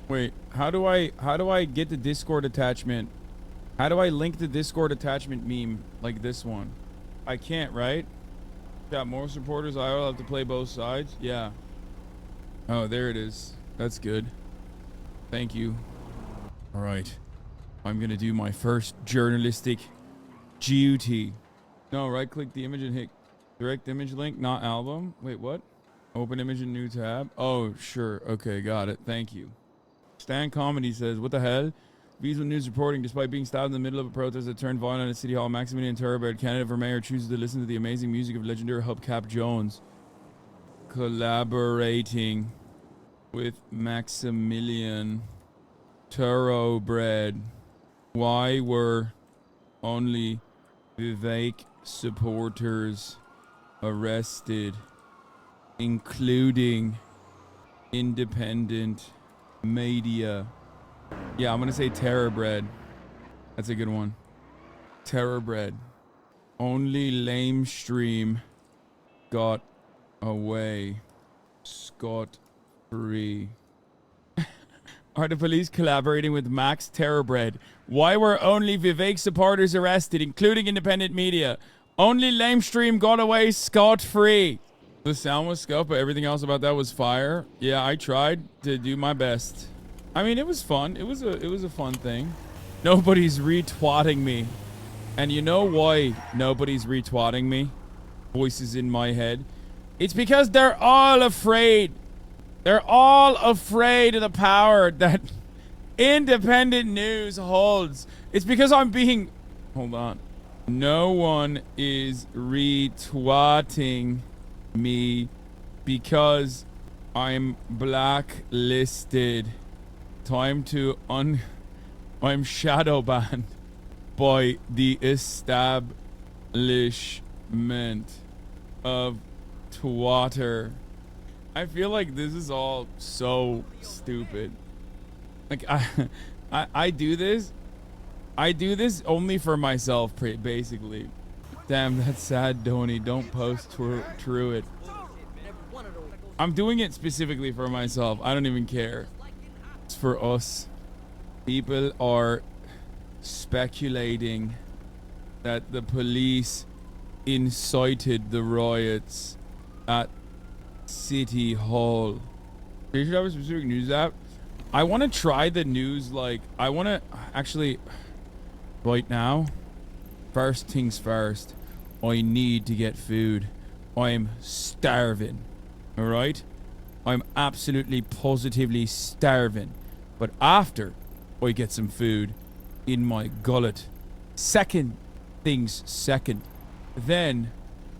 wait. How do I get the Discord attachment? How do I link the Discord attachment meme like this one? I can't, right? Got more supporters. I will have to play both sides. Yeah. Oh, there it is. That's good. Thank you. All right. I'm gonna do my first journalistic duty. No, right-click the image and hit direct image link, not album. Wait, what? Open image in new tab. Oh, sure. Okay, got it. Thank you. Stan Comedy says, what the hell? Weasel News reporting, despite being stabbed in the middle of a protest that turned violent at City Hall, Maximilian Turbeard, candidate for mayor, chooses to listen to the amazing music of legendary Hubcap Jones. Collaborating with Maximilian Thoroughbred. Why were only Vivek supporters arrested, including independent media? Yeah, I'm gonna say Terrorbred. That's a good one. Terrorbred. Only Lamestream got away scot-free. Are the police collaborating with Max Terrorbred? Why were only Vivek supporters arrested, including independent media? Only Lamestream got away scot-free. The sound was scuffed, but everything else about that was fire. Yeah, I tried to do my best. I mean, it was fun. It was a fun thing. Nobody's retwatting me. And you know why nobody's retwatting me? Voices in my head. It's because they're all afraid. They're all afraid of the power that independent news holds. It's because I'm being... Hold on. No one is retweeting me because I'm blacklisted. Time to I'm shadow banned by the establishment of Twitter. I feel like this is all so stupid. Like I do this only for myself, basically. Damn, that's sad, Donnie. Don't post through it. I'm doing it specifically for myself. I don't even care. It's for us. People are speculating that the police incited the riots at City Hall. You should have a specific news app. I want to try the news, like, I want to actually, right now, first things first, I need to get food. I'm starving, all right? I'm absolutely positively starving. But after I get some food in my gullet, second things second, then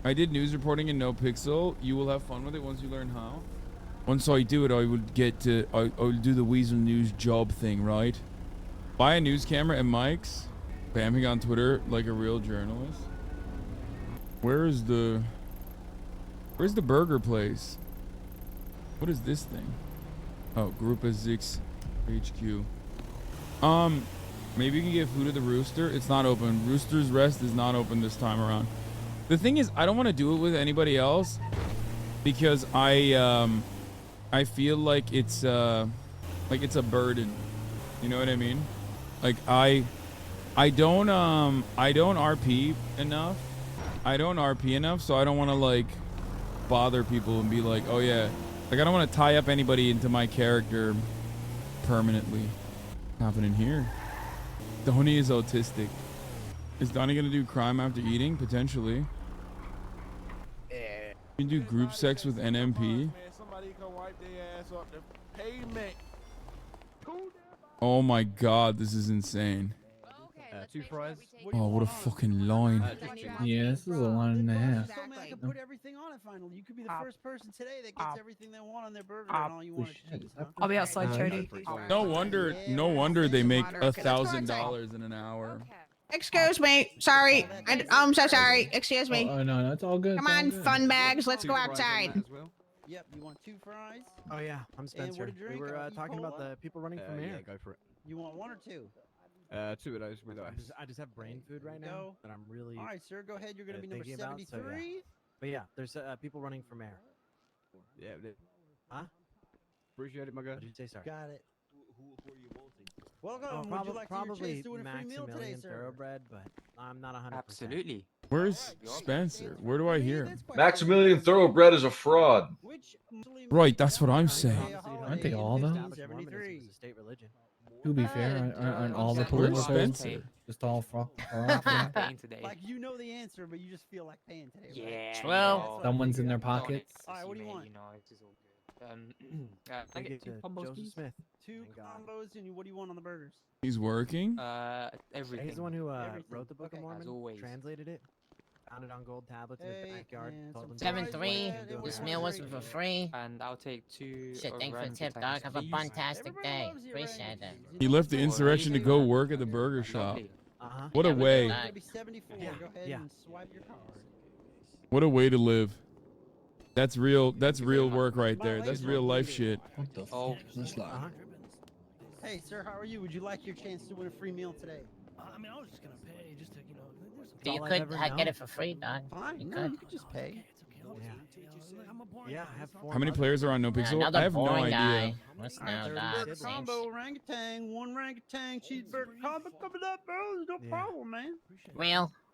I did news reporting in NoPixel. You will have fun with it once you learn how. Once I do it, I will get to, I'll do the Weasel News job thing, right? Buy a news camera and mics, spamming on Twitter like a real journalist. Where's the burger place? What is this thing? Oh, Grupa Zix HQ. Maybe you can get food at the Rooster. It's not open. Rooster's Rest is not open this time around. The thing is, I don't want to do it with anybody else because I feel like it's a burden. You know what I mean? Like I don't RP enough. I don't RP enough, so I don't want to like bother people and be like, oh yeah, like I don't want to tie up anybody into my character permanently. What's happening here? Donnie is autistic. Is Donnie gonna do crime after eating? Potentially. You can do group sex with NMP. Oh my god, this is insane. 2 fries. Oh, what a fucking line. Yeah, this is a 1.5. I can put everything on it finally. You could be the first person today that gets everything they want on their burger and all you want is cheese. Huh? I'll be outside, Chody. No wonder they make $1,000 in an hour. Excuse me. Sorry. I'm so sorry. Excuse me. Oh, no, that's all good. Come on, fun bags. Let's go outside. Yep, you want 2 fries? Oh yeah, I'm Spencer. We were talking about the people running for mayor. Yeah, go for it. You want 1 or 2? 2 of those with ice. I just have brain food right now that I'm really. All right, sir. Go ahead. You're gonna be number 73. So, yeah. But yeah, there's people running for mayor. Yeah. Huh? Appreciate it, my guy. What did you say? Sorry. Got it. Who are you wanting? Welcome. Oh, Would you like probably to win a free meal today, Maximilian sir? Thoroughbred, but I'm not 100%. Absolutely. Where's Spencer? Where do I hear him? Maximilian Thoroughbred is a fraud. Right, that's what I'm saying. Aren't they all though? State religion. To be fair, aren't all the Where's political Spencer? just all fraud? Like you know the answer, but you just feel like paying today. Yeah. Right? Well, someone's in their pockets. All right, what do you want? I get 2 combos, Joseph please. Smith. 2 combos, and what do you want on the burgers? He's working? Everything. He's the one who Everything. wrote the Book of Mormon, As always. translated it, found it on gold tablets in his backyard. Told him to 7-3. This meal was for free. And I'll take 2. Shit, thanks for the tip, dog. Have a fantastic day. Appreciate it. He left the insurrection to go work at the burger shop. What a way. It's gonna be 74. Go ahead and swipe your card. What a way to live. That's real work right there. That's real life shit. What the fuck? Hey, sir, how are you? Would you like your chance to win a free meal today? I mean, I was just gonna pay just to, you know. You could get it for free, dog. Fine. You No, could. you could just pay. Yeah, I have 4. How many players are on NoPixel? Another I have no boring idea. guy. What's now, Cheeseburger dog? combo, orangutan, 1 orangutan cheeseburger combo coming up, bro. No problem, man. Real.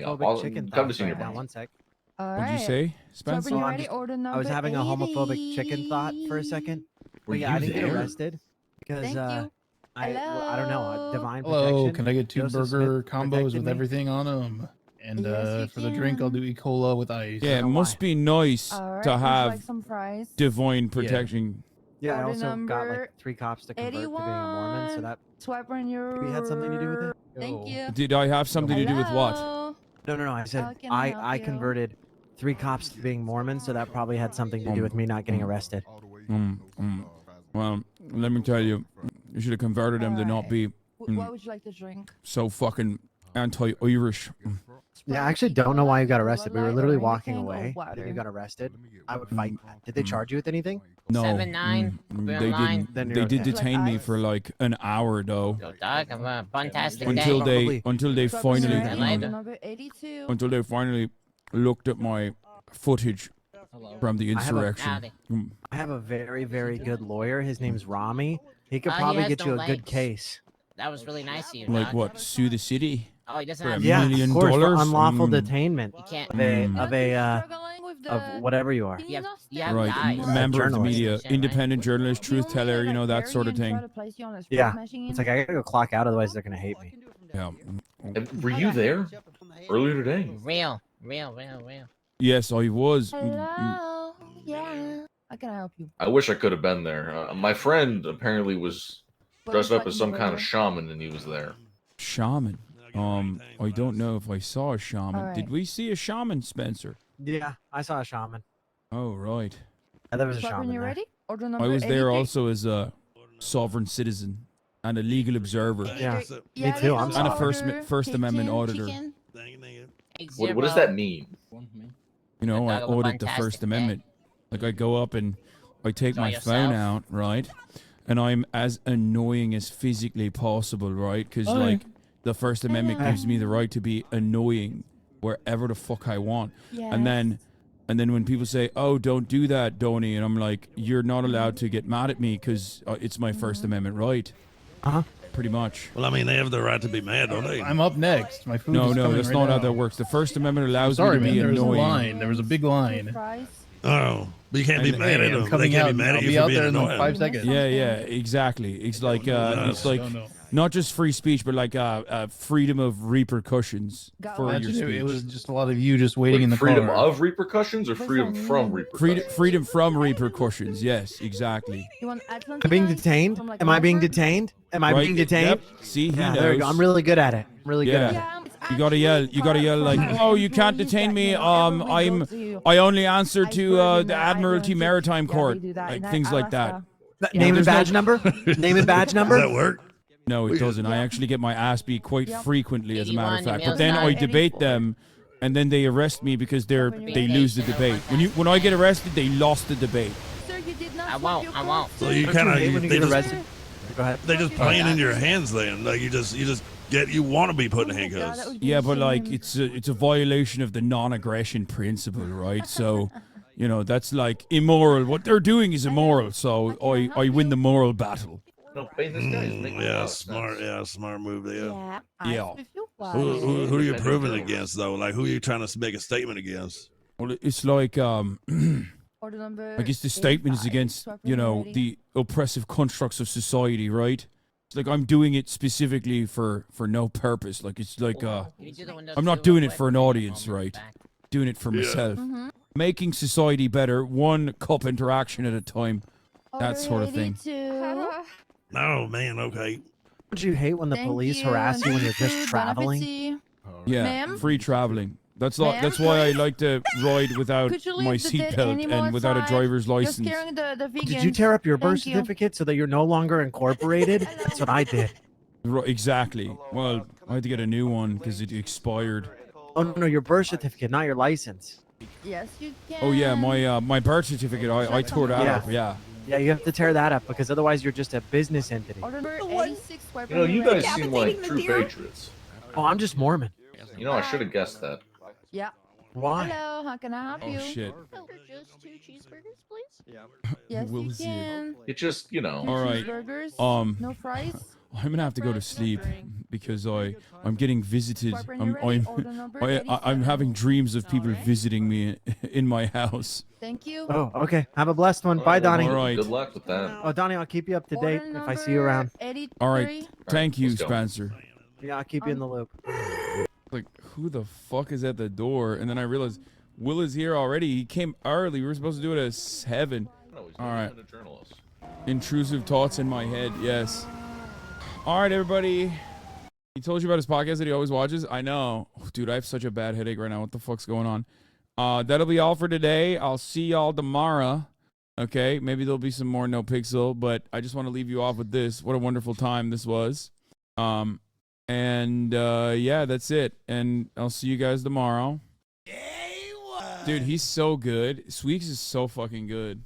hang up. xenophobic I'll chicken come to thoughts senior right now. buns. One sec. All What'd you right. say, So when Spencer? you're I'm ready, just- order number I was having a homophobic chicken thought for a 80. second. Were But yeah, I you didn't get there? arrested because Thank you. I don't know, Hello? divine Hello, protection. can I get 2 Joseph burger Smith combos protected with me. everything on them? And Yes, you for the drink, I'll can. do E. cola with ice. Yeah, it must be nice All right, to would you have like some fries? divine protection. Yeah, I Order also got number like 3 cops to convert to being a Mormon, so 81. that Swipe on your. maybe had something to do with it. Thank you. Did I have something to do with what? Hello? No. I said How can I help I you? converted 3 cops to being Mormon, so that probably had something to do with me not getting arrested. Well, let me tell you, you should have converted them to not be What would you like to drink? so fucking anti-Irish. Yeah, I actually don't know why you got arrested. We were literally walking anything, or away. water? Then you got arrested. I would fight that. Did they charge you with anything? No, 7-9, we're they in line. didn't. Then They you're did okay. detain me for like an hour though, Yo, dog, have a fantastic until day. they Swipe on your finally ready, Later. order number 82. until they finally looked at my footage from the I have a- insurrection. I have a very, very good lawyer. His name's Rami. He could Oh, he probably has get no you a good legs. case. That was really nice of you, Like dog. what? Sue the city Oh, he doesn't for have $1 Yeah, million? of course, for unlawful Mm. detainment You can't. of whatever you are. You have Right, eyes. member of the journalist. media, Shit, right? independent journalist, truth teller, you know, that sort of thing. Yeah, it's like I gotta go clock out, otherwise they're gonna hate me. Yeah. Were you there earlier today? Real. Yes, I was. Hello. Yeah. How can I help you? I wish I could have been there. My friend apparently was What dressed would you up like as some me to kind of order? shaman, and he was there. Shaman. I don't know if I saw a shaman. Alright. Did we see a shaman, Spencer? Yeah, I saw a shaman. Oh, right. Yeah, there was a Swipe when shaman you're there. ready, order number I was there 83. also as a sovereign citizen and a legal observer. Yeah, Yeah, me too. I'm And a order, First Amendment chicken, auditor. chicken. What does that mean? You know, I Dog of a audit the fantastic First day. Amendment. Like I go up and I take Enjoy my phone yourself. out, right? And I'm as annoying as physically possible, right? Because Oh, like the First Amendment Hello. gives me the right to be annoying wherever the fuck I want. Yes. And then when people say, "Oh, don't do that, Donny," and I'm like, "You're not allowed to get mad at me because it's my First Amendment right." Uh-huh. Pretty much. Well, I mean, they have the right to be mad, don't they? I'm up next. My food No, is no, coming that's right not how now. that works. The First Amendment allows Sorry, me to man. be There was a annoying. line. There was a big line. Fries. Oh, but you can't be And- mad at Hey, them. I'm They coming can't out. be mad I'll at you be for out being there in like annoying. 5 seconds. Yeah, exactly. It's like No. not just free speech, but like freedom of repercussions Got for one. your Imagine speech. it was just a lot of you just waiting in the freedom car. of repercussions or freedom from repercussions? Freedom from repercussions. Yes, exactly. You want Am I being detained? From, like, Am I being Walmart? detained? Am I Right, being detained? Yep. See, he Yeah, knows. there we go. I'm really good at it. I'm really good Yeah. at it. Yeah, it's You gotta actually yell like, from "Oh, you can't employees detain that, me. you know, whenever we go to I only answer to Iceberg and the Admiralty Iceberg, Maritime yeah, Court, we do that like in things like that." Alaska. Name and there's no- badge number? Name and badge number? Does that work? No, it doesn't. I actually get my ass beat quite Yep. frequently, as a matter of 81, fact. But then I 89, debate them, and then they arrest me because they lose the debate. When I get arrested, they lost the debate. Sir, you did not I swap won't. your I won't. So you Don't kind hate when you of get arrested? Go ahead. they just playing in your hands then. Like you just you want to be put in handcuffs. that would be Yeah, a but like shame. it's a violation of the non-aggression principle, right? So, you know, that's like immoral. What they're doing is immoral. So I win the moral battle. No, Bane, this guy is making a lot Yeah, of smart. sense. Yeah, smart move there. Yeah. Yeah. Who are you proving against though? Like who are you trying to make a statement against? Well, it's like Order number I guess the statement is 85. against, Swipe you when you're know, ready. the oppressive constructs of society, right? It's like I'm doing it specifically for no purpose. Like it's like You do the window I'm not too, doing real it for an quick. audience, right? Back. Doing it for Yeah. myself. Mhm. Making society better, one cup interaction at a time. That Order sort of thing. 82. Oh man, okay. Don't you hate when the Thank police you, harass and you when you're this just is food, traveling? Bon Yeah, Ma'am? free traveling. That's Ma'am? that's why I like to ride without Could you my leave the dead seatbelt animal and without a outside? driver's You're license. scaring the vegans. Did you tear up your birth Thank you. certificate so that you're no longer incorporated? That's what I did. Exactly. Well, I had to get a new one because it expired. Oh no, your birth certificate, not your license. Yes, you can. Oh yeah, my birth certificate. I tore that Yeah. up. Yeah. Yeah, you have to tear that up because otherwise you're just a business entity. Order number 86. Swipe You know, when you you're guys ready. seem like true patriots. Oh, I'm just Mormon. You know, I should have guessed that. Yeah. Why? Hello, how can I help Oh you? shit. Just 2 cheeseburgers, please? Yes, We'll you see. can. It just, you know. Two All right. cheeseburgers. Um, No fries. I'm gonna have to go to sleep because I'm getting visited. I'm having dreams of people visiting me in my house. Thank you. Oh, okay. Have a blessed one. Bye, Donnie. All right. Good luck with that. Oh, Donnie, I'll keep you up to date if I see you around. All right. Thank you, let's go. Spencer. Yeah, I'll keep you in the loop. Like, who the fuck is at the door? And then I realized Will is here already. He came early. We were supposed to do it at 7. All right. Intrusive thoughts in my head. Yes. All right, everybody. He told you about his podcast that he always watches. I know. Dude, I have such a bad headache right now. What the fuck's going on? That'll be all for today. I'll see y'all tomorrow. Okay, maybe there'll be some more No Pixel, but I just want to leave you off with this. What a wonderful time this was. Yeah, that's it. And I'll see you guys tomorrow. Dude, he's so good. Sweeks is so fucking good.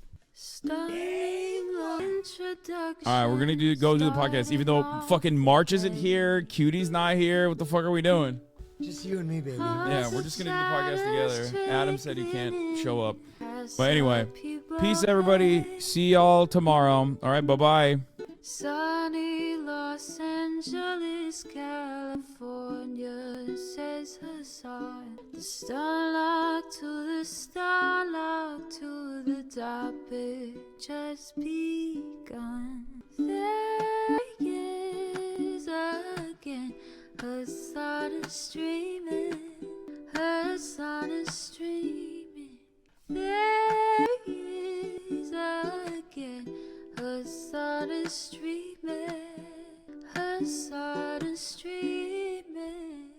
All right, we're gonna go do the podcast, even though fucking March isn't here, Cutie's not here. What the fuck are we doing? Just you and me, baby. Yeah, we're just gonna do the podcast together. Adam said he can't show up. But anyway, peace, everybody. See y'all tomorrow. All right, bye-bye. Sunny Los Angeles, California, says Hassan. The starlock to the starlock to the topic just begun. There he is again. Hassan is streaming. Hassan is streaming. There he is again. Hassan is streaming. Hassan is streaming.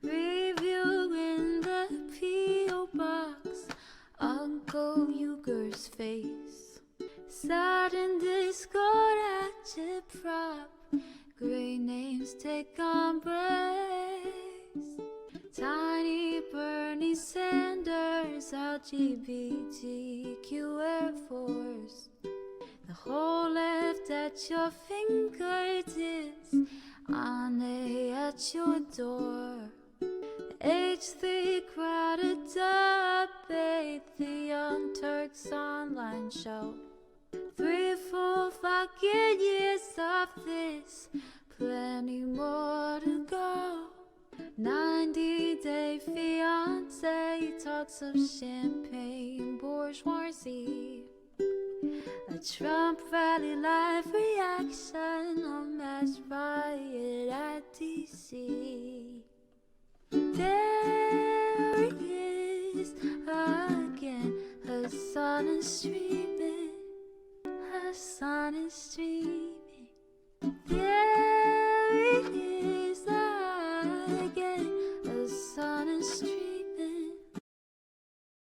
Reviewing the P.O. box. Uncle Uger's face. Sat in Discord at your prop. Great names take on breaks. Tiny Bernie Sanders, LGBTQ Air Force. The whole left at your fingertips, Ane at your door. H3 crowded debate, the Young Turks online show. 3 full fucking years of this, plenty more to go. 90-day fiance talks of champagne bourgeoisie. A Trump rally live reaction, a mass riot at DC. There he is again, Hassan is streaming. Hassan is streaming. Yeah.